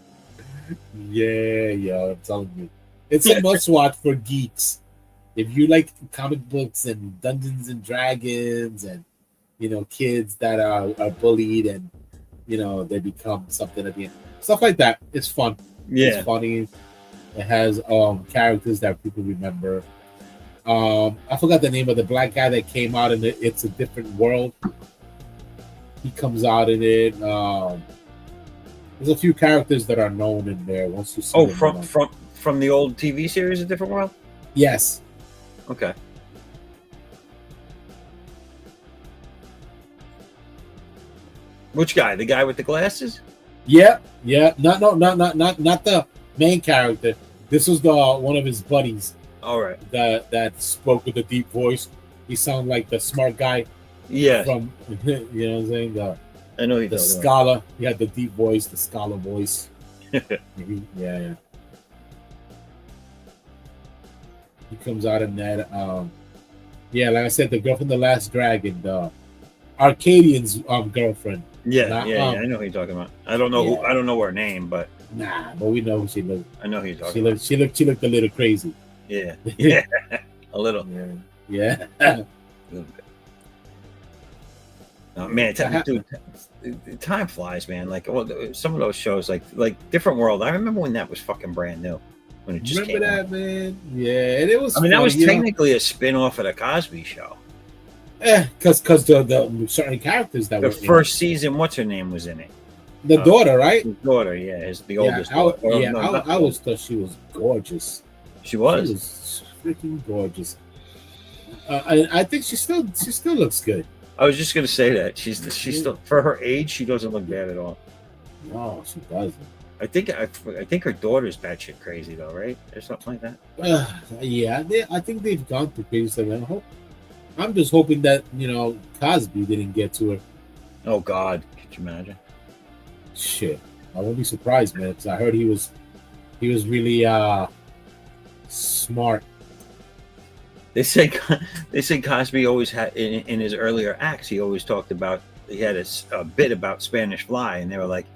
Speaker 6: Yeah, I'm telling you. It's a must-watch for geeks. If you like comic books and Dungeons and Dragons and kids that are bullied and they become something at the end. Stuff like that. It's fun.
Speaker 1: Yeah.
Speaker 6: It's funny. It has characters that people remember. I forgot the name of the black guy that came out in It's a Different World. He comes out in it. There's a few characters that are known in there. Once you see them,
Speaker 1: from the old TV series A Different World?
Speaker 6: Yes.
Speaker 1: Okay. Which guy? The guy with the glasses?
Speaker 6: Yeah. Not the main character. This was one of his buddies.
Speaker 1: All right.
Speaker 6: That spoke with a deep voice. He sounded like the smart guy.
Speaker 1: Yeah.
Speaker 6: From what I'm saying.
Speaker 1: I know
Speaker 6: the scholar. He had the deep voice, the scholar voice. Yeah. He comes out in that. Like I said, the girl from The Last Dragon, the Arcadian's girlfriend.
Speaker 1: Yeah, I know who you're talking about. I don't know I don't know her name, but
Speaker 6: but we know who she looked.
Speaker 1: I know who you're talking about.
Speaker 6: She looked a little crazy.
Speaker 1: Yeah. A little.
Speaker 6: Yeah.
Speaker 1: A little bit. Oh, man, dude, time flies, man. Like some of those shows, like Different World. I remember when that was fucking brand new. When it just came out.
Speaker 6: Man? Yeah, and it was.
Speaker 1: I mean, that was technically a spin-off of the Cosby Show.
Speaker 6: Because the certain characters that
Speaker 1: the
Speaker 6: were
Speaker 1: first season, what's her name was in it?
Speaker 6: The daughter, right?
Speaker 1: The daughter, yeah, is the oldest.
Speaker 6: I always thought she was gorgeous.
Speaker 1: She was.
Speaker 6: She was freaking gorgeous. I think she still looks good.
Speaker 1: I was just gonna say that she's still, for her age, she doesn't look bad at all.
Speaker 6: No, she doesn't.
Speaker 1: I think her daughter's batshit crazy though, right? Or something like that.
Speaker 6: I think they've gone through crazy. I'm just hoping that Cosby didn't get to her.
Speaker 1: Oh God, could you imagine?
Speaker 6: Shit, I won't be surprised, man. Because I heard he was really smart.
Speaker 1: They say Cosby always had in his earlier acts. He always talked about he had a bit about Spanish Fly, and they were like,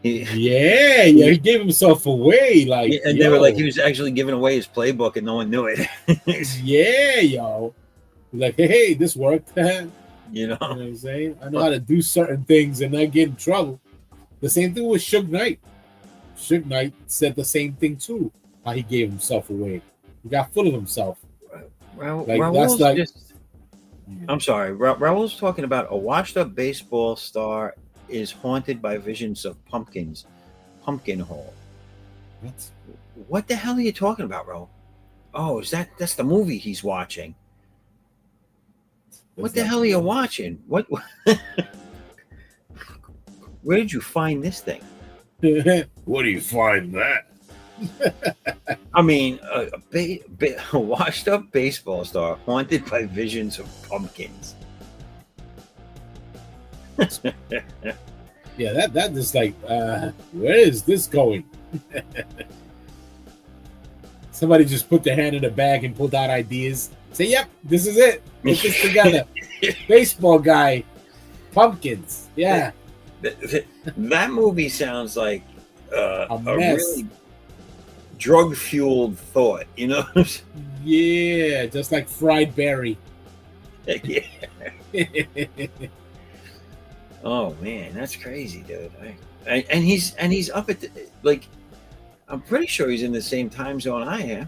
Speaker 6: Yeah, he gave himself away. Like,
Speaker 1: yeah, and they were like, he was actually giving away his playbook, and no one knew it.
Speaker 6: yeah, yo. Like, hey, this worked.
Speaker 1: You know
Speaker 6: what I'm saying? I know how to do certain things and not get in trouble. The same thing with Suge Knight. Suge Knight said the same thing too. How he gave himself away. He got full of himself.
Speaker 1: Raul's like, just. I'm sorry. Raul's talking about a washed-up baseball star is haunted by visions of pumpkins. Pumpkin Hole. What the hell are you talking about, Raul? Oh, that's the movie he's watching. What the hell are you watching? What? Where did you find this thing?
Speaker 6: Where do you find that?
Speaker 1: I mean, a washed-up baseball star haunted by visions of pumpkins.
Speaker 6: Yeah, that is like, where is this going? Somebody just put their hand in a bag and pulled out ideas. Say, yep, this is it. Put this together. Baseball guy, pumpkins. Yeah.
Speaker 1: That movie sounds like
Speaker 6: a
Speaker 1: really drug-fueled thought, you know?
Speaker 6: Yeah, just like fried berry.
Speaker 1: Yeah. Oh man, that's crazy, dude. And he's up at like, I'm pretty sure he's in the same time zone I am.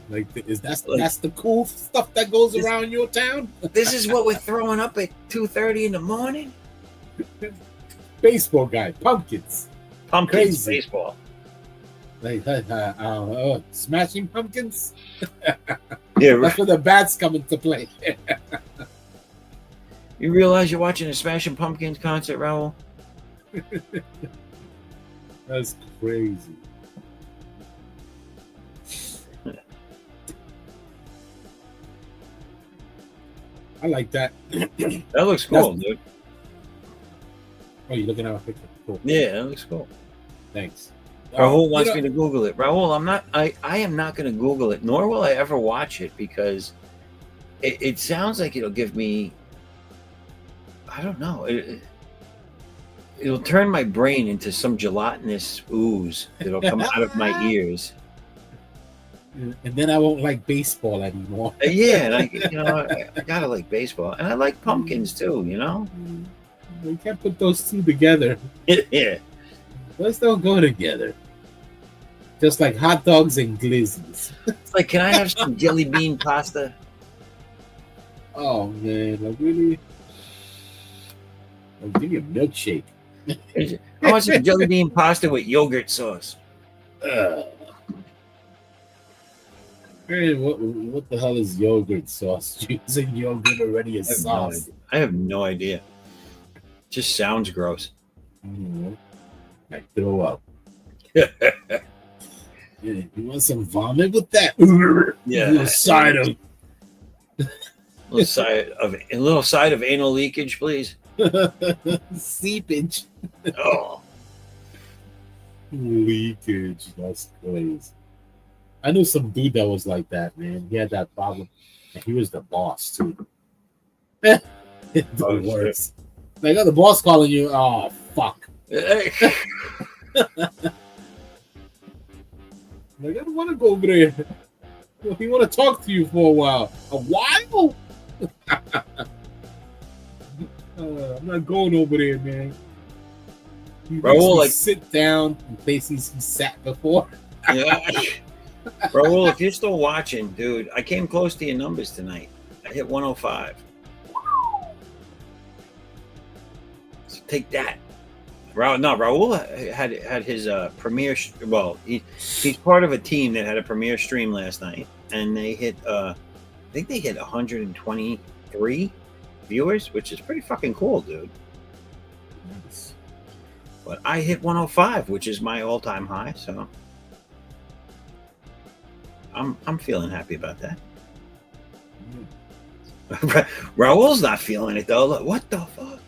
Speaker 6: Like, that's the cool stuff that goes around your town?
Speaker 1: This is what we're throwing up at 2:30 in the morning.
Speaker 6: Baseball guy, pumpkins,
Speaker 1: crazy baseball.
Speaker 6: Like smashing pumpkins.
Speaker 1: Yeah,
Speaker 6: that's where the bats come into play.
Speaker 1: You realize you're watching a Smashing Pumpkins concert, Raul?
Speaker 6: That's crazy. I like that.
Speaker 1: That looks cool, dude.
Speaker 6: Oh, you're looking at a picture. Cool.
Speaker 1: Yeah, that looks cool.
Speaker 6: Thanks.
Speaker 1: Raul wants me to Google it. Raul, I am not going to Google it, nor will I ever watch it, because it sounds like it'll give me, I don't know, it'll turn my brain into some gelatinous ooze that'll come out of my ears.
Speaker 6: And then I won't like baseball anymore.
Speaker 1: Yeah, and I gotta like baseball, and I like pumpkins too. You know,
Speaker 6: we can't put those two together.
Speaker 1: Yeah,
Speaker 6: those don't go together. Just like hot dogs and glizzies.
Speaker 1: It's like, can I have some jelly bean pasta?
Speaker 6: Oh man, like really? Like, give me a milkshake.
Speaker 1: I want some jelly bean pasta with yogurt sauce.
Speaker 6: Man, what the hell is yogurt sauce? Using yogurt already as sauce?
Speaker 1: I have no idea. Just sounds gross.
Speaker 6: I throw up. Yeah, you want some vomit with that?
Speaker 1: Yeah,
Speaker 6: a little side
Speaker 1: of anal leakage, please.
Speaker 6: Seepage.
Speaker 1: Oh,
Speaker 6: leakage. That's crazy. I knew some dude that was like that, man. He had that problem. And he was the boss too. The worst. Like, the boss calling you. Oh fuck. Like, I don't want to go over there. He want to talk to you for a while. A while? I'm not going over there, man.
Speaker 1: Raul, like,
Speaker 6: sit down in places he sat before.
Speaker 1: Yeah. Raul, if you're still watching, dude, I came close to your numbers tonight. I hit 105. So take that. Raul had his premiere. Well, he's part of a team that had a premiere stream last night, and they hit. I think they hit 123 viewers, which is pretty fucking cool, dude.
Speaker 6: Nice.
Speaker 1: But I hit 105, which is my all-time high. So I'm feeling happy about that. Raul's not feeling it though. Look, what the fuck?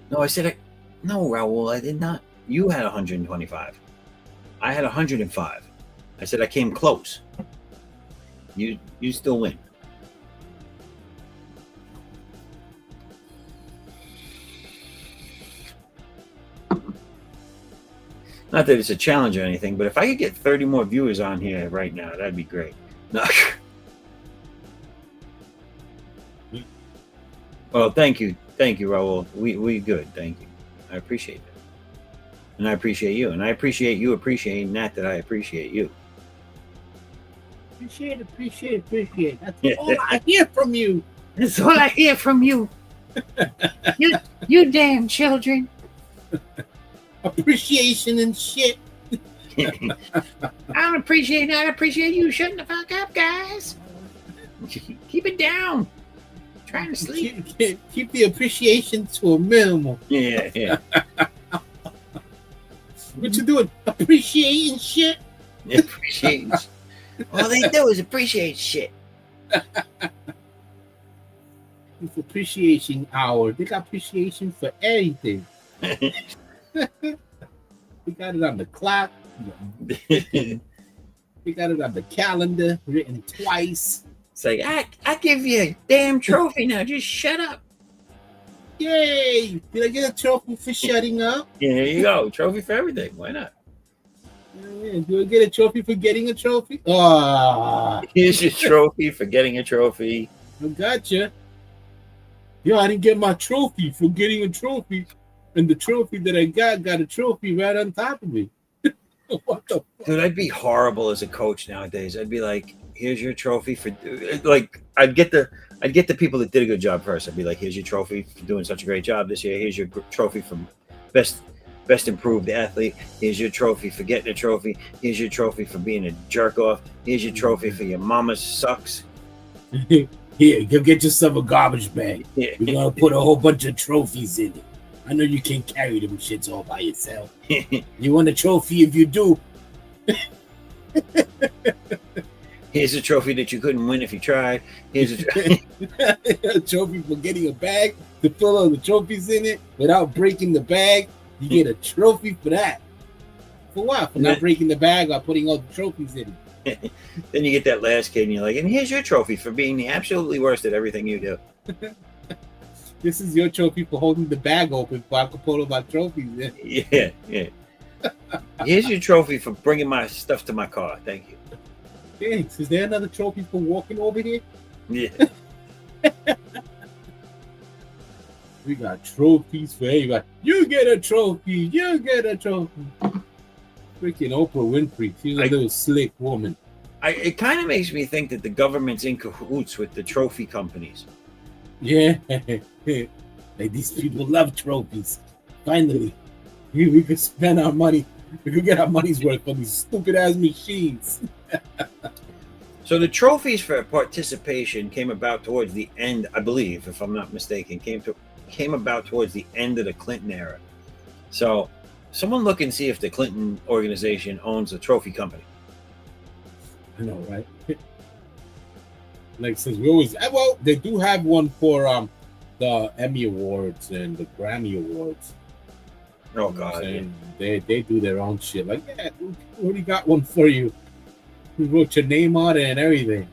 Speaker 1: No, I said, no, Raul, I did not. You had 125. I had 105. I said I came close. You still win. Not that it's a challenge or anything, but if I could get 30 more viewers on here right now, that'd be great. No. Well, thank you, Raul. We good. Thank you. I appreciate it, and I appreciate you, and I appreciate you appreciating that I appreciate you.
Speaker 6: Appreciate. That's all I hear from you.
Speaker 1: That's all I hear from you. you damn children.
Speaker 6: Appreciation and shit.
Speaker 1: I don't appreciate that. I appreciate you shutting the fuck up, guys. Keep it down. Trying to sleep.
Speaker 6: Keep the appreciation to a minimum.
Speaker 1: Yeah.
Speaker 6: What you doing? Appreciating shit?
Speaker 1: Appreciating. All they do is appreciate shit.
Speaker 6: It's appreciation hour. They got appreciation for everything. We got it on the clock. We got it on the calendar, written twice.
Speaker 1: It's like, I give you a damn trophy now. Just shut up.
Speaker 6: Yay! Did I get a trophy for shutting up?
Speaker 1: Yeah, there you go. Trophy for everything. Why not?
Speaker 6: Do I get a trophy for getting a trophy?
Speaker 1: Here's your trophy for getting a trophy.
Speaker 6: I gotcha. Yo, I didn't get my trophy for getting a trophy. And the trophy that I got a trophy right on top of me. What the fuck?
Speaker 1: Dude, I'd be horrible as a coach nowadays. I'd be like, here's your trophy for, like, I'd get the people that did a good job first. I'd be like, here's your trophy for doing such a great job this year. Here's your trophy for best improved athlete. Here's your trophy for getting a trophy. Here's your trophy for being a jerk off. Here's your trophy for your mama sucks.
Speaker 6: Here, go get yourself a garbage bag.
Speaker 1: Yeah.
Speaker 6: We're gonna put a whole bunch of trophies in it. I know you can't carry them shits all by yourself. You want a trophy if you do.
Speaker 1: Here's a trophy that you couldn't win if you tried. Here's
Speaker 6: a trophy for getting a bag to fill all the trophies in it without breaking the bag. You get a trophy for that. For what? For not breaking the bag or putting all the trophies in it.
Speaker 1: Then you get that last kid and you're like, and here's your trophy for being the absolutely worst at everything you do.
Speaker 6: This is your trophy for holding the bag open so I can put all my trophies in.
Speaker 1: Yeah. Here's your trophy for bringing my stuff to my car. Thank you.
Speaker 6: Thanks. Is there another trophy for walking over here?
Speaker 1: Yeah.
Speaker 6: We got trophies for everybody. You get a trophy. You get a trophy. Freaking Oprah Winfrey. She's a little slick woman.
Speaker 1: It kind of makes me think that the government's in cahoots with the trophy companies.
Speaker 6: Yeah. Like these people love trophies. Finally, we could spend our money. We could get our money's worth from these stupid ass machines.
Speaker 1: So the trophies for participation came about towards the end, I believe, if I'm not mistaken, came about towards the end of the Clinton era. So someone look and see if the Clinton organization owns a trophy company.
Speaker 6: I know, right? Like, since we always, well, they do have one for the Emmy Awards and the Grammy Awards.
Speaker 1: Oh God, yeah.
Speaker 6: They do their own shit. Like, yeah, we already got one for you. We wrote your name on it and everything.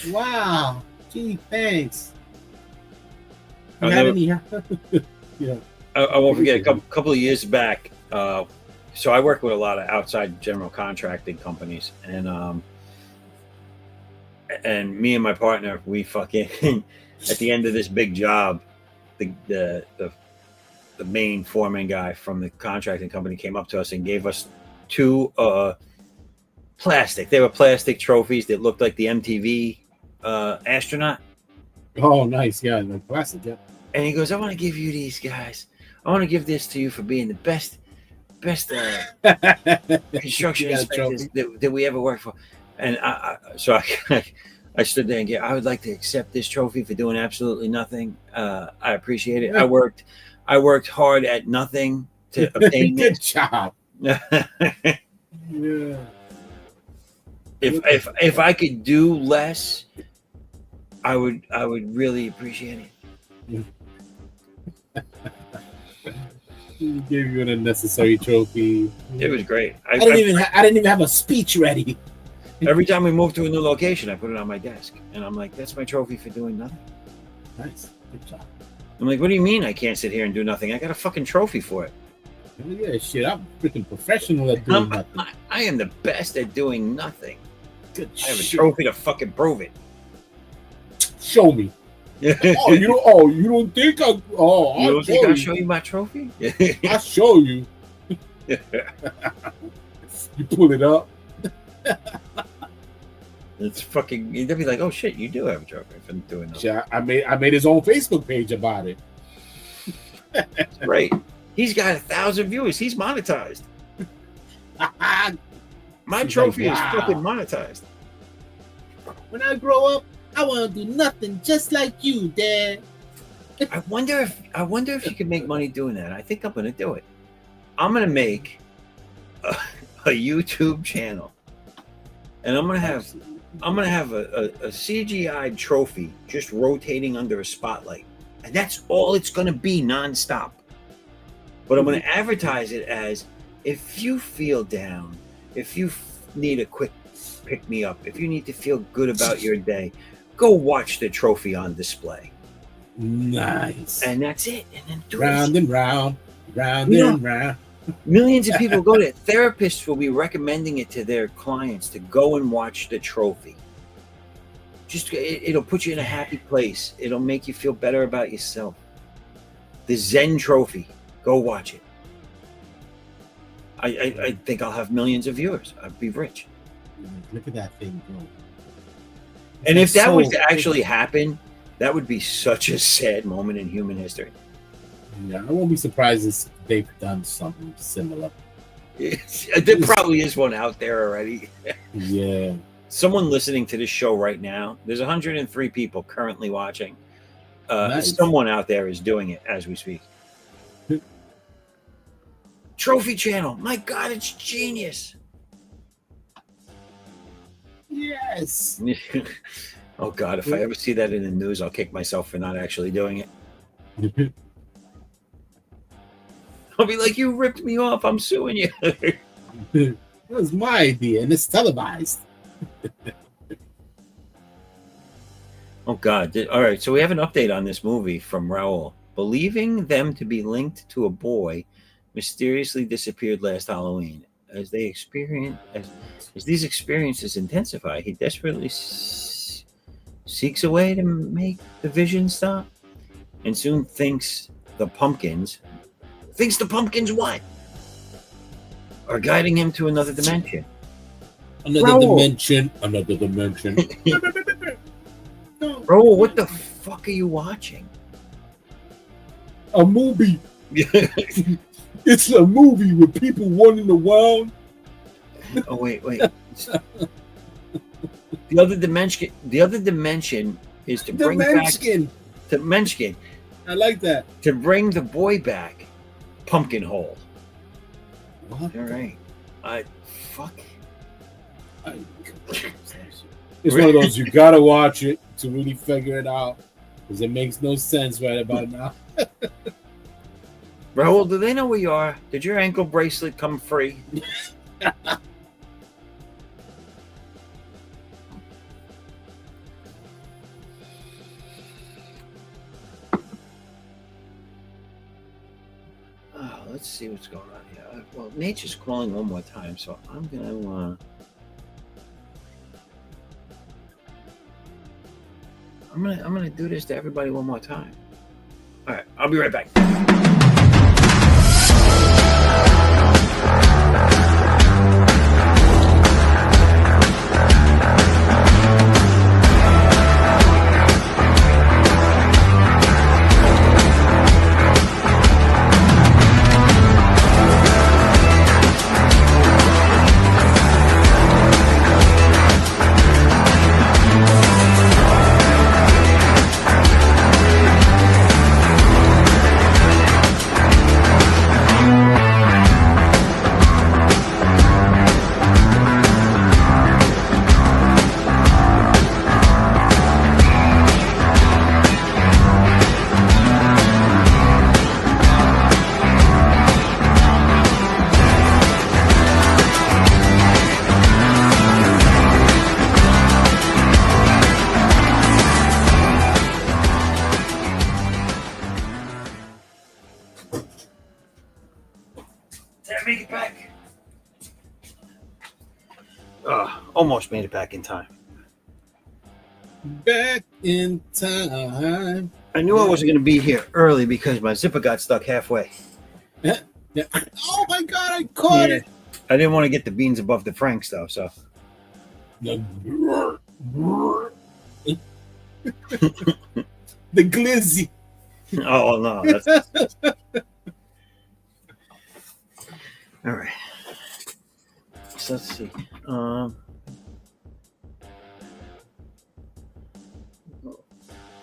Speaker 6: Wow. Gee, thanks. Yeah.
Speaker 1: I won't forget a couple of years back. So I work with a lot of outside general contracting companies, and me and my partner, we fucking at the end of this big job, the main foreman guy from the contracting company came up to us and gave us two plastic. They were plastic trophies that looked like the MTV astronaut.
Speaker 6: Oh, nice. Yeah, like plastic. Yeah.
Speaker 1: And he goes, I want to give you these guys. I want to give this to you for being the best construction inspectors that we ever worked for. And so I stood there and I would like to accept this trophy for doing absolutely nothing. I appreciate it. I worked hard at nothing to obtain
Speaker 6: Good
Speaker 1: this.
Speaker 6: job. Yeah.
Speaker 1: If I could do less, I would really appreciate it.
Speaker 6: He gave you an unnecessary trophy.
Speaker 1: It was great.
Speaker 6: I didn't even have a speech ready.
Speaker 1: Every time we move to a new location, I put it on my desk, and I'm like, "That's my trophy for doing nothing."
Speaker 6: Nice, good job.
Speaker 1: I'm like, "What do you mean I can't sit here and do nothing? I got a fucking trophy for it."
Speaker 6: Yeah, shit, I'm freaking professional at doing nothing.
Speaker 1: I am the best at doing nothing.
Speaker 6: Good
Speaker 1: I have a
Speaker 6: shit.
Speaker 1: trophy to fucking prove it.
Speaker 6: Show me. Oh, you don't. Oh, you don't think I? Oh,
Speaker 1: You don't think I'll show you my trophy?
Speaker 6: I'll show you. You pull it up.
Speaker 1: It's fucking. They'll be like, "Oh shit, you do have a trophy for doing that."
Speaker 6: Yeah, I made his own Facebook page about it.
Speaker 1: Great. He's got 1,000 viewers. He's monetized. My trophy is fucking monetized.
Speaker 6: When I grow up, I want to do nothing just like you, Dad.
Speaker 1: I wonder if you can make money doing that. I think I'm gonna do it. I'm gonna make a YouTube channel, and I'm gonna have a CGI trophy just rotating under a spotlight, and that's all it's gonna be nonstop. But I'm gonna advertise it as, if you feel down, if you need a quick pick me up, if you need to feel good about your day, go watch the trophy on display.
Speaker 6: Nice.
Speaker 1: And that's it. And then
Speaker 6: round and round, round and round.
Speaker 1: Millions of people go to it. Therapists will be recommending it to their clients to go and watch the trophy. Just it'll put you in a happy place. It'll make you feel better about yourself. The Zen trophy. Go watch it. I think I'll have millions of viewers. I'd be rich.
Speaker 6: Look at that thing, bro.
Speaker 1: And if that was to actually happen, that would be such a sad moment in human history.
Speaker 6: Yeah, I won't be surprised if they've done something similar.
Speaker 1: There probably is one out there already.
Speaker 6: Yeah.
Speaker 1: Someone listening to this show right now, there's 103 people currently watching.
Speaker 6: Nice.
Speaker 1: Someone out there is doing it as we speak. Trophy channel. My God, it's genius.
Speaker 6: Yes.
Speaker 1: Oh God, if I ever see that in the news, I'll kick myself for not actually doing it. I'll be like, you ripped me off. I'm suing you.
Speaker 6: It was my idea, and it's televised.
Speaker 1: Oh God. All right. So we have an update on this movie from Raul. Believing them to be linked to a boy mysteriously disappeared last Halloween. As these experiences intensify, he desperately seeks a way to make the vision stop, and soon thinks the pumpkins what? Are guiding him to another dimension.
Speaker 6: Another dimension.
Speaker 1: Bro, what the fuck are you watching?
Speaker 6: A movie. It's a movie with people running around.
Speaker 1: Oh wait. The other dimension is to bring back to Menschkin.
Speaker 6: I like that.
Speaker 1: To bring the boy back. Pumpkinhole.
Speaker 6: What?
Speaker 1: All right. Fuck.
Speaker 6: It's one of those you gotta watch it to really figure it out, because it makes no sense right about now.
Speaker 1: Raul, do they know where you are? Did your ankle bracelet come free? Let's see what's going on here. Well, Nature's calling one more time, so I'm gonna do this to everybody one more time. All right, I'll be right back. Almost made it back in time.
Speaker 6: Back in time.
Speaker 1: I knew I wasn't going to be here early because my zipper got stuck halfway.
Speaker 6: Yeah. Oh my God, I caught it.
Speaker 1: I didn't want to get the beans above the Franks though, so.
Speaker 6: The glizzy.
Speaker 1: Oh no, that's all right. So let's see.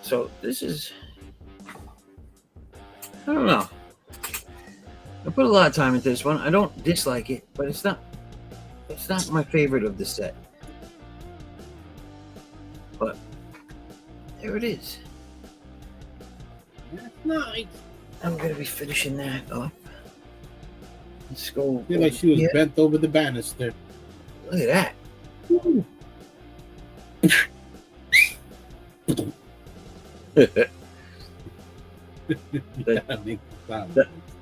Speaker 1: So this is, I don't know. I put a lot of time into this one. I don't dislike it, but it's not my favorite of the set. But there it is.
Speaker 6: That's nice.
Speaker 1: I'm gonna be finishing that up. Let's go.
Speaker 6: I feel like she was bent over the banister.
Speaker 1: Look at that.
Speaker 6: Ooh.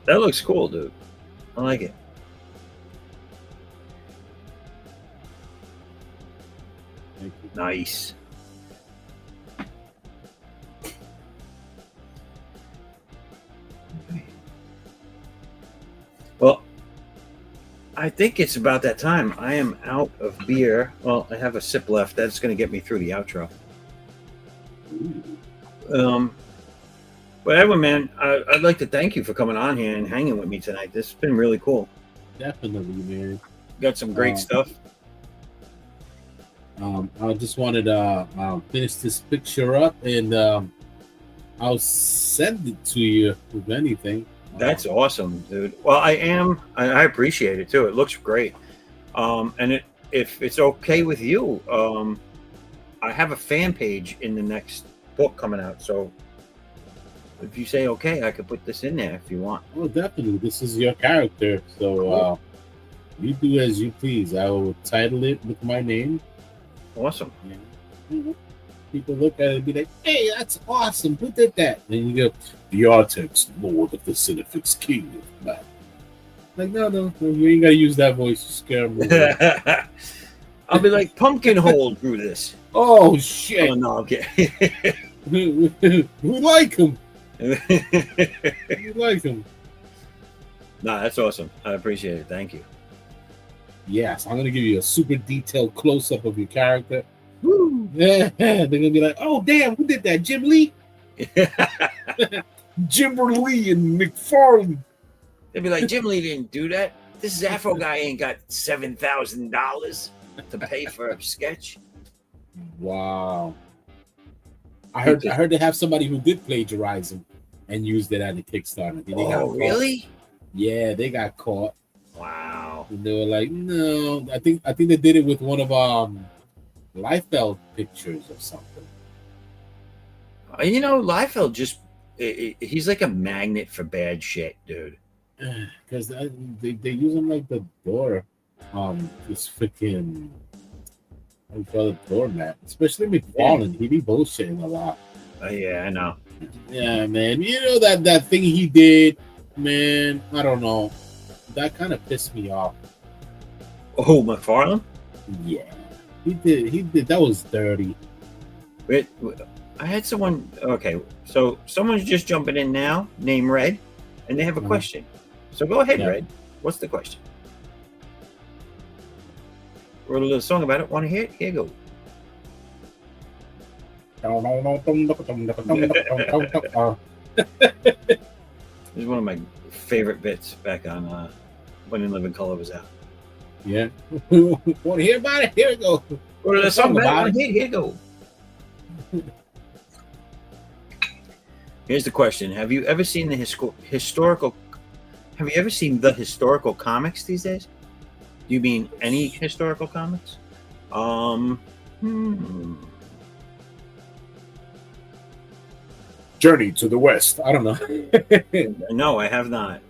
Speaker 1: That looks cool, dude. I like it. Nice. Well, I think it's about that time. I am out of beer. Well, I have a sip left. That's going to get me through the outro. But Edwin, man, I'd like to thank you for coming on here and hanging with me tonight. This has been really cool.
Speaker 6: Definitely, man.
Speaker 1: Got some great stuff.
Speaker 6: I just wanted to finish this picture up, and I'll send it to you with anything.
Speaker 1: That's awesome, dude. Well, I appreciate it too. It looks great. And if it's okay with you, I have a fan page in the next book coming out. So if you say okay, I could put this in there if you want.
Speaker 6: Oh, definitely. This is your character, so you do as you please. I will title it with my name.
Speaker 1: Awesome.
Speaker 6: Yeah. People look at it and be like, "Hey, that's awesome! Who did that?" And you go, "The Artex, Lord of the Cinefix, King of Man." Like, no, you ain't gotta use that voice to scare me.
Speaker 1: I'll be like, Pumpkinhole drew this.
Speaker 6: Oh shit!
Speaker 1: Oh no, okay.
Speaker 6: We like him. We like him.
Speaker 1: No, that's awesome. I appreciate it. Thank you.
Speaker 6: Yes, I'm gonna give you a super detailed close up of your character. Woo! Yeah, they're gonna be like, "Oh damn, who did that? Jim Lee, Jimber Lee, and McFarlane."
Speaker 1: They'd be like, Jim Lee didn't do that. This Zaffo guy ain't got $7,000 to pay for a sketch.
Speaker 6: Wow. I heard they have somebody who did plagiarize him and used it at a Kickstarter.
Speaker 1: Oh, really?
Speaker 6: Yeah, they got caught.
Speaker 1: Wow.
Speaker 6: And they were like, no, I think they did it with one of Liefeld pictures or something.
Speaker 1: You know, Liefeld just he's like a magnet for bad shit, dude.
Speaker 6: Because they use him like the door. This freaking I call it doormat. Especially McFarlane. He be bullshitting a lot.
Speaker 1: Yeah, I know.
Speaker 6: Yeah, man. You know that thing he did, man. I don't know. That kind of pissed me off.
Speaker 1: Oh, McFarlane?
Speaker 6: Yeah, he did. That was dirty.
Speaker 1: Wait, I had someone. Okay, so someone's just jumping in now, named Red, and they have a question. So go ahead, Red. What's the question? Wrote a little song about it. Want to hear it? Here you go. This is one of my favorite bits back on when In Living Color was out.
Speaker 6: Yeah. Want to hear about it? Here we go.
Speaker 1: Wrote a song about it. Here you go. Here's the question: have you ever seen the historical? Have you ever seen the historical comics these days? Do you mean any historical comics?
Speaker 6: Journey to the West. I don't know.
Speaker 1: No, I have not.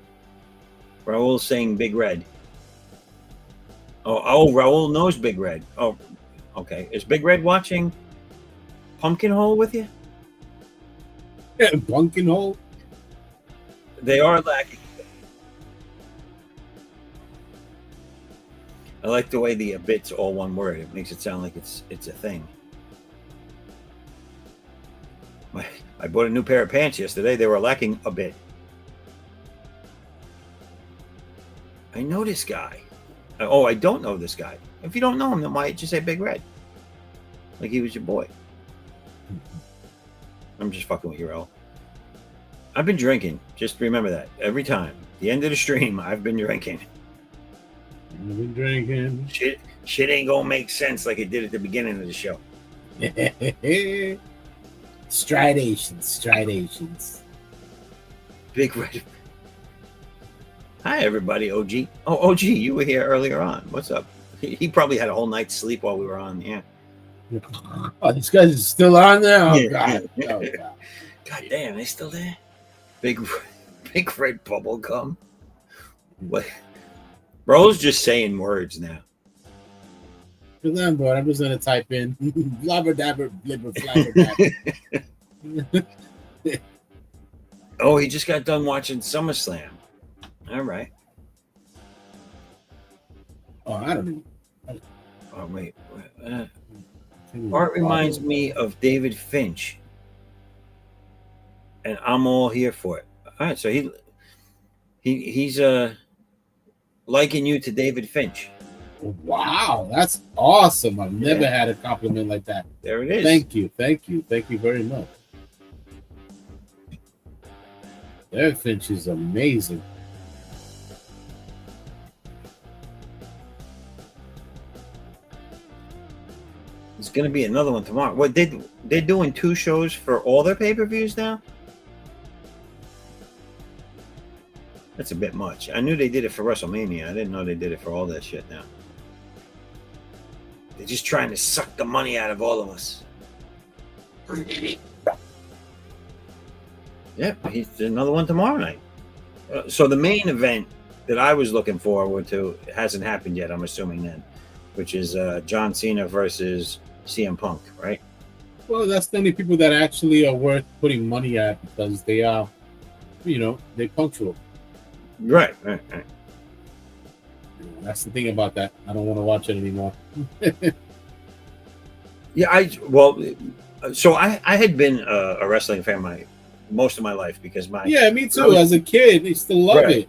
Speaker 1: Raul's saying Big Red. Oh, Raul knows Big Red. Oh, okay. Is Big Red watching Pumpkinhole with you?
Speaker 6: Yeah, Pumpkinhole.
Speaker 1: They are lacking. I like the way the a bit's all one word. It makes it sound like it's a thing. I bought a new pair of pants yesterday. They were lacking a bit. I know this guy. Oh, I don't know this guy. If you don't know him, then why just say Big Red? Like he was your boy. I'm just fucking with you, Earl. I've been drinking. Just remember that. Every time. The end of the stream, I've been drinking.
Speaker 6: I've been drinking.
Speaker 1: Shit ain't gonna make sense like it did at the beginning of the show.
Speaker 6: Stridations.
Speaker 1: Big Red. Hi, everybody, OG. Oh, OG, you were here earlier on. What's up? He probably had a whole night's sleep while we were on. Yeah.
Speaker 6: Oh, these guys are still on there? Oh,
Speaker 1: Yeah.
Speaker 6: God. Oh, God.
Speaker 1: God damn, they still there? Big Red bubble gum. What? Bro's just saying words now.
Speaker 6: Because I'm bored. I'm just going to type in blabber dabber blibber flabber dabber.
Speaker 1: Oh, he just got done watching SummerSlam. All right.
Speaker 6: Oh, I don't know.
Speaker 1: Oh, wait. Art reminds me of David Finch. And I'm all here for it. All right, so he's liking you to David Finch.
Speaker 6: Wow, that's awesome. I've never had a compliment like that.
Speaker 1: There it is.
Speaker 6: Thank you very much. David Finch is amazing.
Speaker 1: There's going to be another one tomorrow. What they're doing 2 shows for all their pay-per-views now? That's a bit much. I knew they did it for WrestleMania. I didn't know they did it for all that shit now. They're just trying to suck the money out of all of us. Yep, he's another one tomorrow night. So the main event that I was looking forward to hasn't happened yet, I'm assuming then, which is John Cena versus CM Punk, right?
Speaker 6: Well, that's the only people that actually are worth putting money at because they are, they're punctual.
Speaker 1: Right.
Speaker 6: That's the thing about that. I don't want to watch it anymore.
Speaker 1: Yeah, so I had been a wrestling fan most of my life because
Speaker 6: me too. As a kid, I still love it.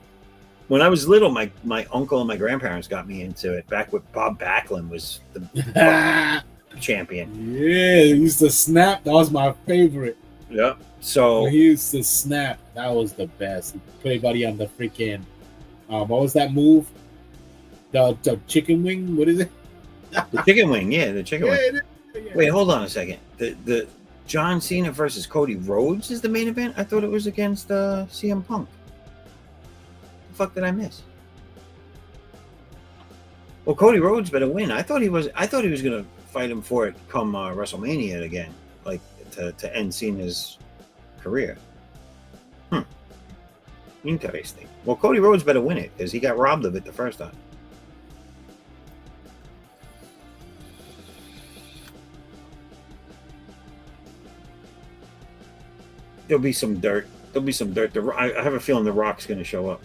Speaker 1: When I was little, my uncle and my grandparents got me into it back when Bob Backlund was the champion.
Speaker 6: Yeah, he used to snap. That was my favorite.
Speaker 1: Yeah. So
Speaker 6: he used to snap. That was the best. He put everybody on the freaking. What was that move? The chicken wing. What is it?
Speaker 1: The chicken wing. Yeah, the chicken wing.
Speaker 6: Yeah.
Speaker 1: Wait, hold on a second. The John Cena versus Cody Rhodes is the main event. I thought it was against CM Punk. The fuck did I miss? Well, Cody Rhodes better win. I thought he was gonna fight him for it come WrestleMania again, like to end Cena's career. Interesting. Well, Cody Rhodes better win it because he got robbed of it the first time. There'll be some dirt. I have a feeling The Rock's going to show up.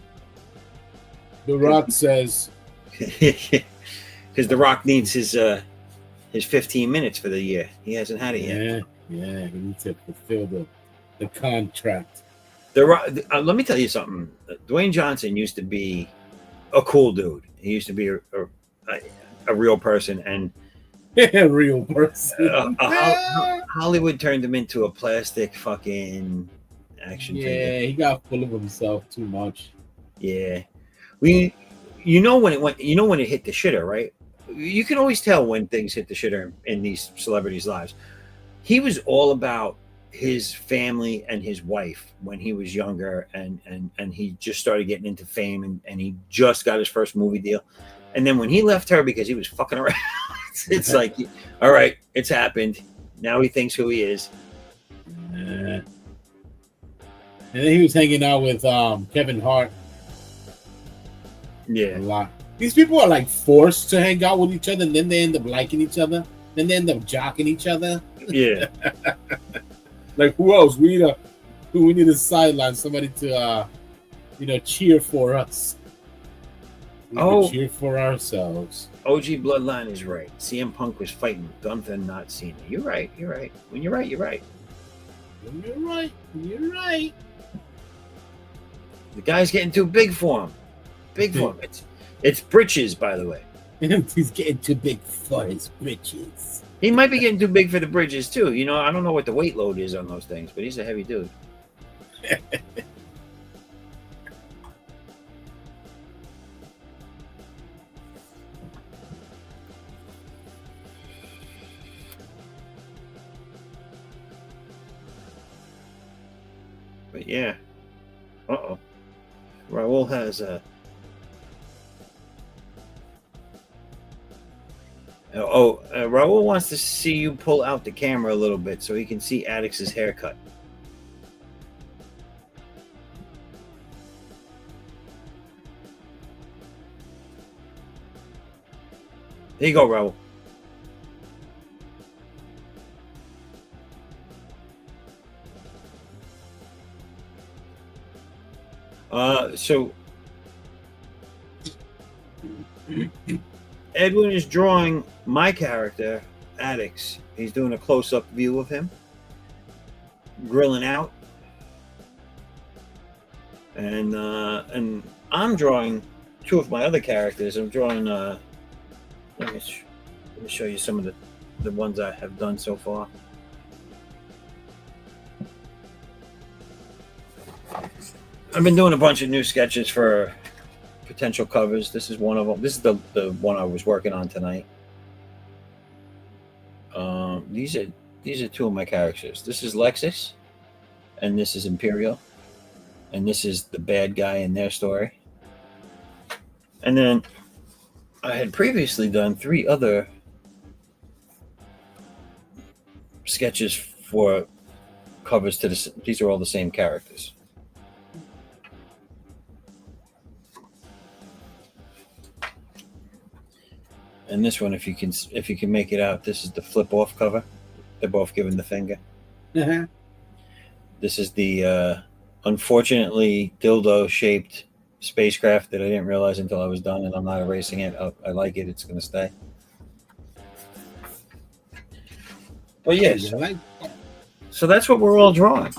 Speaker 6: The Rock says,
Speaker 1: because The Rock needs his 15 minutes for the year. He hasn't had it yet.
Speaker 6: Yeah, he needs to fulfill the contract.
Speaker 1: The Rock. Let me tell you something. Dwayne Johnson used to be a cool dude. He used to be a real person, and
Speaker 6: a real person.
Speaker 1: Hollywood turned him into a plastic fucking action figure.
Speaker 6: Yeah, he got full of himself too much.
Speaker 1: Yeah, when it hit the shitter, right? You can always tell when things hit the shitter in these celebrities' lives. He was all about his family and his wife when he was younger, and he just started getting into fame, and he just got his first movie deal. And then when he left her because he was fucking around, it's like, all right, it's happened. Now he thinks who he is.
Speaker 6: And then he was hanging out with Kevin Hart.
Speaker 1: Yeah.
Speaker 6: A lot. These people are like forced to hang out with each other, and then they end up liking each other. Then they end up jocking each other.
Speaker 1: Yeah.
Speaker 6: Like, who else? We need a sideline, somebody to cheer for us. We can cheer for ourselves.
Speaker 1: OG Bloodline is right. CM Punk was fighting Gunther, not Cena. You're right. When you're right, you're right.
Speaker 6: You're right.
Speaker 1: The guy's getting too big for him. It's britches, by the way.
Speaker 6: He's getting too big for his britches.
Speaker 1: He might be getting too big for the bridges too. You know, I don't know what the weight load is on those things, but he's a heavy dude. But yeah. Raul has a. Raul wants to see you pull out the camera a little bit so he can see Addix's haircut. There you go, Raul. So Edwin is drawing my character, Addix. He's doing a close-up view of him, grilling out, and I'm drawing two of my other characters. I'm drawing. Let me show you some of the ones I have done so far. I've been doing a bunch of new sketches for potential covers. This is one of them. This is the one I was working on tonight. These are two of my characters. This is Lexus, and this is Imperial, and this is the bad guy in their story. And then I had previously done 3 other sketches for covers to this. These are all the same characters. And this one, if you can make it out, this is the flip off cover. They're both giving the finger.
Speaker 6: Uh-huh.
Speaker 1: This is the unfortunately dildo shaped spacecraft that I didn't realize until I was done, and I'm not erasing it. I like it. It's going to stay. But yes, so that's what we're all drawing.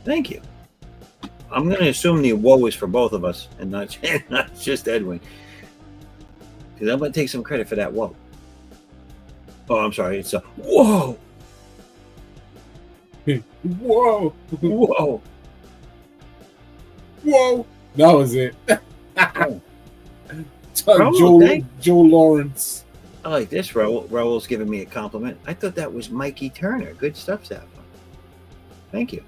Speaker 1: Thank you. I'm going to assume the woe is for both of us and not just Edwin. Because I'm going to take some credit for that woe. Oh, I'm sorry. It's a whoa.
Speaker 6: Whoa.
Speaker 1: Whoa.
Speaker 6: Whoa. That was it.
Speaker 1: Oh.
Speaker 6: Joe Lawrence.
Speaker 1: I like this. Raul's giving me a compliment. I thought that was Mikey Turner. Good stuff, Zaffo. Thank you.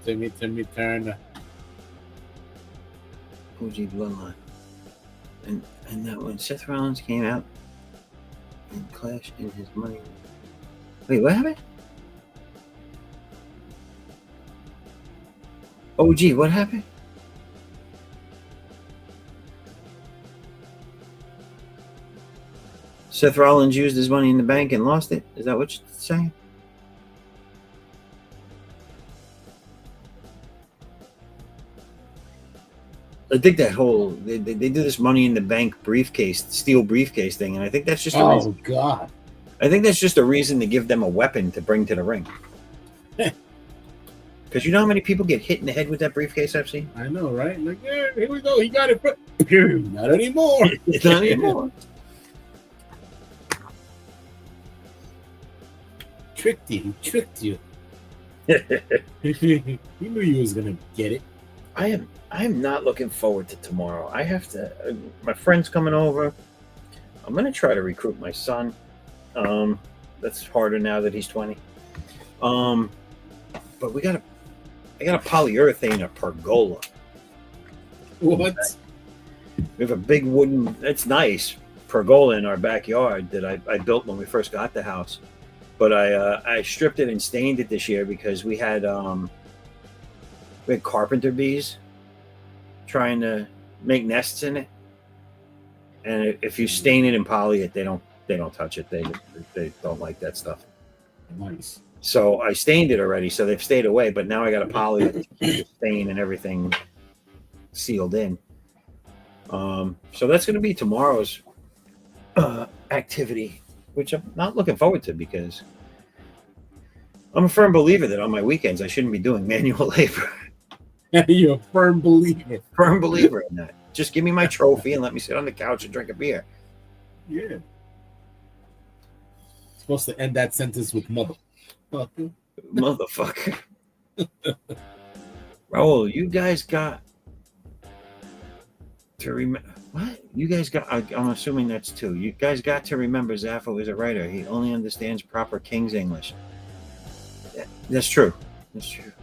Speaker 6: Timmy Turner.
Speaker 1: OG Bloodline. And that when Seth Rollins came out and clashed in his money. Wait, what happened? OG, what happened? Seth Rollins used his money in the bank and lost it? Is that what you're saying? I think that whole they do this money in the bank briefcase, steel briefcase thing, and I think that's just a reason.
Speaker 6: God.
Speaker 1: I think that's just a reason to give them a weapon to bring to the ring. Because you know how many people get hit in the head with that briefcase I've seen?
Speaker 6: I know, right? Like, yeah, here we go. He got it. Not anymore.
Speaker 1: Not anymore.
Speaker 6: Tricked you. He tricked you. He knew you was gonna get it.
Speaker 1: I am not looking forward to tomorrow. I have to. My friend's coming over. I'm gonna try to recruit my son. That's harder now that he's 20. But I got a polyurethane a pergola.
Speaker 6: What?
Speaker 1: We have a big wooden. It's nice pergola in our backyard that I built when we first got the house. But I stripped it and stained it this year because we had carpenter bees trying to make nests in it, and if you stain it and poly it, they don't touch it. They don't like that stuff.
Speaker 6: Nice.
Speaker 1: So I stained it already, so they've stayed away. But now I got to poly it to keep the stain and everything sealed in. So that's going to be tomorrow's activity, which I'm not looking forward to because I'm a firm believer that on my weekends I shouldn't be doing manual labor.
Speaker 6: You're a firm believer.
Speaker 1: Firm believer in that. Just give me my trophy and let me sit on the couch and drink a beer.
Speaker 6: Yeah. Supposed to end that sentence with motherfucker.
Speaker 1: Motherfucker. Raul, you guys got to remember what? You guys got, I'm assuming that's two. You guys got to remember Zaffo is a writer. He only understands proper King's English. That's true. That's true.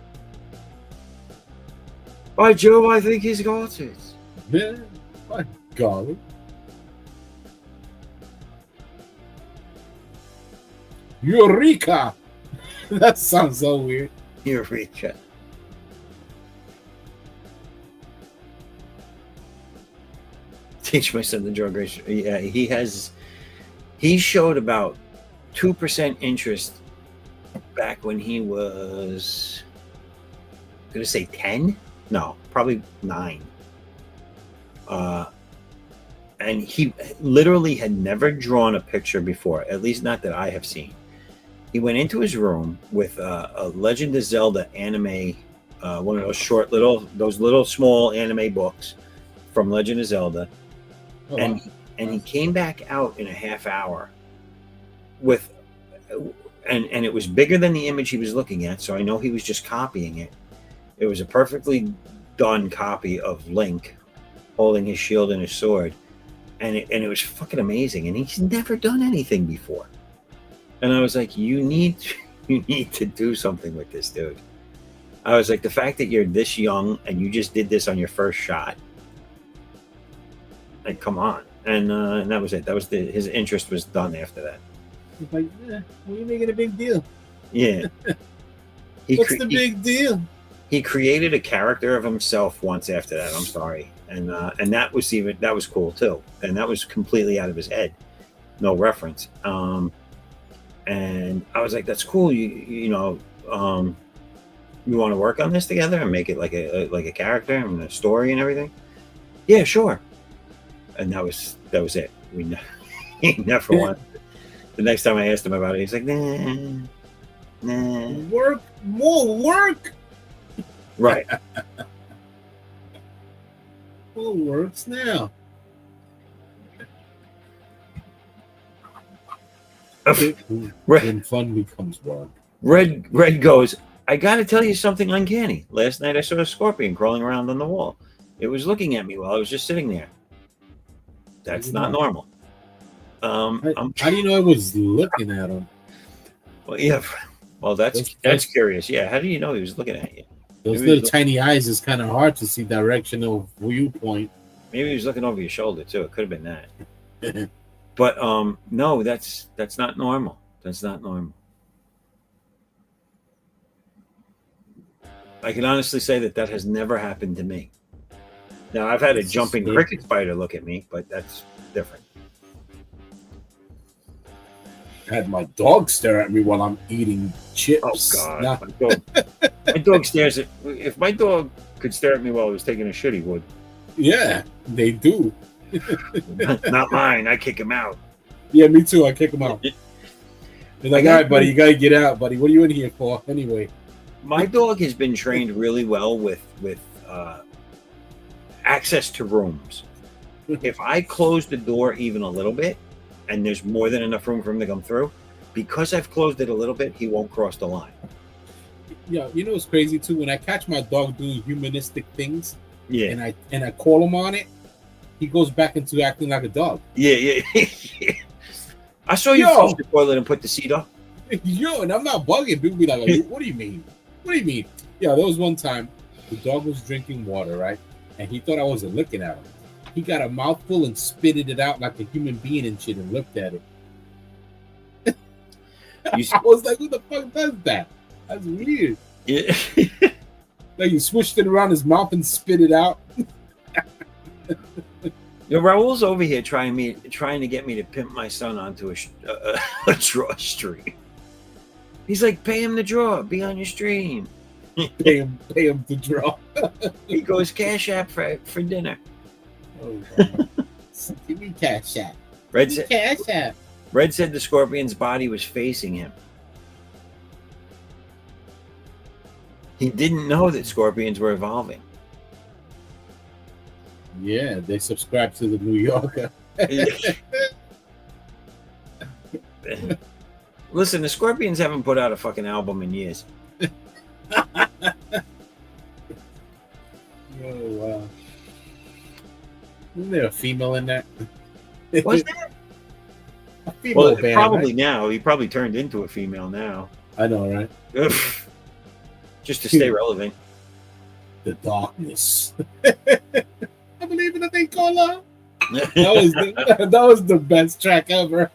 Speaker 1: By Joe, I think he's got it.
Speaker 6: Yeah, my God. Eureka! That sounds so weird.
Speaker 1: Eureka. Teach my son the drug race. Yeah, he showed about 2% interest back when he was, I'm gonna say 10? No, probably 9. And he literally had never drawn a picture before, at least not that I have seen. He went into his room with a Legend of Zelda anime, one of those little small anime books from Legend of Zelda. Oh, and he came back out in a half hour with, and it was bigger than the image he was looking at, so I know he was just copying it. It was a perfectly done copy of Link holding his shield and his sword, and it was fucking amazing. And he's never done anything before. And I was like, you need to do something with this, dude. I was like, the fact that you're this young and you just did this on your first shot, like, come on. And that was it. That was his interest was done after that.
Speaker 6: He's like, what are you making a big deal?
Speaker 1: Yeah.
Speaker 6: What's the big deal?
Speaker 1: He created a character of himself once after that. I'm sorry. And that was cool too. And that was completely out of his head. No reference. And I was like, that's cool. You know, you want to work on this together and make it like a character and a story and everything? Yeah, sure. And that was it. He never wanted. The next time I asked him about it, he's like, nah.
Speaker 6: More work.
Speaker 1: Right.
Speaker 6: What works now? When fun becomes work.
Speaker 1: Red goes, I gotta tell you something uncanny. Last night I saw a scorpion crawling around on the wall. It was looking at me while I was just sitting there. That's not normal.
Speaker 6: How do you know it was looking at him?
Speaker 1: Well, yeah. Well, that's curious. Yeah. How do you know he was looking at you?
Speaker 6: Those little tiny eyes is kind of hard to see directional viewpoint.
Speaker 1: Maybe he was looking over your shoulder too. It could have been that. But no, that's not normal. That's not normal. I can honestly say that has never happened to me. Now, I've had a jumping cricket spider look at me, but that's different.
Speaker 6: I had my dog stare at me while I'm eating chips.
Speaker 1: Oh, God. My dog stares at... If my dog could stare at me while I was taking a shit, he would.
Speaker 6: Yeah, they do.
Speaker 1: Not mine. I kick him out.
Speaker 6: Yeah, me too. I kick him out. They're like, all right, buddy, you got to get out, buddy. What are you in here for anyway?
Speaker 1: My dog has been trained really well with access to rooms. If I close the door even a little bit and there's more than enough room for him to come through, because I've closed it a little bit, he won't cross the line.
Speaker 6: Yeah, you know what's crazy too? When I catch my dog doing humanistic things,
Speaker 1: yeah,
Speaker 6: and I call him on it, he goes back into acting like a dog.
Speaker 1: Yeah. I saw you flush the toilet and put the seat up.
Speaker 6: Yo, and I'm not bugging. People be like, what do you mean? What do you mean? Yeah, there was one time the dog was drinking water, right? And he thought I wasn't looking at him. He got a mouthful and spitted it out like a human being and shit and looked at it. I was like, who the fuck does that? That's weird.
Speaker 1: Yeah.
Speaker 6: Like he swished it around his mouth and spit it out.
Speaker 1: You know, Raul's over here trying to get me to pimp my son onto a drawstring. He's like, pay him to draw. Be on your stream.
Speaker 6: Pay him to draw.
Speaker 1: He goes Cash App for dinner.
Speaker 6: Oh, God. Give me Cash App.
Speaker 1: Red
Speaker 6: Give me
Speaker 1: said,
Speaker 6: Cash App.
Speaker 1: Red said the scorpion's body was facing him. He didn't know that scorpions were evolving.
Speaker 6: Yeah, they subscribe to the New Yorker.
Speaker 1: Listen, the Scorpions haven't put out a fucking album in years.
Speaker 6: Oh, wow. Isn't there a female in that?
Speaker 1: Was there?
Speaker 6: A female
Speaker 1: Well,
Speaker 6: band,
Speaker 1: probably
Speaker 6: right?
Speaker 1: now. He probably turned into a female now.
Speaker 6: I know, right?
Speaker 1: Ugh. Just to stay relevant.
Speaker 6: The darkness. I believe in a thing called love. That was the best track ever.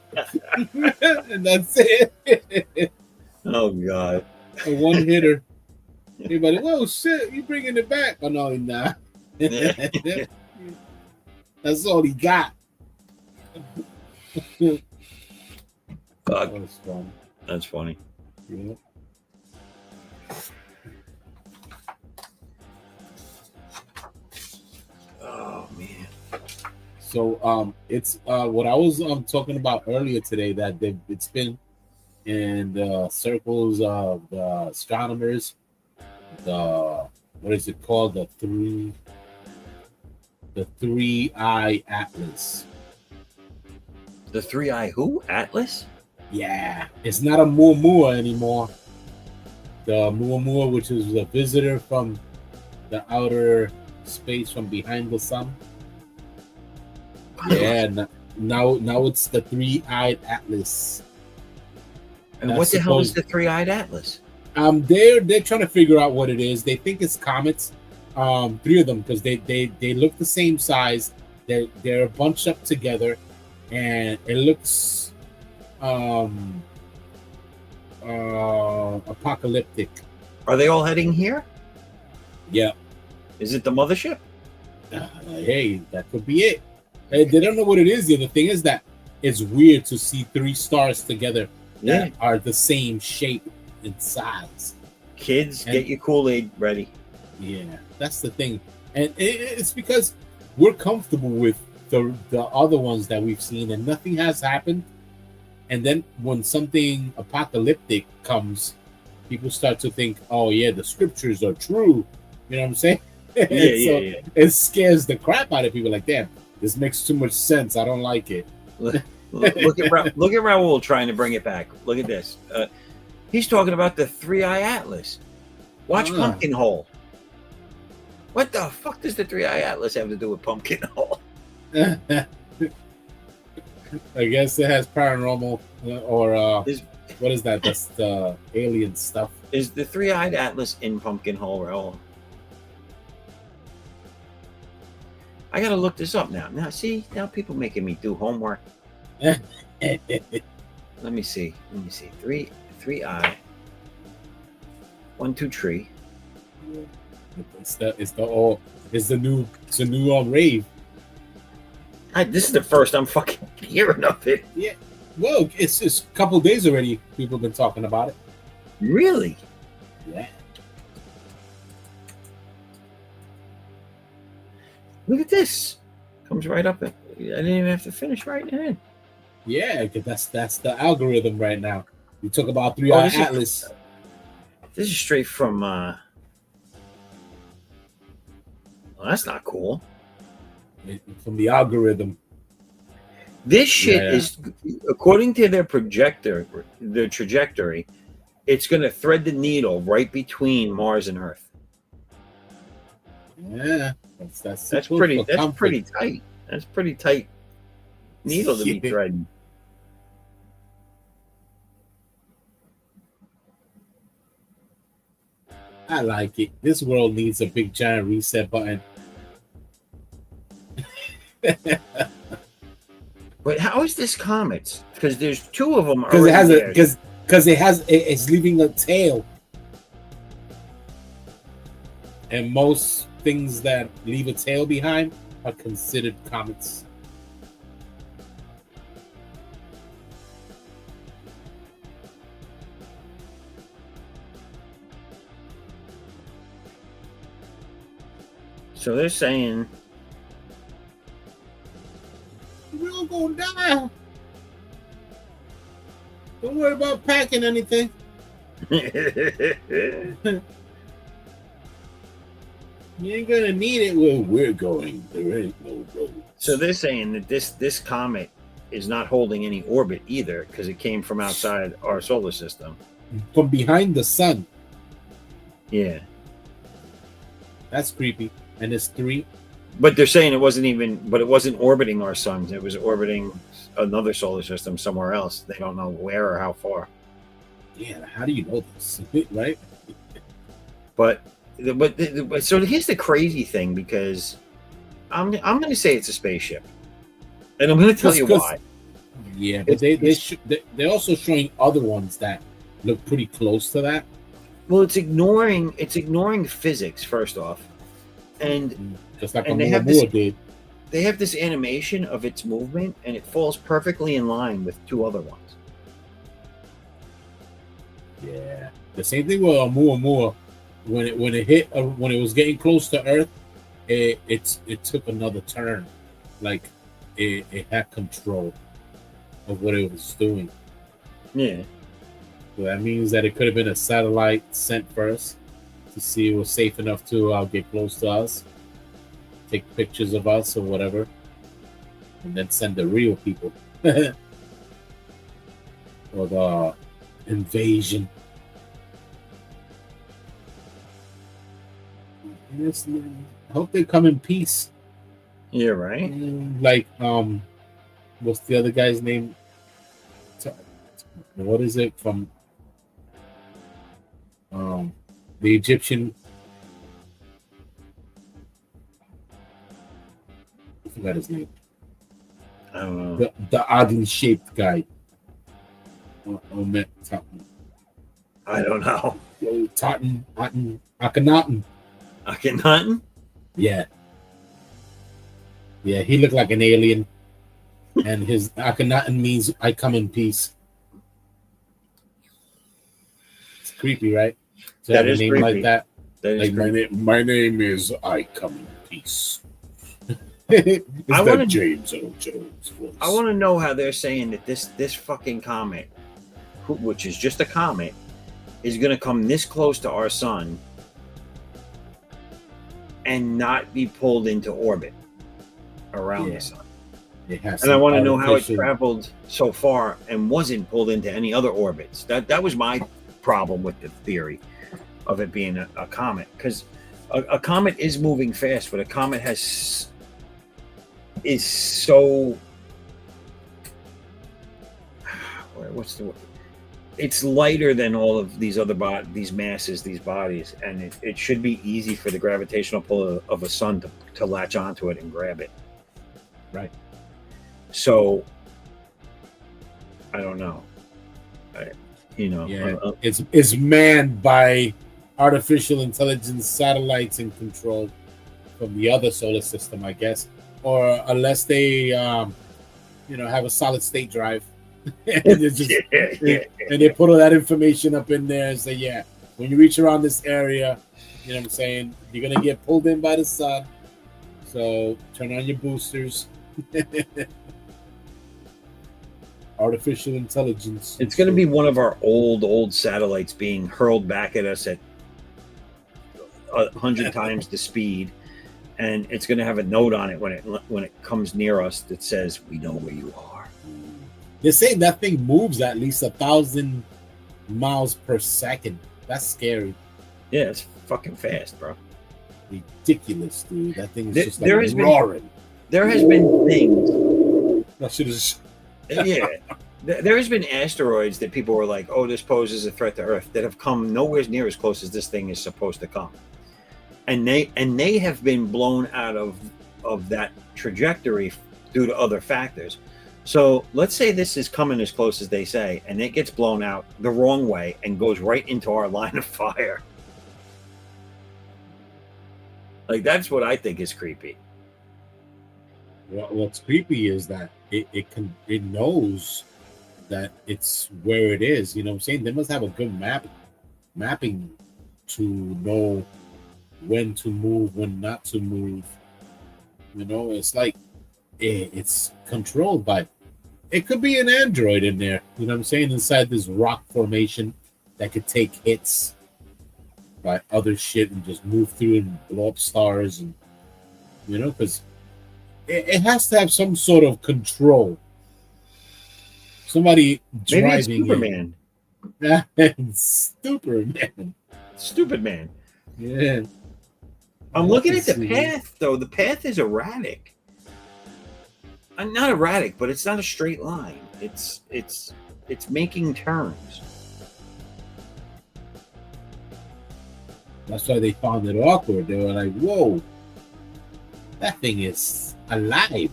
Speaker 6: And that's it.
Speaker 1: Oh, God.
Speaker 6: A one hitter. Everybody, whoa, shit, you bringing it back? Oh, no, he's not. That's all he got.
Speaker 1: Fuck.
Speaker 6: That was fun.
Speaker 1: That's funny.
Speaker 6: Yeah.
Speaker 1: Oh, man.
Speaker 6: So it's what I was talking about earlier today, that it's been in the circles of the astronomers, what is it called, the three-eye atlas.
Speaker 1: The three-eye who? Atlas?
Speaker 6: Yeah, it's not a Muamua anymore. The Muamua, which is a visitor from the outer space from behind the sun. Yeah, now it's the three-eyed atlas.
Speaker 1: And
Speaker 6: That's
Speaker 1: what the hell is
Speaker 6: supposed-
Speaker 1: the three-eyed atlas?
Speaker 6: They're trying to figure out what it is. They think it's comets. Three of them, because they look the same size. They're bunched up together, and it looks apocalyptic.
Speaker 1: Are they all heading here?
Speaker 6: Yeah.
Speaker 1: Is it the mothership?
Speaker 6: Hey, that could be it. They don't know what it is. The other thing is that it's weird to see three stars together that are the same shape and size.
Speaker 1: Kids,
Speaker 6: And-
Speaker 1: get your Kool-Aid ready.
Speaker 6: Yeah, that's the thing, and it's because we're comfortable with the other ones that we've seen, and nothing has happened. And then when something apocalyptic comes, people start to think, "Oh yeah, the scriptures are true." You know what I'm saying?
Speaker 1: Yeah,
Speaker 6: So it scares the crap out of people. Like, damn, this makes too much sense. I don't like it.
Speaker 1: Look at Raul trying to bring it back. Look at this. He's talking about the three-eye atlas. Watch Pumpkinhole. What the fuck does the three-eye atlas have to do with Pumpkinhole?
Speaker 6: I guess it has paranormal or what is that? That's the alien stuff.
Speaker 1: Is the three-eyed atlas in Pumpkinhole, Raul? I gotta look this up now. Now, see, now people making me do homework. Let me see. Three-eye. 1, 2 tree.
Speaker 6: It's the new rave.
Speaker 1: This is the first I'm fucking hearing of it.
Speaker 6: Yeah. Well, it's a couple days already. People have been talking about it.
Speaker 1: Really?
Speaker 6: Yeah.
Speaker 1: Look at this. Comes right up. I didn't even have to finish writing it in.
Speaker 6: Yeah, 'cause that's the algorithm right now. You talk about three-eye atlas.
Speaker 1: This is straight from. Well, that's not cool.
Speaker 6: From the algorithm.
Speaker 1: This shit is, according to their trajectory, it's going to thread the needle right between Mars and Earth.
Speaker 6: Yeah, that's
Speaker 1: pretty tight. That's pretty tight needle to be threading.
Speaker 6: I like it. This world needs a big giant reset button.
Speaker 1: But how is this comets? Because there's two of them.
Speaker 6: Because it's leaving a tail, and most things that leave a tail behind are considered comets.
Speaker 1: So they're saying
Speaker 6: We're all gonna die. Don't worry about packing anything. You ain't gonna need it where we're going. There ain't no road.
Speaker 1: So they're saying that this comet is not holding any orbit either because it came from outside our solar system.
Speaker 6: From behind the sun.
Speaker 1: Yeah.
Speaker 6: That's creepy. And it's 3.
Speaker 1: But they're saying it wasn't orbiting our sun. It was orbiting another solar system somewhere else. They don't know where or how far.
Speaker 6: Yeah, how do you know this? Right?
Speaker 1: But so here's the crazy thing, because I'm going to say it's a spaceship. And I'm going to tell you why.
Speaker 6: Yeah, but they're also showing other ones that look pretty close to that.
Speaker 1: Well, it's ignoring physics first off. And
Speaker 6: just like
Speaker 1: and
Speaker 6: they have
Speaker 1: this animation of its movement, and it falls perfectly in line with 2 other ones.
Speaker 6: Yeah, the same thing with Oumuamua. When it hit, when it was getting close to Earth, it took another turn, like it had control of what it was doing.
Speaker 1: Yeah.
Speaker 6: So that means that it could have been a satellite sent first to see it was safe enough to get close to us, take pictures of us or whatever, and then send the real people. Or the invasion. Yes, I hope they come in peace.
Speaker 1: Yeah, right.
Speaker 6: Like, what's the other guy's name? What is it from? The Egyptian. I forgot his name.
Speaker 1: I don't know.
Speaker 6: The oddly shaped guy.
Speaker 1: I don't know.
Speaker 6: Akhenaten.
Speaker 1: Akhenaten?
Speaker 6: Yeah. Yeah, he looked like an alien. And his Akhenaten means I come in peace. It's creepy, right? To
Speaker 1: That
Speaker 6: have
Speaker 1: is
Speaker 6: a name
Speaker 1: creepy.
Speaker 6: like that.
Speaker 1: That is
Speaker 6: Like my name is I come in peace. James Earl Jones voice.
Speaker 1: I want to know how they're saying that this fucking comet, which is just a comet, is going to come this close to our sun and not be pulled into orbit around the sun. And I want to know how it traveled so far and wasn't pulled into any other orbits. That was my problem with the theory of it being a comet, because a comet is moving fast, but a comet is so, what's the word? It's lighter than all of these other these masses, these bodies, and it should be easy for the gravitational pull of a sun to latch onto it and grab it.
Speaker 6: Right.
Speaker 1: So I don't know.
Speaker 6: It's manned by artificial intelligence satellites and controlled from the other solar system, I guess, or unless they, have a solid state drive, and, and they put all that information up in there and say, yeah, when you reach around this area, you know what I'm saying, you're gonna get pulled in by the sun. So turn on your boosters. Artificial intelligence.
Speaker 1: It's going to be one of our old satellites being hurled back at us at 100 times the speed, and it's going to have a note on it when it comes near us that says, "We know where you are."
Speaker 6: They're saying that thing moves at least 1,000 miles per second. That's scary.
Speaker 1: Yeah, it's fucking fast, bro.
Speaker 6: Ridiculous, dude. That thing is just like roaring.
Speaker 1: There has been things.
Speaker 6: That shit is.
Speaker 1: Yeah, there has been asteroids that people were like, "Oh, this poses a threat to Earth," that have come nowhere near as close as this thing is supposed to come, and they have been blown out of that trajectory due to other factors. So let's say this is coming as close as they say, and it gets blown out the wrong way and goes right into our line of fire. Like, that's what I think is creepy.
Speaker 6: What's creepy is that it knows that it's where it is. You know what I'm saying? They must have a good mapping to know when to move, when not to move. You know, it's like it's controlled by. It could be an android in there. You know what I'm saying? Inside this rock formation that could take hits by other shit and just move through and blow up stars, and because it has to have some sort of control. Somebody
Speaker 1: Maybe it's
Speaker 6: driving
Speaker 1: Superman. Stupid man.
Speaker 6: Yeah.
Speaker 1: I'm looking at the path, though. The path is erratic. Not erratic, but it's not a straight line. It's making turns.
Speaker 6: That's why they found it awkward. They were like, "Whoa, that thing is alive!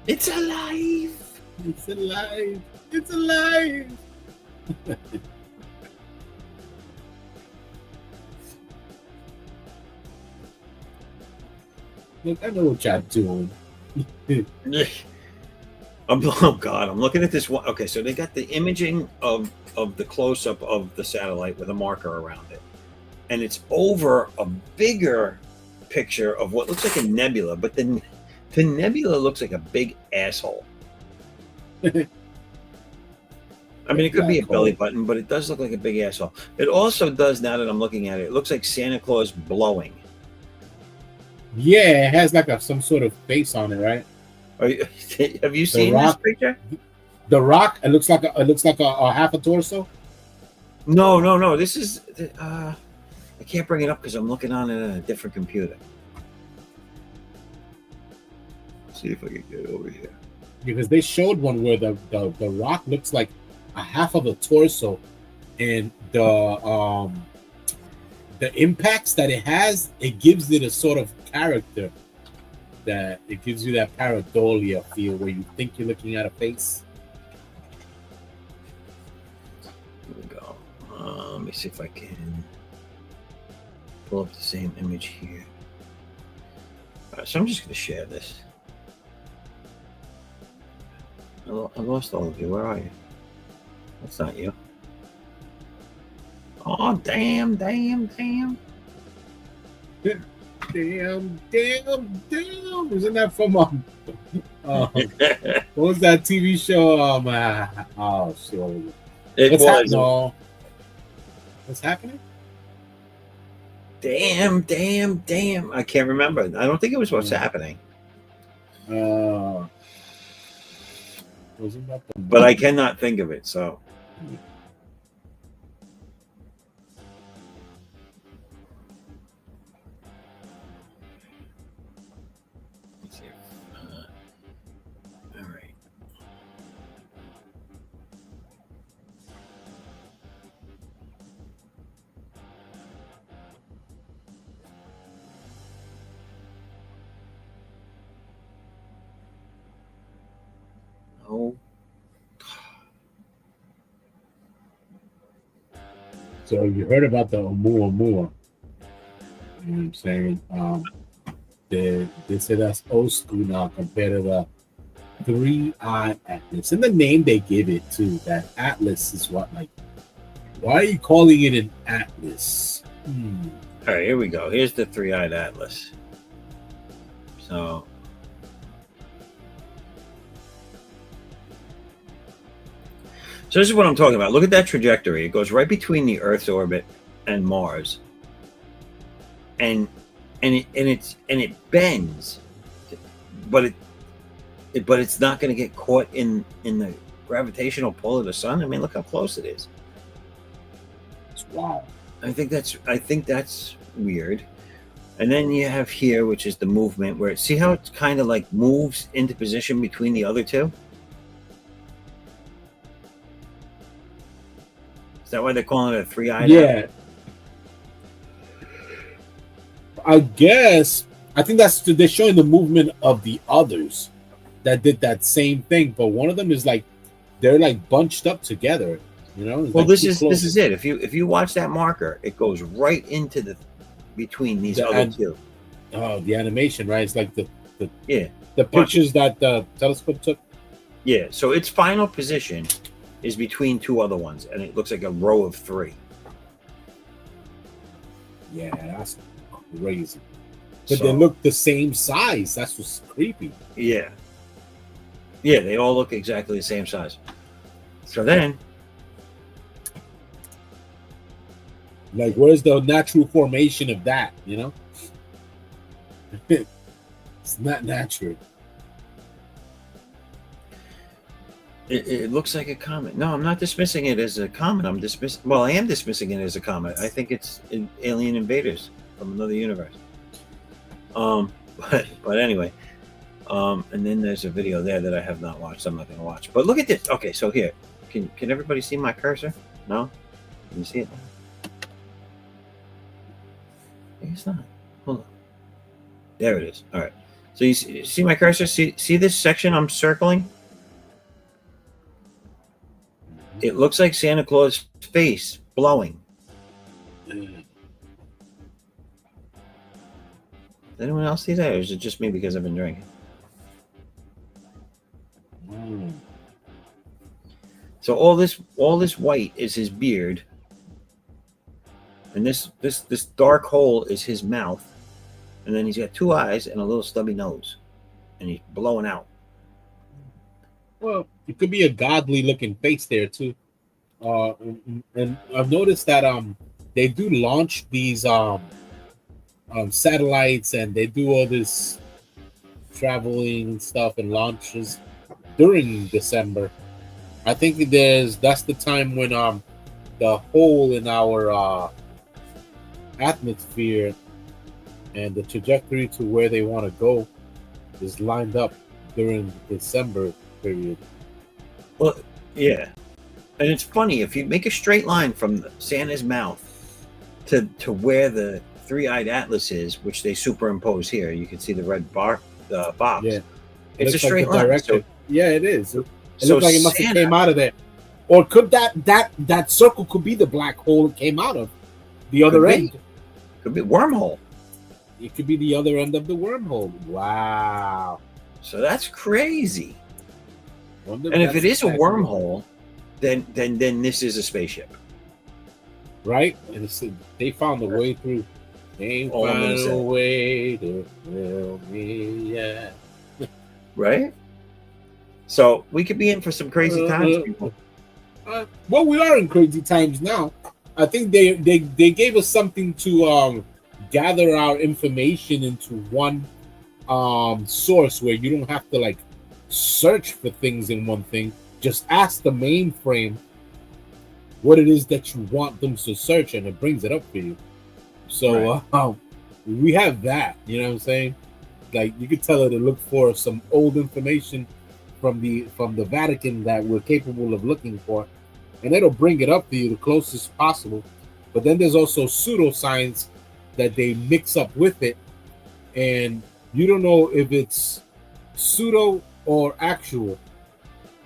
Speaker 1: It's alive!
Speaker 6: It's alive! It's alive!" Look, I know what y'all doing.
Speaker 1: Oh God, I'm looking at this one. Okay, so they got the imaging of the close-up of the satellite with a marker around it, and it's over a bigger picture of what looks like a nebula, but the nebula looks like a big asshole. I mean, it could be a belly button, but it does look like a big asshole. It also does, now that I'm looking at it, it looks like Santa Claus blowing.
Speaker 6: Yeah, it has like some sort of face on it, right?
Speaker 1: Have you seen this picture?
Speaker 6: The Rock. It looks like a half a torso.
Speaker 1: No. This is. I can't bring it up because I'm looking on it on a different computer. Let's see if I can get it over here.
Speaker 6: Because they showed one where the Rock looks like a half of a torso, and the impacts that it has, it gives it a sort of character that it gives you that pareidolia feel where you think you're looking at a face.
Speaker 1: Here we go. Let me see if I can pull up the same image here. All right, so I'm just going to share this. I lost all of you. Where are you? That's not you. Oh, damn.
Speaker 6: Damn. Isn't that from what was that TV show? Oh shit. What's happening?
Speaker 1: Damn. I can't remember. I don't think it was What's Happening. But I cannot think of it, so. All right. Oh.
Speaker 6: So you heard about the Oumuamua. You know what I'm saying? They say that's old school now compared to the 3-eye atlas. And the name they give it to, that atlas is what, like, why are you calling it an atlas?
Speaker 1: All right, here we go. Here's the 3-eyed atlas. So this is what I'm talking about. Look at that trajectory. It goes right between the Earth's orbit and Mars, and it bends, but it's not going to get caught in the gravitational pull of the sun. I mean, look how close it is.
Speaker 6: Wow.
Speaker 1: I think that's weird. And then you have here, which is the movement, where see how it kind of like moves into position between the other two. Is that why they're calling it a 3-eyed?
Speaker 6: Yeah. I guess. I think they're showing the movement of the others that did that same thing, but one of them is like they're like bunched up together. You know.
Speaker 1: Well, like this is it. If you watch that marker, it goes right into between these other two.
Speaker 6: Oh, the animation, right? It's like the
Speaker 1: the
Speaker 6: pictures that the telescope took.
Speaker 1: Yeah. So its final position is between two other ones, and it looks like a row of 3.
Speaker 6: Yeah, that's crazy. But
Speaker 1: So,
Speaker 6: they look the same size. That's what's creepy.
Speaker 1: Yeah. Yeah, they all look exactly the same size. So then,
Speaker 6: like, where's the natural formation of that? You know, it's not natural.
Speaker 1: it looks like a comet. No, I'm not dismissing it as a comet. I'm dismissing. Well, I am dismissing it as a comet. I think it's alien invaders from another universe. But anyway, and then there's a video there that I have not watched. I'm not going to watch. But look at this. Okay, so here, can everybody see my cursor? No, can you see it? It's not. Hold on. There it is. All right. So you see my cursor? See this section I'm circling? It looks like Santa Claus' face blowing. Does anyone else see that, or is it just me because I've been drinking? So all this white is his beard, and this dark hole is his mouth, and then he's got two eyes and a little stubby nose, and he's blowing out.
Speaker 6: Well, it could be a godly looking face there too. And I've noticed that they do launch these satellites, and they do all this traveling stuff and launches during December. I think that's the time when the hole in our atmosphere and the trajectory to where they want to go is lined up during the December period.
Speaker 1: Well, yeah. And it's funny, if you make a straight line from Santa's mouth to where the three-eyed Atlas is, which they superimpose here, you can see the red box.
Speaker 6: Yeah,
Speaker 1: it's a straight line. So,
Speaker 6: yeah, it is. It looks like it must have came out of there. Or could that circle could be the black hole it came out of? The other end.
Speaker 1: Could be wormhole.
Speaker 6: It could be the other end of the wormhole. Wow.
Speaker 1: So that's crazy.
Speaker 6: Wonder
Speaker 1: and if it is a wormhole, then this is a spaceship.
Speaker 6: Right? And they found a way through. They found a way to fill me, yeah.
Speaker 1: Right? So we could be in for some crazy times, people.
Speaker 6: Well, we are in crazy times now. I think they gave us something to gather our information into one source where you don't have to like search for things in one thing. Just ask the mainframe what it is that you want them to search, and it brings it up for you. So we have that. You know what I'm saying? Like, you could tell her to look for some old information from the Vatican that we're capable of looking for, and it'll bring it up for you the closest possible. But then there's also pseudoscience that they mix up with it, and you don't know if it's pseudo or actual.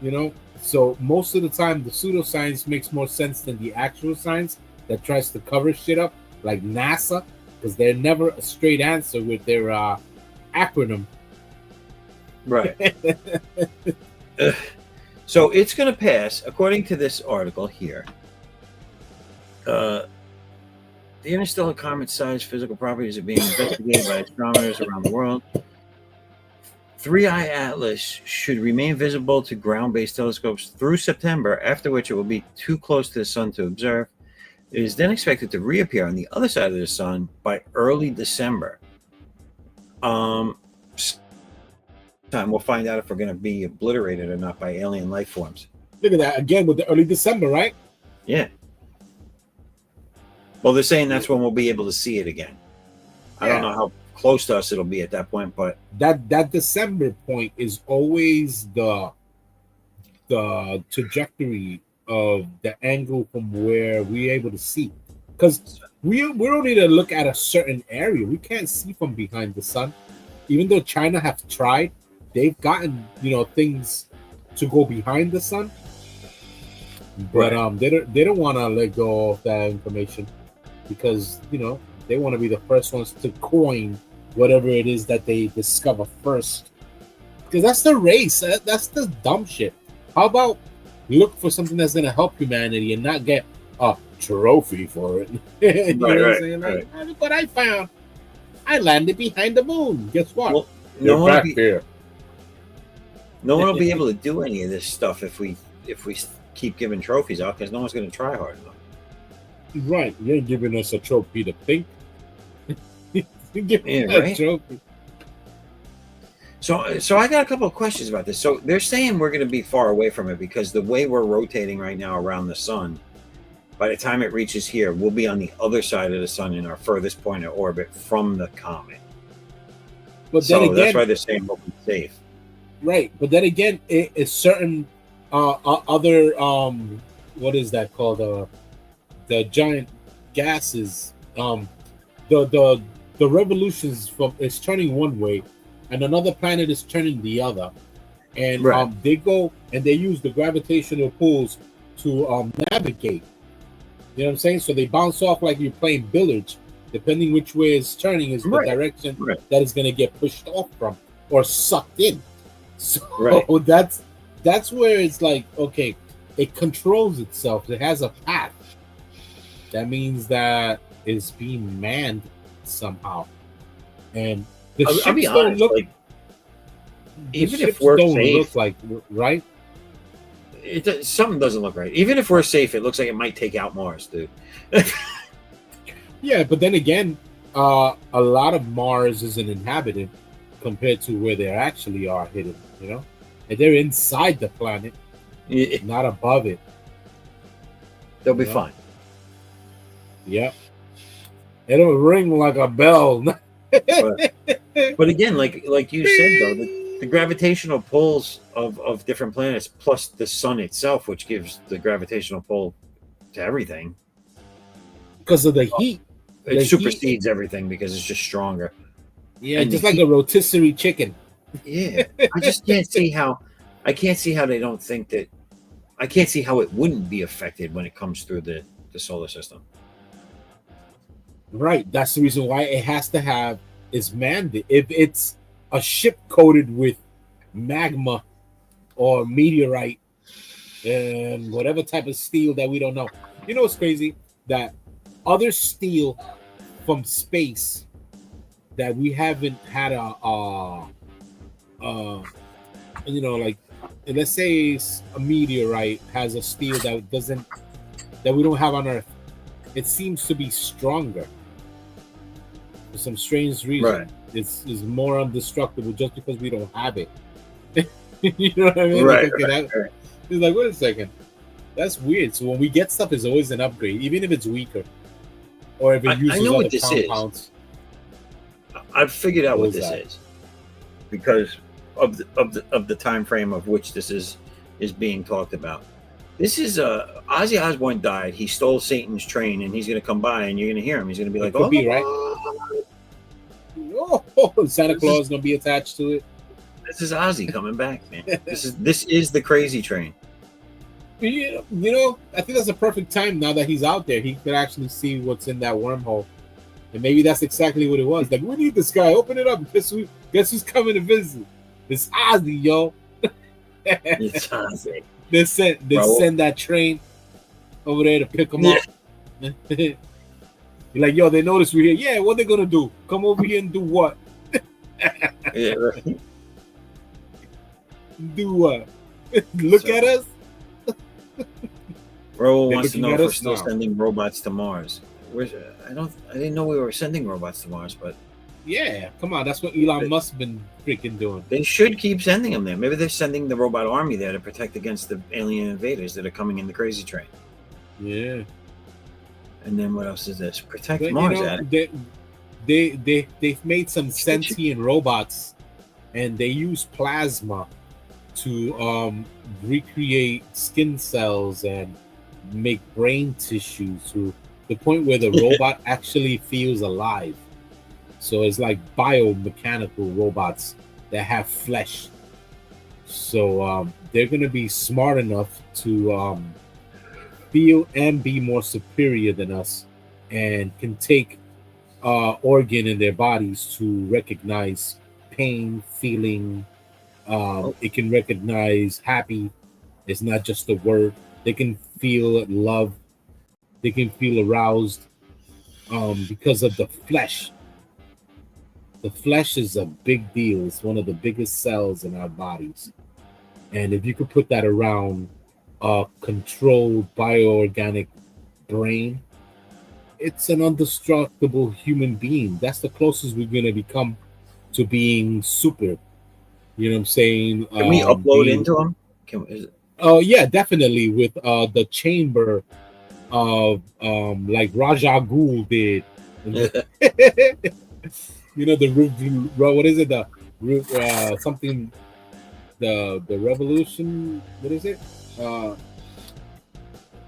Speaker 6: You know, so most of the time the pseudoscience makes more sense than the actual science that tries to cover shit up, like NASA, because they're never a straight answer with their acronym.
Speaker 1: Right. So it's going to pass, according to this article here. The interstellar comet-sized physical properties are being investigated by astronomers around the world. Three-Eye Atlas should remain visible to ground-based telescopes through September, after which it will be too close to the sun to observe. It is then expected to reappear on the other side of the sun by early December. Time we'll find out if we're going to be obliterated or not by alien life forms.
Speaker 6: Look at that again with the early December, right?
Speaker 1: Yeah. Well, they're saying that's when we'll be able to see it again. I don't know how close to us it'll be at that point, but
Speaker 6: that December point is always the trajectory of the angle from where we're able to see, because we only to look at a certain area. We can't see from behind the sun, even though China have tried. They've gotten things to go behind the sun, but they don't want to let go of that information, because they want to be the first ones to coin whatever it is that they discover first, because that's the race. That's the dumb shit. How about look for something that's going to help humanity and not get trophy for it. You know what I'm saying?
Speaker 1: Right.
Speaker 6: Like, look what I found. I landed behind the moon. Guess what?
Speaker 1: Well,
Speaker 6: You're back there.
Speaker 1: No one will be able to do any of this stuff if we keep giving trophies out, because no one's going to try hard enough.
Speaker 6: Right. You're giving us a trophy to think. Give me
Speaker 1: right?
Speaker 6: a trophy.
Speaker 1: So I got a couple of questions about this. So they're saying we're going to be far away from it because the way we're rotating right now around the sun, by the time it reaches here, we'll be on the other side of the sun in our furthest point of orbit from the comet.
Speaker 6: But
Speaker 1: so
Speaker 6: then again,
Speaker 1: that's why they're saying we'll be safe.
Speaker 6: Right. But then again, it's certain other what is that called? The giant gases. The revolutions from is turning one way, and another planet is turning the other, and they go and they use the gravitational pulls to navigate. You know what I'm saying? So they bounce off like you're playing billiards. Depending which way it's turning is the direction that is going to get pushed off from or sucked in. So that's where it's like, okay, it controls itself. It has a path. That means that it's being manned somehow. And the ships don't look like, even if we're safe, like right.
Speaker 1: Something doesn't look right. Even if we're safe, it looks like it might take out Mars, dude.
Speaker 6: Yeah, but then again, a lot of Mars isn't inhabited compared to where they actually are hidden, you know? And they're inside the planet, not above it.
Speaker 1: They'll be fine.
Speaker 6: Yeah. It'll ring like a bell.
Speaker 1: But again, like you said, though, the gravitational pulls of different planets, plus the sun itself, which gives the gravitational pull to everything.
Speaker 6: Because of the heat.
Speaker 1: It supersedes everything because it's just stronger.
Speaker 6: Yeah, and just like a rotisserie chicken.
Speaker 1: Yeah. I just can't see how they don't think that. I can't see how it wouldn't be affected when it comes through the solar system.
Speaker 6: Right. That's the reason why it has to have is manned. If it's a ship coated with magma or meteorite and whatever type of steel that we don't know. You know what's crazy? That other steel from space that we haven't had you know, like let's say a meteorite has a steel that we don't have on Earth. It seems to be stronger for some strange reason.
Speaker 1: Right.
Speaker 6: It's more indestructible just because we don't have it. You know what I mean?
Speaker 1: Right.
Speaker 6: It's like, wait a second. That's weird. So when we get stuff, it's always an upgrade, even if it's weaker. Or if it uses
Speaker 1: I know
Speaker 6: other
Speaker 1: what this
Speaker 6: compounds.
Speaker 1: Is. I've figured out what this is because of the time frame of which this is being talked about. This is Ozzy Osbourne died. He stole Satan's train, and he's going to come by, and you're going to hear him. He's going to be like,
Speaker 6: right? Oh, Santa Claus is going to be attached to it.
Speaker 1: This is Ozzy coming back, man. This is the crazy train.
Speaker 6: You know, I think that's a perfect time now that he's out there. He could actually see what's in that wormhole. And maybe that's exactly what it was. Like, we need this guy. Open it up. Guess who's coming to visit? It's Ozzy, yo.
Speaker 1: It's Ozzy.
Speaker 6: They send that train over there to pick him up. You're like, yo, they notice we're here. Yeah, what they gonna do? Come over here and do what?
Speaker 1: Yeah, right.
Speaker 6: Do what? Look at us.
Speaker 1: Bro wants to know if we're still sending robots to Mars. I didn't know we were sending robots to Mars, but
Speaker 6: yeah, come on, that's what Elon Musk's been freaking doing.
Speaker 1: They should keep sending them there. Maybe they're sending the robot army there to protect against the alien invaders that are coming in the crazy train.
Speaker 6: Yeah.
Speaker 1: And then what else is this? Protect Mars.
Speaker 6: They've made some sentient robots, and they use plasma to recreate skin cells and make brain tissue to the point where the robot actually feels alive. So it's like biomechanical robots that have flesh. So they're going to be smart enough to feel and be more superior than us, and can take organ in their bodies to recognize pain, feeling. It can recognize happy. It's not just a word. They can feel love. they can feel aroused because of the flesh. The flesh is a big deal. It's one of the biggest cells in our bodies. And if you could put that around a controlled bioorganic brain, it's an indestructible human being. That's the closest we're going to become to being super. You know what I'm saying?
Speaker 1: Can we upload into them?
Speaker 6: Oh, yeah, definitely. With the chamber of like Raja Ghul did. You know, what is it? Something, the revolution, what is it?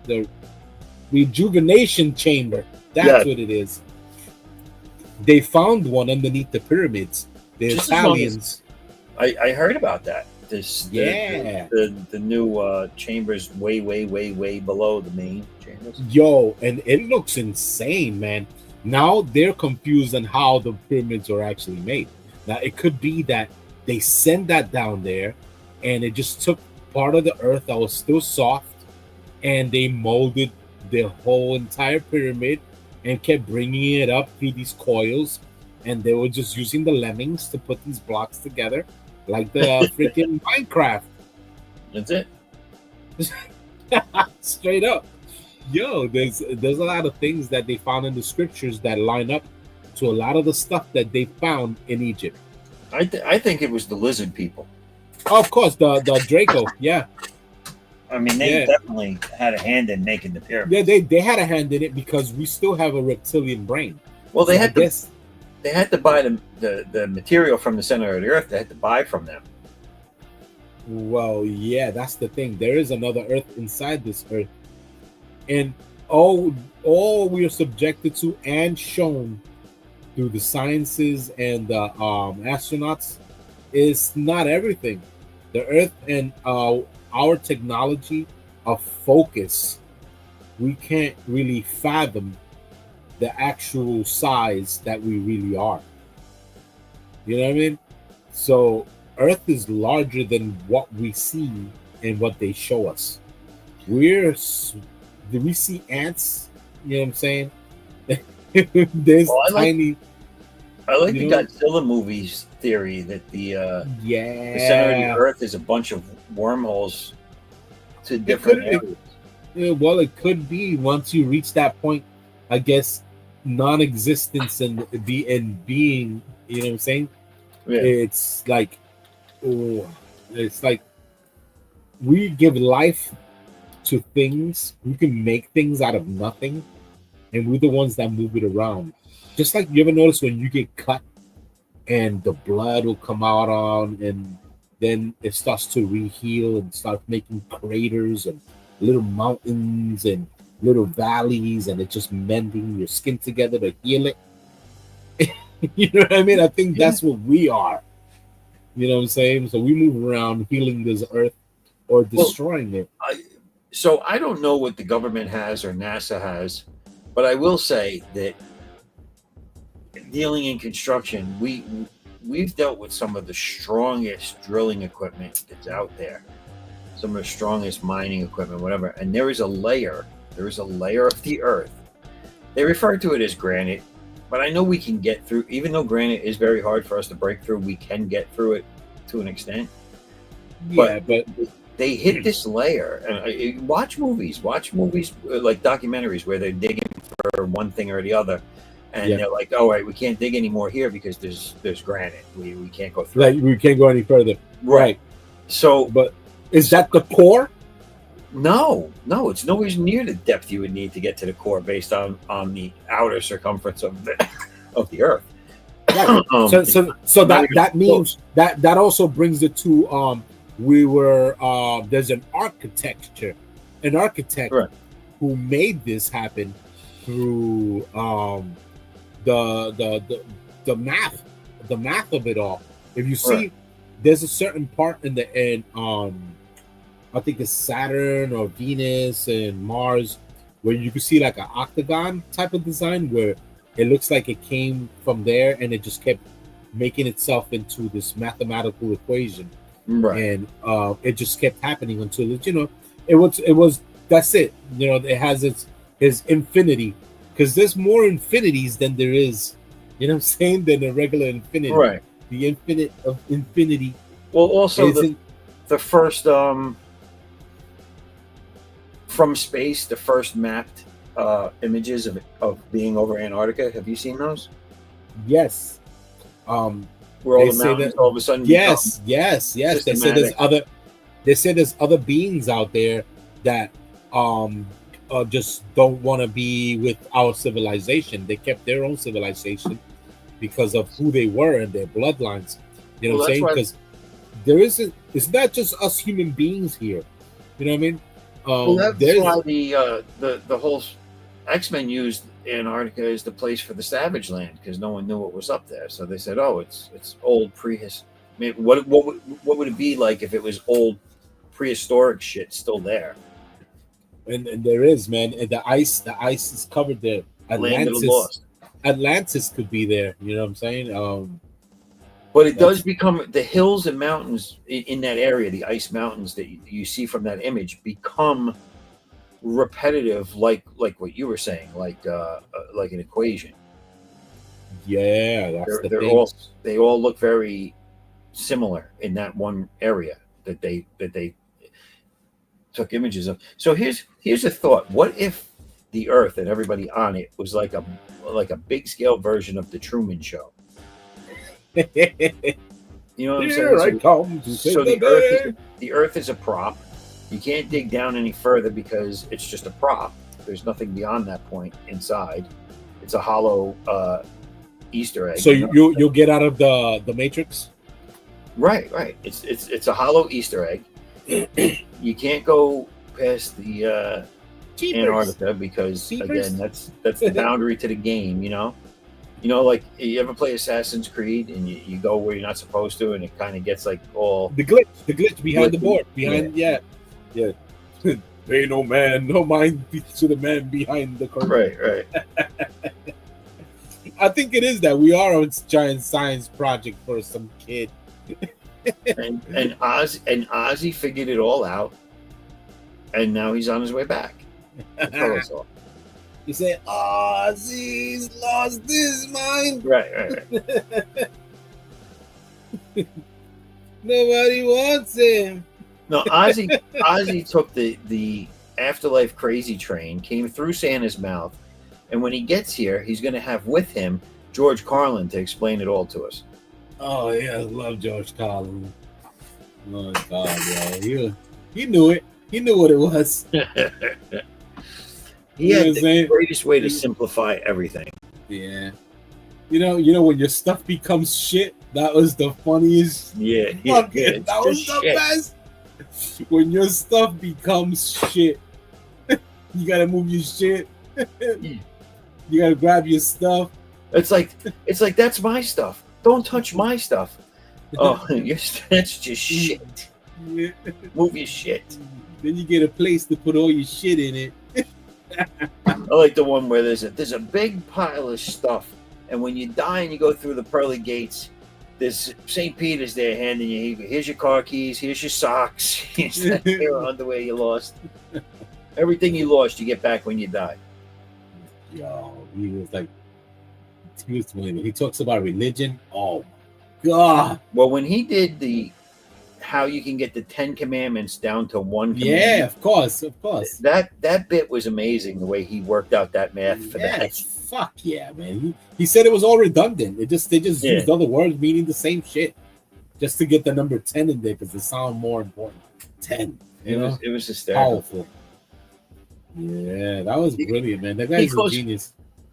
Speaker 6: The rejuvenation chamber. That's what it is. They found one underneath the pyramids. The Italians.
Speaker 1: I heard about that. The new chambers way below the main chambers.
Speaker 6: Yo, and it looks insane, man. Now they're confused on how the pyramids are actually made. Now it could be that they sent that down there and it just took part of the earth that was still soft and they molded the whole entire pyramid and kept bringing it up through these coils, and they were just using the lemmings to put these blocks together like the freaking Minecraft.
Speaker 1: That's it.
Speaker 6: Straight up. Yo, there's a lot of things that they found in the scriptures that line up to a lot of the stuff that they found in Egypt.
Speaker 1: I think it was the lizard people.
Speaker 6: Oh, of course, the Draco. Yeah.
Speaker 1: I mean, they definitely had a hand in making the pyramids.
Speaker 6: Yeah, they had a hand in it because we still have a reptilian brain.
Speaker 1: Well, they had to buy the material from the center of the earth. They had to buy from them.
Speaker 6: Well, yeah, that's the thing. There is another earth inside this earth. And all we are subjected to and shown through the sciences and the astronauts is not everything. The earth and our technology of focus, we can't really fathom the actual size that we really are. You know what I mean? So earth is larger than what we see and what they show us. Do we see ants? You know what I'm saying? There's tiny.
Speaker 1: I like the Godzilla movies theory that the center of the earth is a bunch of wormholes to different areas.
Speaker 6: Well, it could be once you reach that point, I guess, non-existence and being. You know what I'm saying? Yeah. It's like we give life to things. We can make things out of nothing, and we're the ones that move it around. Just like you ever notice when you get cut and the blood will come out on, and then it starts to reheal and start making craters and little mountains and little valleys, and it's just mending your skin together to heal it. You know what I mean? I think that's what we are. You know what I'm saying? So we move around healing this earth or destroying it.
Speaker 1: So I don't know what the government has or NASA has, but I will say that dealing in construction, we've dealt with some of the strongest drilling equipment that's out there, some of the strongest mining equipment, whatever. And there is a layer of the earth. They refer to it as granite, but I know we can get through. Even though granite is very hard for us to break through, we can get through it to an extent.
Speaker 6: Yeah, but
Speaker 1: they hit this layer, and watch movies like documentaries where they're digging for one thing or the other, and they're like, "All right, we can't dig anymore here because there's granite. We can't go through.
Speaker 6: Like we can't go any further." Right.
Speaker 1: So,
Speaker 6: but is that the core?
Speaker 1: No, it's nowhere near the depth you would need to get to the core based on the outer circumference of the Earth.
Speaker 6: Right. So that means that also brings it to there's an architect who made this happen through the math of it all. If you see, there's a certain part I think it's Saturn or Venus and Mars where you can see like an octagon type of design where it looks like it came from there and it just kept making itself into this mathematical equation. And it just kept happening until it was that's it. You know, it has its is infinity, because there's more infinities than there is, you know what I'm saying, than a regular infinity.
Speaker 1: Right.
Speaker 6: The infinite of infinity.
Speaker 1: Well, also
Speaker 6: isn't-
Speaker 1: the first from space, the first mapped images of being over Antarctica. Have you seen those?
Speaker 6: Yes.
Speaker 1: Where all
Speaker 6: They
Speaker 1: the
Speaker 6: say
Speaker 1: mountains
Speaker 6: that-
Speaker 1: all of a sudden
Speaker 6: Yes. They say there's
Speaker 1: systematic.
Speaker 6: other beings out there that just don't want to be with our civilization. They kept their own civilization because of who they were and their bloodlines. You know
Speaker 1: Well,
Speaker 6: what I'm saying?
Speaker 1: that's
Speaker 6: Because there isn't. It's not just us human beings here. You know what I mean?
Speaker 1: Well, that's
Speaker 6: there's-
Speaker 1: why the whole X-Men used Antarctica as the place for the Savage Land, because no one knew what was up there. So they said, "Oh, it's old prehistoric." I mean, what would it be like if it was old prehistoric shit still there?
Speaker 6: and there is, man. And the ice is covered there.
Speaker 1: Land of the lost.
Speaker 6: Atlantis could be there. You know what I'm saying?
Speaker 1: But it does become the hills and mountains in that area, the ice mountains that you see from that image, become repetitive, like what you were saying, like an equation.
Speaker 6: Yeah, that's the
Speaker 1: They're
Speaker 6: thing.
Speaker 1: they all look very similar in that one area that they took images of. So here's a thought: what if the Earth and everybody on it was like a big scale version of the Truman Show? You know what I'm
Speaker 6: Here I
Speaker 1: saying?
Speaker 6: come to save
Speaker 1: So
Speaker 6: the
Speaker 1: the Earth is a prop. You can't dig down any further because it's just a prop. There's nothing beyond that point inside. It's a hollow Easter egg.
Speaker 6: So you'll get out of the Matrix.
Speaker 1: Right. It's a hollow Easter egg. You can't go past the Antarctica because again, that's the boundary to the game. You know, like you ever play Assassin's Creed and you go where you're not supposed to, and it kind of gets like all
Speaker 6: The glitch behind the board, yeah. Pay no man, no mind to the man behind the curtain.
Speaker 1: right.
Speaker 6: I think it is that we are a giant science project for some kid.
Speaker 1: and Ozzy figured it all out, and now he's on his way back. To tell us all.
Speaker 6: You say, Ozzy's lost his mind.
Speaker 1: Right.
Speaker 6: Nobody wants him.
Speaker 1: No, Ozzy took the afterlife crazy train, came through Santa's mouth, and when he gets here, he's going to have with him George Carlin to explain it all to us.
Speaker 6: Oh yeah, I love George Carlin. Oh God, yeah, he knew it. He knew what it was.
Speaker 1: He had the greatest way to simplify everything.
Speaker 6: Yeah. You know when your stuff becomes shit, that was the funniest.
Speaker 1: Yeah.
Speaker 6: That was the best. When your stuff becomes shit, you gotta move your shit. You gotta grab your stuff.
Speaker 1: It's like that's my stuff. Don't touch my stuff. Oh, that's just shit.
Speaker 6: Yeah.
Speaker 1: Move your shit.
Speaker 6: Then you get a place to put all your shit in it.
Speaker 1: I like the one where there's a big pile of stuff, and when you die and you go through the pearly gates, there's St. Peter's there handing you, here's your car keys, here's your socks, here's that pair of underwear you lost. Everything you lost, you get back when you die.
Speaker 6: Yo, he talks about religion. Oh God.
Speaker 1: Well, when he did how you can get the 10 commandments down to one commandment.
Speaker 6: Yeah, of course.
Speaker 1: That bit was amazing, the way he worked out that math for that.
Speaker 6: Fuck yeah, man. He said it was all redundant. They just used other words meaning the same shit. Just to get the number 10 in there because it sounds more important. 10.
Speaker 1: It was hysterical.
Speaker 6: Powerful. Yeah, that was brilliant, man. That guy's a genius.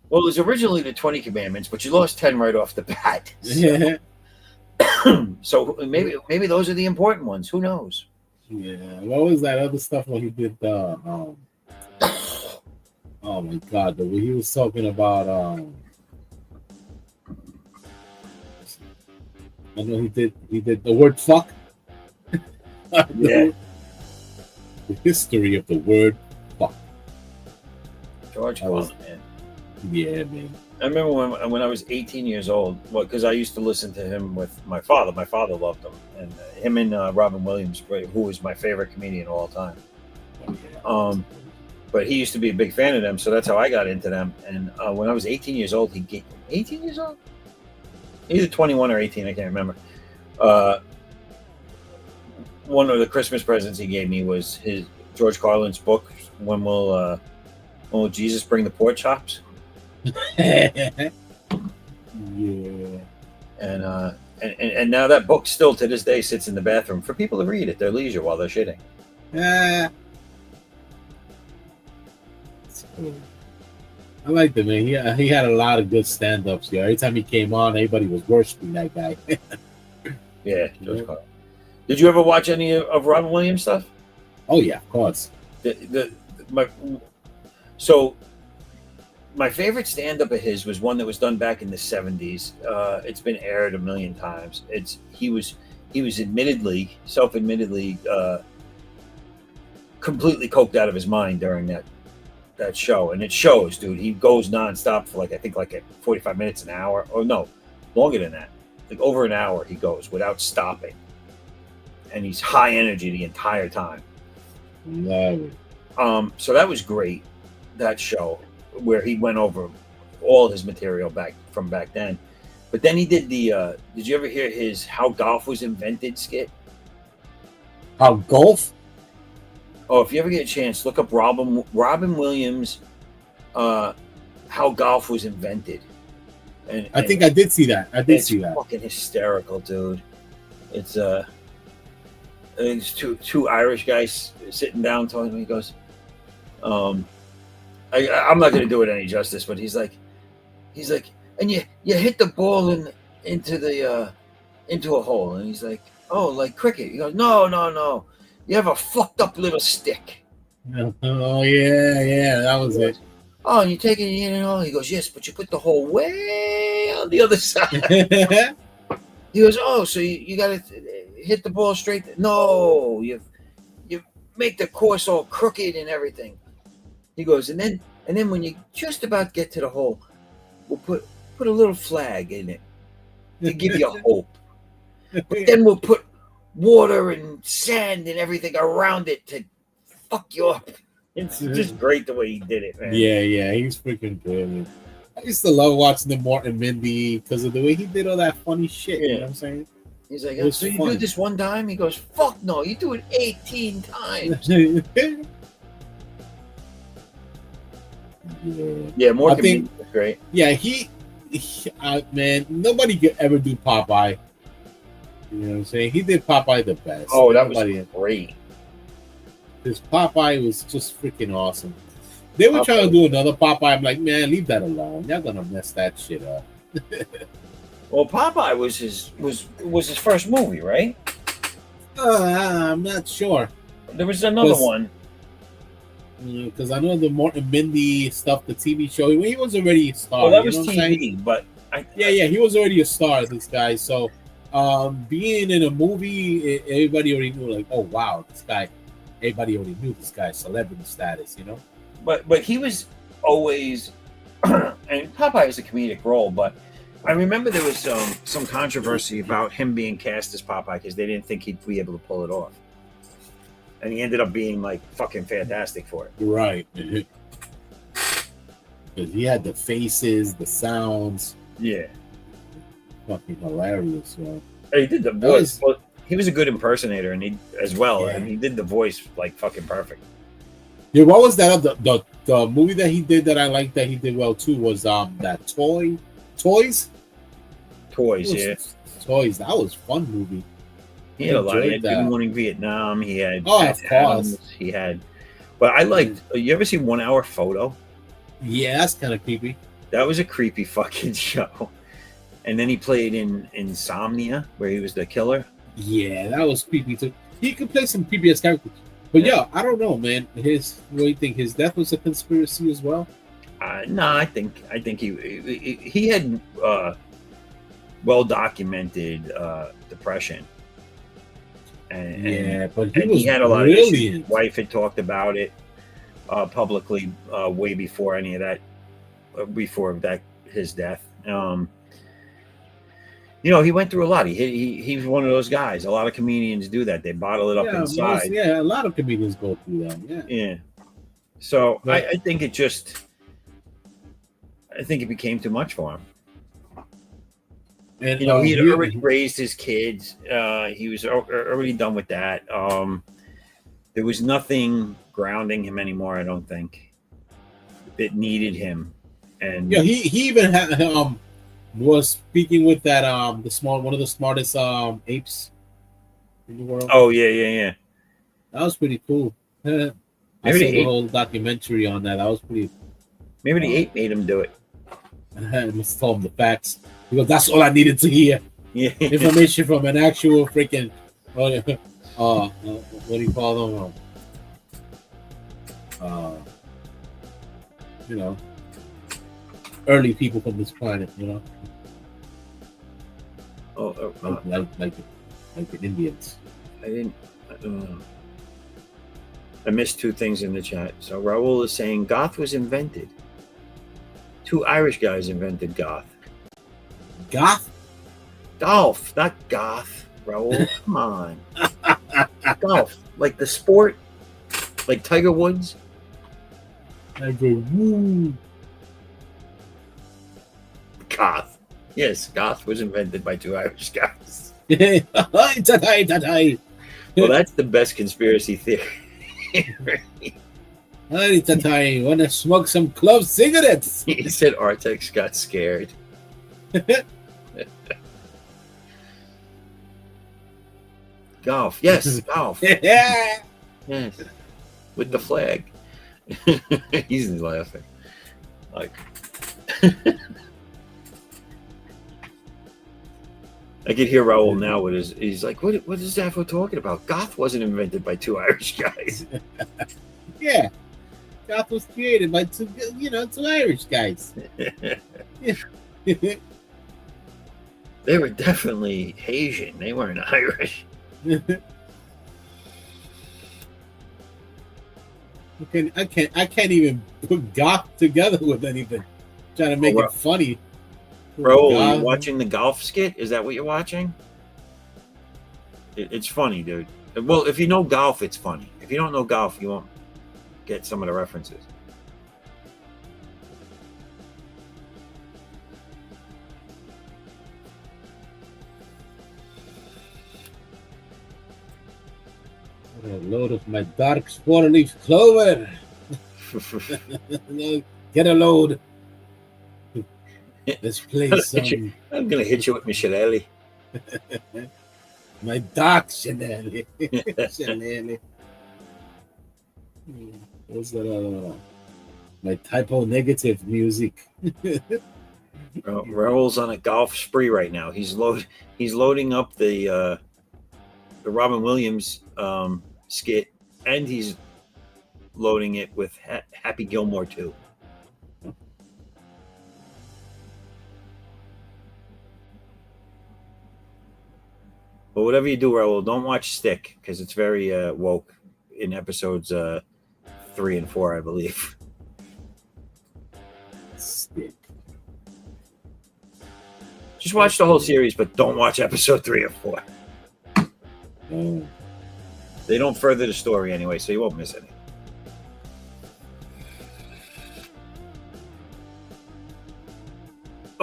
Speaker 1: Well, it was originally the 20 commandments, but you lost 10 right off the bat.
Speaker 6: Yeah.
Speaker 1: So maybe those are the important ones. Who knows?
Speaker 6: Yeah. What was that other stuff when he did the oh my God, he was talking about I know he did the word fuck.
Speaker 1: Yeah.
Speaker 6: The history of the word fuck.
Speaker 1: George Carlin, man.
Speaker 6: Yeah, man.
Speaker 1: I remember when I was 18 years old, because I used to listen to him with my father. My father loved him, and him and Robin Williams, who was my favorite comedian of all time. but he used to be a big fan of them, so that's how I got into them. And when I was 18 years old, he gave 18 years old, either 21 or 18, I can't remember. One of the Christmas presents he gave me was his George Carlin's book. When will Jesus bring the pork chops?
Speaker 6: Yeah.
Speaker 1: And now that book still to this day sits in the bathroom for people to read at their leisure while they're shitting.
Speaker 6: I liked him, man. He had a lot of good stand-ups. Yeah, every time he came on, everybody was worshiping that guy.
Speaker 1: Yeah, George Carlin. Did you ever watch any of Robin Williams stuff?
Speaker 6: Oh yeah, of course.
Speaker 1: My favorite stand-up of his was one that was done back in the 70s. It's been aired a million times. He was admittedly, self-admittedly, completely coked out of his mind during that show, and it shows, dude. He goes nonstop for I think 45 minutes, an hour, or no, longer than that, like over an hour. He goes without stopping, and he's high energy the entire time. So that was great. That show where he went over all his material back then. But then he did the did you ever hear his How Golf Was Invented skit?
Speaker 6: How golf?
Speaker 1: Oh, if you ever get a chance, look up Robin Williams How Golf Was Invented. And
Speaker 6: I think I did see that.
Speaker 1: It's fucking hysterical, dude. It's two Irish guys sitting down talking to me. He goes, I'm not going to do it any justice, but he's like, and you hit the ball into a hole, and he's like, oh, like cricket. He goes, no, you have a fucked up little stick.
Speaker 6: Oh yeah, that was it.
Speaker 1: Oh, and you take it in and all. He goes, yes, but you put the hole way on the other side. He goes, oh, so you got to hit the ball straight. No, you make the course all crooked and everything. He goes, and then when you just about get to the hole, we'll put a little flag in it to give you hope. But then we'll put water and sand and everything around it to fuck you up. It's just great the way he did it, man.
Speaker 6: Yeah, he's freaking good. Man. I used to love watching the Morton Mindy because of the way he did all that funny shit. Yeah. You know what I'm saying?
Speaker 1: He's like, so you do this one time? He goes, fuck no, you do it 18 times. Yeah, Morton Mindy was great.
Speaker 6: Yeah, he man, nobody could ever do Popeye. You know what I'm saying? He did Popeye the best.
Speaker 1: Oh, that was great.
Speaker 6: His Popeye was just freaking awesome. They were trying to do another Popeye. I'm like, man, leave that alone. Y'all gonna mess that shit up.
Speaker 1: Well, Popeye was his first movie, right?
Speaker 6: I'm not sure.
Speaker 1: There was another one.
Speaker 6: Because I know the Morton Mindy stuff, the TV show. He was already a star.
Speaker 1: Well, that was TV, but
Speaker 6: he was already a star. This guy. So, being in a movie, everybody already knew. Like, oh wow, this guy. Everybody already knew this guy's celebrity status. You know.
Speaker 1: But he was always, and Popeye is a comedic role, but I remember there was some controversy about him being cast as Popeye because they didn't think he'd be able to pull it off. And he ended up being like fucking fantastic for it.
Speaker 6: Right. Because he had the faces, the sounds.
Speaker 1: Yeah.
Speaker 6: Fucking hilarious, man.
Speaker 1: He did the voice. Well, he was a good impersonator, and he did the voice like fucking perfect.
Speaker 6: Yeah, what was that? The movie that he did that I liked that he did well too was that Toys.
Speaker 1: Toys, yeah.
Speaker 6: Toys. That was a fun movie.
Speaker 1: He had a lot. He had Good Morning Vietnam. He had
Speaker 6: of course.
Speaker 1: He had, but I liked. You ever see 1 Hour Photo?
Speaker 6: Yeah, that's kind of creepy.
Speaker 1: That was a creepy fucking show. And then he played in Insomnia, where he was the killer.
Speaker 6: Yeah, that was creepy too. He could play some creepy ass characters. But yeah, I don't know, man. What do you think? His death was a conspiracy as well?
Speaker 1: No, I think he had well documented depression.
Speaker 6: But
Speaker 1: he had a lot of issues. His wife had talked about it publicly way before any of that, his death. He went through a lot. He was one of those guys. A lot of comedians do that. They bottle it up inside.
Speaker 6: A lot of comedians go through that. Yeah.
Speaker 1: So
Speaker 6: Right.
Speaker 1: I think it just, I think it became too much for him.
Speaker 6: And
Speaker 1: You know, he had
Speaker 6: here-
Speaker 1: already raised his kids. He was already done with that. There was nothing grounding him anymore. I don't think that needed him. And
Speaker 6: yeah, he even had was speaking with that one of the smartest apes in the world.
Speaker 1: oh yeah.
Speaker 6: That was pretty cool. I
Speaker 1: Maybe
Speaker 6: saw
Speaker 1: the
Speaker 6: the
Speaker 1: ape,
Speaker 6: whole documentary on that. That was pretty.
Speaker 1: maybe the ape made him do it.
Speaker 6: I must tell him the facts because that's all I needed to hear.
Speaker 1: Yeah,
Speaker 6: Information from an actual freaking what do you call them? You know, early people from this planet. You know, like the Indians.
Speaker 1: I didn't. I missed two things in the chat. So Raul is saying goth was invented. Two Irish guys invented goth.
Speaker 6: Goth?
Speaker 1: Golf, not goth. Raul, come on. Golf, like the sport, like Tiger Woods.
Speaker 6: I go woo.
Speaker 1: Goth. Yes, goth was invented by two Irish guys. Well, that's the best conspiracy theory.
Speaker 6: I want to smoke some clove cigarettes.
Speaker 1: He said Artex got scared. Golf, yes, golf,
Speaker 6: Yeah.
Speaker 1: yes, with the flag. He's laughing. Like, I could hear Raul now with his. He's like, "What is Zaffo talking about? Goth wasn't invented by two Irish guys."
Speaker 6: Yeah. Goth was created by two Irish guys.
Speaker 1: They were definitely Asian. They weren't Irish.
Speaker 6: I can't even put goth together with anything. Trying to make it funny.
Speaker 1: Bro, are you watching the golf skit? Is that what you're watching? It's funny, dude. Well, if you know golf, it's funny. If you don't know golf, you won't get some of the references.
Speaker 6: A load of my dark four-leaf clover. Get a load. Let's play some.
Speaker 1: I'm gonna hit you with my shillelagh.
Speaker 6: My dark shillelagh. Shillelagh. What's that other one? My typo negative music.
Speaker 1: Raul's on a golf spree right now. He's loading up the Robin Williams skit, and he's loading it with Happy Gilmore too. But whatever you do, Raul, don't watch Stick because it's very woke in episodes 3 and 4, I believe.
Speaker 6: Stick.
Speaker 1: Just watch the whole series, but don't watch episode 3 or 4.
Speaker 6: Oh.
Speaker 1: They don't further the story anyway, so you won't miss any.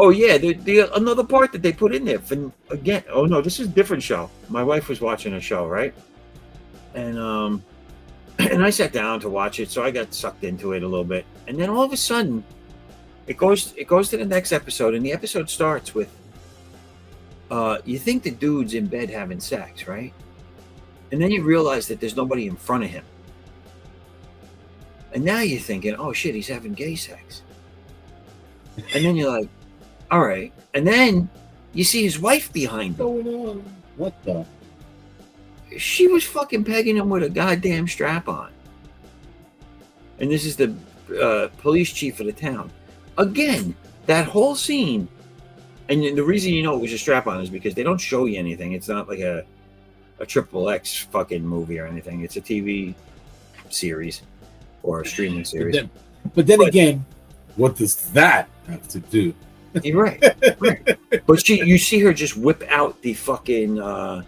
Speaker 1: Oh yeah, the another part that they put in there for, again. Oh no, this is a different show. My wife was watching a show, right? And and I sat down to watch it, so I got sucked into it a little bit. And then all of a sudden, it goes to the next episode, and the episode starts with you think the dude's in bed having sex, right? And then you realize that there's nobody in front of him. And now you're thinking, oh shit, he's having gay sex. And then you're like, all right. And then you see his wife behind him.
Speaker 6: What's going on? What the?
Speaker 1: She was fucking pegging him with a goddamn strap on. And this is the police chief of the town. Again, that whole scene. And the reason you know it was a strap on is because they don't show you anything. It's not like a XXX fucking movie or anything. It's a TV series or a streaming series.
Speaker 6: But then again, what does that have to do?
Speaker 1: You're right. But you see her just whip out the fucking the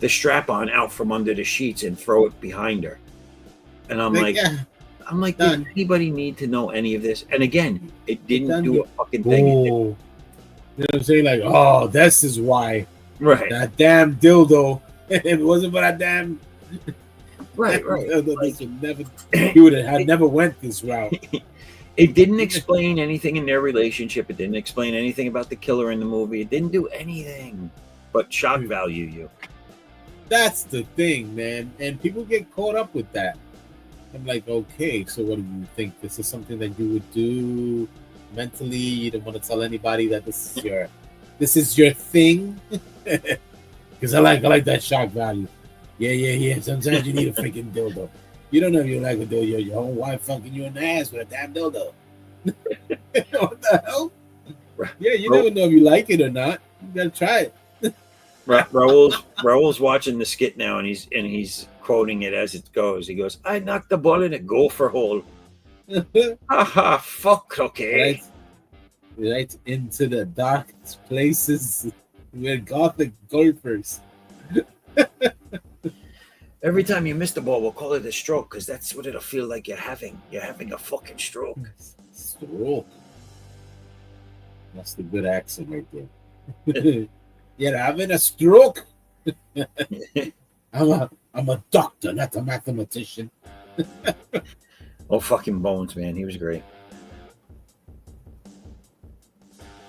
Speaker 1: strap on out from under the sheets and throw it behind her. And I'm like, I'm like,
Speaker 6: Done.
Speaker 1: did anybody need to know any of this? And again, it didn't
Speaker 6: Done.
Speaker 1: do a fucking thing.
Speaker 6: Oh, you know what I'm saying? Like, oh, this is why
Speaker 1: Right.
Speaker 6: that damn dildo. If it wasn't for that damn
Speaker 1: Right.
Speaker 6: dildo,
Speaker 1: Like,
Speaker 6: this would never. He would have never went this route.
Speaker 1: It didn't explain anything in their relationship. It didn't explain anything about the killer in the movie. It didn't do anything but shock value you.
Speaker 6: That's the thing, man. And people get caught up with that. I'm like, okay, so what do you think? This is something that you would do mentally? You don't want to tell anybody that this is your thing? Because I like that shock value. Yeah. Sometimes you need a freaking dildo. You don't know if you like a dildo. Your own wife fucking you in the ass with a damn dildo. What the hell? Yeah, you never know if you like it or not. You gotta try it.
Speaker 1: Raul's watching the skit now, and he's quoting it as it goes. He goes, "I knocked the ball in a gopher hole." Haha, fuck. Okay.
Speaker 6: Right into the dark places where gothic golfers.
Speaker 1: Every time you miss the ball, we'll call it a stroke because that's what it'll feel like you're having. You're having a fucking stroke.
Speaker 6: Stroke. That's the good accent right there. You're having a stroke. I'm a doctor, not a mathematician.
Speaker 1: Oh, fucking Bones, man. He was great.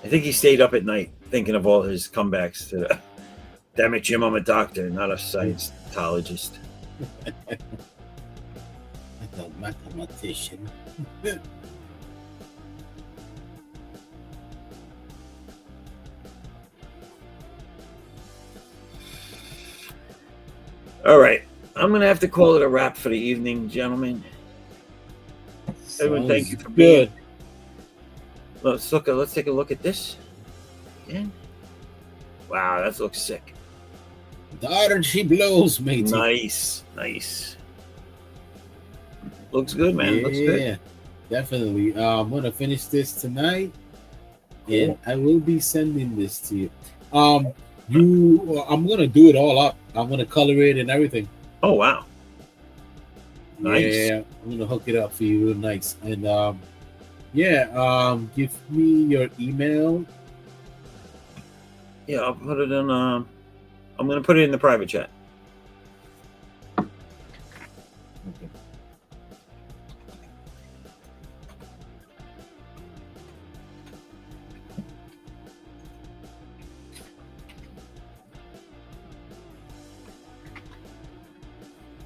Speaker 1: I think he stayed up at night thinking of all his comebacks to damn it, Jim, I'm a doctor, not a Scientologist.
Speaker 6: Not a mathematician.
Speaker 1: All right. I'm going to have to call it a wrap for the evening, gentlemen. Everyone, thank you for being here. Let's take a look at this. Again. Wow, that looks sick.
Speaker 6: Darn, she blows, matey.
Speaker 1: Nice. Looks good, man.
Speaker 6: Yeah,
Speaker 1: Looks good.
Speaker 6: Definitely. I'm gonna finish this tonight, and I will be sending this to you. I'm gonna do it all up. I'm gonna color it and everything.
Speaker 1: Oh wow. Nice.
Speaker 6: Yeah, I'm gonna hook it up for you real nice. And give me your email.
Speaker 1: Yeah, I'll put it in. I'm gonna put it in the private chat.
Speaker 6: Okay.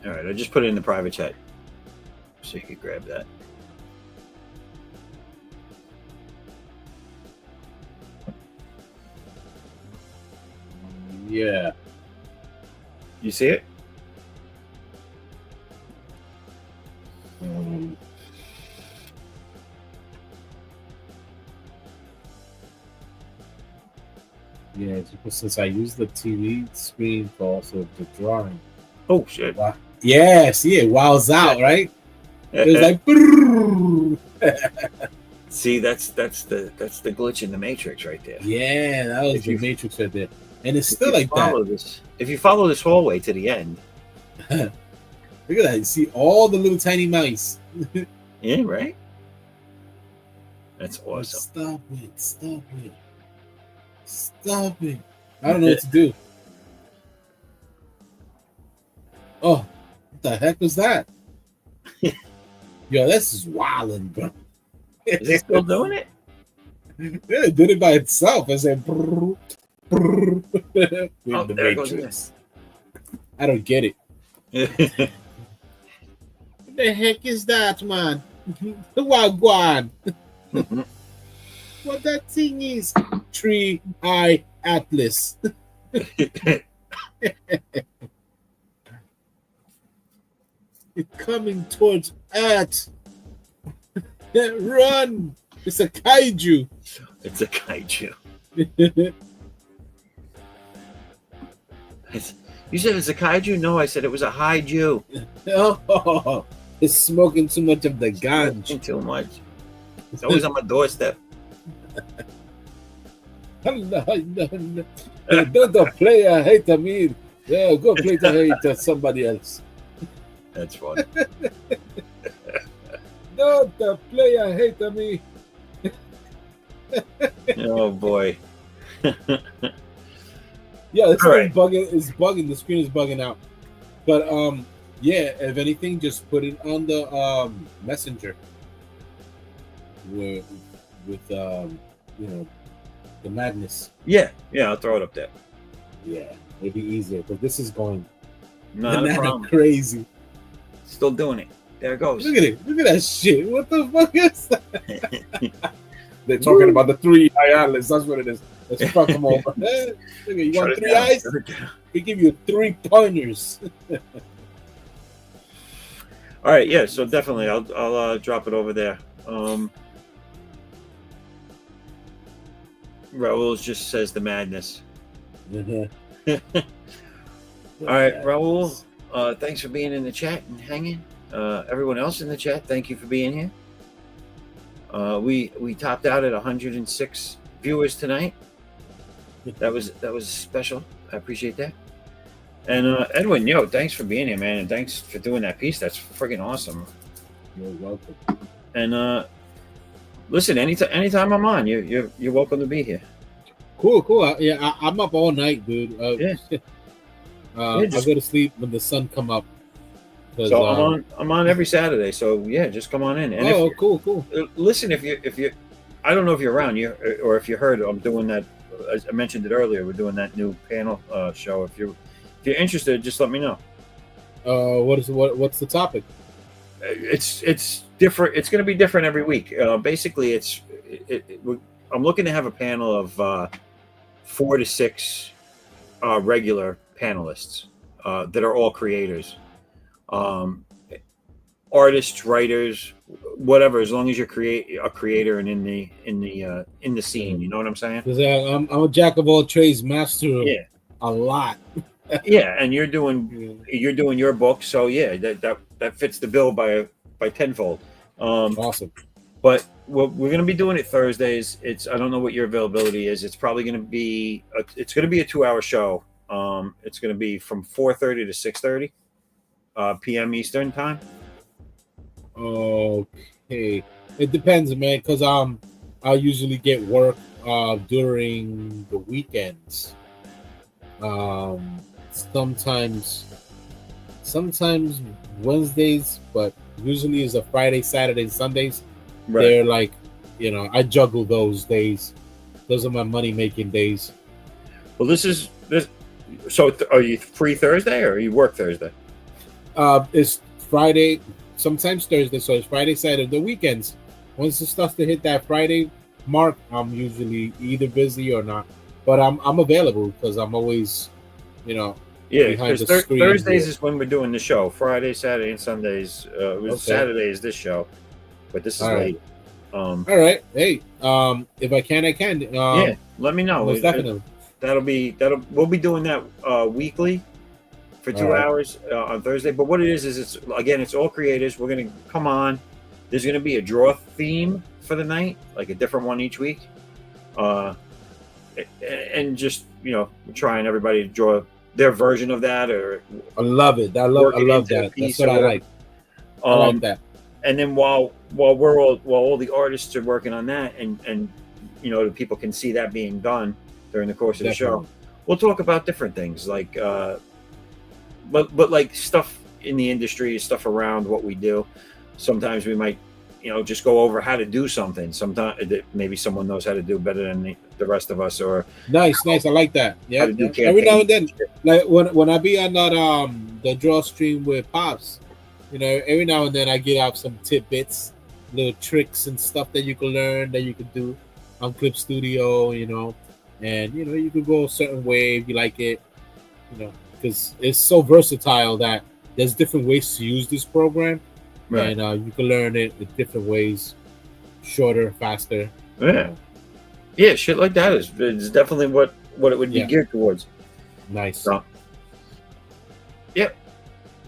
Speaker 1: All right, I just put it in the private chat, so you can grab that.
Speaker 6: Yeah.
Speaker 1: You see it?
Speaker 6: Yeah, since I use the TV screen for also the drawing.
Speaker 1: Oh shit!
Speaker 6: Wow. Yeah, see it wows out, right? It was like
Speaker 1: see, that's the glitch in the Matrix right there.
Speaker 6: Yeah, that was the Matrix right there. And it's still like that.
Speaker 1: If you follow this hallway to the end.
Speaker 6: Look at that. You see all the little tiny mice.
Speaker 1: Yeah, right? That's awesome.
Speaker 6: Stop it. I don't know what to do. Oh, what the heck was that? Yo, this is wildin', bro.
Speaker 1: Is it still doing it?
Speaker 6: Yeah, it did it by itself. I said, brrr, brrr.
Speaker 1: Oh,
Speaker 6: the
Speaker 1: there
Speaker 6: Matrix.
Speaker 1: goes
Speaker 6: I don't get it.
Speaker 1: it.
Speaker 6: What the heck is that, man? Wagwan. What that thing is? 3-eye Atlas. It's coming towards Earth. Run! It's a kaiju.
Speaker 1: It's a kaiju. You said it's a kaiju? No, I said it was a high Jew.
Speaker 6: Oh, it's smoking too much of the ganj.
Speaker 1: Too much. It's always on my doorstep.
Speaker 6: Don't play a hate me. Yeah, go play the hate somebody else.
Speaker 1: That's funny.
Speaker 6: Oh, the player hate me.
Speaker 1: Oh boy.
Speaker 6: Yeah, it's
Speaker 1: All right.
Speaker 6: bugging. It's bugging. The screen is bugging out. But yeah. If anything, just put it on the messenger. With you know, the madness.
Speaker 1: Yeah, I'll throw it up there.
Speaker 6: Yeah, it'd be easier because this is going
Speaker 1: Not a problem.
Speaker 6: crazy.
Speaker 1: Still doing it. There it goes.
Speaker 6: Look at it. Look at that shit. What the fuck is that? They're talking about the 3 eye atlas. That's what it is. Let's fuck them over. Look at you. Want 3 eyes? We give you 3 pointers.
Speaker 1: All right. Yeah. So definitely, I'll drop it over there. Raul just says the madness. All right, Raul. Thanks for being in the chat and hanging. Everyone else in the chat, thank you for being here. We topped out at 106 viewers tonight. That was special. I appreciate that. And Edwin, thanks for being here, man, and thanks for doing that piece. That's freaking awesome.
Speaker 6: You're welcome.
Speaker 1: And listen, anytime I'm on, you're welcome to be here.
Speaker 6: Cool. Yeah, I'm up all night, dude.
Speaker 1: Yeah.
Speaker 6: I go to sleep when the sun come up.
Speaker 1: So I'm on every Saturday. So yeah, just come on in. And
Speaker 6: cool.
Speaker 1: Listen, if you, I don't know if you're around, or if you heard, I'm doing that. As I mentioned it earlier, we're doing that new panel show. If you're interested, just let me know.
Speaker 6: What's the topic?
Speaker 1: It's different. It's going to be different every week. Basically, I'm looking to have a panel of 4 to 6 regular panelists that are all creators, artists, writers, whatever. As long as you're a creator and in the scene, you know what I'm saying?
Speaker 6: Because I'm a jack of all trades, master of a lot.
Speaker 1: Yeah, and you're doing your book, so yeah, that fits the bill by tenfold.
Speaker 6: Awesome.
Speaker 1: But we're going to be doing it Thursdays. I don't know what your availability is. It's probably going to be a 2-hour show. It's going to be from 4:30 to 6:30 p.m. Eastern time.
Speaker 6: Okay, it depends, man. Because I usually get work during the weekends. Sometimes Wednesdays, but usually it's a Friday, Saturday, and Sundays. Right. They're like, I juggle those days. Those are my money-making days.
Speaker 1: Well, this. So, are you free Thursday or you work Thursday?
Speaker 6: It's Friday, sometimes Thursday. So it's Friday, Saturday, the weekends. Once it starts to hit that Friday mark, I'm usually either busy or not. But I'm available because I'm always, behind the screen.
Speaker 1: Thursdays is when we're doing the show. Friday, Saturday, and Sundays. Saturday is this show, but this is late.
Speaker 6: All right. Hey, if I can, I can.
Speaker 1: Let me know.
Speaker 6: Most definitely.
Speaker 1: We'll be doing that weekly for 2 hours on Thursday. But what it is it's all creators. We're gonna come on. There's gonna be a draw theme for the night, like a different one each week. And just we're trying everybody to draw their version of that. Or
Speaker 6: I love it. I love that. That's what I like. I like that.
Speaker 1: And then while all the artists are working on that, and the people can see that being done during the course of the show, we'll talk about different things like but like stuff in the industry, stuff around what we do. Sometimes we might just go over how to do something. Sometimes maybe someone knows how to do better than the rest of us. Or
Speaker 6: nice. I like that. Yeah. Every now and then, like when I be on that the draw stream with Pops, every now and then I get out some tidbits, little tricks and stuff that you can learn, that you can do on Clip Studio, and you could go a certain way if you like it, because it's so versatile that there's different ways to use this program. Right. And you can learn it in different ways, shorter, faster.
Speaker 1: Yeah, shit like that is definitely what it would be geared towards.
Speaker 6: Nice.
Speaker 1: So,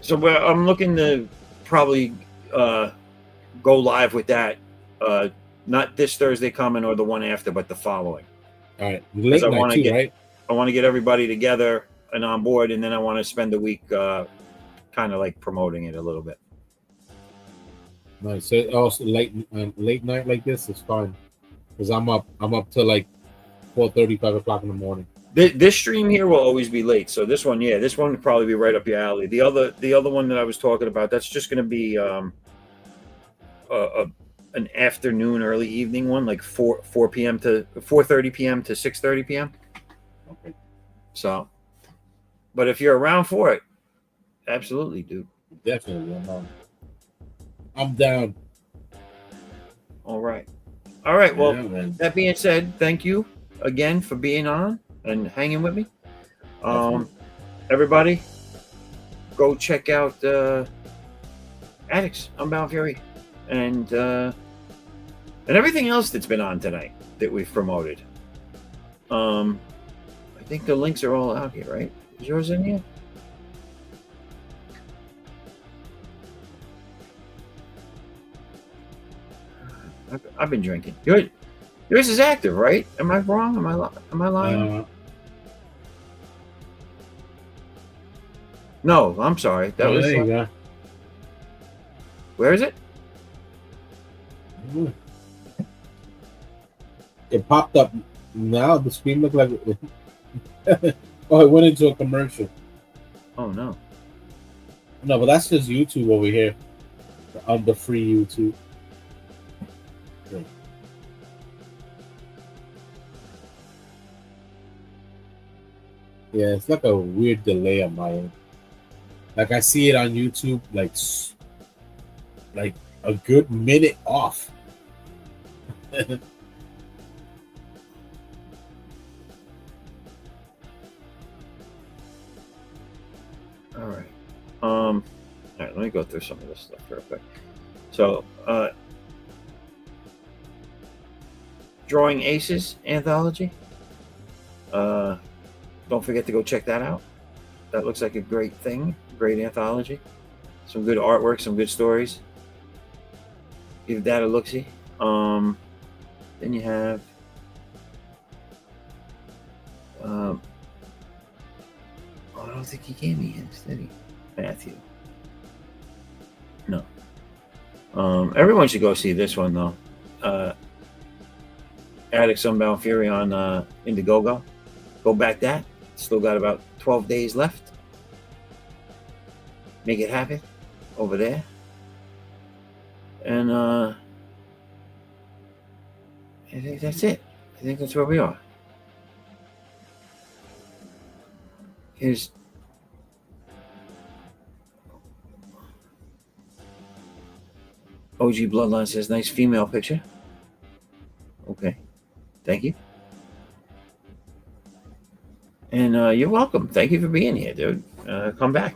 Speaker 1: so I'm looking to probably go live with that, not this Thursday coming or the one after, but the following.
Speaker 6: All right, late night too, right?
Speaker 1: I want to get everybody together and on board, and then I want to spend a week kind of like promoting it a little bit.
Speaker 6: Nice. So also late night like this is fine because I'm up till like 4:30, 5 o'clock in the morning.
Speaker 1: This stream here will always be late. So this one, this one would probably be right up your alley. The other one that I was talking about, that's just going to be an afternoon, early evening one, like 4 p.m. to 4:30 p.m. to 6:30 p.m.
Speaker 6: Okay.
Speaker 1: So, but if you're around for it, absolutely, dude.
Speaker 6: Definitely, I'm down.
Speaker 1: All right. Well, that being said, thank you again for being on and hanging with me. Everybody, go check out Addicts, Unbound Fury, and everything else that's been on tonight that we've promoted. I think the links are all out here, right? Is yours in here? I've been drinking. Yours is active, right? Am I wrong? Am I lying? No, I'm sorry. That was.
Speaker 6: There you go.
Speaker 1: Where is it?
Speaker 6: It popped up now. The screen looked like oh, it went into a commercial.
Speaker 1: Oh no.
Speaker 6: No, but that's just YouTube over here on the free YouTube. Yeah, it's like a weird delay on my end. Like I see it on YouTube, like a good minute off.
Speaker 1: All right. All right, let me go through some of this stuff real quick. So, Drawing Aces anthology. Don't forget to go check that out. That looks like a great thing, great anthology. Some good artwork, some good stories. Give that a look-see. Then you have I don't think he gave me his, did he? Matthew. No. Everyone should go see this one though. Addicts Unbound Fury on Indiegogo. Go back that. Still got about 12 days left. Make it happen over there. And I think that's it. I think that's where we are. Here's OG Bloodline says, nice female picture. Okay. Thank you. And you're welcome. Thank you for being here, dude. Come back.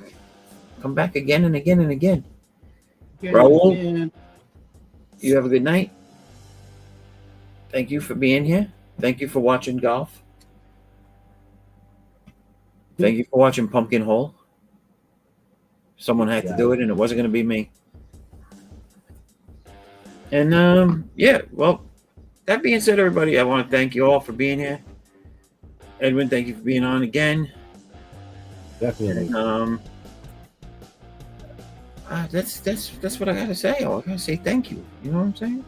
Speaker 1: Come back again and again and again. Raul, you have a good night. Thank you for being here. Thank you for watching golf. Thank you for watching Pumpkin Hole. Someone had to do it, and it wasn't going to be me. And well, that being said, everybody, I want to thank you all for being here. Edwin, thank you for being on again.
Speaker 6: Definitely.
Speaker 1: That's what I gotta say. I gotta say thank you. You know what I'm saying?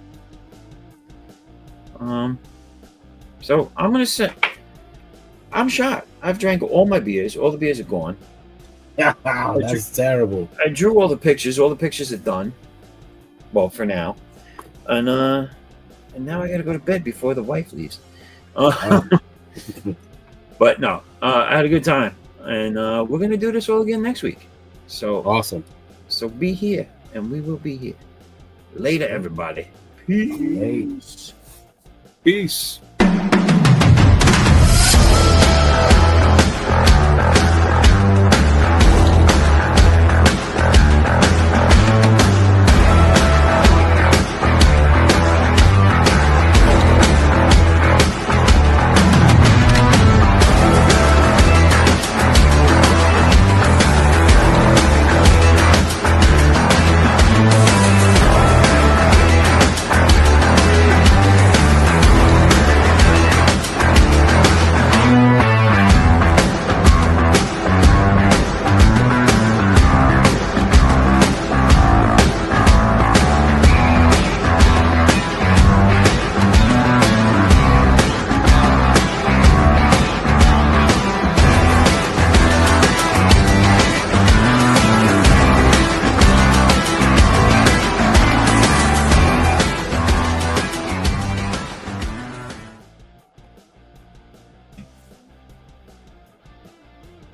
Speaker 1: So I'm gonna say I'm shot. I've drank all my beers. All the beers are gone.
Speaker 6: That's terrible.
Speaker 1: I drew all the pictures. All the pictures are done. Well, for now. And now I gotta go to bed before the wife leaves. But no, I had a good time, and we're gonna do this all again next week. So
Speaker 6: awesome.
Speaker 1: So be here, and we will be here. Later, everybody.
Speaker 6: Peace. Peace.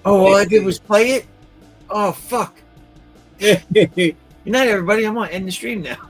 Speaker 1: Oh, all I did was play it? Oh, fuck. Good night, everybody. I'm going to end the stream now.